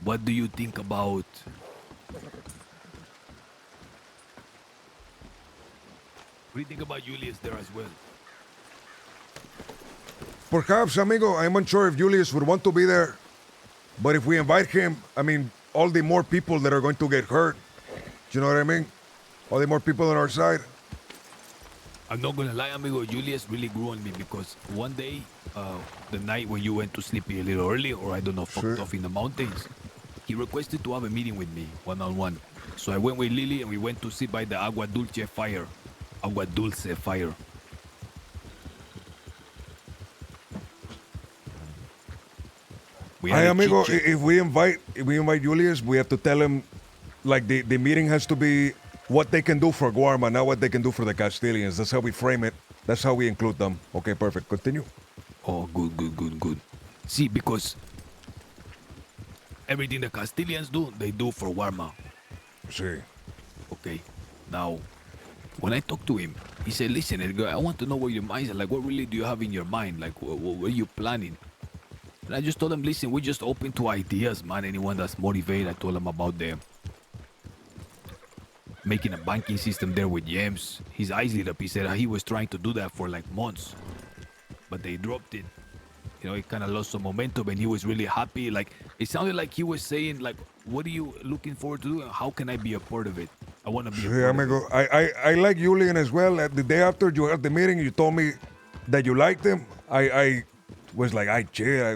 What do you think about What do you think about Julius there as well? Perhaps, amigo, I'm unsure if Julius would want to be there. But if we invite him, I mean, all the more people that are going to get hurt. Do you know what I mean? All the more people on our side. I'm not gonna lie, amigo, Julius really grew on me because one day, the night when you went to sleep a little early, or I don't know, fucked off in the mountains, he requested to have a meeting with me, one-on-one. So I went with Lily and we went to sit by the Agua Dulce fire. Agua Dulce fire. Hey, amigo, if we invite Julius, we have to tell him, like, the meeting has to be what they can do for Guarma, not what they can do for the Castilians. That's how we frame it. That's how we include them. Okay, perfect. Continue. Oh, good. See, because everything the Castilians do, they do for Guarma. See. Okay. Now, when I talked to him, he said, listen, Edgar, I want to know what your mind is. Like, what really do you have in your mind? Like, what are you planning? And I just told him, listen, we're just open to ideas, man. Anyone that's motivated. I told him about them. Making a banking system there with gems. His eyes lit up. He said he was trying to do that for like months. But they dropped it. You know, he kind of lost some momentum and he was really happy. Like, it sounded like he was saying, like, what are you looking forward to do? How can I be a part of it? I want to be a part amigo. of it. I like Julian as well. The day after you had the meeting, you told me that you liked him. I was like,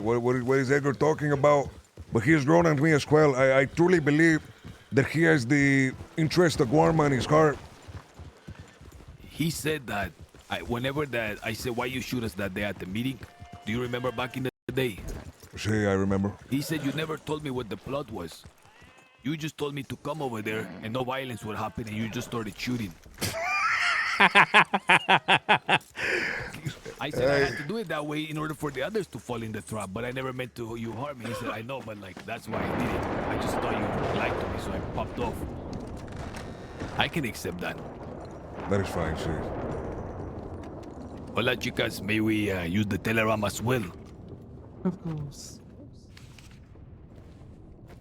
what is Edgar talking about? But he has grown on me as well. I truly believe that he has the interest of Guarma in his heart. He said that whenever that I said, why you shoot us that day at the meeting? Do you remember back in the day? See, I remember. He said you never told me what the plot was. You just told me to come over there and no violence would happen and you just started shooting. I said I had to do it that way in order for the others to fall in the trap, but I never meant to you harm me. He said, I know, but like that's why I did it. I just thought you liked me, so I popped off. I can accept that. That is fine, see. Hola, chicas. May we use the telegram as well? Of course.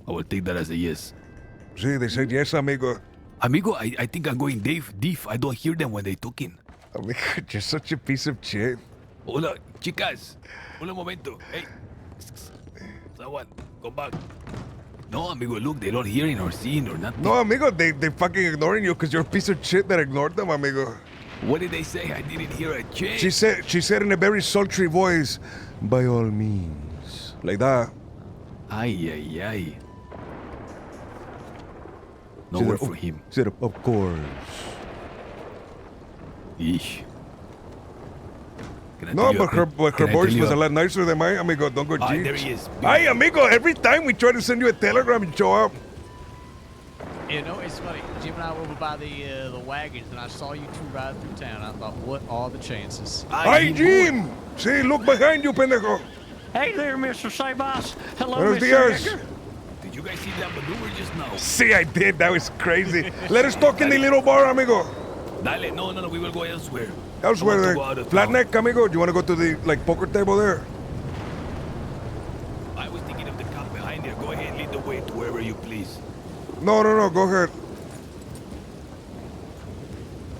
I will take that as a yes. See, they said yes, amigo. Amigo, I think I'm going deaf. I don't hear them when they talking. Amigo, you're such a piece of shit. Hola, chicas. Un momento. Hey. Someone, come back. No, amigo, look, they're not hearing or seeing or nothing. No, amigo, they fucking ignoring you because you're a piece of shit that ignored them, amigo. What did they say? I didn't hear a change. She said in a very sultry voice, by all means. Like that. Ay, ay, ay. No She word said, for him. She said, of course. Eesh. Can I No, tell you but her can I voice tell you was a a- lot nicer than mine, amigo. Don't go Ah, cheap. there he is. Hi, amigo. Every time we try to send you a telegram, you show up. You know, it's funny. Jim and I were over by the wagons, and I saw you two ride through town. I thought, what are the chances? Hi, Jim. See, look behind you, pendejo. Hey there, Mr. Sabas. Hello, Buenos Mr. dias. Edgar. Did you guys see that maneuver just now? See, I did. That was crazy. Let us talk in the little bar, amigo. Dale, no, we will go elsewhere. Elsewhere, I want to there. go out of Flat town. neck, amigo. Do you want to go to the poker table there? I was thinking of the camp behind there. Go ahead, lead the way to wherever you please. No. Go ahead.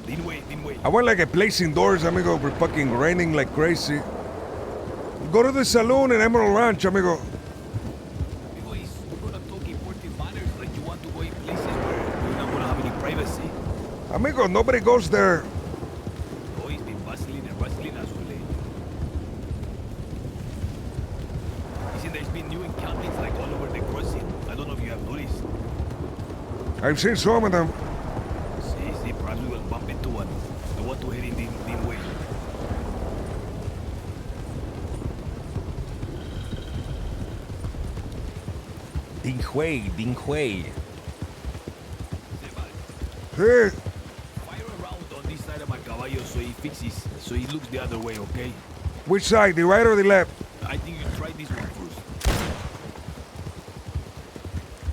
Din way. I want like a place indoors, amigo. We're fucking raining like crazy. Go to the saloon in Emerald Ranch, amigo. Amigo, you're gonna talk important matters like you want to go in places where you're not gonna have any privacy. Amigo, nobody goes there. Oh, he's been bustling as well. You see, there's been new encampments like all over the crossing. I don't know if you have noticed. I've seen some of them. See, perhaps we will bump into one. I want to head in Din way. Ding Hui. Hey. Fire around on this side of my caballo so he looks the other way, okay? Which side, the right or the left? I think you try this one first.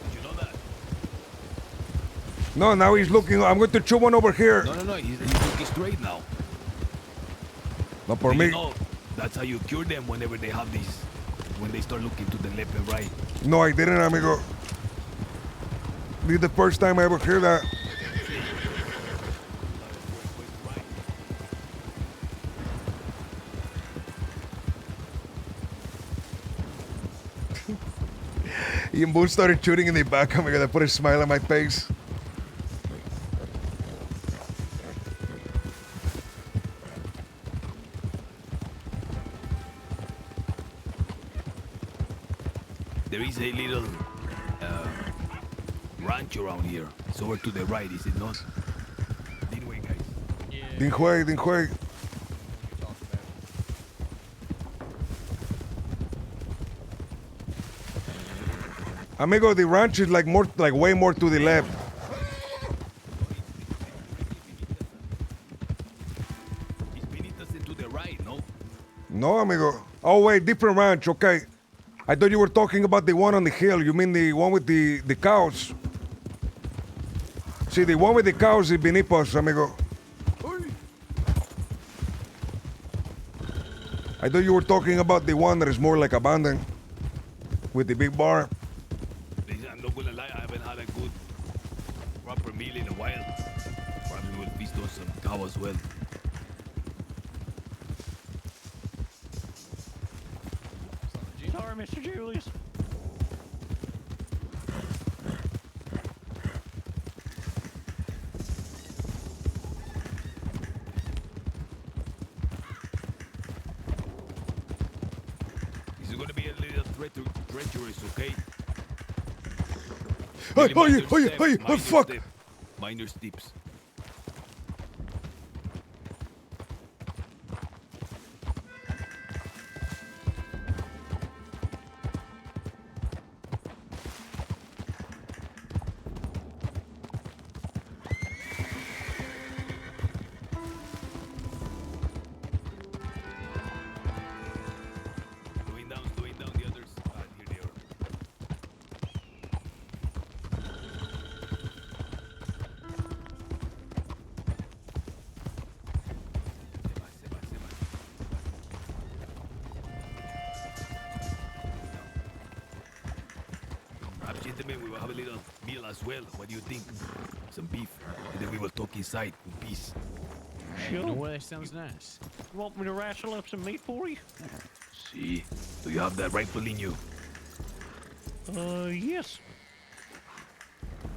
Did you know that? No, now he's looking. I'm going to chew one over here. No, he's looking straight now. Not for Do me. you know, that's how you cure them whenever they have these, when they start looking to the left and right. No, I didn't, amigo. This is the first time I ever hear that. Ian Boone started shooting in the back. Oh my god, that put a smile on my face. There is a little ranch around here. It's over to the right, is it not? Din way, guys. Ding Hui. Amigo, the ranch is like way more to the left. To the right, no? No, amigo. Oh wait, different ranch. Okay. I thought you were talking about the one on the hill. You mean the one with the cows? See, the one with the cows is beneath us, amigo. I thought you were talking about the one that is more like abandoned, with the big bar. Listen, I'm not gonna lie, I haven't had a good, proper meal in a while. Probably will feast on some cow as well. Sorry, Mr. Julius. This is gonna be a little treacherous, okay? Hey, fuck! Minor steps. Slowing down the others. Here they are. Perhaps, gentlemen, we will have a little meal as well. What do you think? Some beef, and then we will talk inside in peace. Sure. No way, that sounds nice. You want me to wrestle up some meat for you? See, do you have that rifle in you? Yes.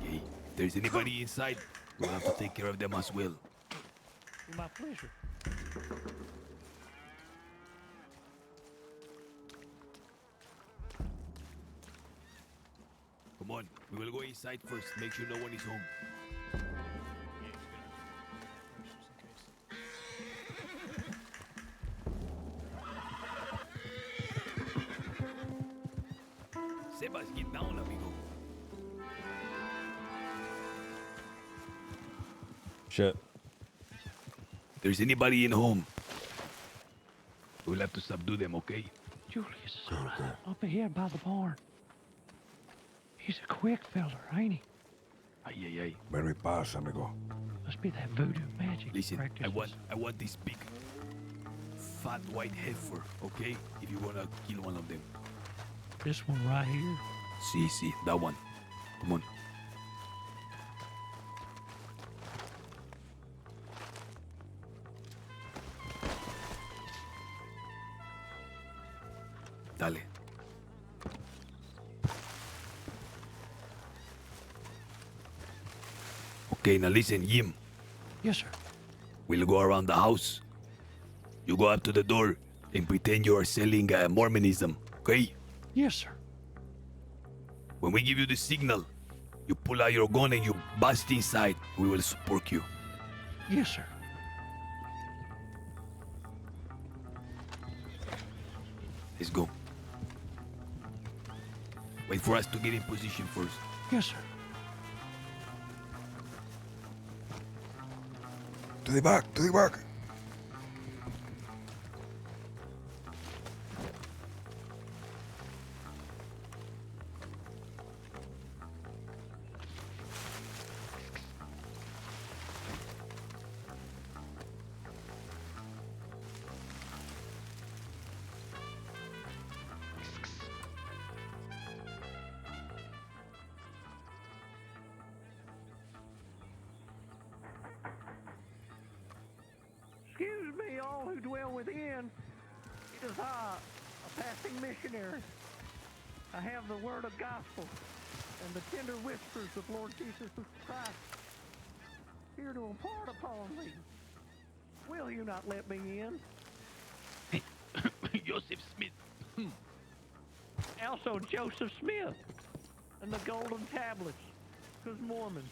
Okay, if there's anybody inside, we'll have to take care of them as well. My pleasure. Come on, we will go inside first. Make sure no one is home. Sebas, get down, amigo. Shit. If there's anybody in home, we'll have to subdue them, okay? Julius is up ahead by the barn. He's a quick feller, ain't he? Ay, ay, ay. Very fast, amigo. Must be that voodoo magic. Listen, practices. I want this big, fat white heifer, okay? If you wanna kill one of them. This one right here. See, that one. Come on. Dale. Okay, now listen, Yim. Yes, sir. We'll go around the house. You go up to the door and pretend you are selling Mormonism, okay? Yes, sir. When we give you the signal, you pull out your gun and you bust inside. We will support you. Yes, sir. Let's go. Wait for us to get in position first. Yes, sir. To the back, to the back. Excuse me, all who dwell within. It is I, a passing missionary. I have the word of gospel and the tender whispers of Lord Jesus Christ here to impart upon me. Will you not let me in? Joseph Smith. Also Joseph Smith and the golden tablets, 'cause Mormons.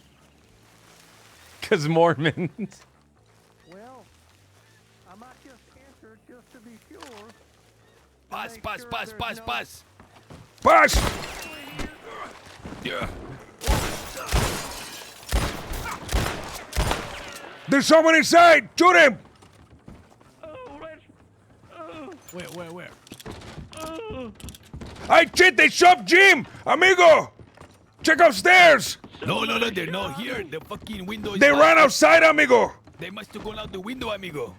Because Mormons. Well, I might just enter just to be sure. Pass. Pass! Yeah. There's someone inside! Shoot him! Where? I shit, they shot Jim! Amigo! Check upstairs! No, they're not here. The fucking window is They back. ran outside, amigo! They must have gone out the window, amigo.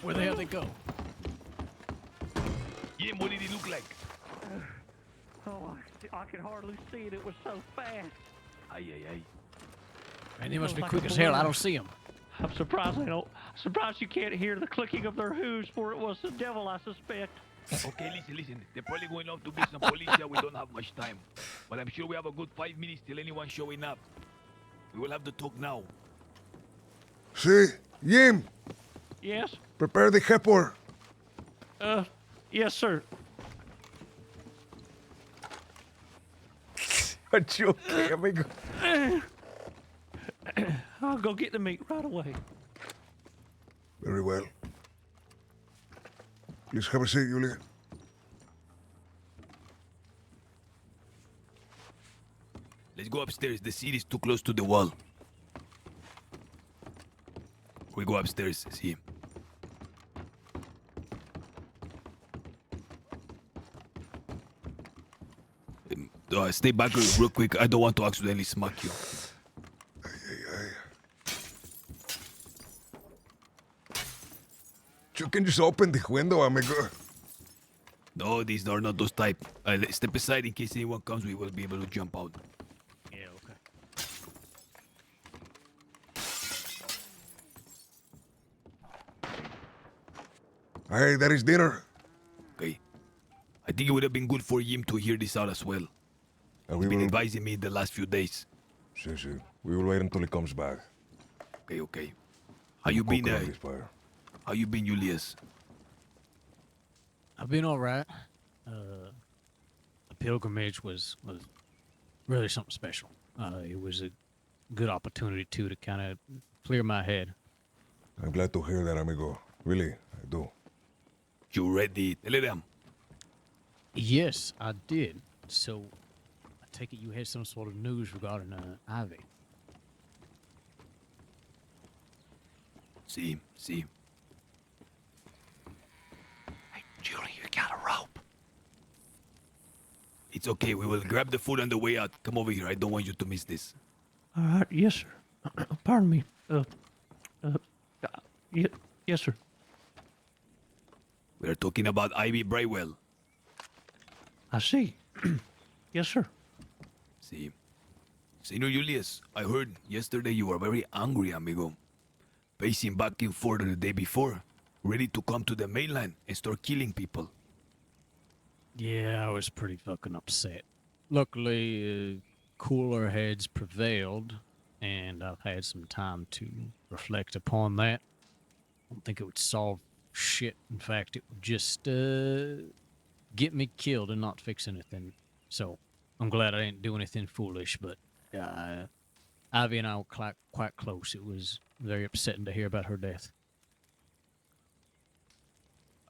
Where the hell they go? Jim, what did he look like? Oh, I could hardly see it. It was so fast. Ay. Man, they must be Like quick a as hell. I balloon. don't see them. I'm surprised surprised you can't hear the clicking of their hooves, for it was the devil, I suspect. Okay, listen. They're probably going off to get some policia. We don't have much time. But I'm sure we have a good 5 minutes till anyone showing up. We will have to talk now. See? Jim, Yes? prepare the heifer. Yes, sir. Are you okay, amigo? I'll go get the meat right away. Very well. Please have a seat, Julia. Let's go upstairs. The seat is too close to the wall. We go upstairs. See him. Stay back real quick. I don't want to accidentally smack you. You can just open the window, amigo. No, these are not those type. Let's step aside in case anyone comes. We will be able to jump out. Yeah, okay. Hey, that is dinner. Okay. I think it would have been good for him to hear this out as well. He's been advising me the last few days. See. We will wait until he comes back. Okay. How you been, this fire. How you been, Julius? I've been all right. The pilgrimage was really something special. It was a good opportunity too to kind of clear my head. I'm glad to hear that, amigo. Really, I do. You read the telegram? Yes, I did. So, I take it you had some sort of news regarding Ivy. See. Hey, Julie, you got a rope. It's okay. We will grab the food on the way out. Come over here. I don't want you to miss this. All right, yes, sir. Pardon me. Yes, sir. We are talking about Ivy Brightwell. I see. Yes, sir. See. Senor Julius, I heard yesterday you were very angry, amigo. Pacing back and forth the day before, ready to come to the mainland and start killing people. Yeah, I was pretty fucking upset. Luckily, cooler heads prevailed, and I've had some time to reflect upon that. I don't think it would solve shit. In fact, it would just get me killed and not fix anything. So, I'm glad I didn't do anything foolish, but Ivy and I were quite close. It was very upsetting to hear about her death.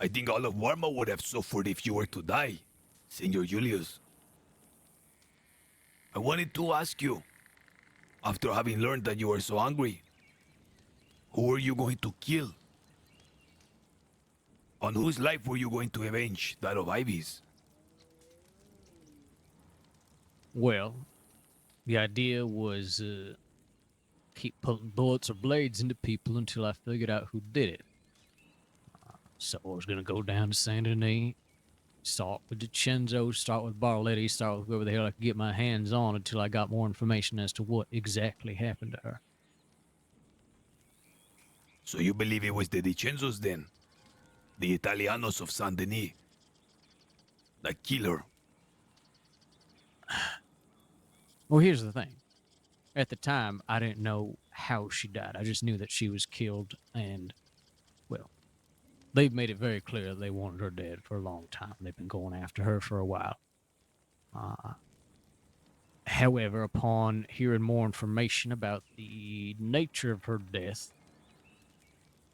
I think all of Warma would have suffered if you were to die, Senor Julius. I wanted to ask you, after having learned that you were so angry, who were you going to kill? On whose life were you going to avenge that of Ivy's? Well, the idea was keep putting bullets or blades into people until I figured out who did it. So I was going to go down to Saint Denis, start with DiCenzo, start with Barletti, start with whoever the hell I could get my hands on until I got more information as to what exactly happened to her. So you believe it was the DiCenzos then? The Italianos of Saint Denis? The killer? Well, here's the thing. At the time, I didn't know how she died. I just knew that she was killed, and, well, they've made it very clear they wanted her dead for a long time. They've been going after her for a while. However, upon hearing more information about the nature of her death,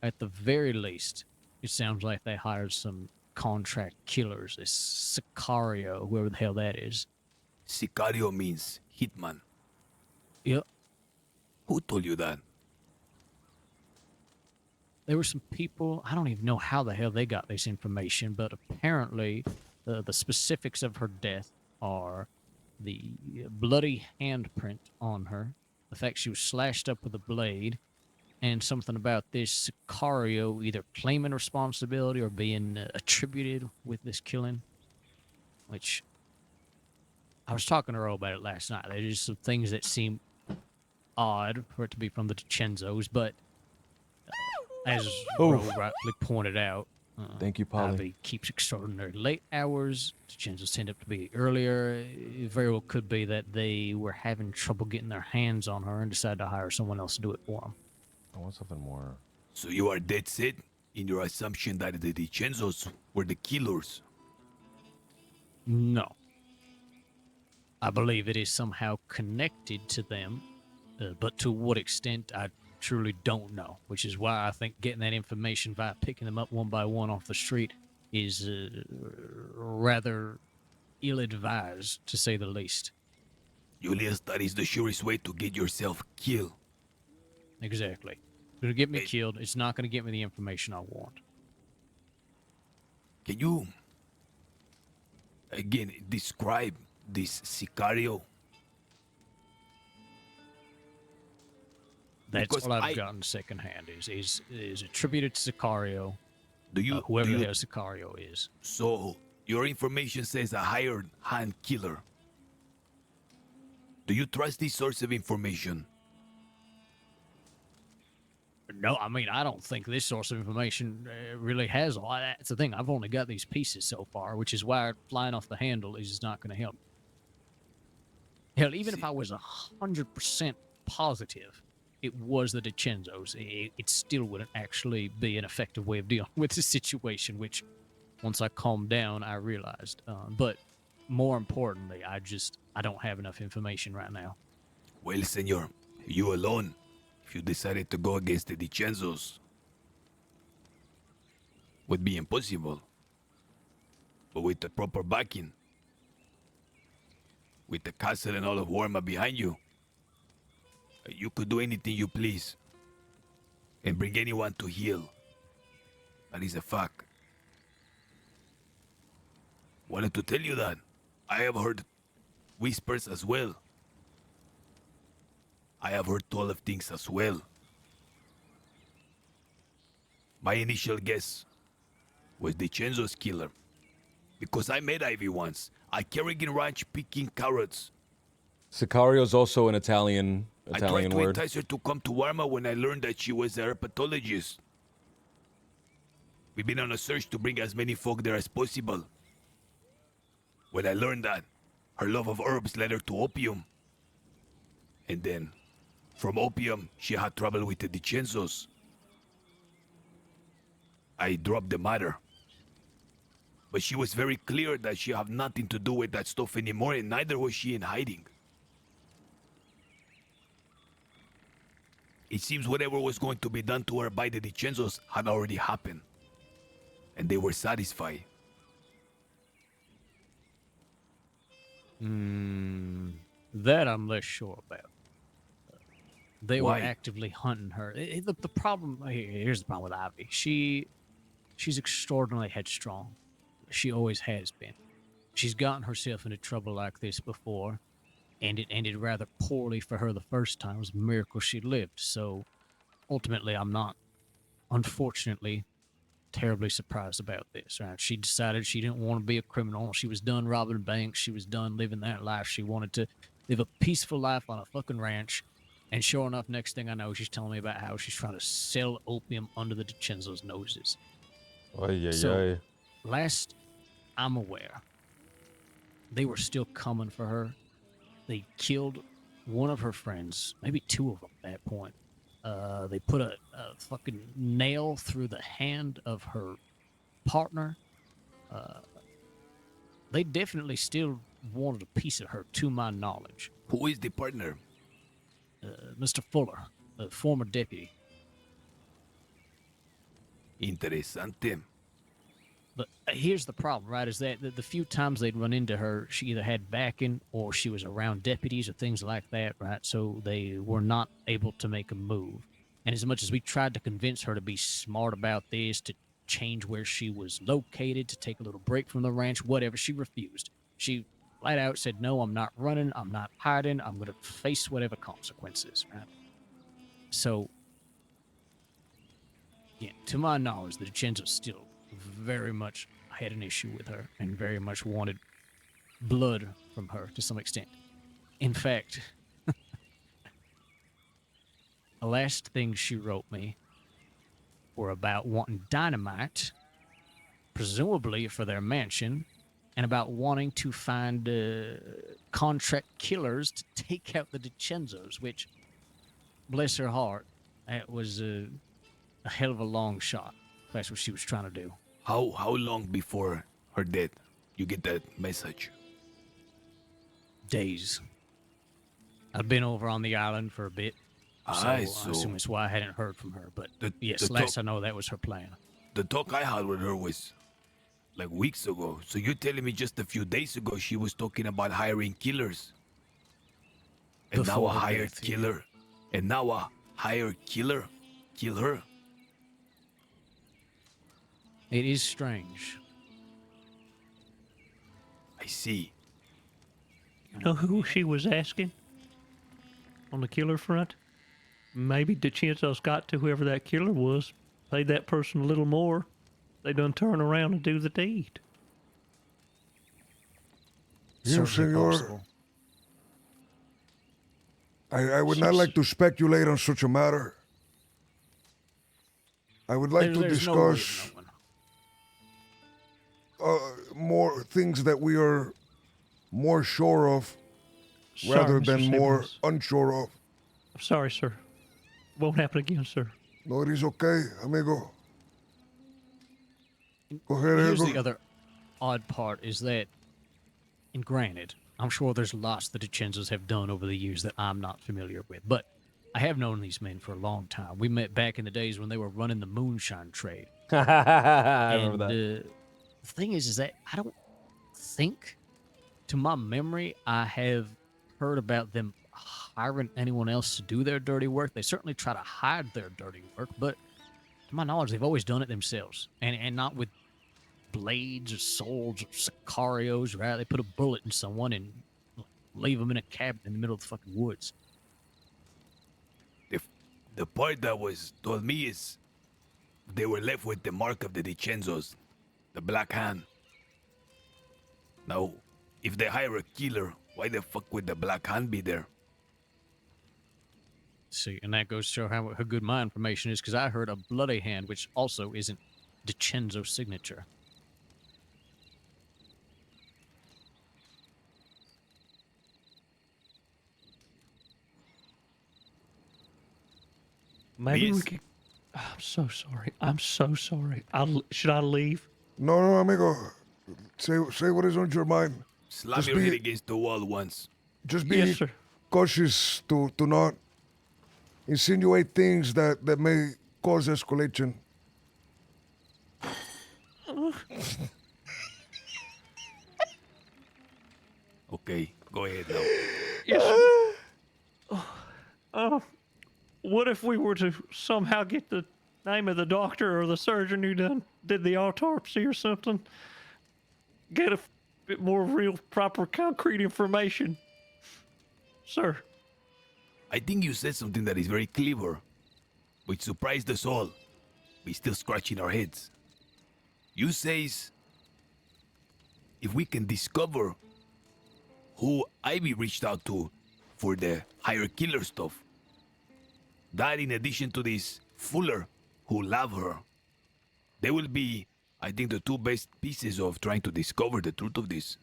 at the very least, it sounds like they hired some contract killers, this Sicario, whoever the hell that is. Sicario means hitman. Yep. Who told you that? There were some people, I don't even know how the hell they got this information, but apparently the specifics of her death are the bloody handprint on her, the fact she was slashed up with a blade, and something about this Sicario either claiming responsibility or being attributed with this killing, which I was talking to Earl about it last night. There's just some things that seem odd for it to be from the DiCenzos, but as Earl rightly pointed out, thank you, Polly. Ivy keeps extraordinary late hours. DiCenzos tend up to be earlier. It very well could be that they were having trouble getting their hands on her and decided to hire someone else to do it for them. I want something more. So you are dead set in your assumption that the DiCenzos were the killers? No. I believe it is somehow connected to them, but to what extent, I truly don't know, which is why I think getting that information via picking them up one by one off the street is rather ill-advised, to say the least. Julius, that is the surest way to get yourself killed. Exactly. It's going to get me killed. It's not going to get me the information I want. Can you, again, describe this Sicario? That's all I've gotten secondhand is attributed to Sicario. Whoever the hell Sicario is. So your information says a hired hand killer. Do you trust this source of information? No, I mean, I don't think this source of information really has a lot. That's the thing. I've only got these pieces so far, which is why flying off the handle is just not going to help. Hell, even if I was 100% positive it was the DiCenzos, it still wouldn't actually be an effective way of dealing with the situation, which once I calmed down, I realized. But more importantly, I don't have enough information right now. Well, senor, you alone, if you decided to go against the DiCenzos, would be impossible. But with the proper backing, with the castle and all of Warma behind you, you could do anything you please and bring anyone to heel. That is a fact. Wanted to tell you that. I have heard whispers as well. I have heard 12 things as well. My initial guess was DiCenzo's killer. Because I met Ivy once. I Kerrigan Ranch picking carrots. Sicario's also an Italian I tried to word. entice her to come to Warma when I learned that she was a herpetologist. We've been on a search to bring as many folk there as possible. When I learned that, her love of herbs led her to opium. And then, from opium, she had trouble with the DiCenzos. I dropped the matter. But she was very clear that she had nothing to do with that stuff anymore, and neither was she in hiding. It seems whatever was going to be done to her by the DiCenzos had already happened. And they were satisfied. That I'm less sure about. They Why? were actively hunting her. The problem here's the problem with Ivy. She's extraordinarily headstrong. She always has been. She's gotten herself into trouble like this before, and it ended rather poorly for her the first time. It was a miracle she lived. So ultimately, I'm not, unfortunately, terribly surprised about this. Right? She decided she didn't want to be a criminal. She was done robbing banks. She was done living that life. She wanted to live a peaceful life on a fucking ranch. And sure enough, next thing I know, she's telling me about how she's trying to sell opium under the DiCenzos' noses. So, last I'm aware, they were still coming for her. They killed one of her friends, maybe two of them at that point. They put a fucking nail through the hand of her partner. They definitely still wanted a piece of her, to my knowledge. Who is the partner? Mr. Fuller, the former deputy. Interesante. But here's the problem, right? Is that the few times they'd run into her, she either had backing or she was around deputies or things like that, right? So they were not able to make a move. And as much as we tried to convince her to be smart about this, to change where she was located, to take a little break from the ranch, whatever, she refused. She flat out said, no, I'm not running, I'm not hiding, I'm going to face whatever consequences, right? So, yeah, to my knowledge, the DiCenzos still very much had an issue with her and very much wanted blood from her to some extent. In fact, the last things she wrote me were about wanting dynamite, presumably for their mansion, and about wanting to find contract killers to take out the DiCenzos, which, bless her heart, that was a hell of a long shot. That's what she was trying to do. How long before her death you get that message? Days. I'd been over on the island for a bit, so I assume it's why I hadn't heard from her. But yes, last I know, that was her plan. The talk I had with her was like weeks ago. So you're telling me just a few days ago she was talking about hiring killers? And now a hired killer? And now a hired killer kill her? It is strange. I see. You know who she was asking on the killer front? Maybe DiCenzo's got to whoever that killer was, paid that person a little more. They done turn around and do the deed. Yes, senor. I would not like to speculate on such a matter. I would like to There's no way of discuss knowing. more things that we are more sure of Sorry, rather Mr. than more Simmons. unsure of. I'm sorry, sir. Won't happen again, sir. No, it is okay, amigo. Go ahead, Here's Edgar. the other odd part is that, and granted, I'm sure there's lots the DiCenzos have done over the years that I'm not familiar with, but I have known these men for a long time. We met back in the days when they were running the moonshine trade. I remember that. The thing is that I don't think, to my memory, I have heard about them hiring anyone else to do their dirty work. They certainly try to hide their dirty work, but to my knowledge, they've always done it themselves, and not with blades or swords or sicarios, right? They put a bullet in someone and leave them in a cabin in the middle of the fucking woods. The part that was told me is they were left with the mark of the DiCenzos, the Black Hand. Now, if they hire a killer, why the fuck would the Black Hand be there? See, and that goes to show how good my information is, because I heard a bloody hand, which also isn't DiCenzo's signature. Maybe we could. I'm so sorry. I'm so sorry. Should I leave? No, amigo. Say what is on your mind. Slam your head against the wall once. Just be cautious to not insinuate things that may cause escalation. Okay, go ahead now. Yes. What if we were to somehow get the name of the doctor or the surgeon who did the autopsy or something? Get a bit more real, proper, concrete information, sir. I think you said something that is very clever, which surprised us all. We still scratching our heads. You says, if we can discover who Ivy reached out to for the hire killer stuff, that in addition to this Fuller who love her, they will be, I think, the two best pieces of trying to discover the truth of this.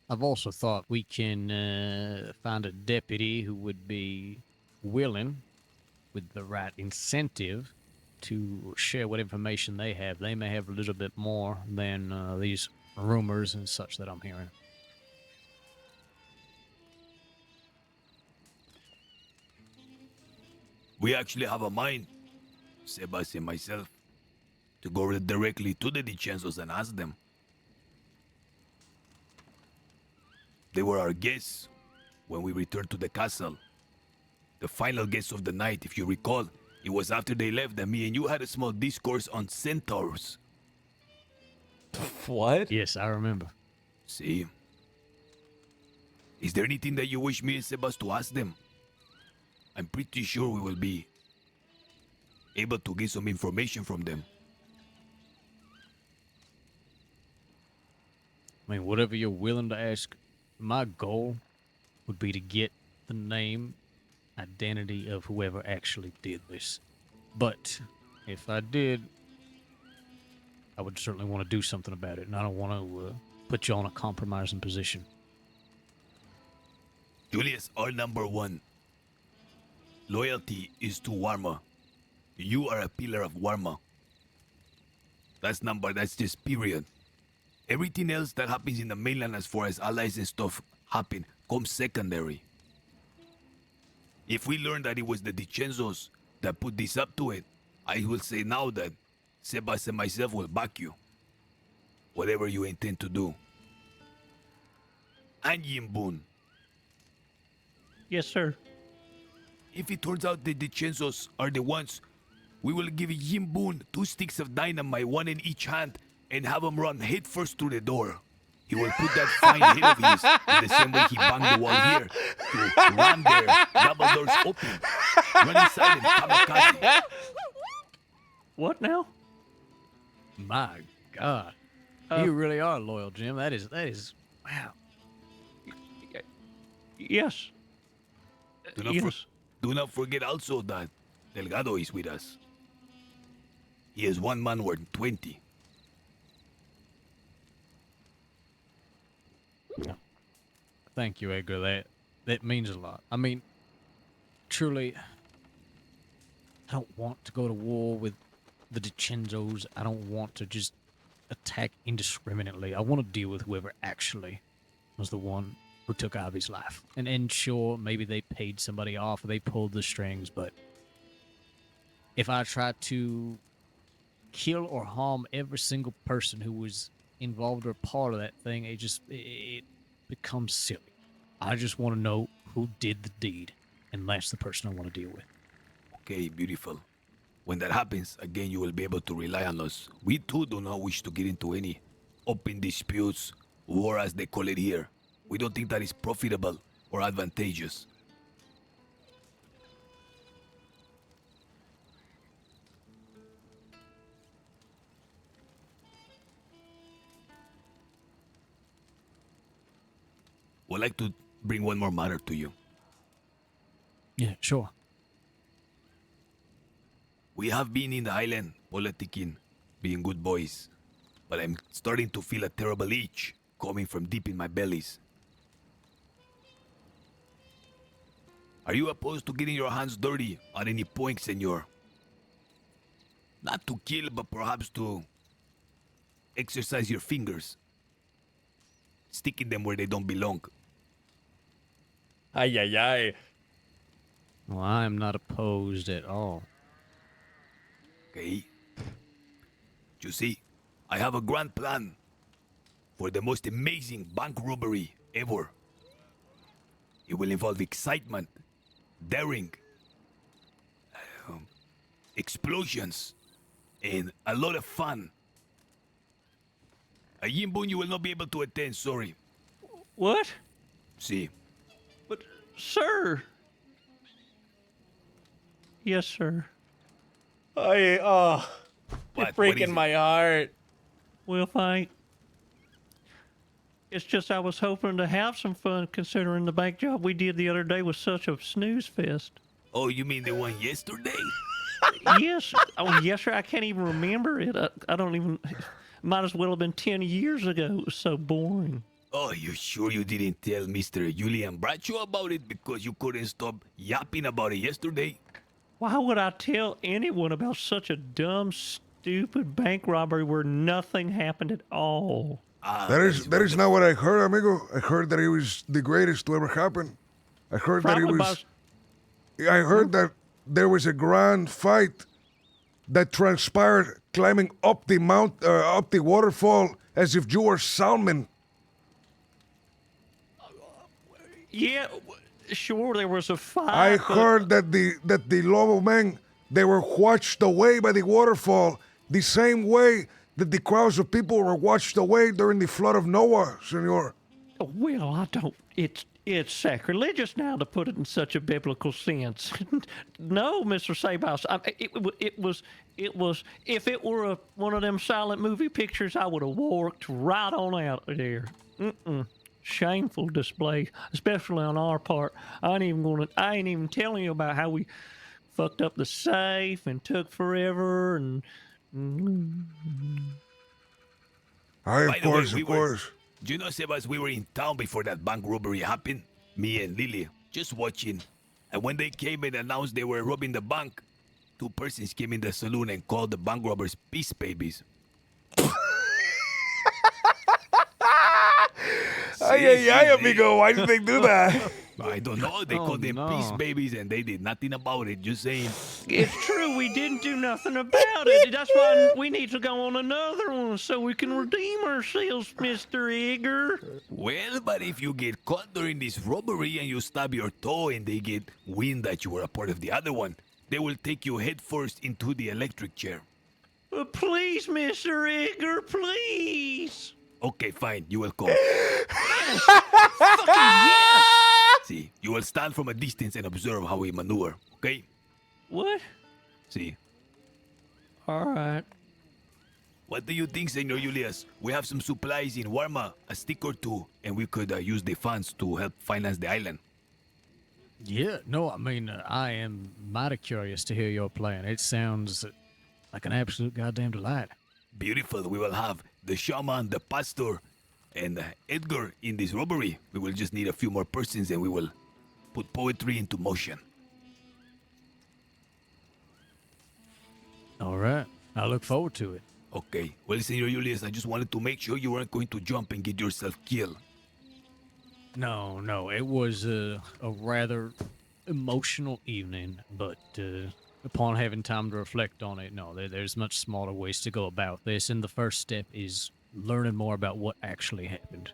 I've also thought we can find a deputy who would be willing, with the right incentive, to share what information they have. They may have a little bit more than these rumors and such that I'm hearing. We actually have a mind, Sebas and myself, to go directly to the DiCenzos and ask them. They were our guests when we returned to the castle. The final guests of the night, if you recall. It was after they left that me and you had a small discourse on centaurs. What? Yes, I remember. See? Is there anything that you wish me and Sebas to ask them? I'm pretty sure we will be able to get some information from them. I mean, whatever you're willing to ask. My goal would be to get the name, identity of whoever actually did this. But if I did, I would certainly want to do something about it, and I don't want to put you on a compromising position. Julius, our number one loyalty is to Warma. You are a pillar of Warma. That's just period. Everything else that happens in the mainland as far as allies and stuff happen comes secondary. If we learn that it was the DiCenzos that put this up to it, I will say now that Sebas and myself will back you. Whatever you intend to do. And Yimbun. Yes, sir. If it turns out the DiCenzos are the ones, we will give Yimbun 2 sticks of dynamite, 1 in each hand, and have him run headfirst through the door. He will put that fine head of his in the same way he banged the wall here to ram their double doors open, run inside and kamikaze. What now? My God. You really are loyal, Jim. That is, wow. Yes. Do not, Yes. Do not forget also that Delgado is with us. He is one man worth 20. Thank you, Edgar. That means a lot. I mean, truly, I don't want to go to war with the DiCenzos. I don't want to just attack indiscriminately. I want to deal with whoever actually was the one who took Ivy's life. And sure, maybe they paid somebody off or they pulled the strings, but if I try to kill or harm every single person who was involved or part of that thing, it becomes silly. I just want to know who did the deed, and that's the person I want to deal with. Okay, beautiful. When that happens, again, you will be able to rely on us. We too do not wish to get into any open disputes, war as they call it here. We don't think that is profitable or advantageous. Would like to bring one more matter to you. Yeah, sure. We have been in the island politicking, being good boys, but I'm starting to feel a terrible itch coming from deep in my bellies. Are you opposed to getting your hands dirty at any point, senor? Not to kill, but perhaps to exercise your fingers, sticking them where they don't belong. Ay, ay, ay. Well, I'm not opposed at all. Okay. You see, I have a grand plan for the most amazing bank robbery ever. It will involve excitement, daring, explosions, and a lot of fun. A Yimbun you will not be able to attend, sorry. What? See. But, sir. Yes, sir. You're breaking my heart. Well, thank. It's just I was hoping to have some fun considering the bank job we did the other day was such a snooze fest. Oh, you mean the one yesterday? Yes. Oh, yes, sir. I can't even remember it. I don't even. Might as well have been 10 years ago. It was so boring. Oh, you sure you didn't tell Mr. Julian Bradshaw about it because you couldn't stop yapping about it yesterday? Why would I tell anyone about such a dumb, stupid bank robbery where nothing happened at all? That is not what I heard, amigo. I heard that it was the greatest to ever happen. I heard that it was. I heard that there was a grand fight that transpired climbing up the up the waterfall as if you were Salmon. Yeah, sure, there was a fight. I heard that the Lobo men, they were washed away by the waterfall the same way that the crowds of people were washed away during the flood of Noah, senor. Well, I don't. It's sacrilegious now to put it in such a biblical sense. No, Mr. Sabaus. It was. If it were one of them silent movie pictures, I would have walked right on out of there. Shameful display, especially on our part. I ain't even telling you about how we fucked up the safe and took forever and. Of course. Do you know, Sebas, we were in town before that bank robbery happened? Me and Lily, just watching. And when they came and announced they were robbing the bank, 2 persons came in the saloon and called the bank robbers peace babies. Ay, amigo, why did they do that? I don't know. They called them peace babies and they did nothing about it. Just saying. It's true. We didn't do nothing about it. That's why we need to go on another one so we can redeem ourselves, Mr. Edgar. Well, but if you get caught during this robbery and you stub your toe and they get wind that you were a part of the other one, they will take you headfirst into the electric chair. Please, Mr. Edgar, please. Okay, fine. You will come. Fucking yes! See, you will stand from a distance and observe how we maneuver, okay? What? See. All right. What do you think, Senor Julius? We have some supplies in Warma, a stick or two, and we could use the funds to help finance the island. Yeah, no, I mean, I am mighty curious to hear your plan. It sounds like an absolute goddamn delight. Beautiful. We will have the shaman, the pastor, and Edgar in this robbery. We will just need a few more persons and we will put poetry into motion. All right, I look forward to it. Okay. Well, Senor Julius, I just wanted to make sure you weren't going to jump and get yourself killed. No, it was a rather emotional evening, but upon having time to reflect on it, no, there's much smarter ways to go about this, and the first step is learning more about what actually happened.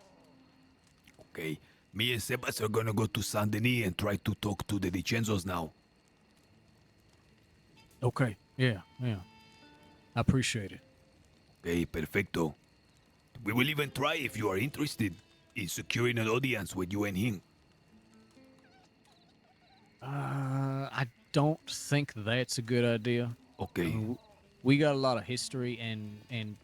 Okay. Me and Sebas are gonna go to Saint Denis and try to talk to the Dicenzos now. Okay, yeah, I appreciate it. Okay, perfecto. We will even try if you are interested in securing an audience with you and him. I don't think that's a good idea. Okay. We got a lot of history, and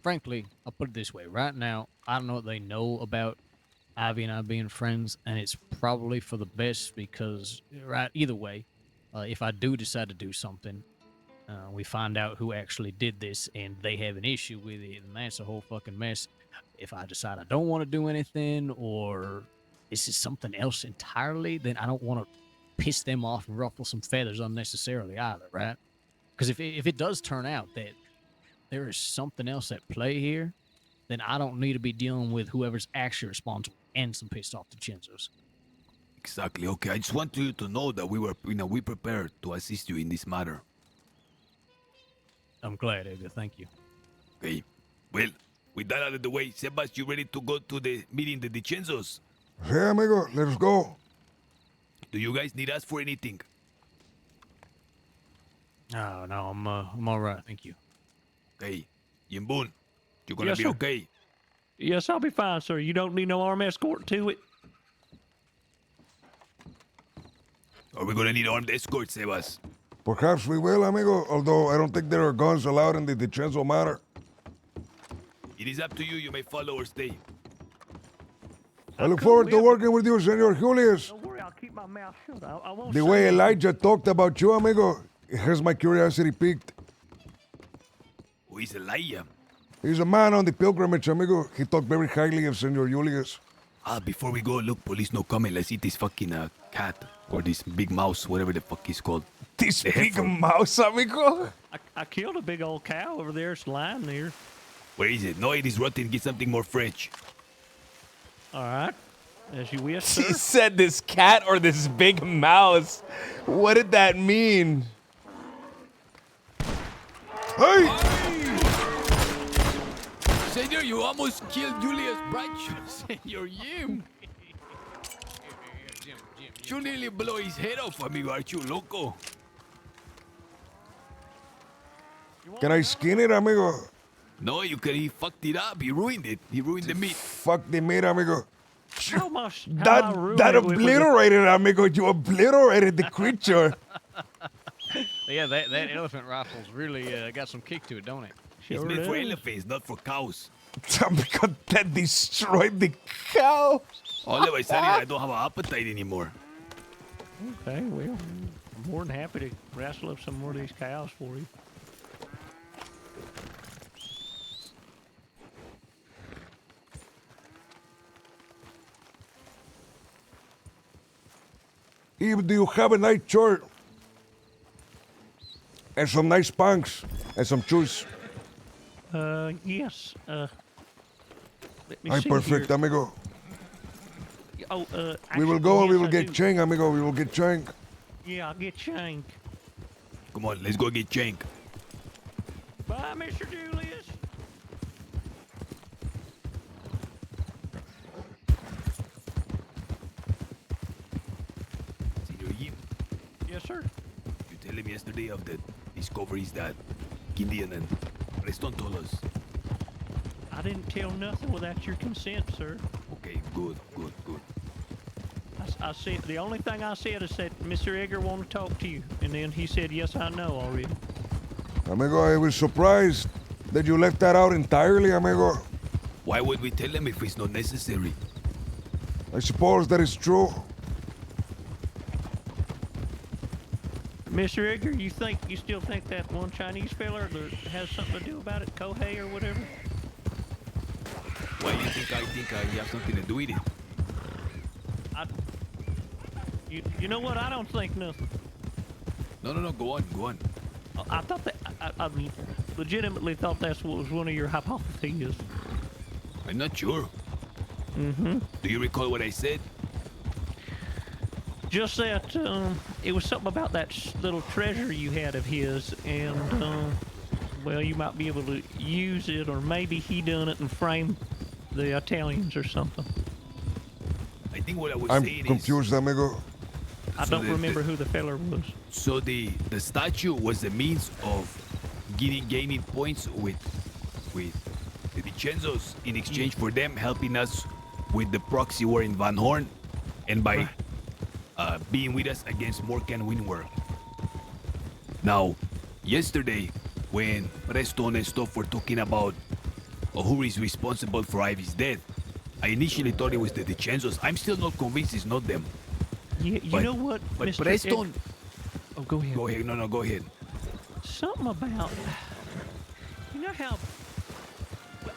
frankly, I'll put it this way. Right now, I don't know what they know about Ivy and I being friends, and it's probably for the best because, right, either way, if I do decide to do something, we find out who actually did this, and they have an issue with it, and that's a whole fucking mess. If I decide I don't want to do anything, or this is something else entirely, then I don't want to piss them off and ruffle some feathers unnecessarily either, right? Because if it does turn out that there is something else at play here, then I don't need to be dealing with whoever's actually responsible and some pissed off Dicenzos. Exactly. Okay, I just want you to know that we prepared to assist you in this matter. I'm glad, Edgar. Thank you. Okay. Well, with that out of the way, Sebas, you ready to go to the meeting the Dicenzos? Hey, amigo, let's go. Do you guys need us for anything? Oh, no, I'm all right. Thank you. Okay. Yimbun, you gonna Yes, be sir. okay? Yes, I'll be fine, sir. You don't need no armed escort to it. Are we gonna need armed escort, Sebas? Perhaps we will, amigo, although I don't think there are guns allowed in the Dicenzo matter. It is up to you. You may follow or stay. I look forward to working with you, Senor Julius. Don't worry, I'll keep my mouth shut. I won't The say way anything. Elijah talked about you, amigo, it has my curiosity piqued. Who is Elijah? He's a man on the pilgrimage, amigo. He talked very highly of Senor Julius. Before we go, look, police no coming. Let's eat this fucking cat. Or this big mouse, whatever the fuck he's called. This The big heifer. mouse, amigo? I killed a big old cow over there. It's lying there. Where is it? No, it is rotten. Get something more fresh. All right. As you wish, He sir. said this cat or this big mouse. What did that mean? Hey! Senor, you almost killed Julius Bradshaw. Senor Jim. You nearly blow his head off, amigo. Aren't you loco? Can I skin it, amigo? No, you can. He fucked it up. He ruined it. He ruined the meat. Fuck the meat, amigo. How much? That obliterated, amigo. You obliterated the creature. Yeah, that elephant rifle's really got some kick to it, don't it? It's meant for elephants, not for cows. Amigo, that destroyed the cow. All of a sudden, I don't have an appetite anymore. Okay, well, I'm more than happy to wrestle up some more of these cows for you. Eve, do you have a nice shirt? And some nice pants. And some shoes. Yes. Let me Ay, see perfect, here. amigo. Oh, We will actually, go and we yes, will I get do. Chang, amigo. We will get Chang. Yeah, I'll get Shank. Come on, let's go get Cenk. Bye, Mr. Julius. Senor Jim, Yes, sir. you tell him yesterday of the discoveries that Gideon and Preston told us. I didn't tell nothing without your consent, sir. Okay, good. I said the only thing I said is that Mr. Edgar wanted to talk to you, and then he said, "Yes, I know already." Amigo, I was surprised that you left that out entirely, amigo. Why would we tell him if it's not necessary? I suppose that is true. Mr. Edgar, you still think that one Chinese feller that has something to do about it, Kohei or whatever? Why do you think I have something to do with it? You know what? I don't think nothing. No, go on. I thought that, I mean, legitimately thought that's what was one of your hypotheses. I'm not sure. Mm-hmm. Do you recall what I said? Just that, it was something about that little treasure you had of his, and, well, you might be able to use it, or maybe he done it and framed the Italians or something. I think what I was I'm saying confused, amigo. I don't remember who the feller was. So the statue was a means of gaining points with the Dichenzos in exchange for them helping us with the proxy war in Van Horn, and by being with us against Morkan Windward. Now, yesterday, when Preston and stuff were talking about who is responsible for Ivy's death, I initially thought it was the Dichenzos. I'm still not convinced it's not them. You know what, But Mr. Preston... Oh, go ahead. Go ahead. No, go ahead. Something about... You know how...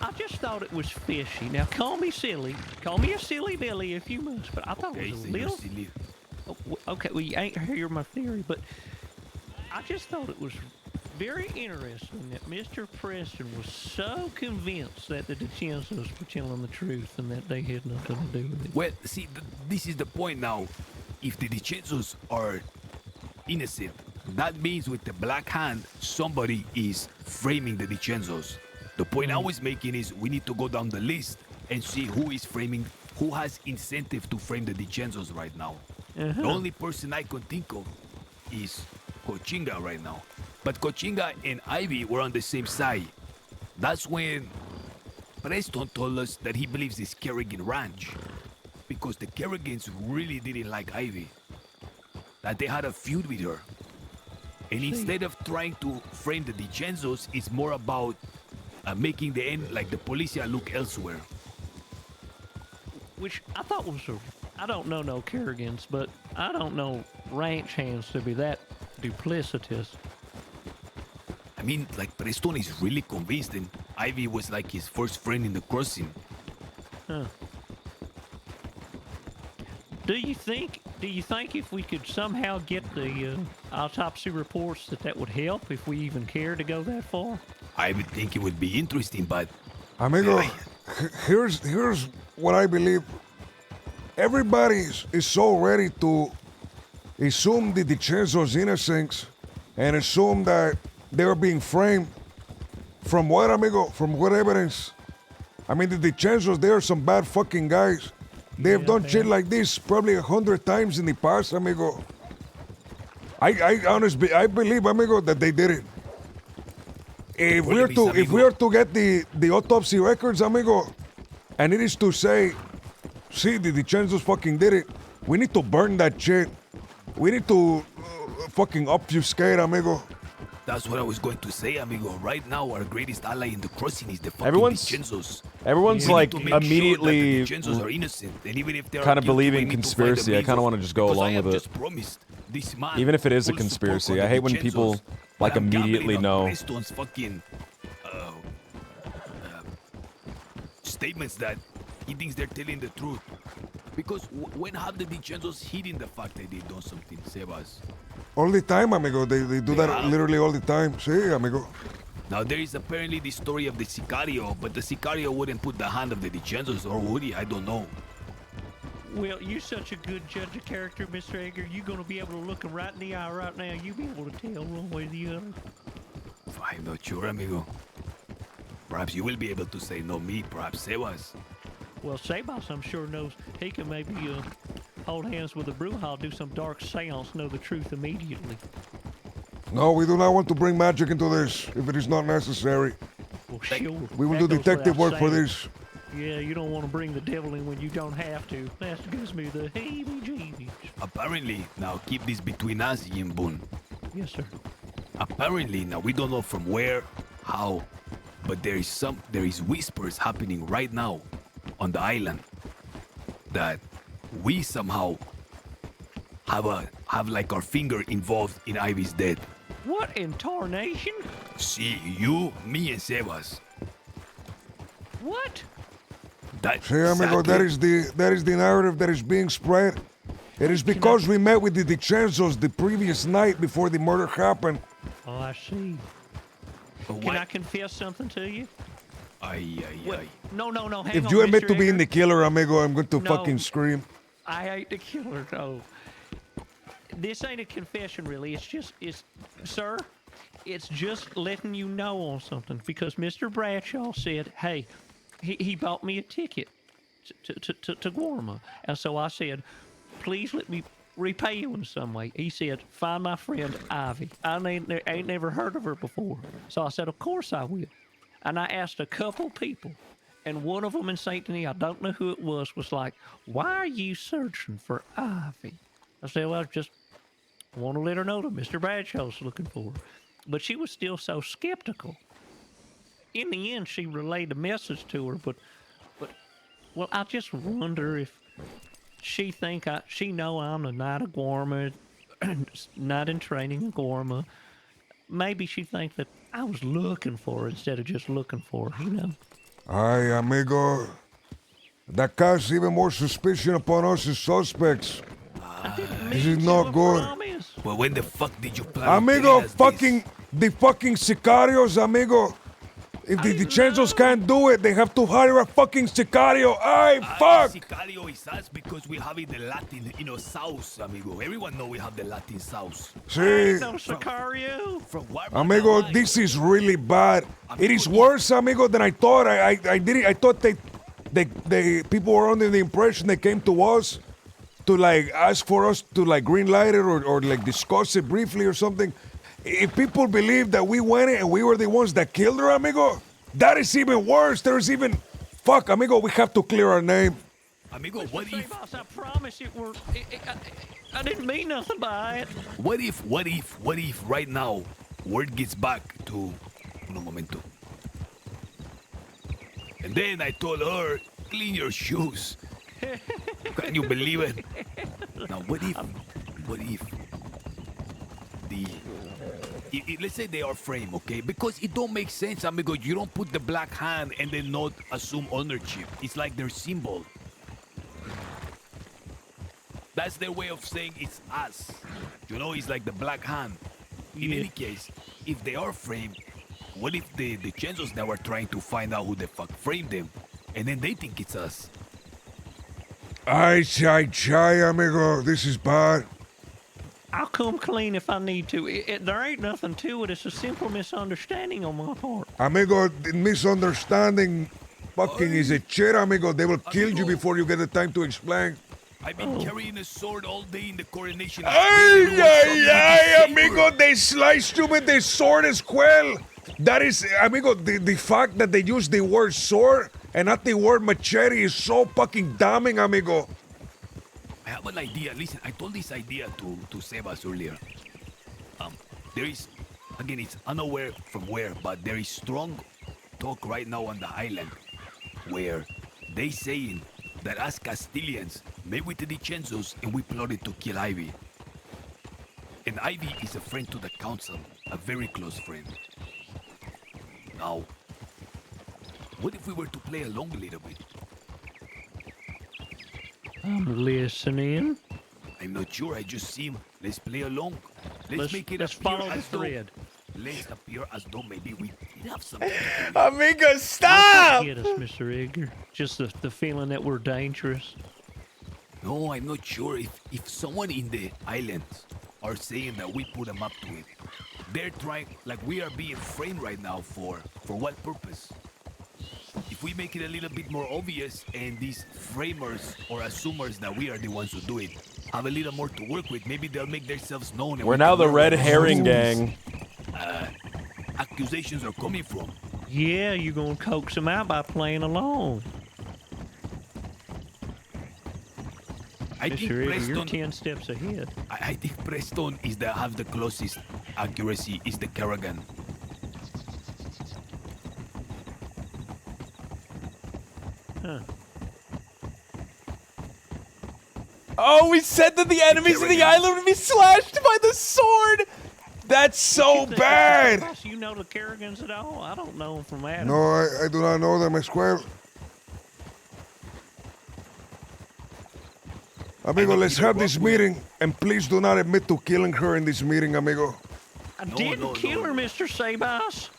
I just thought it was fishy. Now, call me silly. Call me a silly Billy if you must, but I thought it was a little... Silly. Oh, okay, well, you ain't hear my theory, but I just thought it was very interesting that Mr. Preston was so convinced that the Dichenzos were telling the truth and that they had nothing to do with it. Well, see, this is the point now. If the Dichenzos are innocent, that means with the Black Hand, somebody is framing the Dichenzos. The point I was making is we need to go down the list and see who is framing, who has incentive to frame the Dichenzos right now. The only person I can think of is Cochinga right now. But Cochinga and Ivy were on the same side. That's when Preston told us that he believes it's Kerrigan Ranch. Because the Kerrigans really didn't like Ivy. That they had a feud with her. And instead of trying to frame the Dichenzos, it's more about making the end like the Policia look elsewhere. Which I thought was I don't know no Kerrigans, but I don't know ranch hands to be that duplicitous. I mean, like, Preston is really convinced, and Ivy was like his first friend in the crossing. Huh. Do you think if we could somehow get the autopsy reports that would help, if we even care to go that far? I would think it would be interesting, but... Amigo, here's what I believe. Everybody is so ready to assume the Dichenzos' innocence and assume that they're being framed. From what, amigo? From what evidence? I mean, the Dichenzos, they are some bad fucking guys. They've done shit like this probably 100 times in the past, amigo. I honestly, I believe, amigo, that they did it. If we are to get the autopsy records, amigo, and it is to say, see, the Dichenzos fucking did it, we need to burn that shit. We need to fucking obfuscate, amigo. That's what I was going to say, amigo. Right now, our greatest ally in the crossing is the fucking Dichenzos. Everyone's like immediately sure Dichenzos are innocent, and even if they kind are of believing conspiracy. I kind of want to just go along with it. Even if it is a conspiracy, I hate when people like immediately know. Preston's fucking statements that he thinks they're telling the truth. Because when have the Dichenzos hidden the fact that they've done something, Sebas? All the time, amigo. They do that literally all the time. Sí, amigo. Now, there is apparently the story of the Sicario, but the Sicario wouldn't put the hand of the Dichenzos, or would he? I don't know. Well, you're such a good judge of character, Mr. Edgar. You're going to be able to look him right in the eye right now. You'll be able to tell one way or the other. I'm not sure, amigo. Perhaps you will be able to say, no, me, perhaps Sebas. Well, Sebas, I'm sure, knows he can maybe hold hands with the Bruja, do some dark seance, know the truth immediately. No, we do not want to bring magic into this if it is not necessary. Well, sure. We will do detective work for this. Yeah, you don't want to bring the devil in when you don't have to. That gives me the heebie-jeebies. Apparently, now keep this between us, Yimbun. Yes, sir. Apparently, now we don't know from where, how, but there is whispers happening right now on the island that we somehow have like our finger involved in Ivy's death. What in tarnation? See, you, me, and Sebas. What? See, amigo, that is the narrative that is being spread. It is because we met with the DiCenzos the previous night before the murder happened. Oh, I see. Can I confess something to you? No, hang on, If you admit Mr. to being Edgar. the killer, amigo, I'm going to No. fucking scream. I ain't the killer, no. This ain't a confession, really. Sir, it's just letting you know on something. Because Mr. Bradshaw said, hey, he bought me a ticket to Guarma. And so I said, please let me repay you in some way. He said, find my friend Ivy. I ain't never heard of her before. So I said, of course I will. And I asked a couple people. And one of them in St. Denis, I don't know who it was like, why are you searching for Ivy? I said, well, I just want to let her know that Mr. Bradshaw's looking for her. But she was still so skeptical. In the end, she relayed the message to her, but well, I just wonder if she know I'm the Knight of Guarma, not in training in Guarma. Maybe she think that I was looking for her instead of just looking for her, you know? Ay, amigo. That casts even more suspicion upon us as suspects. This is not good. Well, when the fuck did you plan Amigo, to the fucking sicarios, amigo. If the DiCenzos can't do it, they have to hire a fucking sicario. Ay, fuck! Sicario is us because we have the Latin, sauce, amigo. Everyone know we have the Latin sauce. See, No Sicario. amigo, this is really bad. It is worse, amigo, than I thought. I thought they people were under the impression they came to us to like ask for us to like green light it or like discuss it briefly or something. If people believe that we went in and we were the ones that killed her, amigo, that is even worse. There's even... Fuck, amigo, we have to clear our name. Amigo, what if... I promise it were... I didn't mean nothing by it. What if right now word gets back to... Un momento. And then I told her, clean your shoes. Can you believe it? Now, what if let's say they are framed, okay? Because it don't make sense, amigo. You don't put the black hand and then not assume ownership. It's like their symbol. That's their way of saying it's us. It's like the black hand. In any case, if they are framed, what if the DiCenzos that were trying to find out who the fuck framed them, and then they think it's us? Ay, amigo, this is bad. I'll come clean if I need to. There ain't nothing to it. It's a simple misunderstanding on my part. Amigo, the misunderstanding fucking is a shit, amigo. They will kill you before you get the time to explain. I've been carrying a sword all day in the coronation. Ay, amigo, they sliced you with the sword as well. That is, amigo, the fact that they use the word sword and not the word machete is so fucking damning, amigo. I have an idea. Listen, I told this idea to Sebas earlier. There is, again, it's unaware from where, but there is strong talk right now on the island where they saying that us Castilians met with the DiCenzos and we plotted to kill Ivy. And Ivy is a friend to the council, a very close friend. Now, what if we were to play along a little bit? I'm listening. I'm not sure. I just see him. Let's play along. Let's make it let's follow the thread. Let's appear as though maybe we did have something. Amigo, stop! Get us, Mr. Edgar. Just the feeling that we're dangerous. No, I'm not sure if someone in the islands are saying that we put them up to it. They're trying, like we are being framed right now for what purpose? If we make it a little bit more obvious and these framers or assumers that we are the ones who do it have a little more to work with, maybe they'll make themselves known. We're now the red herring gang. Accusations are coming from. Yeah, you're gonna coax them out by playing along. I think Mr. Edgar, Preston, you're 10 steps ahead. I think Preston is have the closest accuracy is the Kerrigan. Huh. Oh, we said that the enemies of the island would be slashed by the sword. That's so bad. Boss, you know the Kerrigans at all? I don't know them from Adam. No, I do not know them, Esquel. Amigo, let's have this meeting, and please do not admit to killing her in this meeting, amigo. I didn't kill her, Mr. Sabas.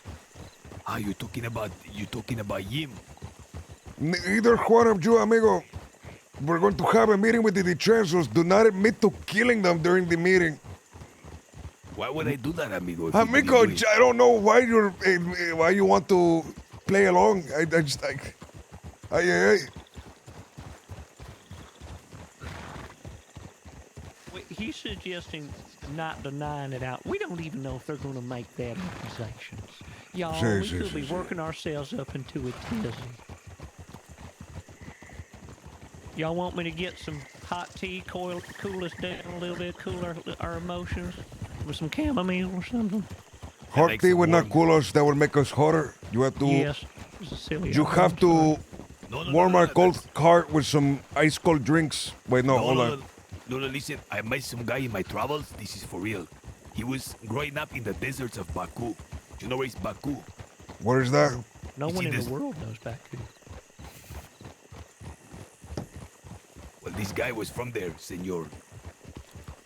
Ah, you're talking about him. Neither one of you, amigo. We're going to have a meeting with the Dicensos. Do not admit to killing them during the meeting. Why would I do that, amigo? Amigo, I don't know why why you want to play along. I just like, He's suggesting not denying it out. We don't even know if they're going to make that accusations. Y'all, we could be working ourselves up into a tizzy. Y'all want me to get some hot tea, cool us down a little bit, cool our emotions with some chamomile or something? Hot tea would not cool us. That would make us hotter. You have to. Yes. It's a silly You have to warm our cold heart with some ice cold drinks. Wait, no, hold on. No, listen. I met some guy in my travels. This is for real. He was growing up in the deserts of Baku. Do you know where is Baku? What is that? No one in the world knows Baku. Well, this guy was from there, senor.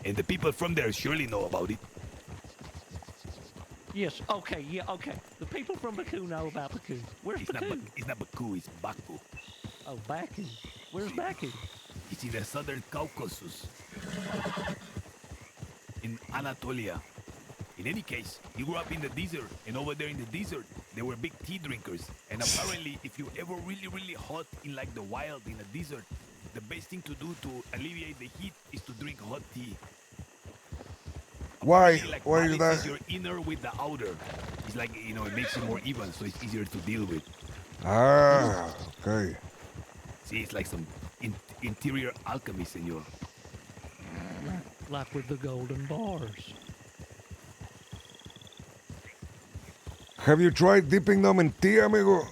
And the people from there surely know about it. Yes, okay, yeah, okay. The people from Baku know about Baku. Where's Baku? It's not Baku, it's Baku. Oh, Baku. Where's Baku? It's in the southern Caucasus. In Anatolia. In any case, he grew up in the desert, and over there in the desert, they were big tea drinkers. And apparently, if you're ever really, really hot in like the wild, in the desert, the best thing to do to alleviate the heat is to drink hot tea. Why? Like Why is balances that? your inner with the outer. It's like, you know, it makes it more even, so it's easier to deal with. Ah, okay. See, it's like some interior alchemy, senor. Like with the golden bars. Have you tried dipping them in tea, amigo?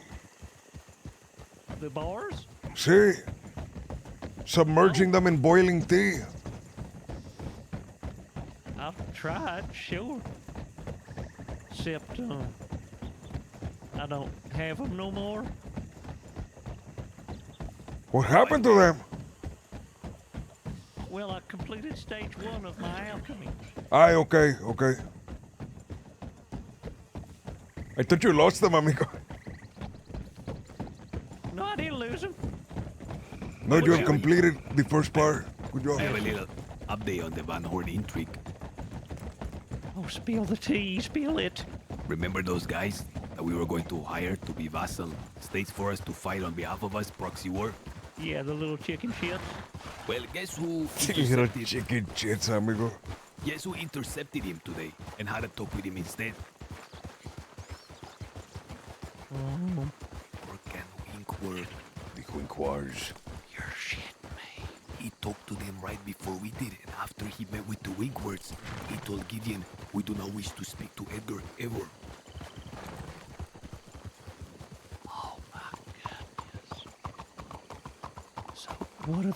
The bars? See? Submerging them in boiling tea. I've tried, sure. Except, I don't have them no more. What happened to them? Well, I completed stage 1 of my alchemy. Aye, okay. I thought you lost them, amigo. No, I didn't lose them. No, you have completed the first part. Good job. I have a little update on the Van Horn intrigue. Oh, spill the tea, spill it. Remember those guys that we were going to hire to be vassal states for us to fight on behalf of us, proxy war? Yeah, the little chicken shits. Well, guess who Little chicken shits, amigo. Guess who intercepted him today and had a talk with him instead? Orcan Winkward. The Winkwars. You're shitting me. He talked to them right before we did, and after he met with the Winkwards, he told Gideon, we do not wish to speak to Edgar ever. Oh my goodness. So what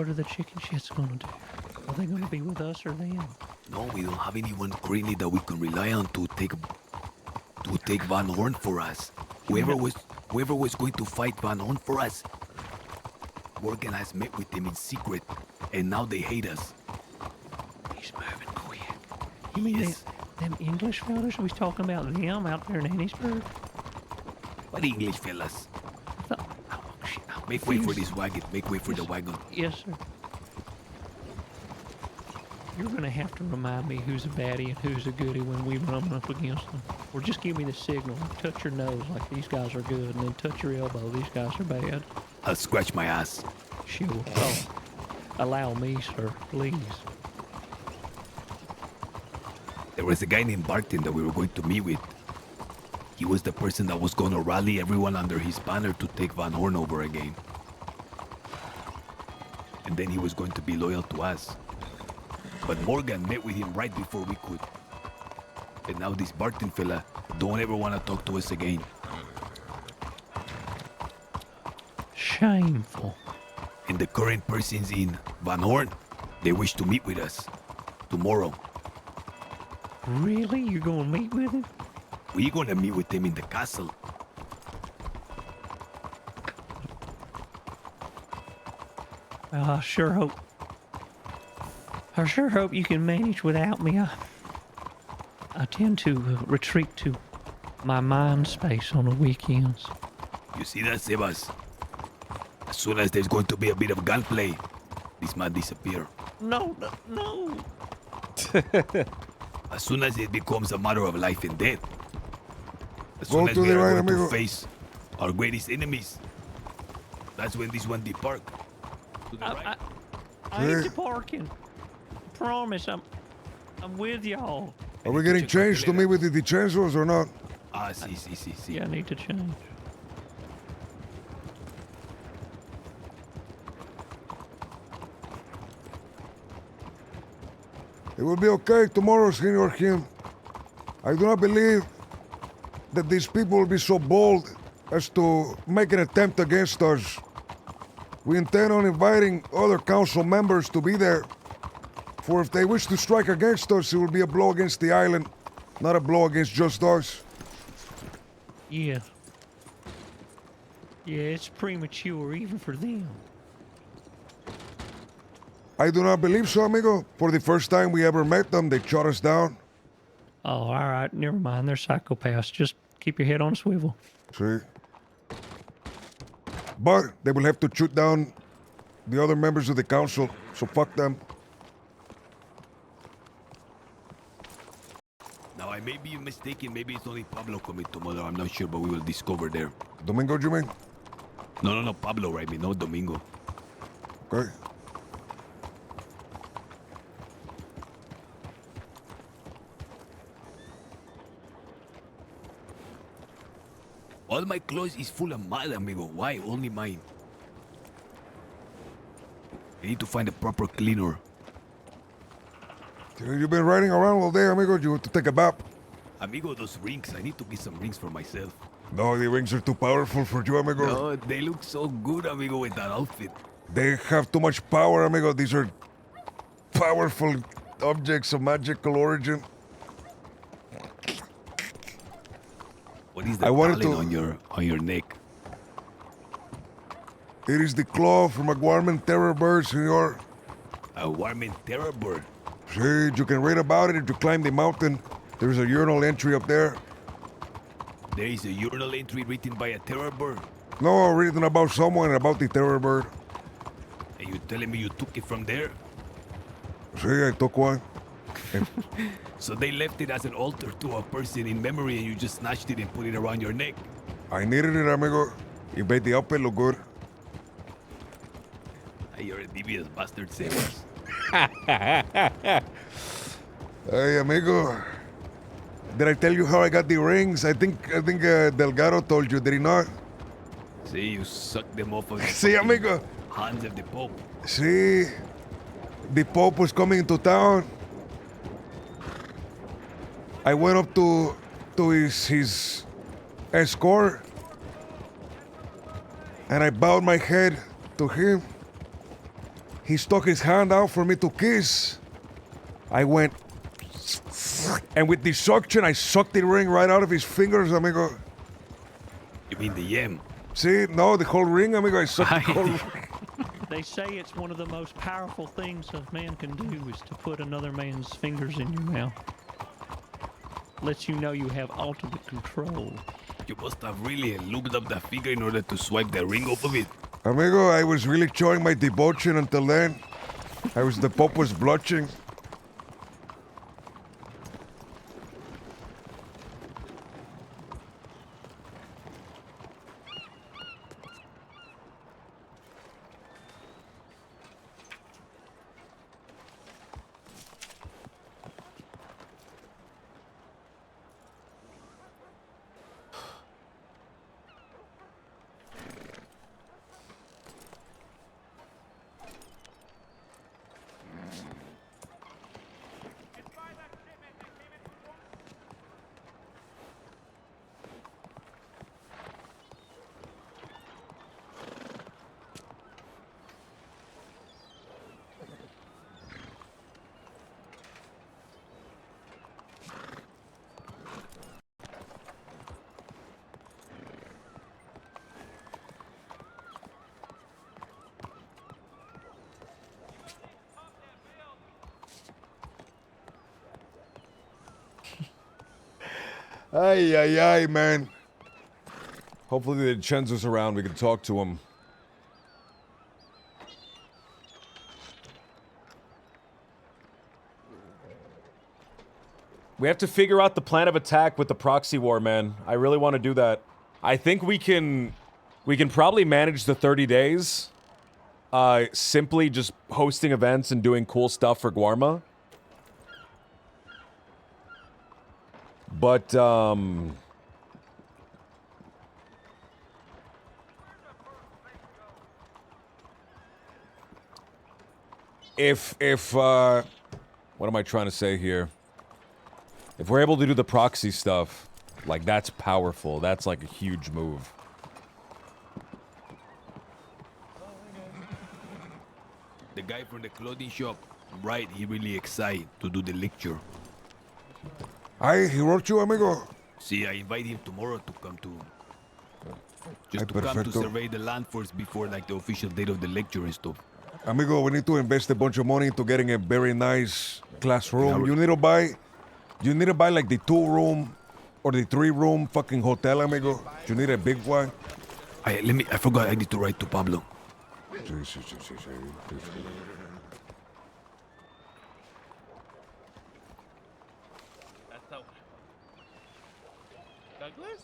are the chicken shits gonna do? Are they gonna be with us or them? No, we don't have anyone currently that we can rely on to take Van Horn for us. Whoever was going to fight Van Horn for us, Morgan has met with them in secret, and now they hate us. He's moving quick. You mean them English fellas we was talking about them out there in Annisburg? What English fellas? Make way for this wagon. Make way for the wagon. Yes, sir. You're gonna have to remind me who's a baddie and who's a goodie when we run up against them. Or just give me the signal. Touch your nose like these guys are good, and then touch your elbow. These guys are bad. I'll scratch my ass. Sure. Oh, allow me, sir, please. There was a guy named Barton that we were going to meet with. He was the person that was going to rally everyone under his banner to take Van Horn over again. And then he was going to be loyal to us. But Morgan met with him right before we could. And now this Barton fella don't ever want to talk to us again. Shameful. and the current persons in Van Horn, they wish to meet with us tomorrow. Really? You're gonna meet with him? We're gonna meet with them in the castle. Well, I sure hope you can manage without me. I tend to retreat to my mind space on the weekends. You see that, Sebas? As soon as there's going to be a bit of gunplay, this man disappear. No. As soon as it becomes a matter of life and death, as Go soon as to we the are right, going amigo. to face our greatest enemies, that's when this one depart. To the right. I ain't departing. Promise, I'm with y'all. Are we getting changed to meet with the DiCenzos or not? Ah, see. Yeah, I need to change. It will be okay tomorrow, Senor Kim. I do not believe that these people will be so bold as to make an attempt against us. We intend on inviting other council members to be there. For if they wish to strike against us, it will be a blow against the island, not a blow against just us. Yeah. Yeah, it's premature even for them. I do not believe so, amigo. For the first time we ever met them, they shot us down. Oh, all right. Never mind. They're psychopaths. Just keep your head on a swivel. See? But they will have to shoot down the other members of the council, so fuck them. Now, I may be mistaken. Maybe it's only Pablo coming tomorrow. I'm not sure, but we will discover there. Domingo, you mean? No. Pablo, right? Me, no Domingo. Okay. All my clothes is full of mud, amigo. Why? Only mine. I need to find a proper cleaner. You've been riding around all day, amigo. You want to take a bath? Amigo, those rings. I need to get some rings for myself. No, the rings are too powerful for you, amigo. No, they look so good, amigo, with that outfit. They have too much power, amigo. These are powerful objects of magical origin. What is the I wanted talent to- on your neck? It is the claw from a Guarman terror bird, senor. A Warman terror bird. See, you can read about it if you climb the mountain. There's a urinal entry up there. There is a urinal entry written by a terror bird. No, reading about someone about the terror bird. And you telling me you took it from there? See, I took one. So they left it as an altar to a person in memory and you just snatched it and put it around your neck. I needed it, amigo. It made the outfit look good. You're a devious bastard, Sebas. Hey, amigo. Did I tell you how I got the rings? I think Delgado told you, did he not? See, you sucked them off of the See, fucking amigo. hands of the Pope. See, the Pope was coming into town. I went up to his escort, and I bowed my head to him. He stuck his hand out for me to kiss. I went, and with the suction, I sucked the ring right out of his fingers, amigo. You mean the yam? See, no, the whole ring, amigo. I sucked the whole ring. They say it's one of the most powerful things a man can do is to put another man's fingers in your mouth. Lets you know you have ultimate control. You must have really lubed up the finger in order to swipe the ring off of it. Amigo, I was really showing my devotion until then. The Pope was blushing. Ay, ay, ay, man. Hopefully the Chenzo's around. We can talk to him. We have to figure out the plan of attack with the proxy war, man. I really want to do that. I think we can probably manage the 30 days. Simply just hosting events and doing cool stuff for Guarma. But, what am I trying to say here? If we're able to do the proxy stuff, like, that's powerful. That's, like, a huge move. The guy from the clothing shop, right, he really excited to do the lecture. Ay, he wrote you, amigo? See, I invite him tomorrow to come to... Just to come to perfecto. survey the land first before, like, the official date of the lecture and stuff. Amigo, we need to invest a bunch of money into getting a very nice classroom. You need to buy like the 2-room or the 3-room fucking hotel, amigo. You need a big one. I forgot I need to write to Pablo. Sí. Douglas?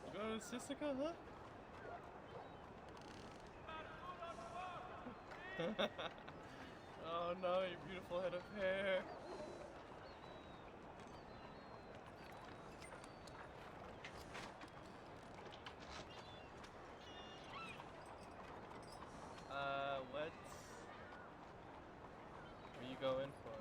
You going to Sisika, huh? Oh no, your beautiful head of hair. What are you going for?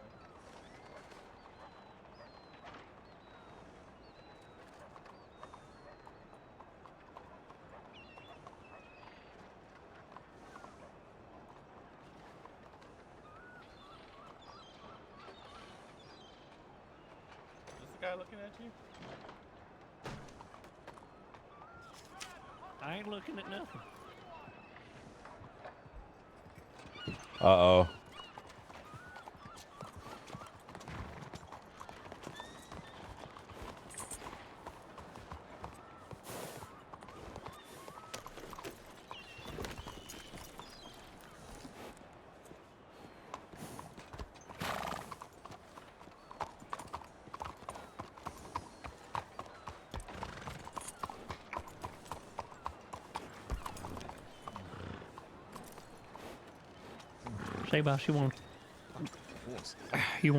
Is the guy looking at you? I ain't looking at nothing. Uh-oh. Say, boss, you want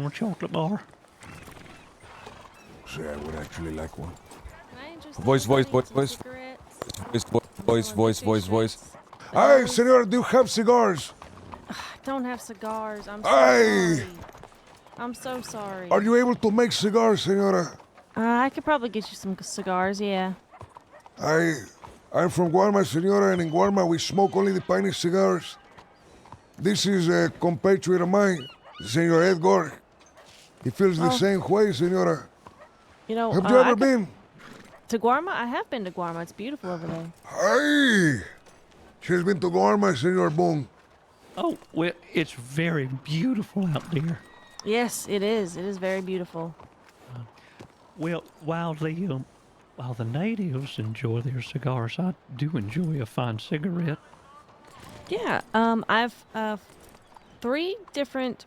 a chocolate bar? See, I would actually like one. Voice. Hey, senor, do you have cigars? Don't have cigars. I'm so Hey! sorry. I'm so sorry. Are you able to make cigars, senora? I could probably get you some cigars, yeah. I'm from Guarma, senora, and in Guarma we smoke only the piney cigars. This is a compatriot of mine, Senor Edgar. He feels the same way, senora. You know, Have you ever been? To Guarma? I have been to Guarma. It's beautiful over there. Hey! She's been to Guarma, Senor Boone. Oh, well, it's very beautiful out there. Yes, it is. It is very beautiful. Well, while the natives enjoy their cigars, I do enjoy a fine cigarette. Yeah, I've 3 different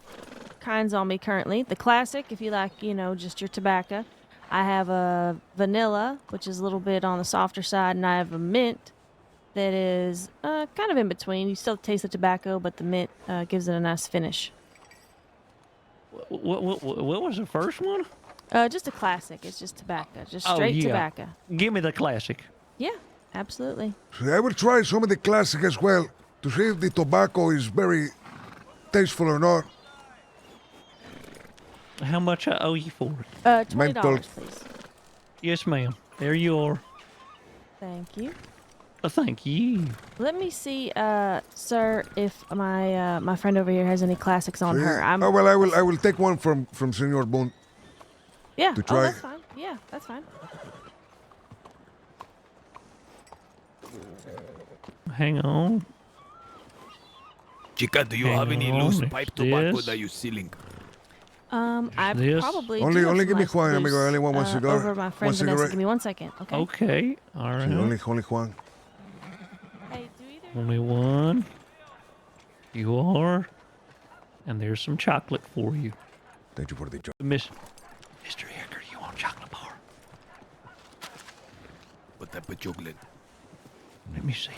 kinds on me currently. The classic, if you like, just your tobacco. I have a vanilla, which is a little bit on the softer side, and I have a mint that is kind of in between. You still taste the tobacco, but the mint gives it a nice finish. What was the first one? Just a classic. It's just tobacco, just straight tobacco. Give me the classic. Yeah, absolutely. See, I will try some of the classic as well to see if the tobacco is very tasteful or not. How much I owe you for it? $20, please. Yes, ma'am. There you are. Thank you. Thank you. Let me see, sir, if my friend over here has any classics on See? her. Oh, well, I will take one from Senor Boone. Yeah. To try. Oh, that's fine. Yeah, that's fine. Hang on. Chica, do you have any loose pipe tobacco that you're selling? I This? probably Only- do have only some give me ice Juan, amigo. I loose, only want one cigar. Over my friend One Vanessa. cigarette. Give me 1 second, okay? Okay, all right. Sí, only Juan. Hey, do either? Only one. You are. And there's some chocolate for you. Thank you for the chocolate. Mr. Edgar, you want chocolate bar? What type of chocolate? Let me see.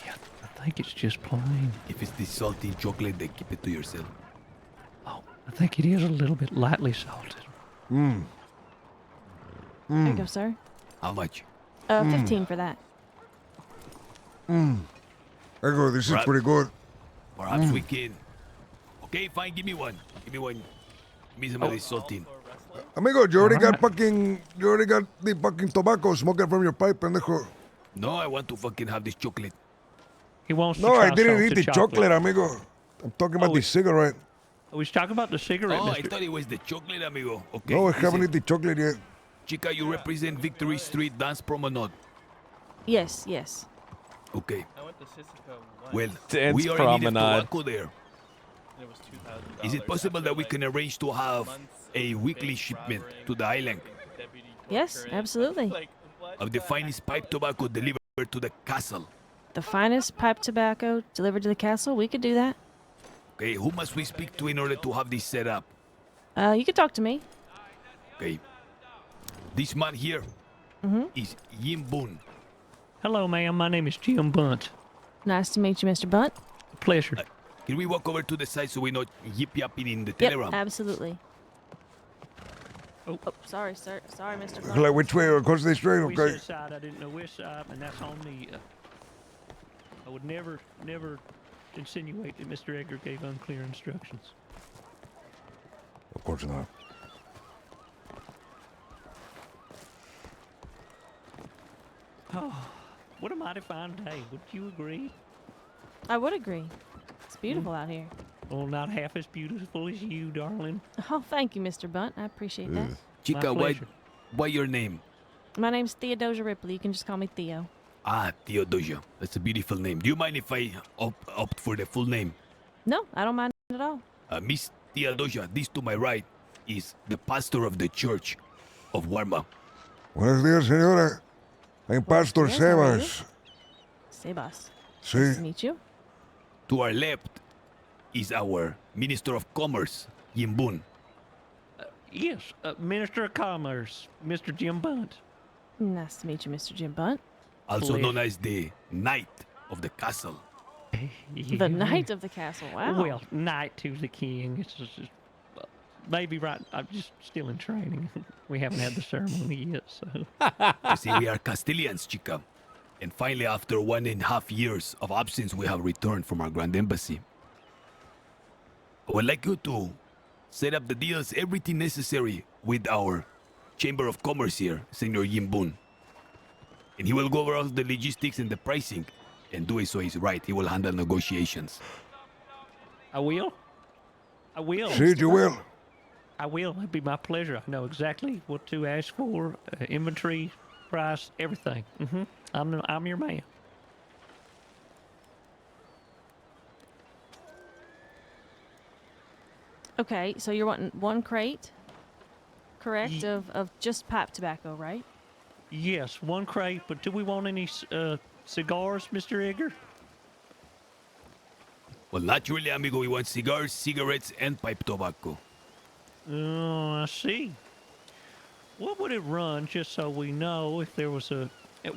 I think it's just plain. If it's the salty chocolate, then keep it to yourself. I think it is a little bit lightly salted. Mmm. There you go, sir. How much? 15 for that. Mmm. Edgar, this is Perhaps- pretty good. Perhaps we can. Okay, fine. Give me one. Give me one. Give me some of this saltine. Amigo, you already got the fucking tobacco smoking from your pipe, pendejo. No, I want to fucking have this chocolate. He wants No, to I try didn't salted eat the chocolate, amigo. I'm talking about the cigarette. Oh, he's talking about the cigarette, Oh, I Mr. thought it was the chocolate, amigo. Okay. No, I listen. haven't eaten the chocolate yet. Chica, you represent Victory Street Dance Promenade. Yes, yes. Okay. I went to Sisika once. Well, Dance we are in need of Promenade. tobacco there. It was $2,000. Is it possible that we can arrange to have a weekly shipment to the island Yes, absolutely. of the finest pipe tobacco delivered to the castle? The finest pipe tobacco delivered to the castle. We could do that. Okay, who must we speak to in order to have this set up? You could talk to me. Okay. This man here is Yim Boon. Hello, ma'am. My name is Jim Bunt. Nice to meet you, Mr. Bunt. Pleasure. Can we walk over to the side so we're not yip-yapping in the Yep, telegram? absolutely. Oh, sorry, sir. Sorry, Mr. Bunt. Like which way? Across the street? We Okay. said side. I didn't know which side, and that's on me. I would never insinuate that Mr. Edgar gave unclear instructions. Of course not. Oh, what a mighty fine day. Would you agree? I would agree. It's beautiful out here. Well, not half as beautiful as you, darling. Oh, thank you, Mr. Bunt. I appreciate that. Chica, what your name? My name's Theodosia Ripley. You can just call me Theo. Ah, Theodosia. That's a beautiful name. Do you mind if I opt for the full name? No, I don't mind at all. Miss Theodosia, this to my right is the pastor of the church of Warma. Buenos días, señora. I'm Pastor Yes, how are you? Sebas. Sebas. Sí. Nice to meet you. To our left is our Minister of Commerce, Yim Boon. Yes, Minister of Commerce, Mr. Jim Bunt. Nice to meet you, Mr. Jim Bunt. Also known as the Knight of the Castle. The Knight of the Castle. Wow. Well, Knight to the King. It's just maybe right. I'm just still in training. We haven't had the ceremony yet, so. You see, we are Castilians, chica. And finally, after 1.5 years of absence, we have returned from our Grand Embassy. I would like you to set up the deals, everything necessary with our Chamber of Commerce here, Senor Yim Boon. And he will go over all the logistics and the pricing. And do it so he's right. He will handle negotiations. I will. I will. Sí, you will. I will. It'd be my pleasure. I know exactly what to ask for, inventory, price, everything. I'm your man. Okay, so you're wanting 1 crate, correct, of just pipe tobacco, right? Yes, 1 crate, but do we want any cigars, Mr. Edgar? Well, naturally, amigo, we want cigars, cigarettes, and pipe tobacco. Oh, I see. What would it run, just so we know if there was a...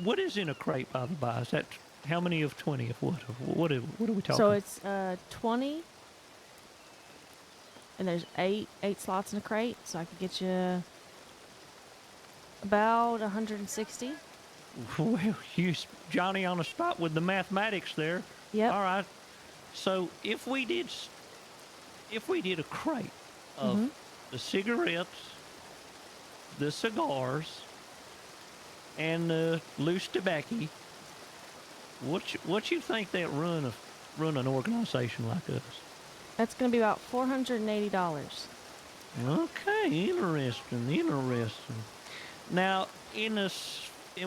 What is in a crate, by the by? Is that how many of 20 of what? What are we talking? So it's 20, and there's eight slots in a crate, so I could get you about 160. Well, you Johnny on the spot with the mathematics there. Yep. All right. So if we did a crate of the cigarettes, the cigars, and the loose tobacco, what you think that run an organization like us? That's going to be about $480. Okay, interesting. Now,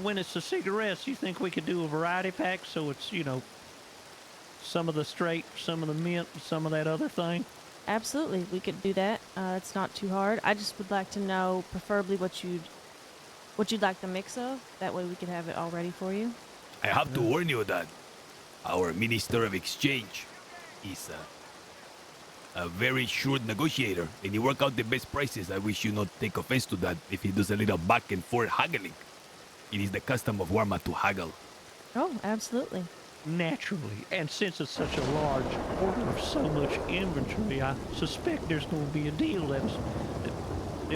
when it's the cigarettes, you think we could do a variety pack so it's, some of the straight, some of the mint, some of that other thing? absolutely. We could do that. It's not too hard. I just would like to know, preferably, what you'd like the mix of. That way we could have it all ready for you. I have to warn you that our Minister of Exchange is a very shrewd negotiator, and he work out the best prices. I wish you not take offense to that if he does a little back and forth haggling. It is the custom of Warma to haggle. Oh, absolutely. Naturally, and since it's such a large order of so much inventory, I suspect there's going to be a deal that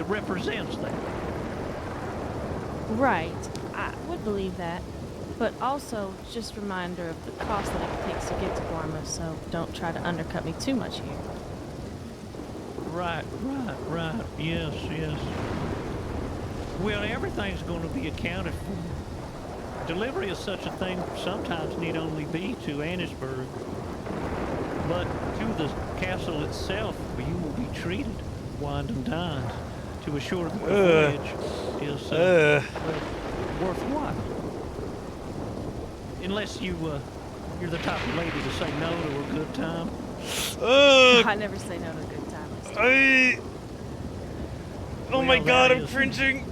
represents that. Right. I would believe that. But also, just a reminder of the cost that it takes to get to Guarma, so don't try to undercut me too much here. Right. Yes. Well, everything's going to be accounted for. Delivery of such a thing sometimes need only be to Annisburg, but to the castle itself, you will be treated, wined and dined, to assure that the voyage is worthwhile. Unless you're the type of lady to say no to a good time. I never say no to a good time. Oh my God, I'm cringing.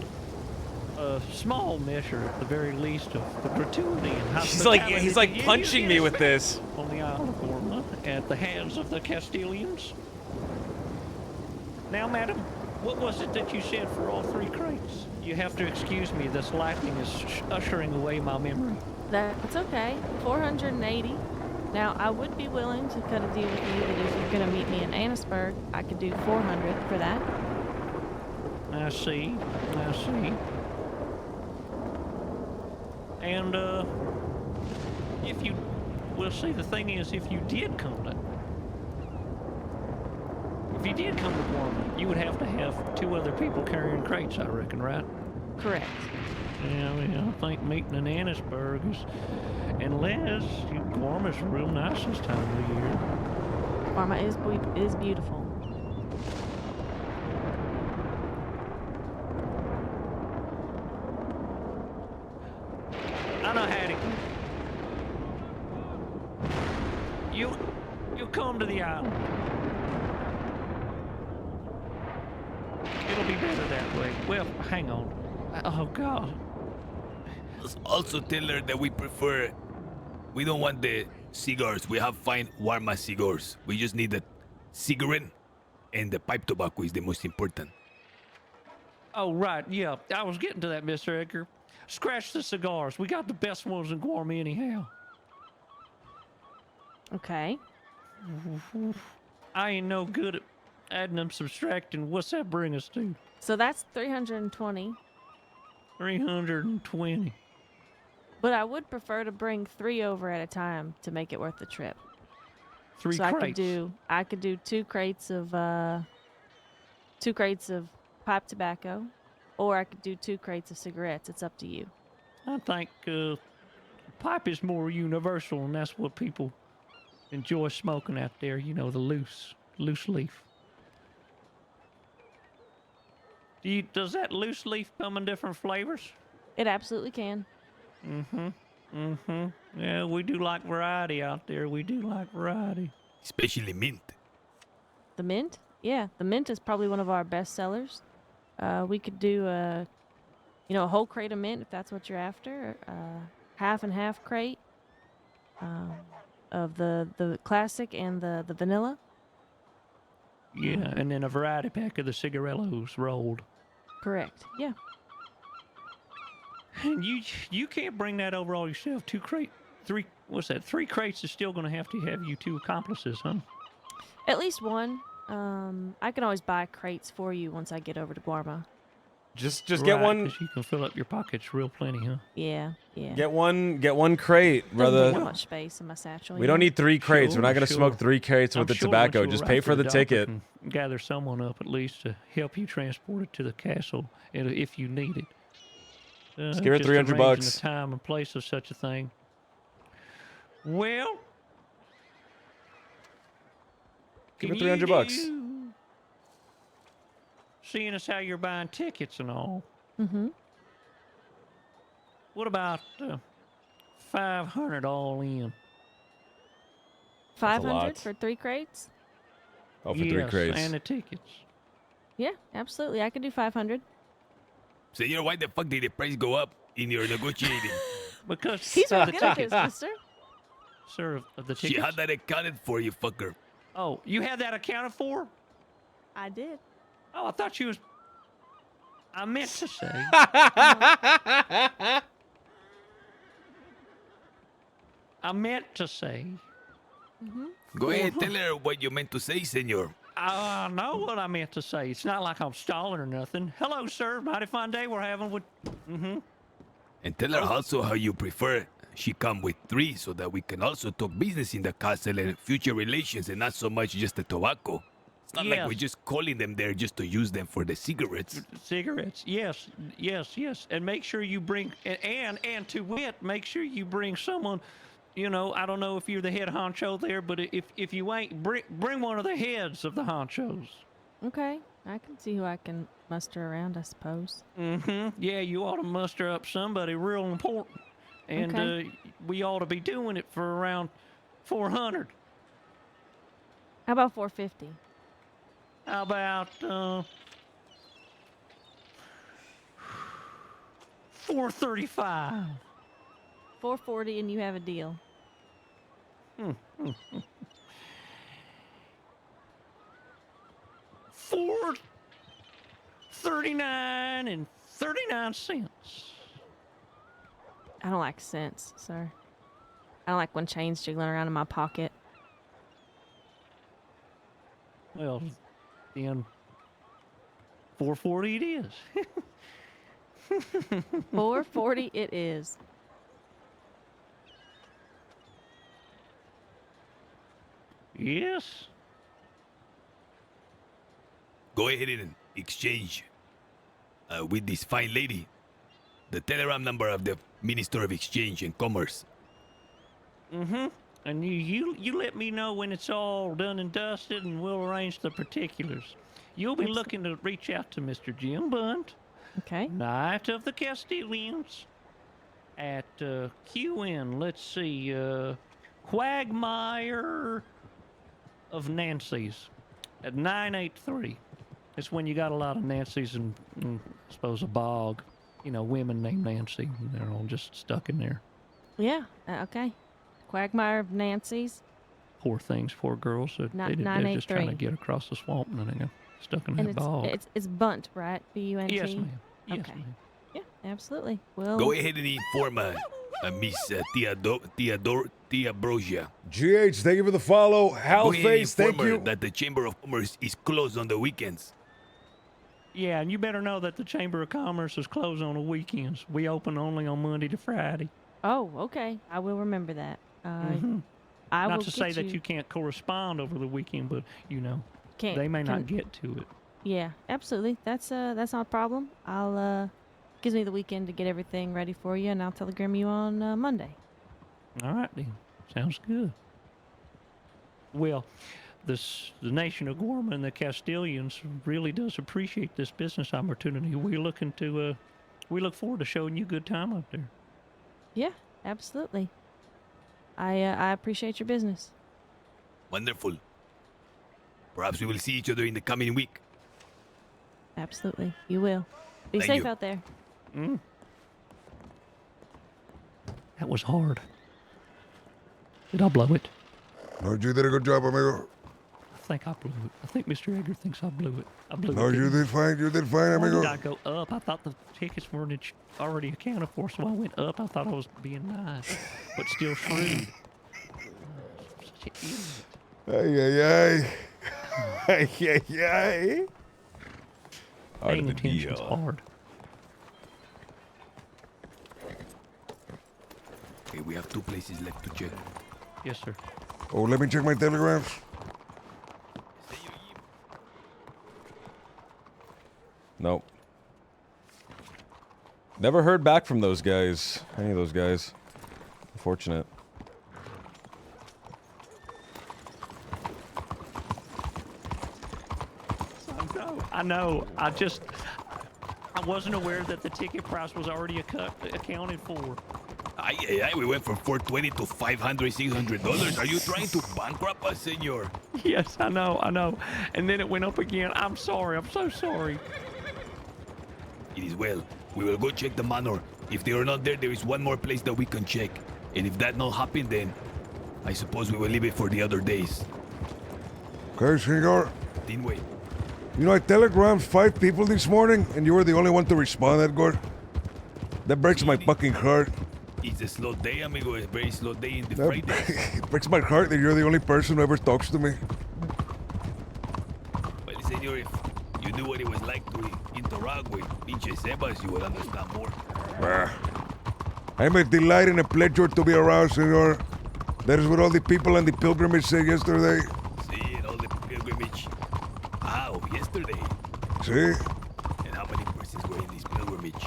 A small measure, at the very least, of the gratuity and hospitality. He's like punching me with this. On the Isle of Gorma, at the hands of the Castilians. Now, madam, what was it that you said for all 3 crates? You have to excuse me. This lightning is ushering away my memory. That's okay. 480. Now, I would be willing to cut a deal with you that if you're going to meet me in Annisburg, I could do 400 for that. I see. And, if you... Well, see, the thing is, if you did come to Guarma, you would have to have 2 other people carrying crates, I reckon, right? Correct. Yeah, I think meeting in Annisburg is... Unless Guarma's real nice this time of the year. Guarma is beautiful. I know how to... You come to the island. It'll be better that way. Well, hang on. Oh, God. Also tell her that we don't want the cigars. We have fine Warma cigars. We just need the cigarette, and the pipe tobacco is the most important. Oh, right, yeah. I was getting to that, Mr. Edgar. Scratch the cigars. We got the best ones in Guarma anyhow. Okay. I ain't no good at adding and subtracting. What's that bring us to? So that's 320. 320. But I would prefer to bring 3 over at a time to make it worth the trip. 3 so crates. I could do 2 crates of pipe tobacco, or I could do 2 crates of cigarettes. It's up to you. I think pipe is more universal, and that's what people enjoy smoking out there. You know, the loose leaf. Does that loose leaf come in different flavors? It absolutely can. Yeah, we do like variety out there. We do like variety. Especially mint. The mint? Yeah, the mint is probably one of our best sellers. We could do a whole crate of mint if that's what you're after. Half and half crate of the classic and the vanilla. Yeah, and then a variety pack of the cigarellos rolled. Correct. Yeah. And you can't bring that over all yourself. 2 crate, 3. What's that? 3 crates is still going to have you 2 accomplices, huh? At least 1. I can always buy crates for you once I get over to Guarma. Just get one. 'Cause you can fill up your pockets real plenty, huh? Yeah. Get one crate, Doesn't brother. take much space in my satchel. We don't need 3 crates. We're not gonna smoke 3 crates with the tobacco. Just pay for the ticket. Gather someone up at least to help you transport it to the castle if you need it. Just give her just $300 arranging bucks. the time and place of such a thing. Well, Give her can you $300 bucks. Seeing as how you're buying tickets and all, what about 500 all in? 500 for 3 crates? Oh, for 3 yes, crates. and the tickets. Yeah, absolutely. I could do 500. Senor, why the fuck did the price go up in your negotiating? Because He's of really the good at tickets. this, mister. Sir, of the She tickets. had that accounted for, you fucker. Oh, you had that accounted for? I did. Oh, I thought you was. I meant to say. I meant to say. Go ahead, tell her what you meant to say, senor. I know what I meant to say. It's not like I'm stalling or nothing. Hello, sir. Mighty fine day we're having with. And tell her also how you prefer she come with 3 so that we can also talk business in the castle and future relations and not so much just the tobacco. It's not like we're Yes. just calling them there just to use them for the cigarettes. Cigarettes, yes, and make sure you bring and to wit, make sure you bring someone. You know, I don't know if you're the head honcho there, but if you ain't, bring one of the heads of the honchos. Okay. I can see who I can muster around, I suppose. Yeah, you ought to muster up somebody real important, and Okay. We ought to be doing it for around 400. How about 450? How about 435? 440 and you have a deal. 439 and 39 cents. I don't like cents, sir. I don't like when change jiggling around in my pocket. Well, then 440 it is. 440 it is. Yes. Go ahead and exchange with this fine lady the telegram number of the Minister of Exchange and Commerce. And you let me know when it's all done and dusted, and we'll arrange the particulars. You'll be looking to reach out to Mr. Jim Bunt, okay, Knight of the Castilians, at QN. Let's see, Quagmire of Nancy's at 983. It's when you got a lot of Nancy's and I suppose a bog. You know, women named Nancy, and they're all just stuck in there. Yeah, okay. Quagmire of Nancy's. Poor things, poor girls. They're just trying to 983. get across the swamp, and then they get stuck in And that bog. it's Bunt, right? B-U-N-T? Yes, ma'am. Yes, okay. ma'am. Yeah, absolutely. Well, Go ahead and inform Miss Tia Brosia. GH, thank you for the follow. Go ahead and Halface, thank inform her you. that the Chamber of Commerce is closed on the weekends. Yeah, and you better know that the Chamber of Commerce is closed on the weekends. We open only on Monday to Friday. Oh, okay. I will remember that. I Not will to say get that you can't correspond over the weekend, but you know, they may not get to it. Yeah, absolutely. That's not a problem. I'll gives me the weekend to get everything ready for you, and I'll telegram you on Monday. All right, then. Sounds good. Well, the nation of Gorma and the Castilians really does appreciate this business opportunity. We look forward to showing you a good time up there. Yeah, absolutely. I appreciate your business. Wonderful. Perhaps we will see each other in the coming week. Absolutely, you will. Be Thank safe you. out there. That was hard. Did I blow it? No, you did a good job, amigo. I think I blew it. I think Mr. Edgar thinks I blew it. I blew No, it. you did fine. You did fine, Why amigo. did I go up? I thought the tickets weren't already accounted for, so I went up. I thought I was being nice, but still shrewd. Such an idiot. Ay, ay, ay. Ay, ay, ay. Paying attention's hard. Okay, we have 2 places left to check. Yes, sir. Oh, let me check my telegrams. Nope. Never heard back from those guys. Any of those guys. Unfortunate. I know. I wasn't aware that the ticket price was already accounted for. We went from $420 to $500, $600. Are you trying to bankrupt us, senor? Yes, I know. And then it went up again. I'm sorry. I'm so sorry. It is well. We will go check the manor. If they are not there, there is one more place that we can check. And if that not happen, then I suppose we will leave it for the other days. Okay, senor. Dinway. You know, I telegrammed 5 people this morning, and you were the only one to respond, Edgar. That breaks my fucking heart. It's a slow day, amigo. It's a very slow day in the Fridays. It breaks my heart that you're the only person who ever talks to me. Well, senor, if you knew what it was like to interact with pinche Sebas, you will understand more. I'm a delight and a pleasure to be around, senor. That is what all the people on the pilgrimage said yesterday. See, and all the pilgrimage. Wow, yesterday. See? And how many persons were in this pilgrimage?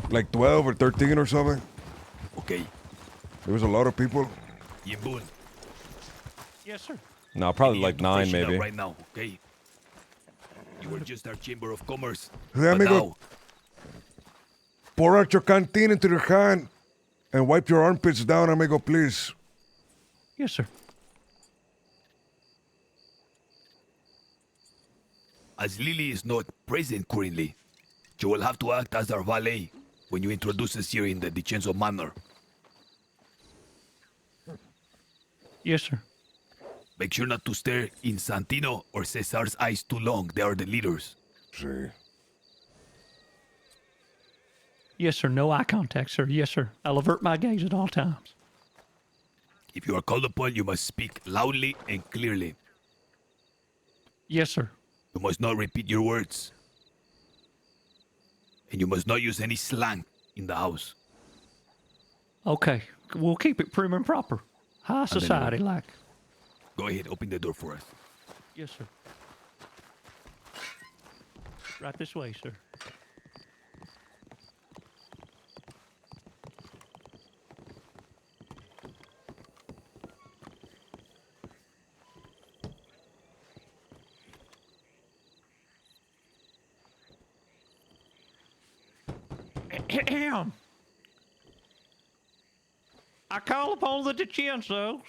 Like 12 or 13 or something. Okay. There was a lot of people. Yimbun. Yes, sir. No, probably like 9 Freshen up maybe. right now, okay? You were just our Chamber of Commerce. Hey, but amigo. now, Pour out your canteen into your hand and wipe your armpits down, amigo, please. Yes, sir. as Lily is not present currently, you will have to act as our valet when you introduce us here in the Dicenzo Manor. Yes, sir. Make sure not to stare in Santino or Cesar's eyes too long. They are the leaders. See. Yes, sir. No eye contact, sir. Yes, sir. I'll avert my gaze at all times. If you are called upon, you must speak loudly and clearly. Yes, sir. You must not repeat your words. And you must not use any slang in the house. Okay. We'll keep it prim and proper. High society like. Go ahead, open the door for us. Yes, sir. Right this way, sir. Ahem. I call upon the Dicenzos,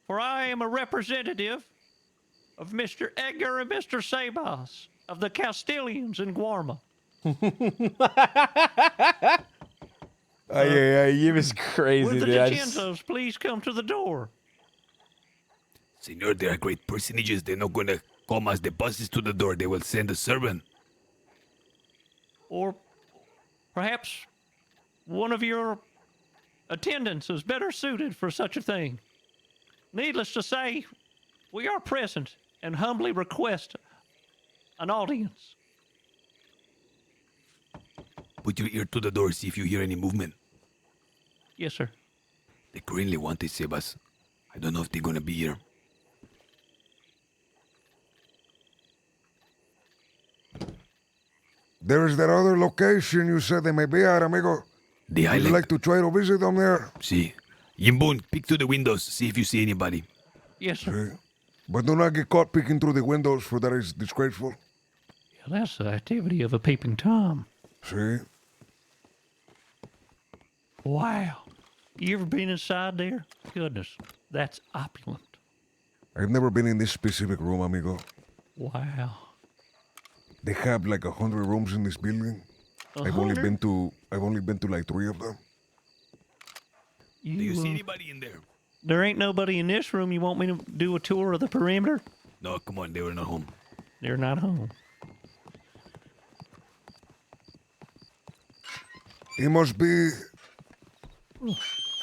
for I am a representative of Mr. Edgar and Mr. Sebas of the Castilians in Guarma. He was crazy, Will the dude. Dicenzos please come to the door? Senor, they are great personages. They're not going to come as the buses to the door. They will send a servant. Or perhaps one of your attendants is better suited for such a thing. Needless to say, we are present and humbly request an audience. Put your ear to the door, see if you hear any movement. Yes, sir. They currently want it, Sebas. I don't know if they're going to be here. There's that other location you said they may be at, amigo. The Would island. you like to try to visit them there? See. Yimbun, peek through the windows, see if you see anybody. Yes, sir. See? But do not get caught peeking through the windows, for that is disgraceful. Yeah, that's the activity of a peeping Tom. See? Wow. You ever been inside there? Goodness, that's opulent. I've never been in this specific room, amigo. Wow. They have like 100 rooms in this building. I've only 100? been to like 3 of them. Do you see anybody in there? There ain't nobody in this room. You want me to do a tour of the perimeter? No, come on, they were not home. They're not home. It must be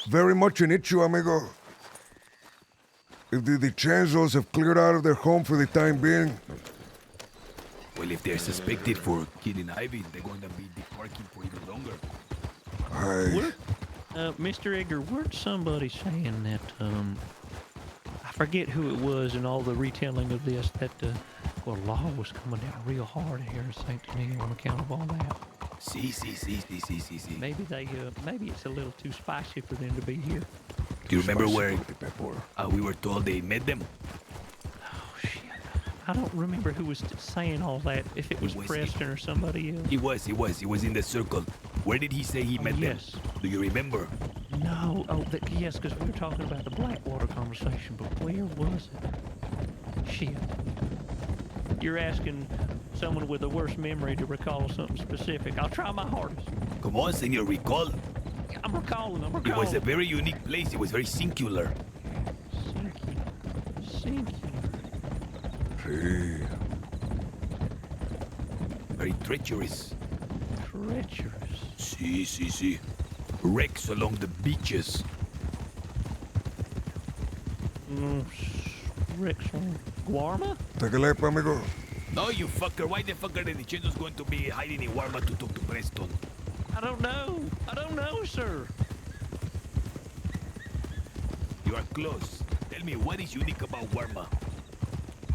very much an issue, amigo. If the Dicenzos have cleared out of their home for the time being. Well, if they're suspected for killing Ivy, they're going to be departing for even longer. Mr. Edgar, weren't somebody saying that, I forget who it was in all the retelling of this, that, law was coming down real hard here in St. Denis on account of all that. See. Maybe maybe it's a little too spicy for them to be here. Do you remember where we were told they met them? I don't remember who was saying all that, if it was Preston or somebody else. He was in the circle. Where did he say he met them? Do you remember? No, yes, because we were talking about the Blackwater conversation, but where was it? Shit. You're asking someone with a worse memory to recall something specific. I'll try my hardest. Come on, senor, recall. I'm recalling. It was a very unique place. It was very singular. Singular. Sí. Very treacherous. Treacherous. Sí. Wrecks along the beaches. Wrecks on Guarma? Take a lap, amigo. No, you fucker. Why the fuck are the Dicendo's going to be hiding in Warma to talk to Preston? I don't know, sir. You are close. Tell me, what is unique about Warma?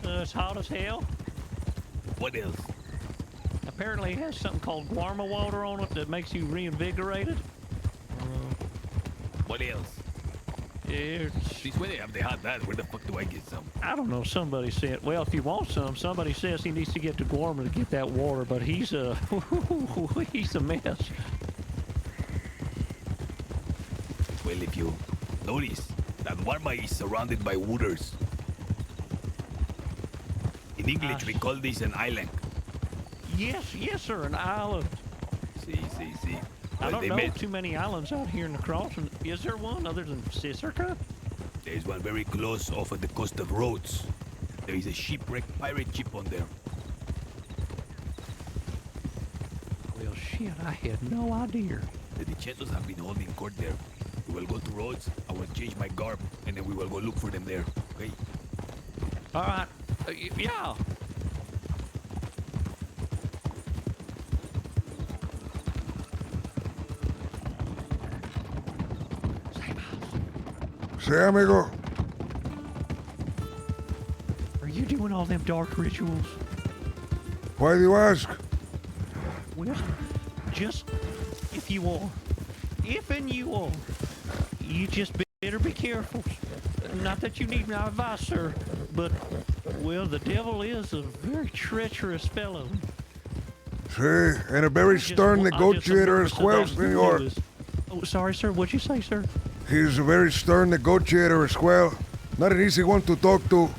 It's hot as hell. What else? Apparently it has something called Guarma water on it that makes you reinvigorated. What else? It's... This way they have that. Where the fuck do I get some? I don't know. Somebody said, well, if you want some, somebody says he needs to get to Guarma to get that water, but he's a mess. Well, if you notice, that Warma is surrounded by waters. In English, we call this an island. Yes, sir, an island. See. I Well, don't know too many islands out here in the crossing. Is there one other than Cicerca? There's one very close off of the coast of Rhodes. There is a shipwrecked pirate ship on there. Well, shit, I had no idea. The Dicendos have been holding court there. We will go to Rhodes, I will change my garb, and then we will go look for them there, okay? All right, yeah. Sí, amigo. Are you doing all them dark rituals? Why do you ask? Well, just if you are. If and you are. You just better be careful. Not that you need my advice, sir, but, well, the devil is a very treacherous fellow. Sí, and a very stern negotiator as well, senor. Oh, sorry, sir. What'd you say, sir? He's a very stern negotiator as well. Not an easy one to talk to.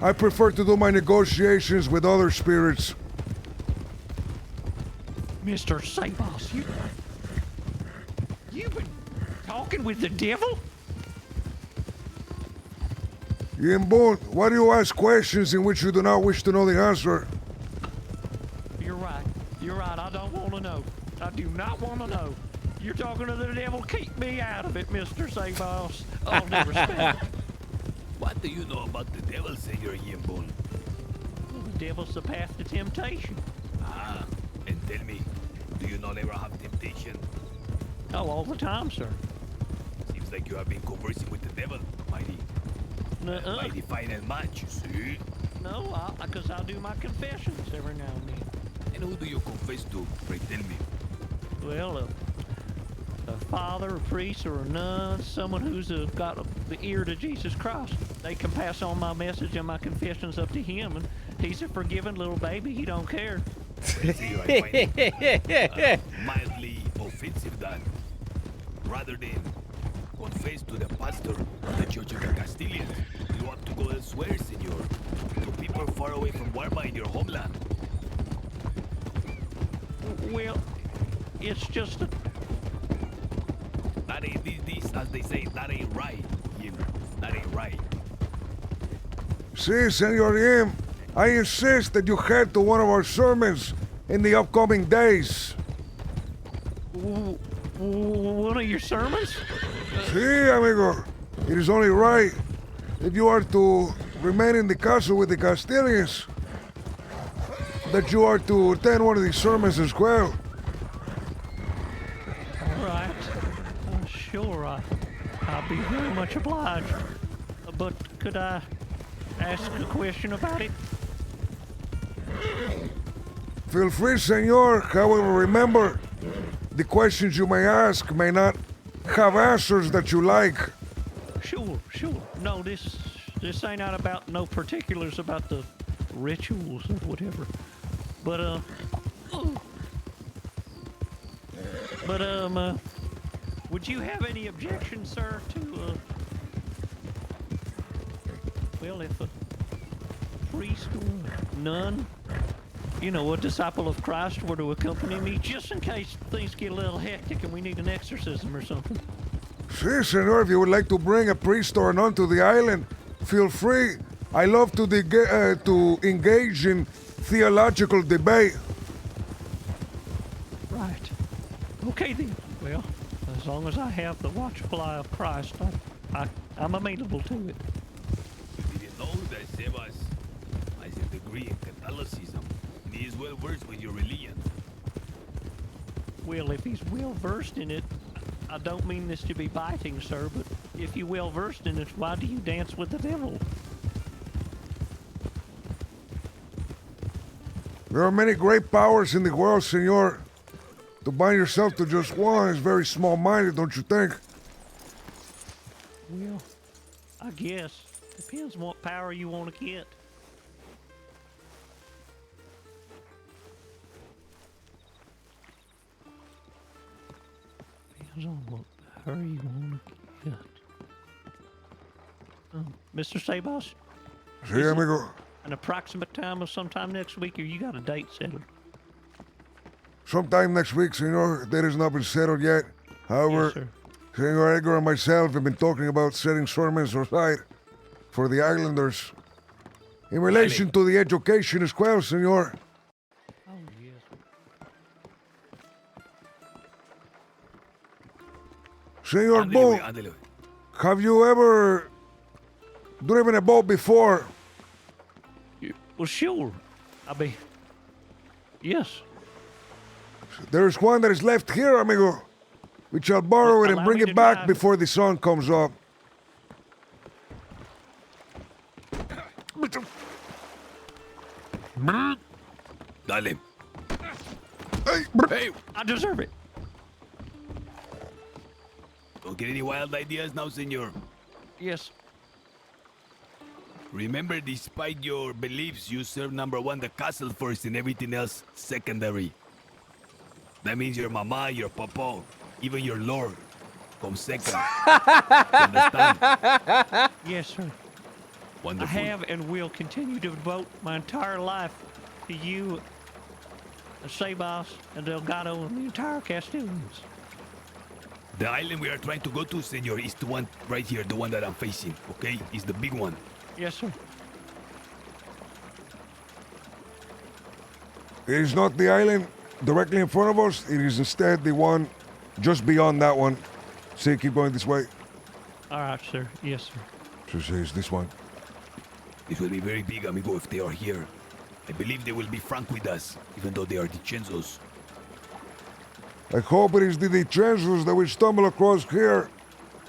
I prefer to do my negotiations with other spirits. Mr. Sabos, you've been talking with the devil? Yimbun, why do you ask questions in which you do not wish to know the answer? You're right. I don't want to know. I do not want to know. You're talking to the devil. Keep me out of it, Mr. Sabos. All due respect. What do you know about the devil, Senor Yimbun? Well, the devil's the path to temptation. Ah, and tell me, do you not ever have temptation? Oh, all the time, sir. Seems like you have been conversing with the devil, mighty fine and much, see? No, because I do my confessions every now and then. And who do you confess to, pray tell me? Well, a father, a priest, or a nun, someone who's got the ear to Jesus Christ. They can pass on my message and my confessions up to him, and he's a forgiving little baby. He don't care. I find it mildly offensive that rather than confess to the pastor of the Church of the Castilians, you want to go elsewhere, senor, to people far away from Warma in your homeland. Well, it's just that ain't this, as they say, that ain't right, Yim. That ain't right. Si, Senor Yim. I insist that you head to one of our sermons in the upcoming days. One of your sermons? Si, amigo. It is only right if you are to remain in the castle with the Castilians that you are to attend one of these sermons as well. All right. Sure, I'll be very much obliged. But could I ask a question about it? Feel free, senor. However, remember, the questions you may ask may not have answers that you like. Sure. No, this ain't out about no particulars about the rituals or whatever. But would you have any objection, sir, to well, priest or a nun, you know, a disciple of Christ were to accompany me, just in case things get a little hectic and we need an exorcism or something. Si, senor, if you would like to bring a priest or a nun to the island, feel free. I love to engage in theological debate. Right. Okay then. Well, as long as I have the watchful eye of Christ, I'm amenable to it. You didn't know that Sebas has a degree in Catholicism, and he is well versed with your religion. Well, if he's well versed in it, I don't mean this to be biting, sir, but if you're well versed in it, why do you dance with the devil? There are many great powers in the world, senor. To bind yourself to just one is very small-minded, don't you think? Well, I guess. Depends on what power you want to get. Depends on what power you want to get. Mr. Sabas? Si, amigo. An approximate time of sometime next week, or you got a date settled? Sometime next week, senor. That has not been settled yet. However, Yes, sir. Senor Edgar and myself have been talking about setting sermons aside for the islanders. In relation to the education as well, senor. Oh, yes. Senor Bull, have you ever driven a boat before? Well, sure. Yes. There's one that is left here, amigo. We shall borrow it and Allow bring me to it back drive. before the sun comes up. Dale. Hey, I deserve it. don't get any wild ideas now, senor. Yes. Remember, despite your beliefs, you serve number one the castle first and everything else secondary. That means your mama, your papa, even your lord come second. You understand? Yes, sir. Wonderful. I have and will continue to devote my entire life to you, Sebas, and Delgado, and the entire Castilians. The island we are trying to go to, senor, is the one right here, the one that I'm facing, okay? Is the big one. Yes, sir. It is not the island directly in front of us. It is instead the one just beyond that one. See, keep going this way. All right, sir. Yes, sir. So say it's this one. This will be very big, amigo, if they are here. I believe they will be frank with us, even though they are Dicenzos. I hope it is the Dicenzos that we stumble across here,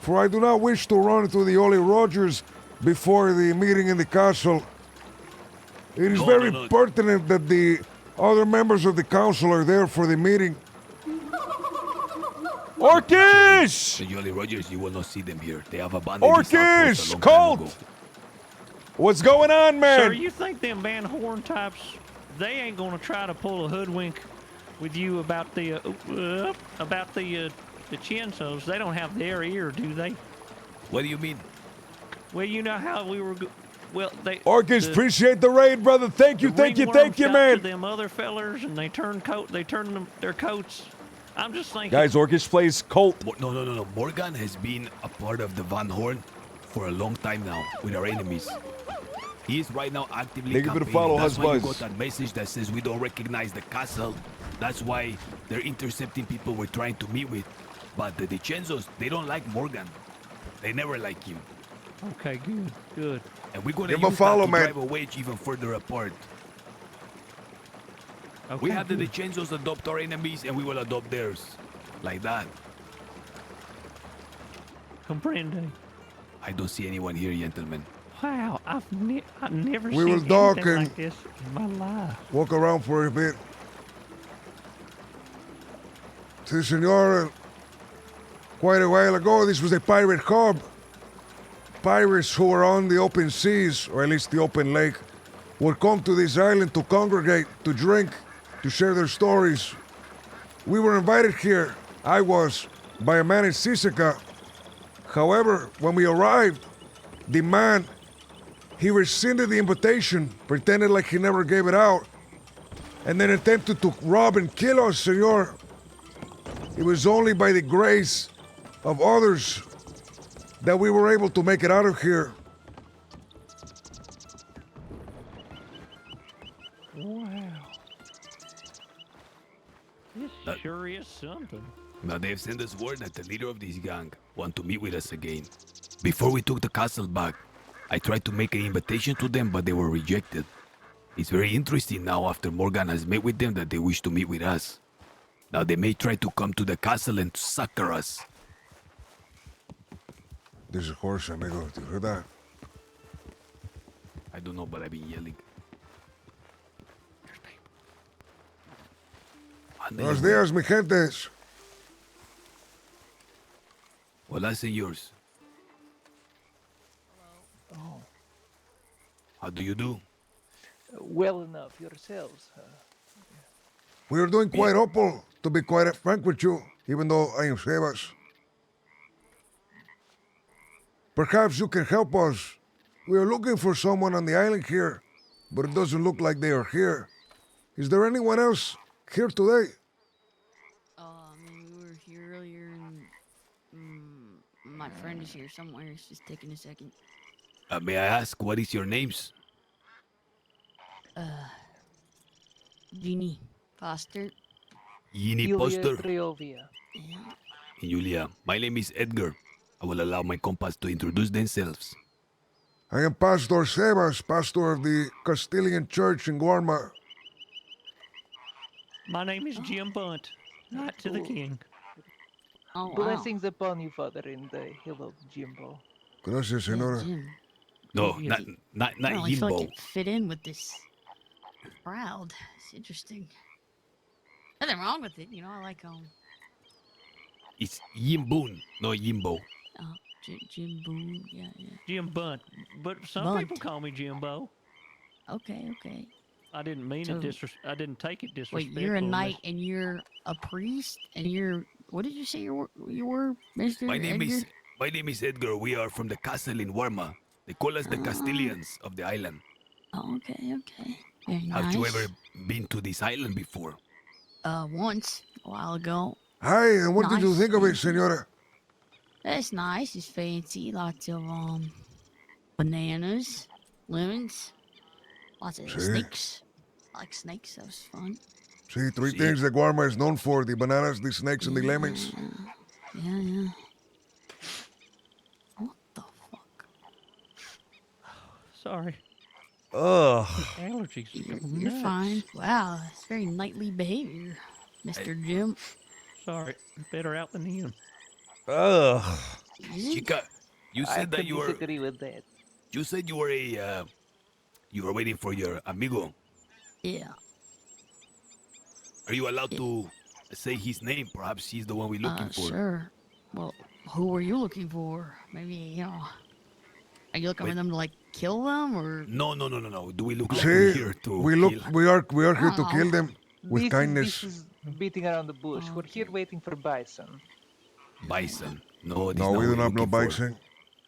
for I do not wish to run into the Holy Rogers before the meeting in the castle. It is very pertinent that the other members of the council are there for the meeting. Orcish! The Jolly Rogers, you will not see them here. They have abandoned this outpost a Orcish! long time Colt! ago. What's going on, man? Sir, you think them Van Horn types, they ain't gonna try to pull a hoodwink with you about the Chinsos? They don't have their ear, do they? What do you mean? Well, you know how we were. Well, they. Orcish, appreciate the raid, brother. Thank you, thank you, man. Them other fellers, and they turn their coats. I'm just thinking. Guys, Orcish plays Colt. No. Morgan has been a part of the Van Horn for a long time now with our enemies. He is right now actively Thank you for the campaigning. follow, That's why you Husbuzz. got that message that says we don't recognize the castle. That's why they're intercepting people we're trying to meet with. But the Dicenzos, they don't like Morgan. They never like him. Okay, good. And we're gonna Give him a use follow, that to man. drive a wedge even further apart. Okay, We have the good. Dicenzos adopt our enemies and we will adopt theirs. Like that. Comprende. I don't see anyone here, gentlemen. Wow, I've never We seen will talk anything and- like this in my life. Walk around for a bit. Si, senor, quite a while ago, this was a pirate hub. Pirates who were on the open seas, or at least the open lake, would come to this island to congregate, to drink, to share their stories. We were invited here, I was, by a man in Sisika. However, when we arrived, the man, He rescinded the invitation, pretended like he never gave it out, and then attempted to rob and kill us, senor. It was only by the grace of others that we were able to make it out of here. Wow. This sure is something. Now they've sent us word that the leader of this gang want to meet with us again. Before we took the castle back, I tried to make an invitation to them, but they were rejected. It's very interesting now after Morgan has met with them that they wish to meet with us. Now they may try to come to the castle and succor us. There's a horse, amigo. Do you hear that? I don't know, but I've been yelling. Buenos días, mi gentes. Hola, señors. Oh, How do you do? well enough yourselves. We are doing quite awful, to be quite frank with you, even though I am Sebas. Perhaps you can help us. We are looking for someone on the island here, but it doesn't look like they are here. Is there anyone else here today? We were here earlier, and my friend is here somewhere. It's just taking a second. May I ask, what is your names? Jeannie Foster. Yini Julia Poster. Triovia. Julia, my name is Edgar. I will allow my compas to introduce themselves. I am Pastor Sebas, pastor of the Castilian Church in Guarma. My name is Jim Bunt. Knight to the king. Oh, wow. Blessings upon you, Father, in the hill of Jimbo. Gracias, senora. No, You- not I don't really feel Yimbo. like it fit in with this crowd. It's interesting. Nothing wrong with it, you know. I like It's Yimbun, no Yimbo. Jim Boone. Yeah, yeah. Jim Bunt. But some Bunt. people call me Jimbo. Okay, okay. I didn't mean So- it I didn't take it Wait, disrespectful. you're a Miss- knight and you're a priest and you're what did you say you were, Mister? My name is Edgar. We are from the castle in Warma. They call us the Castilians of the island. Oh, okay, okay. Very Have nice. you ever been to this island before? Once a while ago. Hi, and what did you Nice, think of it, fancy. senora? It's nice. It's fancy. Lots of bananas, lemons, lots of Sí. snakes. I like snakes. That was fun. See, three things that Guarma is known for: the bananas, the snakes, and the lemons. Yeah, yeah. Sorry. Ugh. Allergies. You're fine. Wow, it's very knightly behavior, Mr. Jim. Sorry. Better out than in. Ugh. Chica, you I said that could you were. disagree with that. You said you were you were waiting for your amigo. Yeah. Are you allowed to say his name? Perhaps he's the one we're looking for. Sure. Well, who are you looking for? Maybe, you know. Are you looking for them to, like, kill them, or? No. Do we look like we're See, here to we look, kill? we are here to Oh. kill them with kindness. This is beating around the bush. We're here waiting for bison. Bison. No, No, we do not know bison.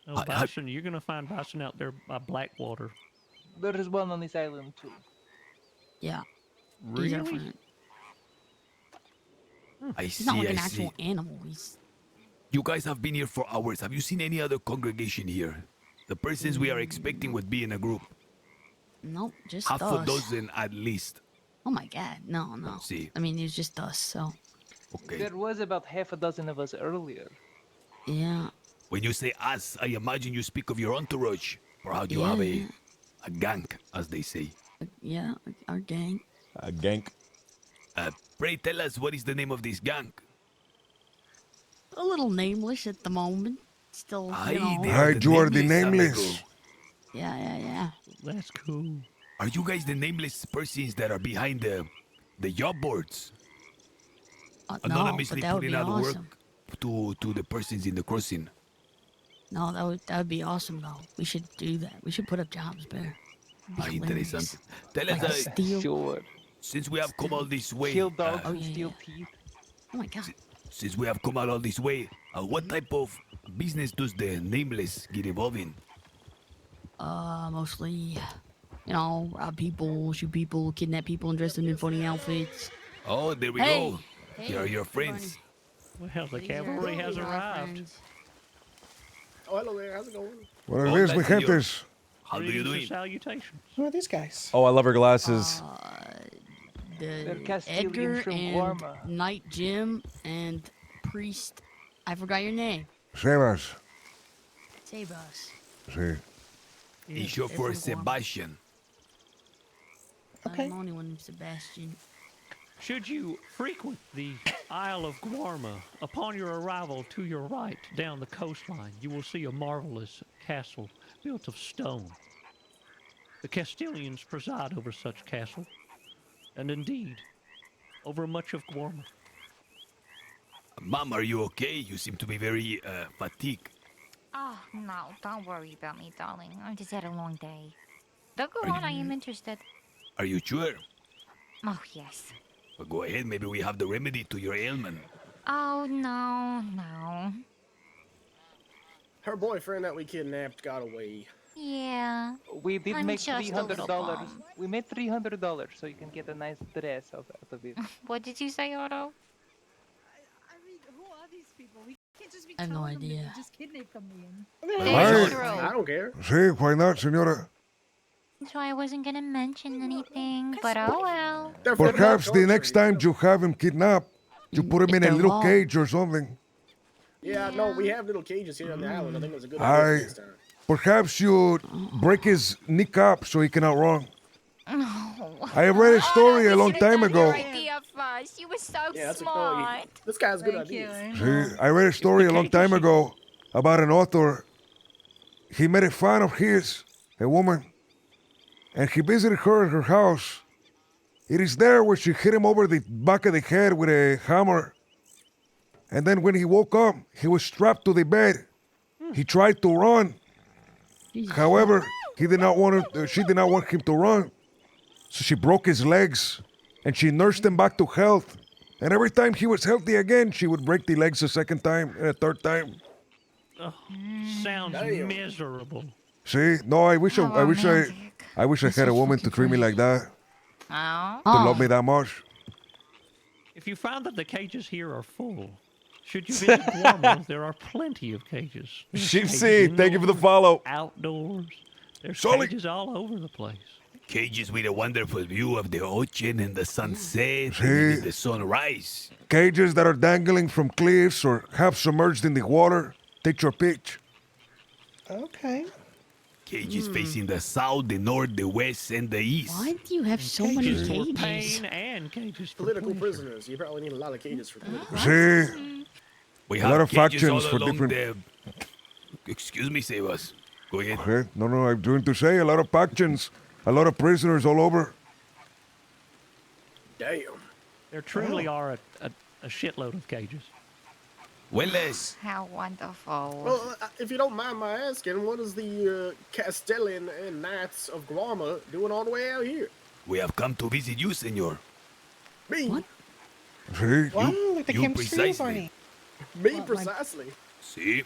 No, bison. You're going to find bison out there by Blackwater. There is one on this island too. Yeah. Really? He's our friend. I He's not see, like an I see. actual animal. He's You guys have been here for hours. Have you seen any other congregation here? The persons we are expecting would be in a group. nope, just Half us. a dozen at least. Oh my God, no. See. I mean, it's just us. So Okay. There was about half a dozen of us earlier. yeah. When you say us, I imagine you speak of your entourage. Or how do you have a gang, as they say. Yeah, our gang. A gank. Pray tell us, what is the name of this gang? A little nameless at the moment. Still, you know. Hi, you are the nameless. amigo. Yeah. That's cool. Are you guys the nameless persons that are behind the job boards? No, Anonymously but that would putting be out awesome. work to the persons in the crossing. No, that would be awesome though. We should do that. We should put up jobs better. Interesante. Tell us, Like steel. Sure. since we have come all this way, Kill dogs Oh, and yeah, steal teeth. Oh my God. since we have come out all this way, what type of business does the nameless get involved in? Mostly, rob people, shoot people, kidnap people, and dress them in funny outfits. Oh, there we Hey! go. Hey, Here are your Barney. friends. Well, the These are cavalry has our arrived. friends. Oh, hello there. How's it going? Buenos dias, mi gentes. How do you Greetings do and it? salutations. Who are these guys? Oh, I love her glasses. They're The Castilians Edgar from and Guarma. Knight Jim and Priest. I forgot your name. Sebas. Sebas. Sí. It's short they're for from Guarma. Sebastian. I'm the only one, Sebastian. Should you frequent the Isle of Guarma, upon your arrival to your right down the coastline, you will see a marvelous castle built of stone. The Castilians preside over such castle, and indeed, over much of Guarma. Mom, are you okay? You seem to be very fatigued. Oh, no, don't worry about me, darling. I just had a long day. Don't go on, I am interested. Are you sure? Oh, yes. Well, go ahead. Maybe we have the remedy to your ailment. Oh, no. Her boyfriend that we kidnapped got away. Yeah. We did I'm make just a little $300. bummed. We made $300, so you can get a nice dress out of it. What did you say, Otto? Who are these people? We can't just be I have no telling them that idea. we just kidnapped them, man. Aye. I don't care. Sí, why not, señora? So I wasn't gonna mention anything, but oh well. Perhaps the next time you have him kidnapped, you put him in a they're little long. cage or something. Yeah, no, we have little cages here on the island. I think it was a good idea Aye. this time. Perhaps you break his kneecap so he cannot run. No. I read a story a long time ago. idea first. You were so Yeah, that's smart. This guy's good ideas. See, I read a story a long time ago about an author. He met a fan of his, a woman, and he visited her at her house. It is there where she hit him over the back of the head with a hammer. And then when he woke up, he was strapped to the bed. He tried to run. However, he did not want she did not want him to run. So she broke his legs and she nursed him back to health. And every time he was healthy again, she would break the legs a second time and a third time. Oh, sounds miserable. See, no, I wish I had a woman to treat me like that, Oh. to love me that much. If you found that the cages here are full, should you visit Guarma, there are plenty of cages. There's Sheep cages Seed, thank you for the indoors, follow. Outdoors. There's Sully. cages all over the place. Cages with a wonderful view of the ocean and the sunset See? and the sunrise. Cages that are dangling from cliffs or half submerged in the water. Take your pick. Okay. Cages facing the south, the north, the west, and the east. Why do you have so many Cages for cages? pain and cages for Political pleasure. prisoners. You probably need a lot of cages for political See, We a have lot of cages factions all for along different. Excuse me, Sebas. Go ahead. Okay, no, I'm doing to say a lot of factions, a lot of prisoners all over. Damn. There truly are a shitload of cages. Well, Les, How wonderful. Well, if you don't mind my asking, what is the Castellan and Knights of Guarma doing all the way out here? we have come to visit you, senor. Me? What? See, Like they came to see you, Barney. Me precisely. See?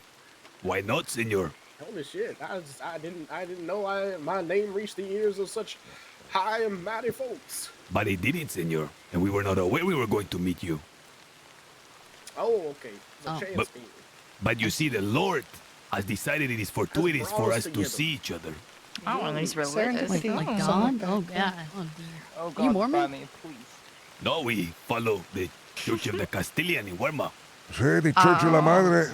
Why not, senor? Holy shit! I didn't know my name reached the ears of such high and mighty folks. But it didn't, senor. And we were not aware we were going to meet you. Oh, okay. It's a chance But, thing. but you see, the Lord has decided it is fortuitous for us to see each other. Oh, and he's religious. Like Oh. God? Oh, God. Oh, dear. Oh, You God, Mormon? Barney, please. No, we follow the Church of the Castilian in Guarma. see, the Church of la Madre.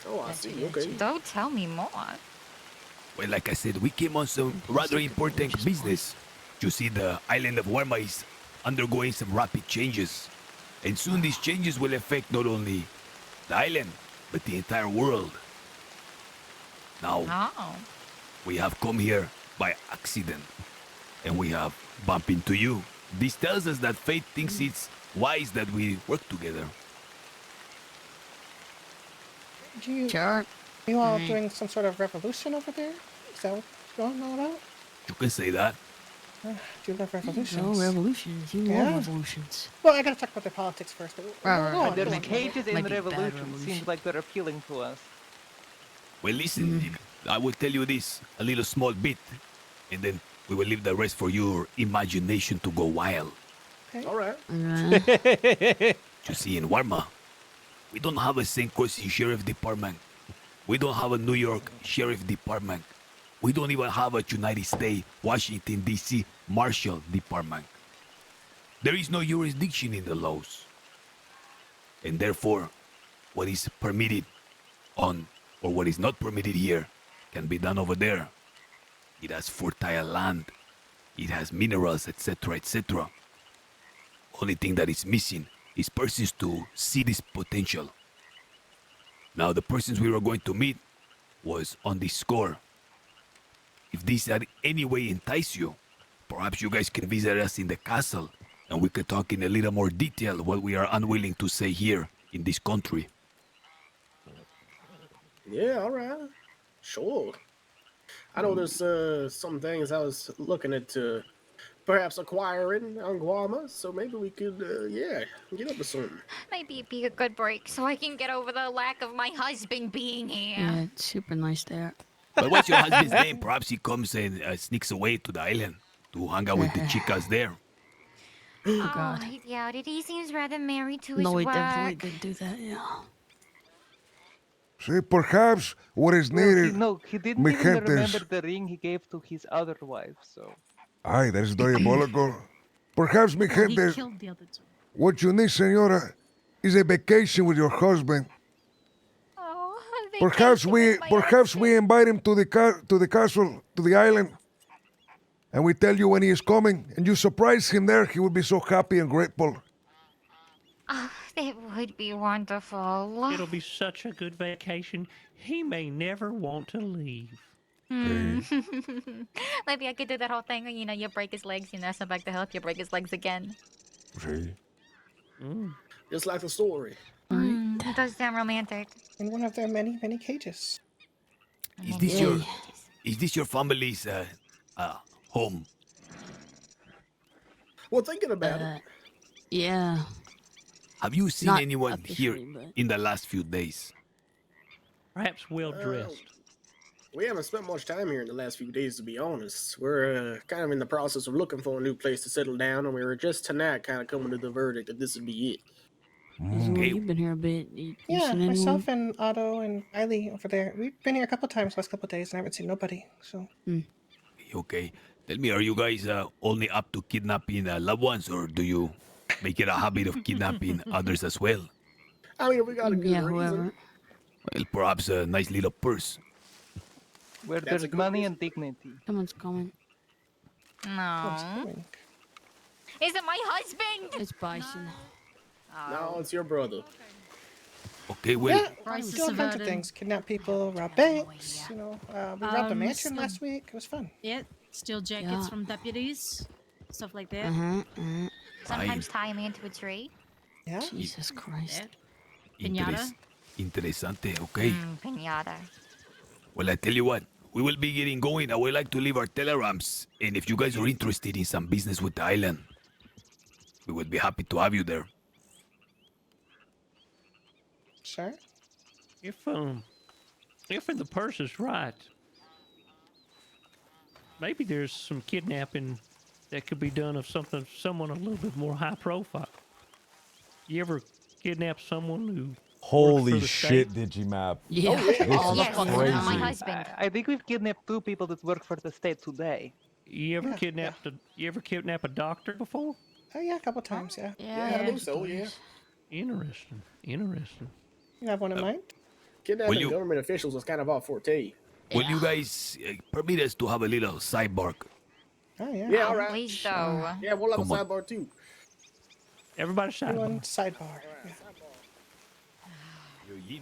Oh, I see. Okay. Don't tell me more. Well, like I said, we came on some rather important business. You see, the island of Guarma is undergoing some rapid changes. And soon these changes will affect not only the island, but the entire world. Now, Oh. we have come here by accident, and we have bumped into you. This tells us that fate thinks it's wise that we work together. Sure. You all Right. doing some sort of revolution over there? Is that what you're going on about? You can say that. Do you love No revolutions? revolutions. You Yeah. love revolutions. Well, I gotta talk about the politics first. But Right. go on, There's go on. cages Might and be bad revolution. revolution. Seems like they're appealing to us. Well, listen, I will tell you this, a little small bit, and then we will leave the rest for your imagination to go wild. All right. You see, in Warma, we don't have a St. Croix Sheriff Department. We don't have a New York Sheriff Department. We don't even have a United States, Washington, D.C. Marshal Department. There is no jurisdiction in the laws. And therefore, what is permitted on, or what is not permitted here, can be done over there. It has fertile land. It has minerals, etc., etc. Only thing that is missing is persons to see this potential. Now, the persons we were going to meet was on this score. If this in any way entice you, perhaps you guys can visit us in the castle and we could talk in a little more detail what we are unwilling to say here in this country. Yeah, all right. Sure. I know there's some things I was looking at perhaps acquiring on Guama, so maybe we could, get up to something. Maybe it'd be a good break so I can get over the lack of my husband being here. Yeah, it's super nice there. But what's your husband's name? Perhaps he comes and sneaks away to the island to hang out with the chicas there. Oh, God. I doubt it. He seems rather married to his No, he work. definitely did do that, yeah. See, perhaps what is needed. He didn't mi even gentes. remember the ring he gave to his other wife, so. Ay, that is diabolical. Perhaps, mi He gente, killed the other two. what you need, senora, is a vacation with your husband. Oh, Perhaps we invite him to the castle, to the island, and we tell you when he is coming, and you surprise him there. He would be so happy and grateful. Oh, that would be wonderful. It'll be such a good vacation. He may never want to leave. Maybe I could do that whole thing. You know, you break his legs, you nurse him back to health, you break his legs again. Just like the story. It does sound romantic. In one of their many, many cages. Is this your family's home? Well, thinking about it. Yeah. Have you seen Not anyone here officially, but- in the last few days? Perhaps well dressed. We haven't spent much time here in the last few days, to be honest. We're kind of in the process of looking for a new place to settle down, and we were just tonight kind of coming to the verdict that this would be it. You've been here a bit. You Yeah, seen anyone? myself and Otto and Eileen over there. We've been here a couple times last couple days and I haven't seen nobody, so. Okay. Tell me, are you guys only up to kidnapping loved ones, or do you make it a habit of kidnapping others as well? I mean, we got a good reason. Whoever. Well, perhaps a nice little purse. Where That's a there's good money reason. and dignity. Someone's coming. No. Is it my husband? It's Bison. No, it's your brother. Okay, well, Yeah, Bryce do all is kinds of subverted. things. Kidnap people, rob banks, you know. We robbed a mansion steal- last week. It was fun. Yeah, steal jackets Yeah. from deputies, stuff like that. Sometimes tie him into a tree. Yeah. Jesus Christ. Interes- interesante, okay. Pinata. Well, I tell you what, we will be getting going. I would like to leave our telegrams, and if you guys are interested in some business with the island, we would be happy to have you there. Sure. If the purse is right, maybe there's some kidnapping that could be done of someone a little bit more high profile. You ever kidnap someone who Holy the shit, state? Digimap. Yeah. This is Yes, crazy. my husband. I think we've kidnapped 2 people that work for the state today. You ever kidnap a doctor before? Oh, yeah, a couple times, yeah. Yeah, I think so, yeah. Interesting. You have one in mind? Kidnapping you- government officials is kind of our forte. Will you guys permit us to have a little sidebar? Oh, yeah. Yeah, all right. Please do. Yeah, we'll have Come a on. sidebar too. Everybody One sidebar. sidebar. Yeah.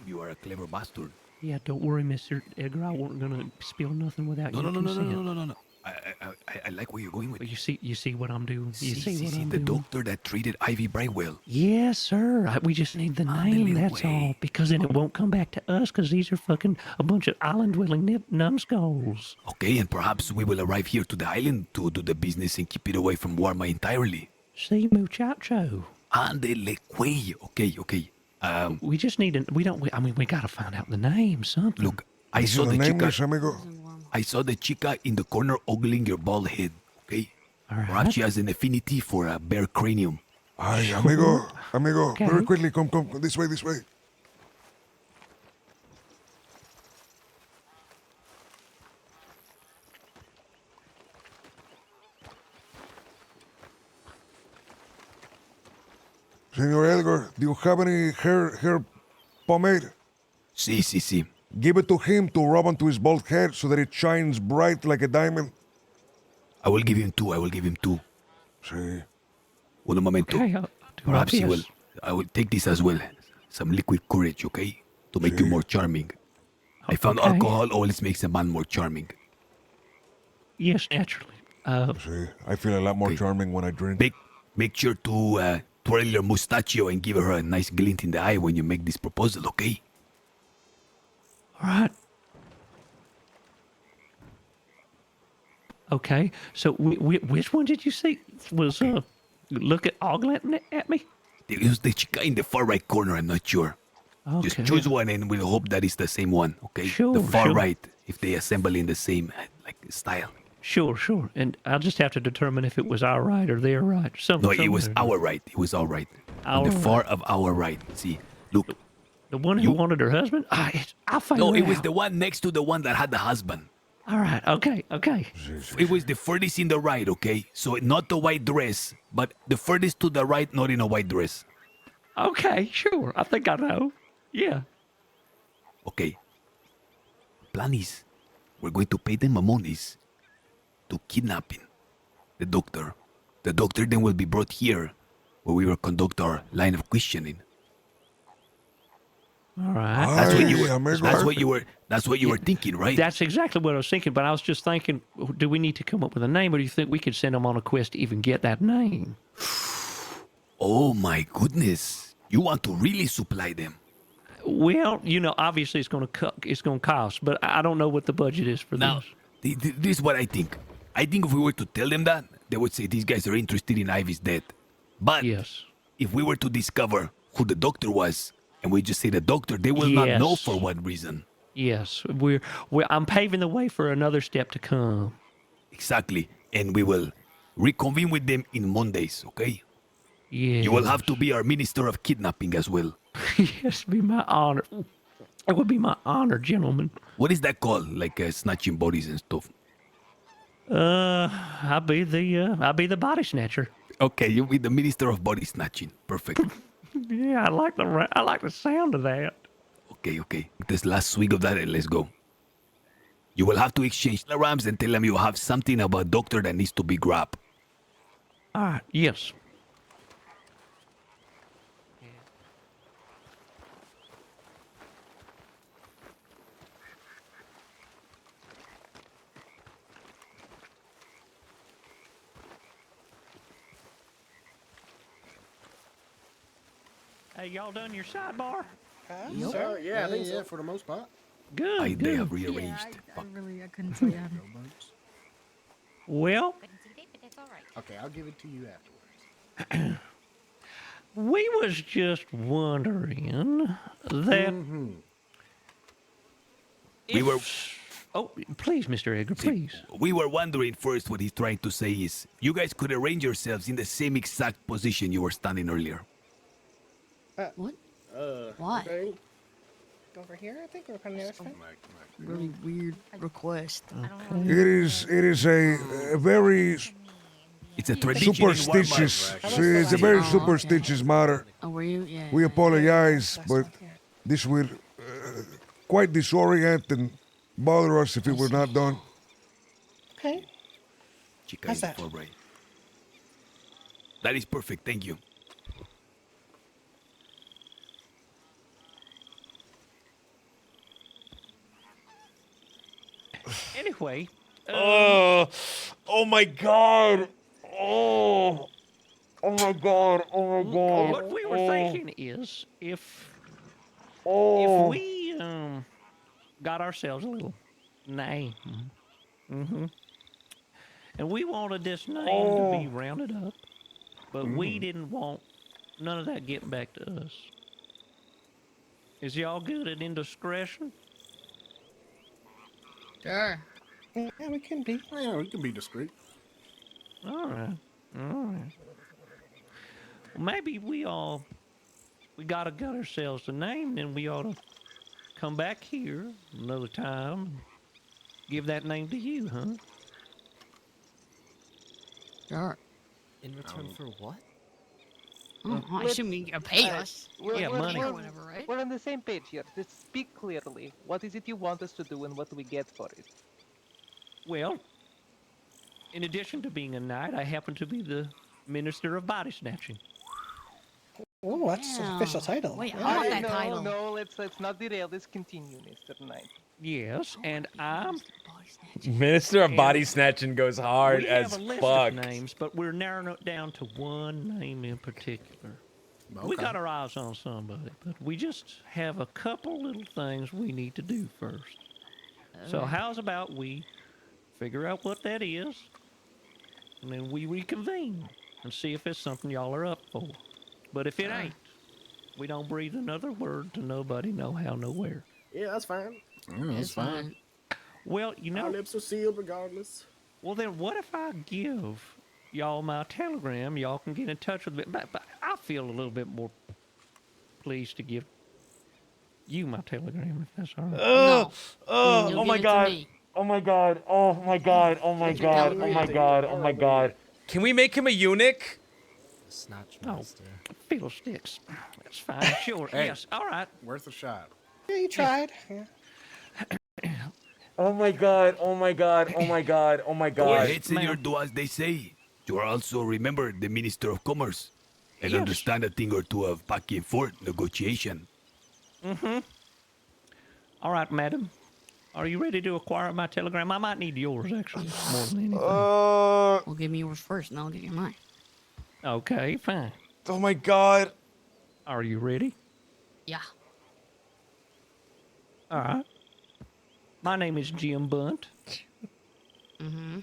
You are a clever bastard. Yeah, don't worry, Mr. Edgar. I wasn't gonna spill nothing without No, your no, no, no, consent. no, no, no, no. I like where you're going with. But you see what I'm doing. You see what I'm the doing. doctor that treated Ivy Brightwell. Yes, sir. We just need the name. That's all. Because then it won't come back to us. Because these are fucking a bunch of island-dwelling numbskulls. Okay, and perhaps we will arrive here to the island to do the business and keep it away from Warma entirely. See, muchacho. Andele cuello. Okay. We just need we gotta find out the name. Something. Look, I Is saw it the chica. nameless, amigo? I saw the chica in the corner ogling your bald head. Okay. Perhaps she has an affinity for a bear cranium. Ay, amigo, very quickly, come, this way. Senor Edgar, do you have any hair pomade? Sí. Give it to him to rub onto his bald head so that it shines bright like a diamond. I will give him two. Sí. Un momento. Okay, Perhaps he will. yes. I will take this as well. Some liquid courage, okay? To make you more charming. I found Okay. alcohol always makes a man more charming. Yes, naturally. Sí, I feel a lot more charming when I drink. Make sure to twirl your mustachio and give her a nice glint in the eye when you make this proposal, okay? All right. Okay. So which one did you say was look at ogling at me? There is the chica in the far right corner, I'm not sure. Just Okay. choose one and we'll hope that it's the same one, okay? Sure, the far sure. right, if they assemble in the same style. Sure. And I'll just have to determine if it was our right or their right. No, it was our right. It was all right. On the Our far right. of our right. See, look. The one who wanted her husband? I'll find No, her it was out. the one next to the one that had the husband. All right. Okay. It was the furthest in the right, okay? So not the white dress, but the furthest to the right, not in a white dress. Okay. Sure. I think I know. Yeah. Okay. Plan is, we're going to pay them mamones to kidnapping the doctor. The doctor then will be brought here, where we will conduct our line of questioning. All right. That's what you were Yeah, thinking, right? That's exactly what I was thinking, but I was just thinking, do we need to come up with a name, or do you think we could send them on a quest to even get that name? Oh my goodness. You want to really supply them. Well, obviously it's going to cost, but I don't know what the budget is for Now, this. this is what I think. I think if we were to tell them that, they would say these guys are interested in Ivy's death. But if we were to discover who the doctor was, and we just say the doctor, they will not know for what reason. Yes, I'm paving the way for another step to come. Exactly. And we will reconvene with them in Mondays, okay? Yeah. You will have to be our minister of kidnapping as well. Yes, be my honor. It would be my honor, gentlemen. What is that called? Like snatching bodies and stuff. I'll be the body snatcher. Okay, you'll be the minister of body snatching. Perfect. Yeah, I like the sound of that. Okay. This last swig of that and let's go. You will have to exchange telegrams and tell them you have something about doctor that needs to be grabbed. All right. Yes. Hey, y'all done your sidebar? So, yeah, I think so for the most part. Good. They have rearranged. I couldn't tell you. Well, Okay, I'll give it to you afterwards. we was just wondering that. We were. Oh, please, Mr. Edgar, please. We were wondering first what he's trying to say is you guys could arrange yourselves in the same exact position you were standing earlier. What? Why? Okay. Over here, I think, or kind of the other side. Really weird request. It is a very It's a tradition in Walmart. superstitious. See, it's a very superstitious matter. Oh, were you? Yeah. We apologize, but this will quite disorient and bother us if it were not done. Okay. Chica How's is that? full right. That is perfect. Thank you. Anyway. Oh my God. Oh my God. Oh my God. What we were thinking is if Oh. we got ourselves a little name, and we wanted this name to be rounded up, but we didn't want none of that getting back to us. Is y'all good at indiscretion? Sure. Yeah, we can be. Yeah, we can be discreet. All right. All right. Well, maybe we gotta get ourselves a name, then we ought to come back here another time. Give that name to you, huh? Sure. In return for what? Oh, I assume you're gonna pay us. Yeah, money. Or whatever, right? We're on the same page here. Just speak clearly. What is it you want us to do, and what do we get for it? Well, in addition to being a knight, I happen to be the Minister of Body Snatching. Oh, that's an official title. Wait, Yeah. I want that no, title. no, let's not derail this. Continue, Mr. Knight. Yes, and I'm Minister of Body Snatching goes hard we as have a list fuck. of names, but we're narrowing it down to one name in particular. We Okay. got our eyes on somebody, but we just have a couple little things we need to do first. So how's about we figure out what that is, and then we reconvene and see if it's something y'all are up for. But if it ain't, we don't breathe another word to nobody, no how, nowhere. Yeah, that's fine. Yeah, that's fine. Well, you know. Our lips are sealed regardless. Well, then what if I give y'all my telegram? Y'all can get in touch with me. But I feel a little bit more pleased to give you my telegram, if that's all right. Oh my god. Oh my god. Oh my god. Oh my god. Oh my god. Oh my god. Can we make him a eunuch? Snatch Oh, master. fiddlesticks. That's fine. Sure. Hey. Yes. All right. Worth a shot. Yeah, you tried. Yeah. Oh my god. Oh my god. Oh my god. Oh my Go god. ahead, senor, do as they say. You are also, remember, the Minister of Commerce and Yes. understand a thing or two of back and forth negotiation. Mm-hmm. All right, madam. Are you ready to acquire my telegram? I might need yours, actually, more than anything. Well, give me yours first, and I'll give you mine. Okay, fine. Oh my god. Are you ready? Yeah. All right. My name is Jim Bunt. Mm-hmm.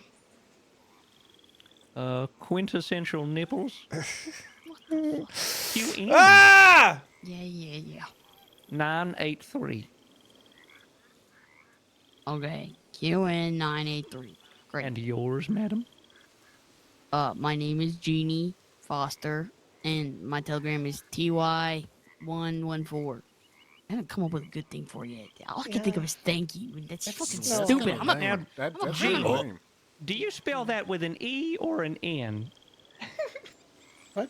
Quintessential nipples. QN. Ah! Yeah. 983. Okay. QN983. Great. And yours, madam? My name is Jeannie Foster, and my telegram is TY114. I haven't come up with a good thing for you. All I can think of is thank you, and that's fucking so stupid. good. I'm a That's Gene, a name. do you spell that with an E or an N? What?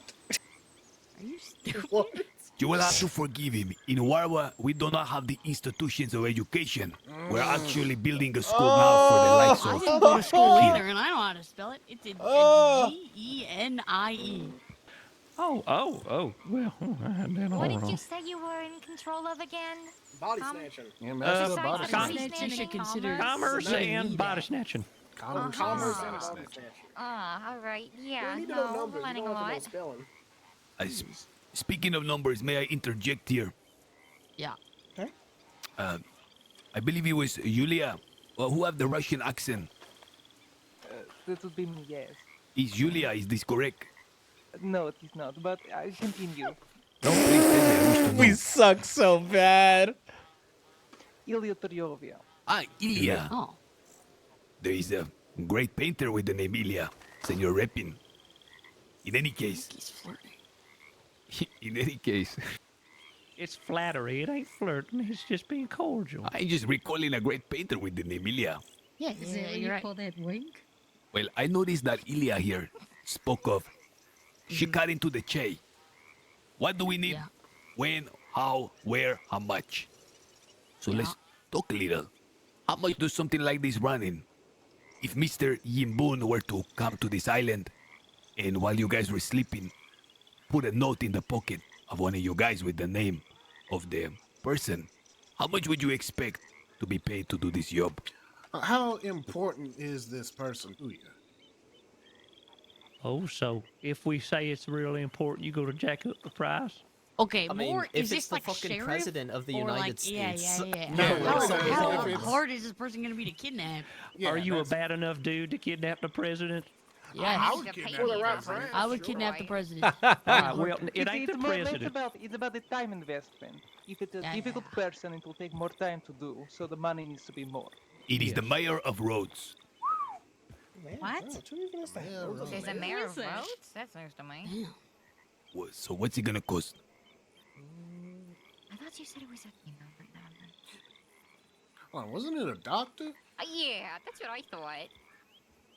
Are you stupid? You will have to forgive him. In Warwa, we do not have the institutions of education. We're actually building a school now for the likes I of... didn't go to school either, and I know how to spell it. It's Genie. Oh. Well, I had that all What did wrong. you say you were in control of again? Body snatching. Yeah, master of Besides body body snatching. snatching, You should consider Commerce letting and me body that. snatching. Commerce Commerce and and body body snatching. snatching. All right. We Yeah, need to know no, numbers. we're learning You a don't have to know lot. spelling. Speaking of numbers, may I interject here? Yeah. I believe it was Yulia, who have the Russian accent. That would be me, yes. Is Yulia, is this correct? No, it is not, but I continue. No, please tell me, I wish to know. We suck so bad. Ilya Toryovia. Ah, Ilya. Oh. There is a great painter with the name Ilya, Senor Repin. In any case... He's flirting. In any case... It's flattery. It ain't flirting. It's just being cordial. I'm just recalling a great painter with the name Ilya. Yeah, Is it what you call that wink? Well, I noticed that Ilya here spoke of she got into the Che. What do we need? Yeah. When, how, where, how much? So let's talk a little. How much does something like this run in? If Mr. Yimbun were to come to this island, and while you guys were sleeping, put a note in the pocket of one of you guys with the name of the person, how much would you expect to be paid to do this job? How important is this person to you? Oh, so if we say it's really important, you go to jack up the price? Okay, I mean, more if is it's this the like fucking sheriff president of the or United like, States. Yeah. No, how so how if it's- hard is this person gonna be to kidnap? Yeah, Are you a that's- bad enough dude to kidnap the president? Yes. I would kidnap For the the right president. price. I would kidnap the president. All right, well, it ain't the It's president. about the time investment. If it's a Yeah, difficult person, it will take more time to do, so the money needs to be more. It is the mayor of Rhodes. What? Who even is that? There's a mayor of Rhodes? That's news to me. So what's it gonna cost? I thought you said it was a Oh, wasn't it a doctor? yeah, that's what I thought.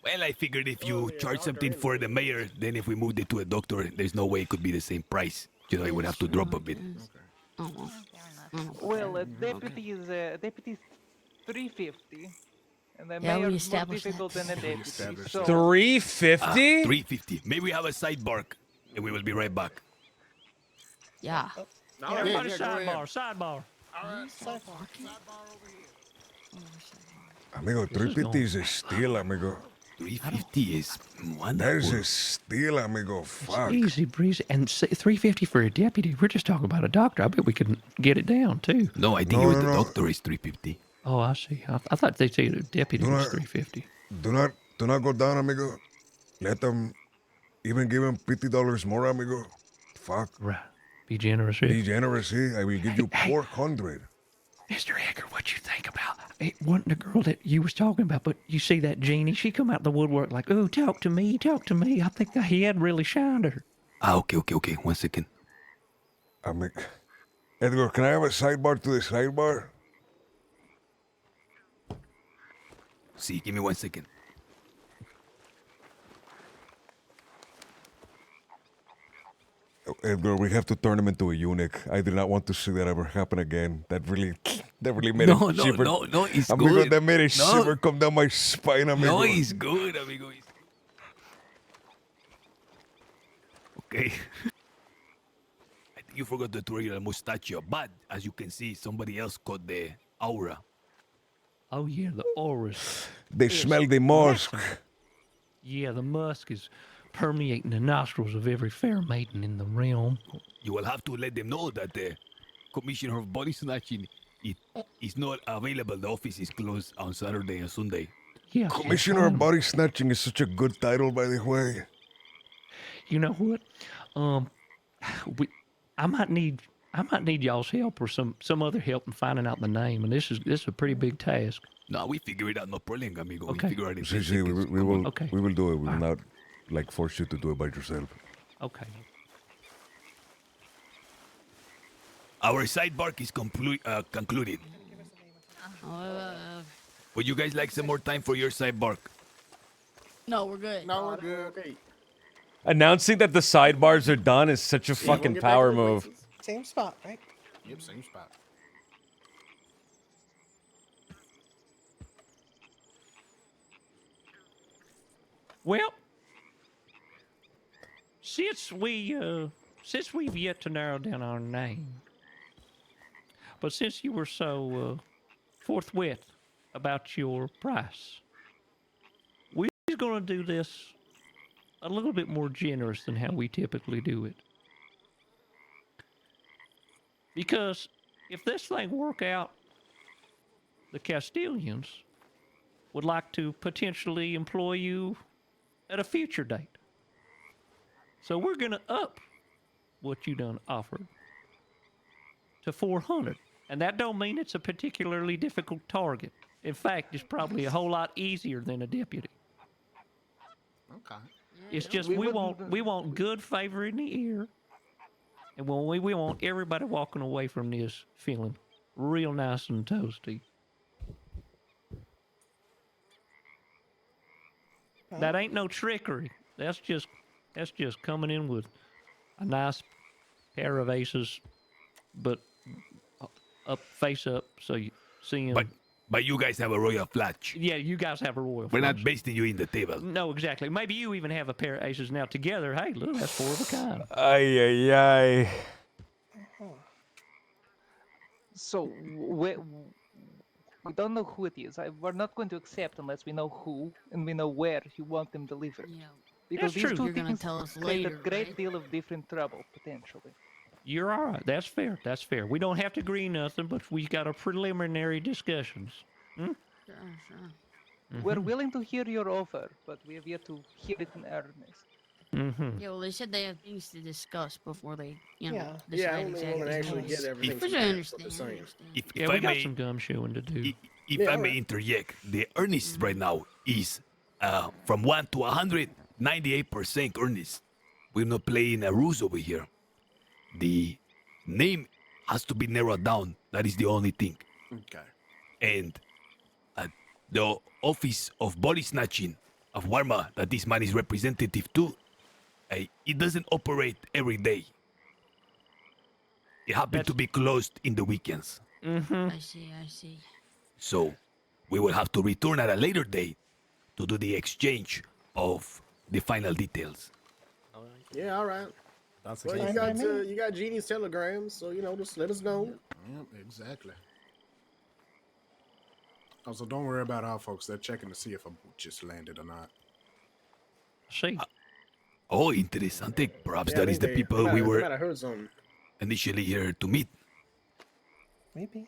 Well, I figured if you charge something for the mayor, then if we moved it to a doctor, there's no way it could be the same price. You know, it would have to drop a bit. Well, a deputy is deputy 350, and the Yeah, we mayor is more established difficult than a deputy. So 350? 350. Maybe we have a sidebar, and we will be right back. Yeah. Everybody sidebar. Amigo, 350 is a steal, amigo. 350 is wonderful. That is a steal, amigo. Fuck. Easy breezy. And 350 for a deputy. We're just talking about a doctor. I bet we could get it down, too. No, I think it was the doctor is 350. Oh, I see. I thought they said the deputy was 350. Do not go down, amigo. Let them even give him $50 more, amigo. Fuck. Right. Be generous here. Be generous here. I will give you 400. Mr. Edgar, what you think about it? Wasn't the girl that you was talking about, but you see that Jeannie? She come out the woodwork like, "Oh, talk to me, talk to me." I think the head really shined her. Okay. 1 second. Edgar, can I have a sidebar to the sidebar? See, give me 1 second. Edgar, we have to turn him into a eunuch. I do not want to see that ever happen again. That really made a shiver. No, it's amigo, good. That made a shiver come down my spine, amigo. No, it's good, amigo. Okay. I think you forgot to throw your mustachio, but as you can see, somebody else caught the aura. Oh, yeah, the auras. They smell the musk. Yeah, the musk is permeating the nostrils of every fair maiden in the realm. You will have to let them know that the commissioner of body snatching is not available. The office is closed on Saturday and Sunday. Yeah, Commissioner of Body Snatching is such a good title, by the way. You know what? I might need y'all's help or some other help in finding out the name, and this is a pretty big task. No, we figure it out. No problem, amigo. Okay. We figure it out. See, we will. Okay. We will do it. We will not force you to do it by yourself. Okay. Our sidebar is concluded. Would you guys like some more time for your sidebar? No, we're good. No, we're good. Okay. Announcing that the sidebars are done is such a fucking power move. Same spot, right? Yep, same spot. Well, since we've yet to narrow down our name, but since you were so forthwith about your price, we're going to do this a little bit more generous than how we typically do it. Because if this thing work out, the Castilians would like to potentially employ you at a future date. So we're going to up what you done offered to 400. And that don't mean it's a particularly difficult target. In fact, it's probably a whole lot easier than a deputy. Okay. It's just we want good favor in the ear. And we want everybody walking away from this feeling real nice and toasty. That ain't no trickery. That's just coming in with a nice pair of aces, but up face up, so you see him. But you guys have a royal flush. Yeah, you guys have a royal We're flush. not basting you in the table. No, exactly. Maybe you even have a pair of aces now together. Hey, look, that's 4 of a kind. Ay. So we don't know who it is. We're not going to accept unless we know who and we know where you want them delivered. Yeah. Because That's these true. two You're gonna things tell us create later, a great right? deal of different trouble potentially. You're all right. That's fair. That's fair. We don't have to agree nothing, but we got a preliminary discussions. Hmm? Sure. We're willing to hear your offer, but we have yet to hear it in earnest. Mm-hmm. Yeah, well, they said they have things to discuss before they, Yeah. decide I only want to exactly actually what get everything. Which I from understand. what they're saying. If Yeah, I we got may, some gum showing to do. If I may interject, the earnest right now is from 1 to 198% earnest. We're not playing a ruse over here. The name has to be narrowed down. That is the only thing. Okay. And the office of body snatching of Warma that this man is representative to, it doesn't operate every day. It happened to be closed in the weekends. I see, I see. So we will have to return at a later date to do the exchange of the final details. Yeah, all right. That's Well, you got Jeannie's telegram, so just let us know. Yep, exactly. Also, don't worry about our folks. They're checking to see if a boat just landed or not. See. Oh, interesante. Perhaps Yeah, I that is think the people we they were might have heard something. initially here to meet. Maybe.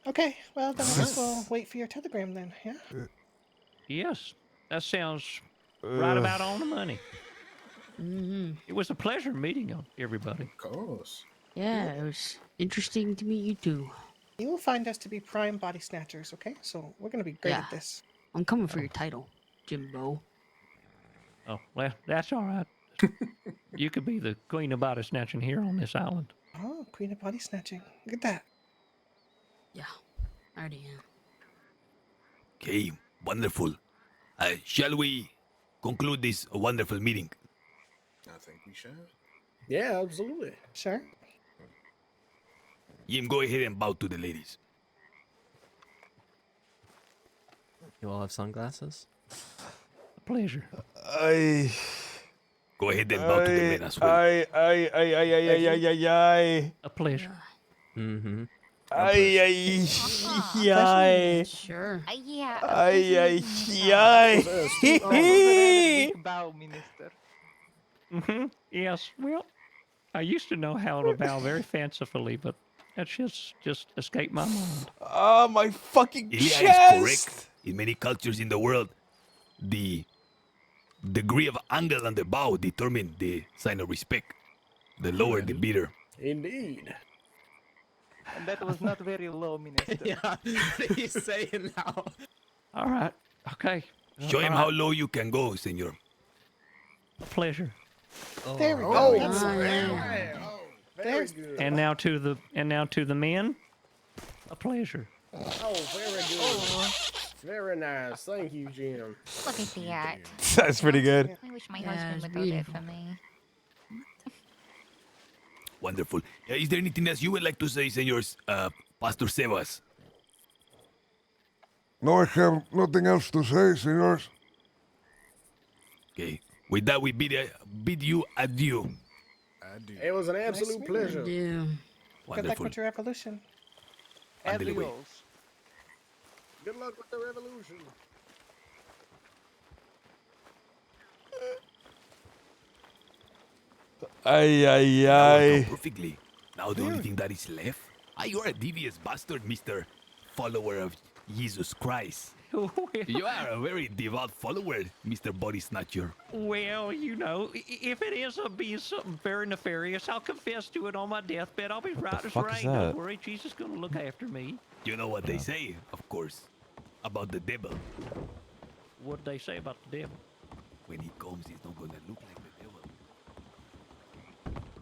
Okay, well then I guess we'll wait for your telegram then. Yeah. Yes, that sounds right about on the money. It was a pleasure meeting everybody. Of course. Yeah, it was interesting to meet you too. You will find us to be prime body snatchers. Okay, so we're gonna be great Yeah. at this. I'm coming for your title, Jimbo. Oh, well, that's all right. You could be the queen of body snatching here on this island. Oh, queen of body snatching. Look at that. Yeah, I already am. Okay, wonderful. Shall we conclude this wonderful meeting? I think we should. Yeah, absolutely. Sure. Jim, go ahead and bow to the ladies. You all have sunglasses? A pleasure. Go ahead and bow to the men as well. A pleasure. Mm-hmm. Sure. Bow, Minister. Yes, well, I used to know how to bow very fancifully, but that just escaped my mind. Oh, my fucking Ilya chest! is correct. In many cultures in the world, the degree of angle on the bow determine the sign of respect. The lower, the better. Indeed. And that was not very low, Minister. Yeah, he's saying now. All right, okay. Show him how low you can go, senor. A pleasure. There we go. Oh, That's very There's- good. And now to the men. A pleasure. Oh, very good. Very nice. Thank you, Jim. Look at that. That's pretty good. I wish my Yeah, husband it's would do that beautiful. for me. Wonderful. Is there anything else you would like to say, senors? Pastor Sebas. No, I have nothing else to say, senors. Okay. With that, we bid you adieu. It was an absolute pleasure. Yeah. Good luck Wonderful. with your evolution. Andale way. Adios. Good luck with the revolution. Perfectly. Now the only thing that is left. You are a devious bastard, Mr. Follower of Jesus Christ. You are a very devout follower, Mr. Body Snatcher. Well, if it ends up being something very nefarious, I'll confess to it on my deathbed. I'll be right as fuck is rain. that? Don't worry, Jesus is gonna look after me. You know what they say, of course, about the devil. What'd they say about the devil? When he comes, he's not gonna look like the devil.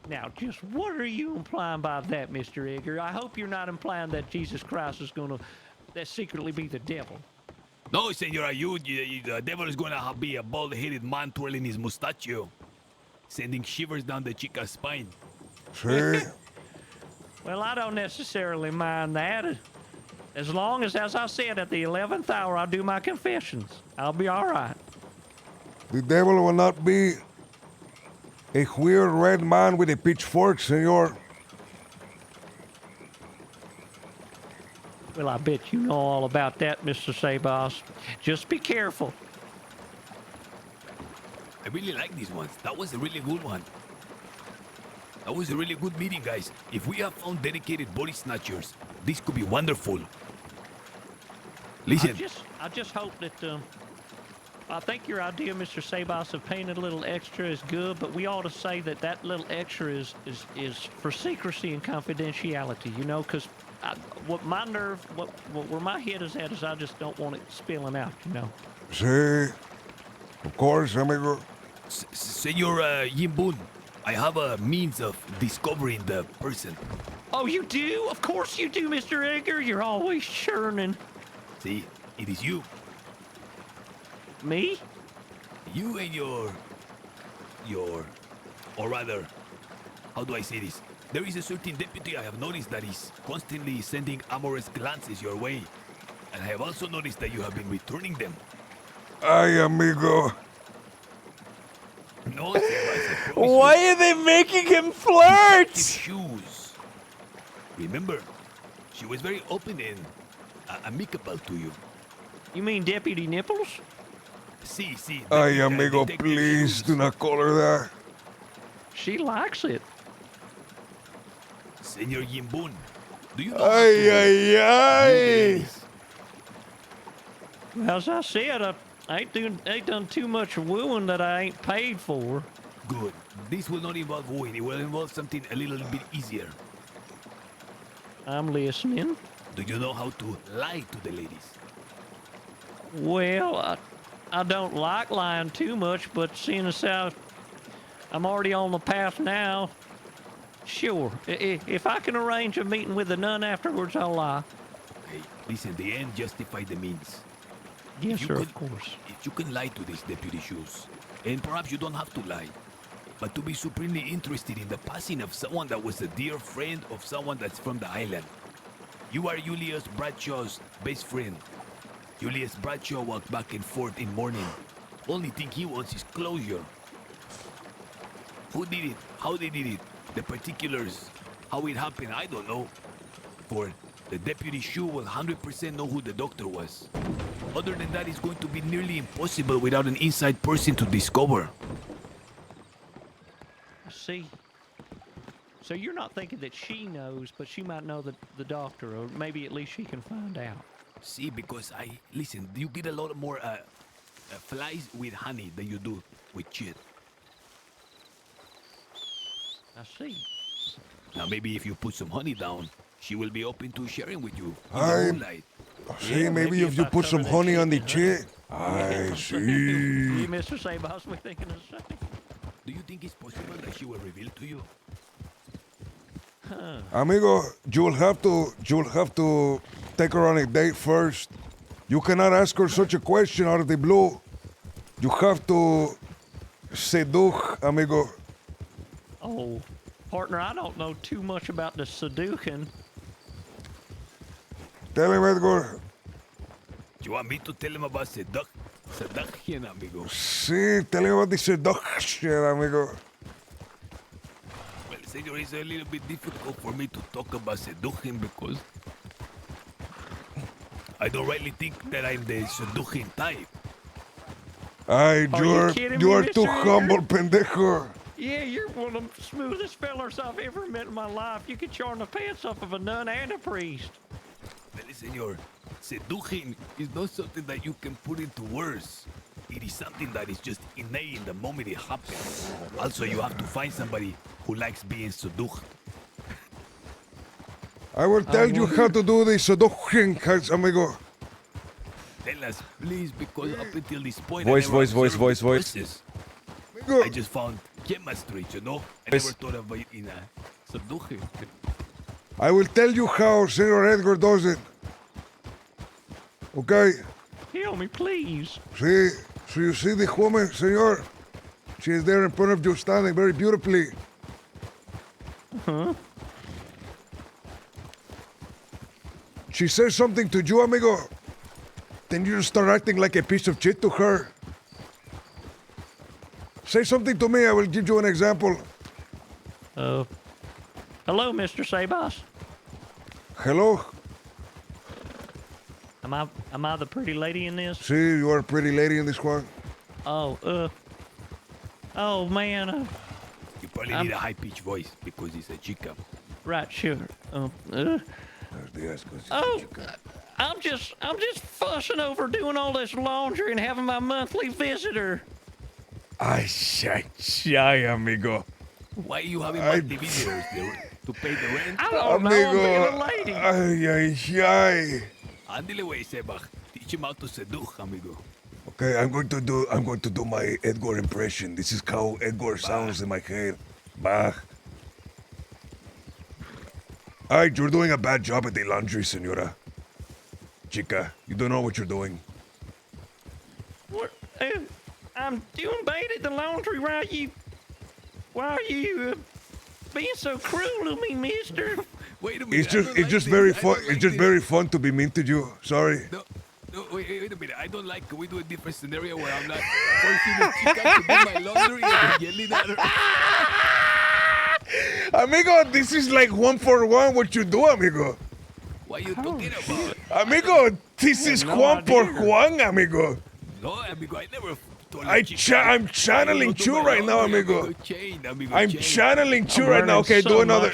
Now, just what are you implying by that, Mr. Edgar? I hope you're not implying that Jesus Christ is gonna secretly be the devil. No, senora, the devil is gonna be a bald-headed man twirling his mustachio, sending shivers down the chica's spine. See? Well, I don't necessarily mind that. As long as I said, at the 11th hour, I'll do my confessions. I'll be all right. The devil will not be a weird red man with a pitchfork, senor. Well, I bet you know all about that, Mr. Sabas. Just be careful. I really like these ones. That was a really good one. That was a really good meeting, guys. If we have found dedicated body snatchers, this could be wonderful. Listen. I just hope that I think your idea, Mr. Sabas, of paying a little extra is good, but we ought to say that little extra is for secrecy and confidentiality, because What my nerve, where my head is at is I just don't want it spilling out, you know. Sí. Of course, amigo. Senor Yimbun, I have a means of discovering the person. Oh, you do? Of course you do, Mr. Edgar. You're always churning. See, it is you. Me? You and your, or rather, how do I say this? There is a certain deputy I have noticed that is constantly sending amorous glances your way. And I have also noticed that you have been returning them. Ay, amigo. No, Sebas, I promise Why you. are they making him flirt? Shoes. Remember, she was very open and amicable to you. You mean Deputy Nipples? See. Ay, amigo, please do not call her that. She likes it. Senor Yimbun, do you know Ay. Well, as I said, I ain't done too much wooing that I ain't paid for. Good. This will not involve wooing. It will involve something a little bit easier. I'm listening. Do you know how to lie to the ladies? Well, I don't like lying too much, but seeing as how I'm already on the path now, sure. If I can arrange a meeting with the nun afterwards, I'll lie. Okay, listen, the end justify the means. Yes, sir, of course. If you can lie to this Deputy Shoes, and perhaps you don't have to lie, but to be supremely interested in the passing of someone that was a dear friend of someone that's from the island. You are Julius Bradshaw's best friend. Julius Bradshaw walked back and forth in mourning. Only thing he wants is closure. Who did it? How they did it? The particulars. How it happened, I don't know. For the Deputy Shoe will 100% know who the doctor was. Other than that, it's going to be nearly impossible without an inside person to discover. See? So you're not thinking that she knows, but she might know the doctor, or maybe at least she can find out. See, because listen, you get a lot more flies with honey than you do with shit. I see. Now maybe if you put some honey down, she will be open to sharing with you in the Ay, moonlight. see, maybe if you put some honey on the chit. I see. You, Mr. Sabas, we're thinking the same. Do you think it's possible that she will reveal to you? Amigo, you'll have to take her on a date first. You cannot ask her such a question out of the blue. You have to seduce, amigo. Oh, partner, I don't know too much about the seducing. Tell him, Edgar. You want me to tell him about seduction, amigo? Sí, tell him about the seduction, amigo. Well, senor, it's a little bit difficult for me to talk about seduction because I don't really think that I'm the seducing type. Ay, you are too Mr. humble, pendejo. Yeah, you're one of the smoothest fellers I've ever met in my life. You could charm the pants off of a nun and a priest. Well, senor, seducing is not something that you can put into words. It is something that is just innate in the moment it happens. Also, you have to find somebody who likes being seduced. I will tell you how to do the seduction, amigo. Tell us, please, because up until this point, Voice. I just found chemistry, you know? I never thought of it in a seduction. I will tell you how Senor Edgar does it. Okay? Tell me, please. See, so you see the woman, senor? She is there in front of you, standing very beautifully. Huh? She says something to you, amigo. Then you just start acting like a piece of shit to her. Say something to me, I will give you an example. Hello, Mr. Sabas. Hello? Am I the pretty lady in this? See, you are a pretty lady in this one. Oh, oh man. You probably need a high-pitched voice because it's a chica. Right, sure. Oh, I'm just fussing over doing all this laundry and having my monthly visitor. Ay, amigo. Why are you having monthly visitors? to pay the rent. I don't know. I'm being a lady. Ay, ay, ay. Ándale, güey, Sebach. Teach him how to seduce, amigo. Okay, I'm going to do my Edgar impression. This is how Edgar sounds in my head. Bah. Alright, you're doing a bad job at the laundry, senora. Chica, you don't know what you're doing. What? I'm doing bad at the laundry. Why are you being so cruel to me, mister? Wait a minute. It's just very fun. It's just very fun to be mean to you. Sorry. No, wait a minute. I don't like. Can we do a different scenario where I'm not forcing the chica to do my laundry and yelling at her? Amigo, this is like 1-for-1 what you do, amigo. What are you talking about? Amigo, this is Juan por Juan, amigo. No, amigo, I never told you. I'm channeling you right now, amigo. I'm channeling you right now. Okay, do another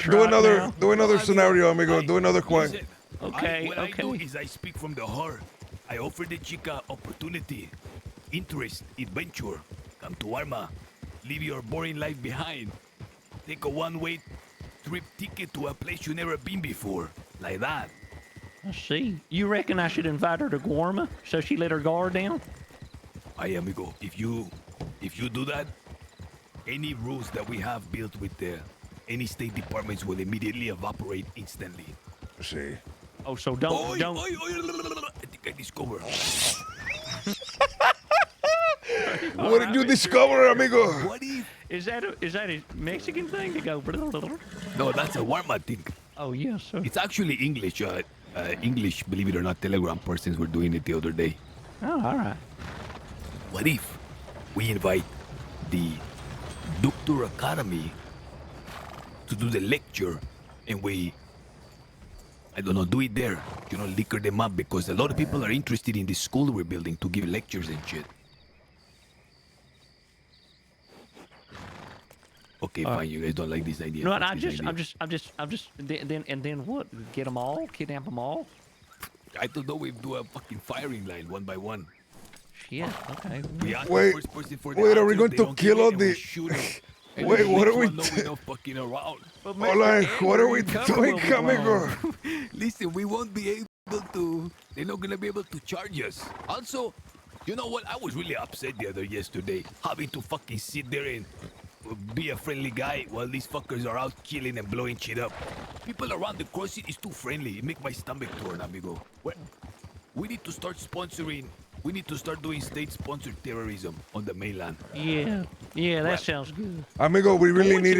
scenario, amigo. Do another Juan. What I do is I speak from the heart. I offer the chica opportunity, interest, adventure. Come to Arma. Leave your boring life behind. Take a one-way trip ticket to a place you've never been before. Like that. I see. You reckon I should invite her to Guarma so she let her guard down? Ay, amigo, if you do that, any rules that we have built with any state departments will immediately evaporate instantly. See. Oh, so don't. I think I discovered. What did you discover, amigo? What if? Is that a Mexican thing to go? No, that's a Walmart thing. Oh yes, sir. It's actually English. English, believe it or not, Telegram persons were doing it the other day. Oh, all right. What if we invite the Doctor Academy to do the lecture, and we, I don't know, do it there. You know, liquor them up, because a lot of people are interested in the school we're building to give lectures and shit. Okay, fine. You guys don't like this idea. No, I'm just. Then what? Get them all? Kidnap them all? I don't know. We do a fucking firing line one by one. Shit. Okay. Wait, are we going to kill all the? Wait, what are we doing? Fucking around. Hola, what are we doing, amigo? Listen, we won't be able to. They're not gonna be able to charge us. Also, you know what? I was really upset yesterday, having to fucking sit there and be a friendly guy while these fuckers are out killing and blowing shit up. People around the crossing is too friendly. It make my stomach turn, amigo. We need to start sponsoring. We need to start doing state-sponsored terrorism on the mainland. Yeah, that sounds good. Amigo, we really need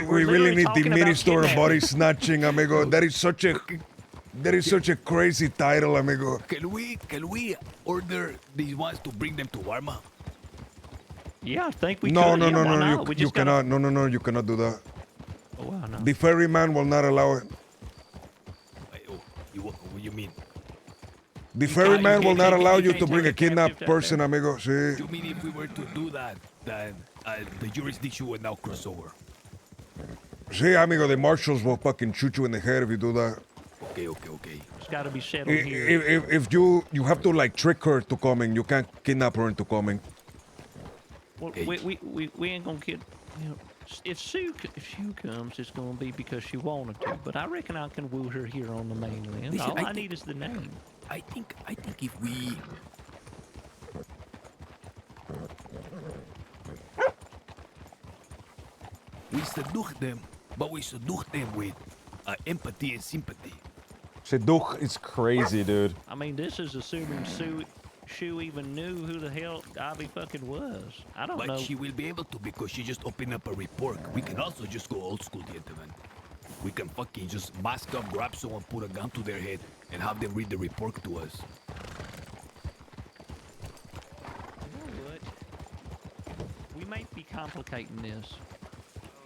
the Minister of Body Snatching, amigo. That is such a crazy title, amigo. Can we order these ones to bring them to Warma? Yeah, I think we No, could. no, you cannot. No, you cannot do that. Oh, wow, no. The ferryman will not allow it. What do you mean? The ferryman will not allow you to bring a kidnapped person, amigo. Sí. You mean if we were to do that, then the jurisdiction would now cross over? Sí, amigo, the marshals will fucking shoot you in the head if you do that. Okay. It's got to be settled here. If you have to like trick her to coming, you can't kidnap her into coming. Well, we ain't gonna get. You know, if Sue comes, it's gonna be because she wanted to. But I reckon I can woo her here on the mainland. Listen, All I need is the name. I think if we seduce them, but we seduce them with empathy and sympathy. Seduce is crazy, dude. I mean, this is assuming Sue even knew who the hell Ivy fucking was. I don't know. But she will be able to, because she just opened up a report. We can also just go old school, gentlemen. We can fucking just mask up, grab someone, put a gun to their head, and have them read the report to us. You know what? We might be complicating this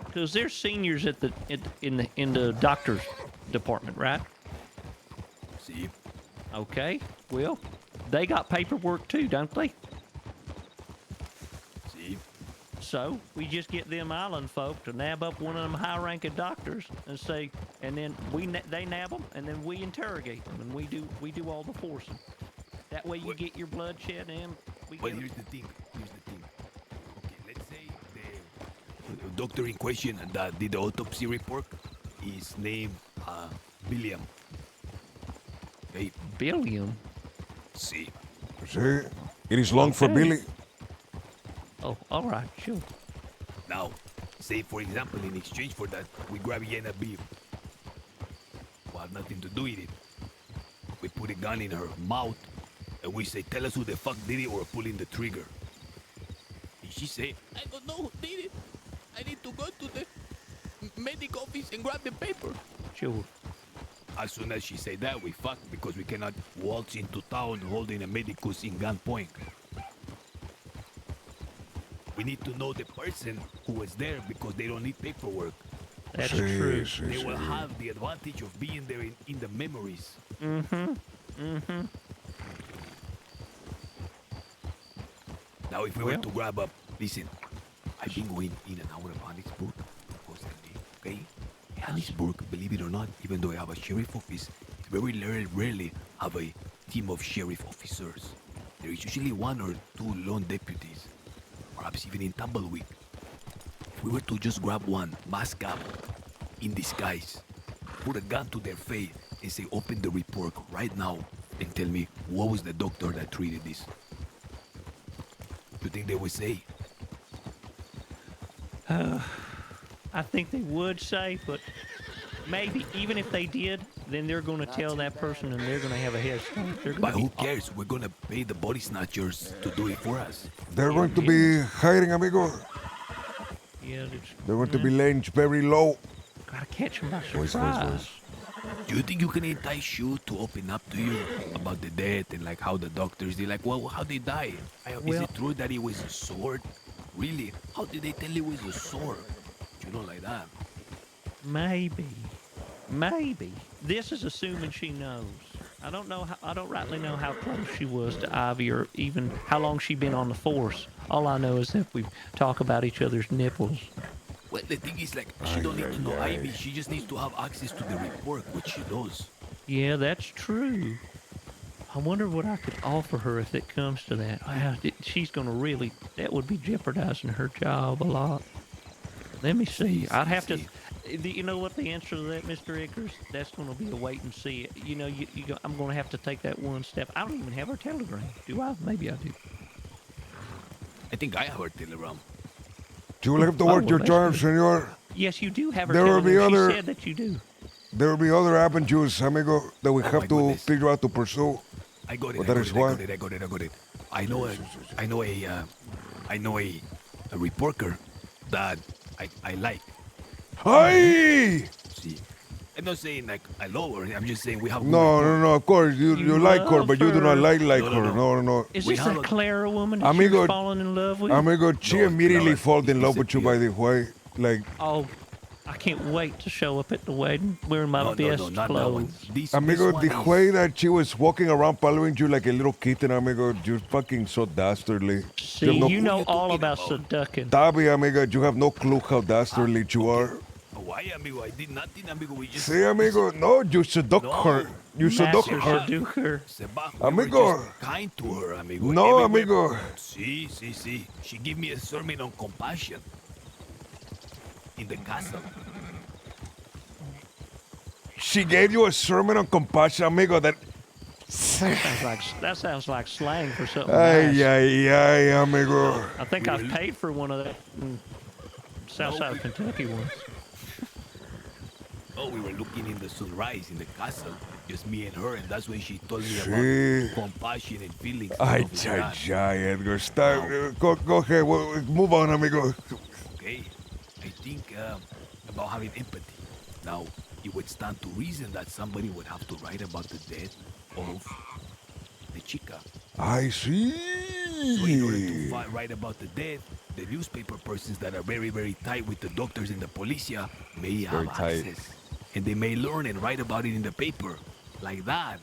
because they're seniors in the doctor's department, right? See. Okay. Well, they got paperwork too, don't they? See. So we just get them island folk to nab up one of them high-ranking doctors and say, and then they nab them, and then we interrogate them, and we do all the forcing. That way you get your bloodshed, and But here's the thing. Okay, let's say the doctor in question that did the autopsy report is named William. Okay. Billiam? See. See? It is long for Okay. Billy. Oh, all right, sure. Now, say for example, in exchange for that, we grab Yena beef. We'll have nothing to do with it. We put a gun in her mouth, and we say, tell us who the fuck did it or pulling the trigger. And she say, I don't know who did it. I need to go to the medical office and grab the paper. Sure. As soon as she say that, we fuck because we cannot waltz into town holding a medicus in gunpoint. We need to know the person who was there because they don't need paperwork. That's true. They will have the advantage of being there in the memories. Mm-hmm. Mm-hmm. Now, if we were to grab up, listen, I've been going in and out of Harrisburg constantly, okay? Harrisburg, believe it or not, even though I have a sheriff office, very rarely have a team of sheriff officers. There is usually one or two lone deputies, perhaps even in Tumbleweed. If we were to just grab one, mask up, in disguise, put a gun to their face and say, open the report right now and tell me what was the doctor that treated this. You think they would say? I think they would say, but maybe even if they did, then they're going to tell that person and they're going to have a head start. They're But gonna who cares? We're gonna pay the body snatchers to do it for us. They're going to be hiding, amigo. Yeah, They're going to be laying very low. Gotta catch them by Voice, surprise. Do you think you can entice you to open up to you about the death and like how the doctors did? Like, well, how they die? Is Well- it true that it was a sword? Really? How did they tell it was a sword? You know, like that. Maybe. This is assuming she knows. I don't know. I don't rightly know how close she was to Ivy, or even how long she been on the force. All I know is that we talk about each other's nipples. Well, the thing is, like, she don't need to know Ivy. She just needs to have access to the report, which she does. Yeah, that's true. I wonder what I could offer her if it comes to that. Wow, she's gonna really. That would be jeopardizing her job a lot. Let me see. I'd have to. You know what the answer to that, Mr. Eggers? That's going to be a wait and see. You know, I'm going to have to take that one step. I don't even have her telegram. Do I? Maybe I do. I think I have her telegram. You will have to work your charm, senor. Yes, you do have her There will telegram. be other. She said that you do. There will be other avenues, amigo, that we have to figure out to pursue. I got it. But that is why. I got it. I know a reporter that I like. Hey! See, I'm not saying like I love her. I'm just saying we have. No. Of course, you like her, love but you do not her. like No, her. No. Is this that Clara woman that Amigo, you're falling in love with? Amigo, she immediately falls in love with you, by the way. Like, Oh, I can't wait to show up at the wedding wearing my best clothes. amigo, the way that she was walking around following you like a little kitten, amigo, you're fucking so dastardly. See, you know all about seducing. Tabi, amigo, you have no clue how dastardly you are. Why, amigo? I did nothing, amigo. We just. See, amigo, no, you seduct her. You seduct her. Amigo. Just kind to her, amigo. No, Everywhere. amigo. See. She gave me a sermon on compassion. In the castle. She gave you a sermon on compassion, amigo. That Sounds like slang for something ay, nice. ay, amigo. I think I've paid for one of that Southside of Kentucky ones. Oh, we were looking in the sunrise in the castle, just me and her, and that's when she told me Sí. about compassion and feelings. and Ay, stuff like that. ay, Edgar. Stop. Go ahead. Move on, amigo. Okay, I think about having empathy. Now, it would stand to reason that somebody would have to write about the death of the chica. I see. So in order to write about the death, the newspaper persons that are very, very tight with the doctors and the policia may have Very tight. access. And they may learn and write about it in the paper. Like that.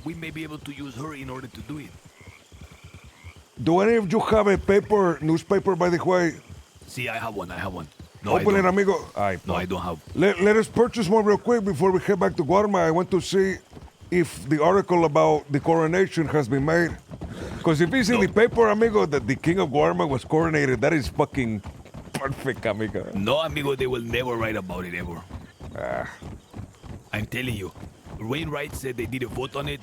We may be able to use her in order to do it. Do any of you have a newspaper, by the way? See, I have one. No, Open I it, don't. amigo. No, I don't have. Let us purchase one real quick before we head back to Guarma. I want to see if the article about the coronation has been made. Because if it's in the paper, amigo, that the king of Guarma was coronated, that is fucking Perfect, amigo. No, amigo, they will never write about it ever. I'm telling you. Wainwright said they did a vote on it.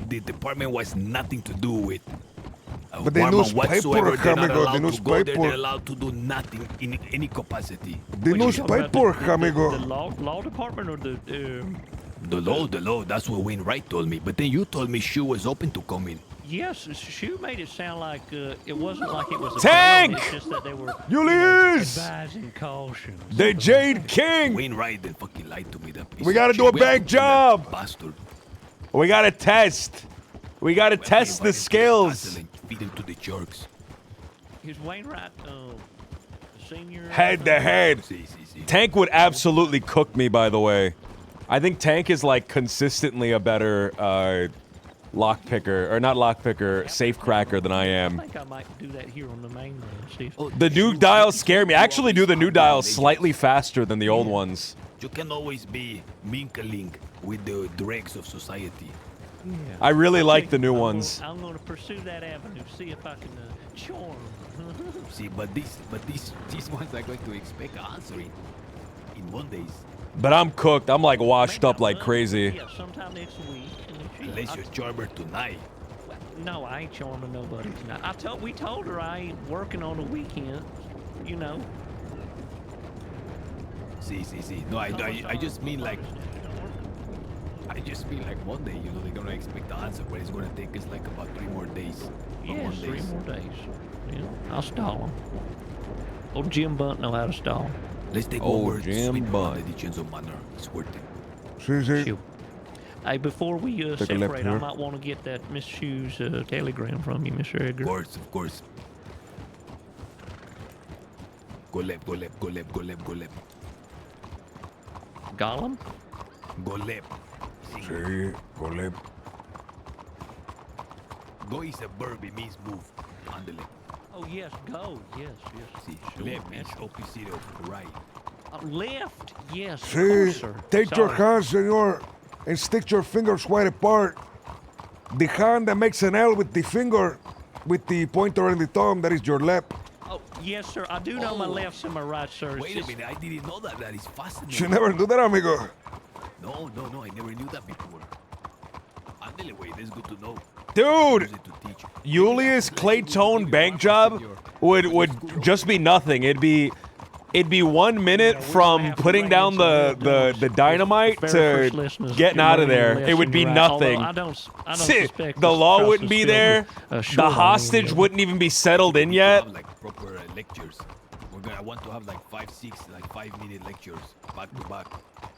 The department was nothing to do with. But the Guarma newspaper, whatsoever, they're not amigo, the allowed to go there. newspaper. They're allowed to do nothing in any capacity. The newspaper, amigo. The law department or the The law. That's what Wainwright told me. But then you told me she was open to coming. Yes, Shu made it sound like it wasn't like it was a Tank! felony, it's just that they were Julius! advising caution. The Jade King! Wainwright then fucking lied to me. That piece We of gotta shit. do a We have bank to kill that job! Bastard. We gotta test. We gotta test the skills. Feed him to the jerks. Is Wainwright senior? Head to head. Tank would absolutely cook me, by the way. I think Tank is like consistently a better lockpicker, or not lockpicker, safe cracker than I am. I think I might do that here on the mainland. See if The new dials scare me. I actually do the new dials slightly faster than the old ones. You can always be minkaling with the dregs of society. Yeah. I really like the new ones. I'm going to pursue that avenue. See if I can charm. See, but these ones are going to expect answering in Mondays. But I'm cooked. I'm like washed up like crazy. Yeah, sometime next week. Unless you're charmer tonight. No, I ain't charming nobody tonight. We told her I ain't working on the weekend. You know. See. No, I just mean like. I just mean like Monday. You know, they're gonna expect the answer, but it's gonna take us like about 3 more days. Yes, 3 more days. Yeah, I'll stall them. Old Jim Bunt know how to stall. Let's take over Jim Bunt. The Dicenzo Manor. It's worth it. Shoot. Hey, before we Take a left separate, I here. might want to get that Miss Shoes telegram from you, Mr. Edgar. Of course. Go left. Gollum? Go left. Sí, go left. Go is a verb, it means move. Ándale. Oh, yes, go. Yes. See, Sure, left means opposite of right. Left, yes. See, of course, sir. take your Sorry. hands, senor, and stick your fingers wide apart. The hand that makes an L with the finger, with the pointer and the thumb, that is your left. Oh, yes, sir. I do know my lefts and my right, sir. It's Wait a just- minute, I didn't know that. That is fascinating. You never do that, amigo. No, I never knew that before. Ándale, wait, that's good to know. Dude, Julius Claytone bank job would just be nothing. It'd be 1 minute from putting down the dynamite to getting out of there. It would be nothing. I don't The law wouldn't be there. The hostage wouldn't even be settled in yet. Like proper lectures. I want to have like 5-minute lectures back to back.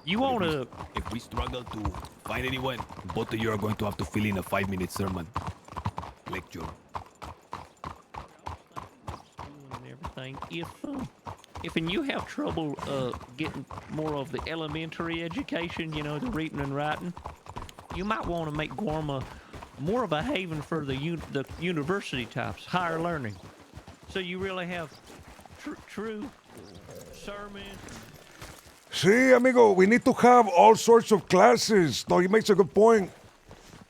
You want to? If we struggle to find anyone, both of you are going to have to fill in a 5-minute sermon lecture. And everything. If you have trouble getting more of the elementary education, you know, the reading and writing, you might want to make Guarma more of a haven for the university types, higher learning. So you really have true sermons. See, amigo, we need to have all sorts of classes. No, he makes a good point.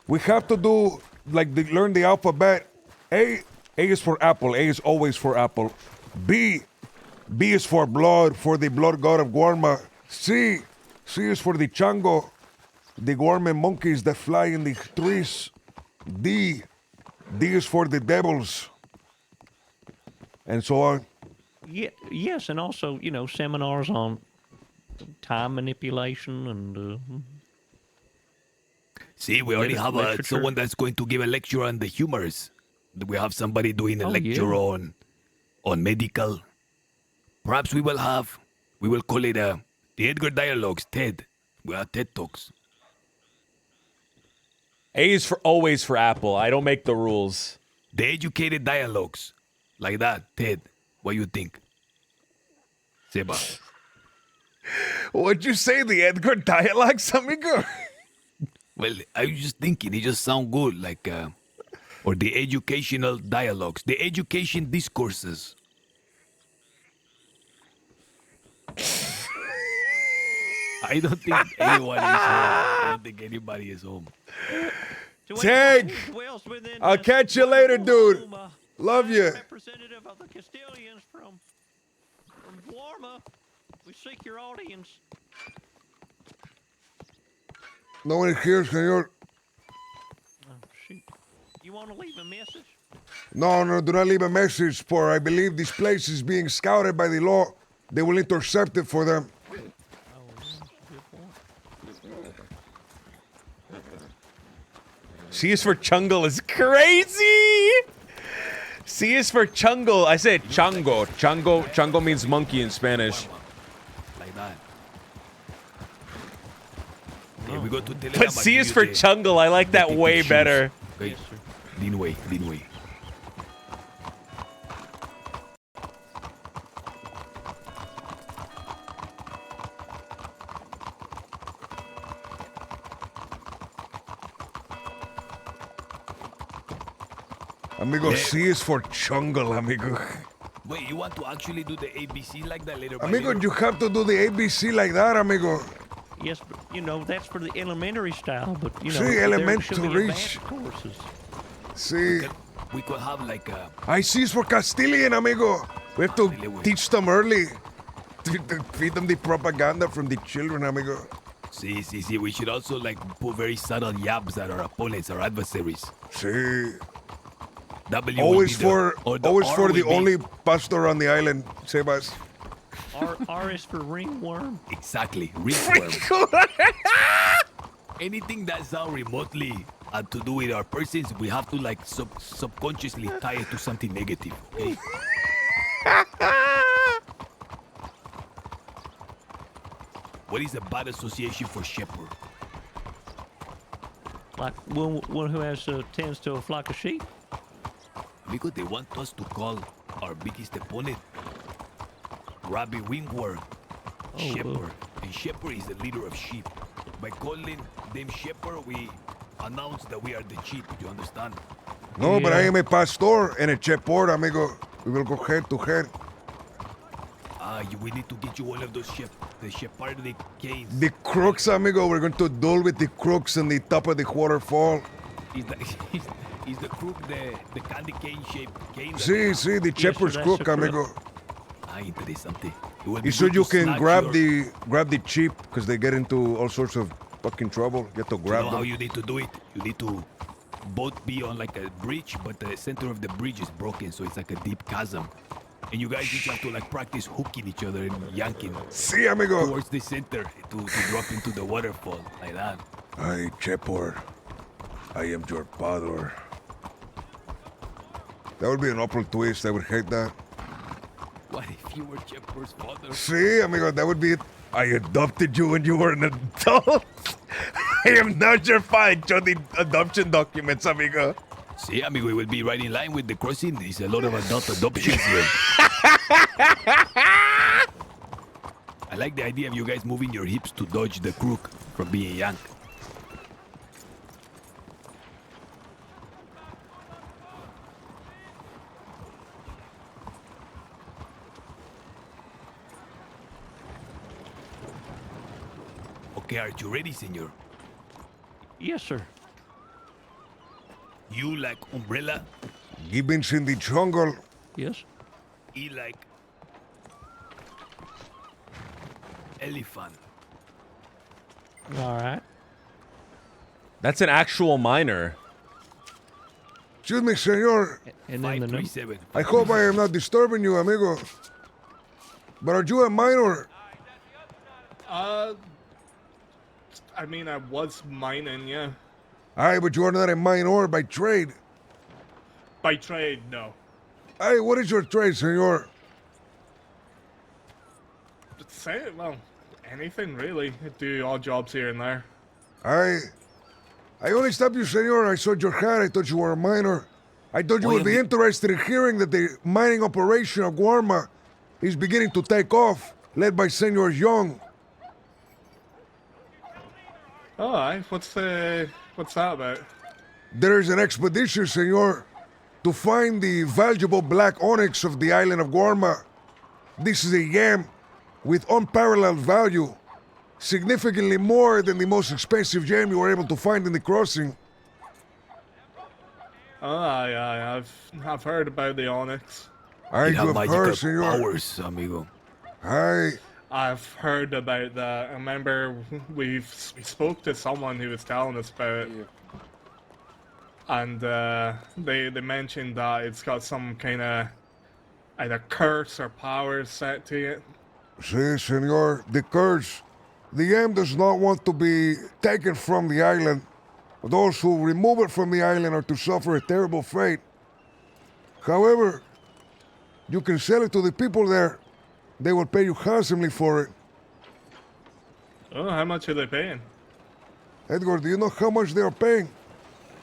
We have to do, learn the alphabet. A is for apple. A is always for apple. B is for blood, for the blood god of Guarma. C is for the chango, the Guarman monkeys that fly in the trees. D is for the devils. And so on. Yeah, yes, and also, you know, seminars on time manipulation and... See, we already have someone that's going to give a lecture on the humors. We have somebody doing a lecture on medical. Perhaps we will call it the Edgar Dialogues, TED. We have TED Talks. A is always for apple. I don't make the rules. The Educated Dialogues. Like that, TED. What do you think? Seba. What'd you say, the Edgar Dialogues, amigo? Well, I was just thinking, it just sounds good, like, or the educational dialogues, the education discourses. I don't think anyone is home. I don't think anybody is home. Tank! I'll catch you later, dude. Love you. Representative of the Castilians from From Guarma, we seek your audience. No one here, senor. Oh, shoot. You want to leave a message? No, do not leave a message, for I believe this place is being scouted by the law. They will intercept it for them. C is for Chungle is crazy. C is for Chungle. I said Chango. Chango means monkey in Spanish. Like that. Okay, we go to tell But C is for Chungle. I like that way better. Okay. Lean way, lean way. Amigo, C is for Chungle, amigo. Wait, you want to actually do the ABC like that later? Amigo, you have to do the ABC like that, amigo. Yes, but you know that's for the elementary style. But you know, Sí, there elementary. should be advanced courses. Sí. We could have like a... I C is for Castilian, amigo. We have to teach them early. To feed them the propaganda from the children, amigo. See. We should also like put very subtle yabs at our opponents, our adversaries. Sí. W Always will for be the, always R for the will be- only pastor on the island, Sebas. R is for ringworm. Exactly, ringworm. Anything that sounds remotely to do with our persons, we have to like subconsciously tie it to something negative. Okay. What is a bad association for shepherd? Like one who has tends to a flock of sheep. Because they want us to call our biggest opponent Rabbi Wingworm Shepherd. And Shepherd is the leader of sheep. By calling them Shepherd, we announce that we are the sheep. You understand? No, but I am a pastor and a shepherd, amigo. We will go head to head. We need to get you one of those the Shepherd canes. The crooks, amigo. We're going to duel with the crooks on the top of the waterfall. Is the crook the candy cane shaped cane? Sí, the shepherd's crook, amigo. Interesante. It's so you can grab the sheep because they get into all sorts of fucking trouble. You have to grab You know them. how you need to do it? You need to both be on like a bridge, but the center of the bridge is broken, so it's like a deep chasm. And you guys each have to like practice hooking each other and yanking Sí, amigo. towards the center to drop into the waterfall like that. Ay, shepherd, I am your father. That would be an awful twist. I would hate that. What if you were Shepherd's father? See, amigo, that would be it. I adopted you when you were an adult. I am not your father. Show the adoption documents, amigo. See, amigo, we will be right in line with the crossing. There's a lot of adult adoptions here. I like the idea of you guys moving your hips to dodge the crook from being yanked. Okay, are you ready, senor? Yes, sir. You like umbrella? Gibbons in the jungle. Yes. He like elephant. All right. That's an actual minor. Excuse me, senor. And then the number. 537. I hope I am not disturbing you, amigo. But are you a minor? I mean, I was mining, yeah. Aye, but you are not a minor by trade. By trade, no. Aye, what is your trade, senor? Say it, well, anything really. I do odd jobs here and there. I only stopped you, senor. I saw your hat. I thought you were a miner. I thought you would be interested in hearing that the mining operation of Guarma is beginning to take off, led by Senor Young. Oh, aye. What's that about? There is an expedition, senor, to find the valuable black onyx of the island of Guarma. This is a yam with unparalleled value, significantly more than the most expensive gem you were able to find in the crossing. Oh, aye. I've heard about the onyx. I It have have magical heard, senor. powers, amigo. I've heard about that. I remember we spoke to someone who was telling us about it. And they mentioned that it's got some kind of either curse or powers set to it. Si, senor, the curse. The aim does not want to be taken from the island. Those who remove it from the island are to suffer a terrible fate. However, you can sell it to the people there. They will pay you handsomely for it. Oh, how much are they paying? Edgar, do you know how much they are paying?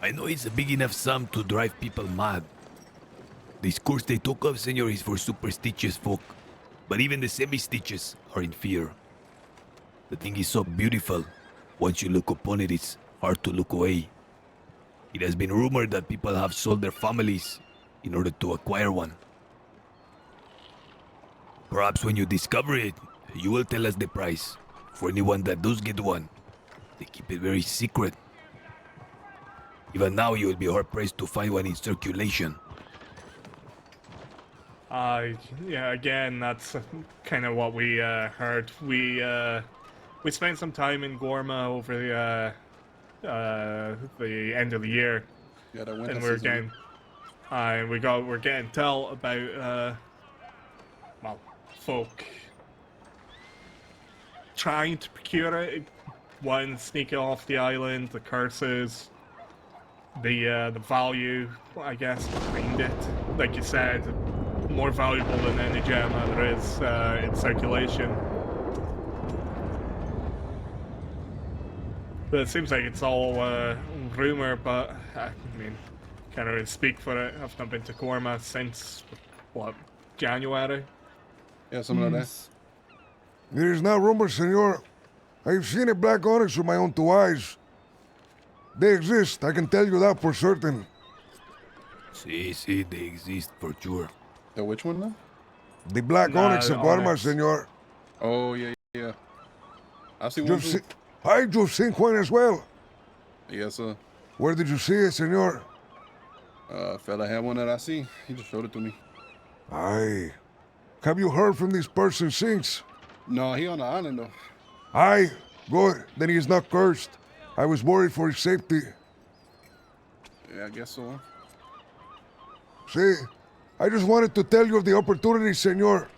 I know it's a big enough sum to drive people mad. This course they took up, senor, is for superstitious folk. But even the semi-stitches are in fear. The thing is so beautiful. Once you look upon it, it's hard to look away. It has been rumored that people have sold their families in order to acquire one. Perhaps when you discover it, you will tell us the price. For anyone that does get one, they keep it very secret. Even now, you will be hard-pressed to find one in circulation. Yeah, again, that's kind of what we heard. We spent some time in Gorma over the end of the year. Yeah, that winter and we're season. getting, we're getting tell about well, folk trying to procure it, one sneaking off the island, the curses, the value, I guess, behind it. Like you said, more valuable than any gem there is in circulation. But it seems like it's all rumor, but I mean, can't really speak for it. I've not been to Gorma since, what, January? Yeah, something like that. It is not rumor, senor. I've seen a black onyx with my own two eyes. They exist, I can tell you that for certain. See, they exist for sure. The which one now? The black onyx of Guarma, senor. Oh, yeah. I see one too. You've seen one as well. Yes, sir. Where did you see it, senor? Fella had one that I see. He just showed it to me. Aye. Have you heard from this person since? No, he on the island though. Aye. Good. Then he is not cursed. I was worried for his safety. Yeah, I guess so. See, I just wanted to tell you of the opportunity, senor.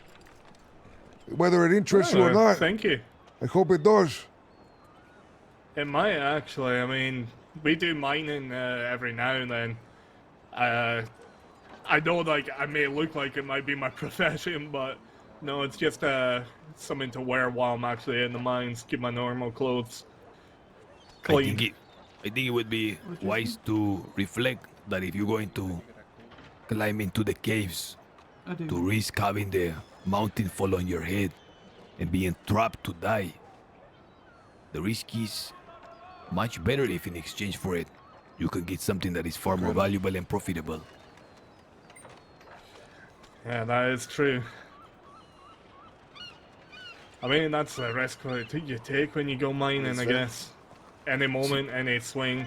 Whether it interests you or not. Thank you. I hope it does. It might actually. I mean, we do mining every now and then. I know, like, I may look like it might be my profession, but no, it's just something to wear while I'm actually in the mines. Keep my normal clothes clean. I think it would be wise to reflect that if you're going to climb into the caves, to risk having the mountain fall on your head and being trapped to die. The risk is much better if in exchange for it, you can get something that is far more valuable and profitable. Yeah, that is true. I mean, that's the risk you take when you go mining, I guess. Any moment, any swing.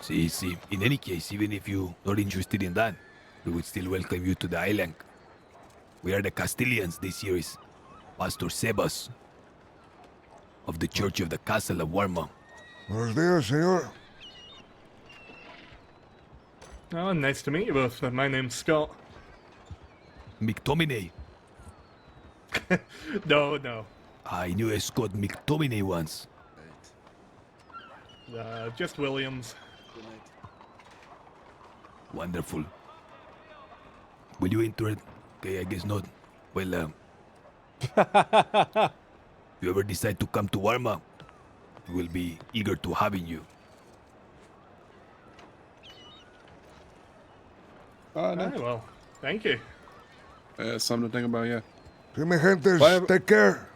See, in any case, even if you're not interested in that, we would still welcome you to the island. We are the Castilians this year is Pastor Sebas of the Church of the Castle of Warma. Buenos dias, senor. Oh, nice to meet you both. My name's Scott. McTominay. No. I knew a Scott McTominay once. Just Williams. Wonderful. Will you enter it? Okay, I guess not. Well, if you ever decide to come to Warma, we will be eager to having you. Well, thank you. That's something to think about, yeah. Sí, mi gentes, take care.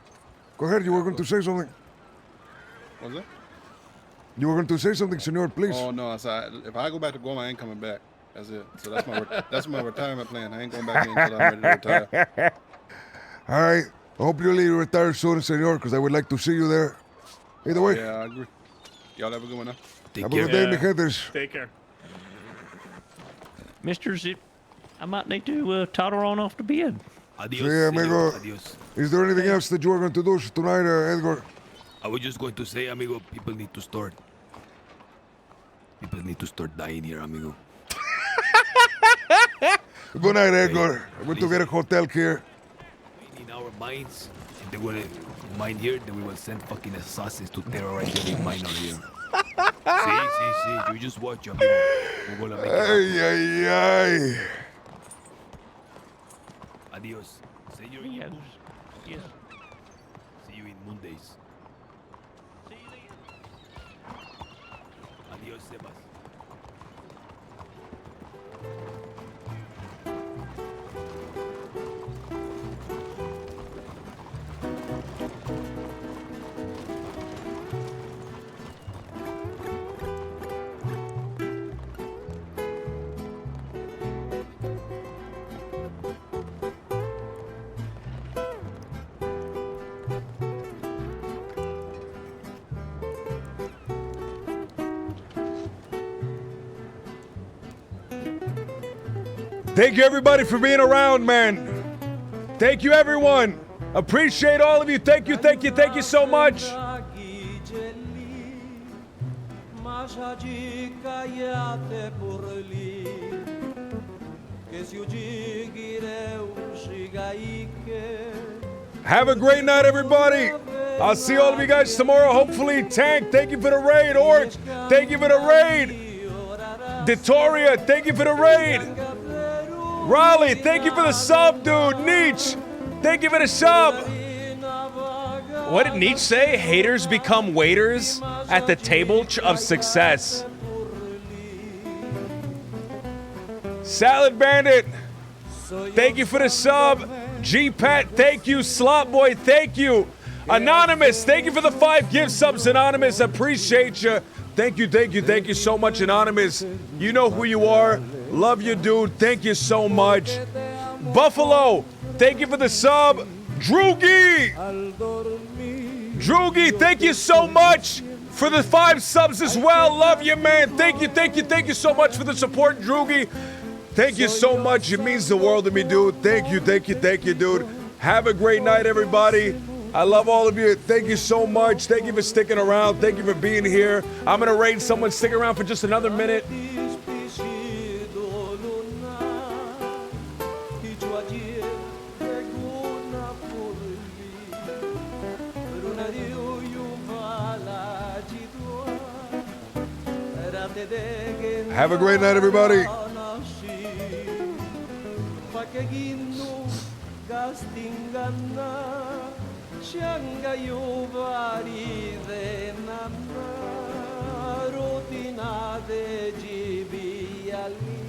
Go ahead, you were going to say something. What was that? You were going to say something, senor, please. Oh, no, if I go back to Guam, I ain't coming back. That's it. So that's my retirement plan. I ain't going back in until I'm ready to retire. All right. I hope you retire soon, senor, because I would like to see you there. Either way. Yeah, I agree. Y'all have a good one, huh? Have a good day, mi gentes. Take care. Mr. Zip, I might need to toddle on off to bed. Adios, See, amigo. señor. Adios. Is there anything else that you are going to do tonight, Edgar? I was just going to say, amigo, people need to start dying here, amigo. Good night, Edgar. I'm going to get a hotel here. In our minds, if they want to mine here, then we will send fucking assassins to terrorize every miner here. See, you just watch, amigo. We're gonna make it happen. Ay, ay, ay. Adios. Señor. Yes. See you in Mondays. Adios, Sebas. Thank you, everybody, for being around, man. Thank you, everyone. Appreciate all of you. Thank you so much. Have a great night, everybody. I'll see all of you guys tomorrow. Hopefully, Tank, thank you for the raid. Orange, thank you for the raid. Ditoria, thank you for the raid. Raleigh, thank you for the sub, dude. Nietzsche, thank you for the sub. What did Nietzsche say? Haters become waiters at the table of success. Salad Bandit, thank you for the sub. G-Pat, thank you. Slot Boy, thank you. Anonymous, thank you for the 5 gift subs, Anonymous. Appreciate you. Thank you so much, Anonymous. You know who you are. Love you, dude. Thank you so much. Buffalo, thank you for the sub. Droogie, thank you so much for the 5 subs as well. Love you, man. Thank you so much for the support, Droogie. Thank you so much. It means the world to me, dude. Thank you, dude. Have a great night, everybody. I love all of you. Thank you so much. Thank you for sticking around. Thank you for being here. I'm going to raid someone. Stick around for just another minute. Have a great night, everybody. Shangayo vari de nana, rotina de jibi ali.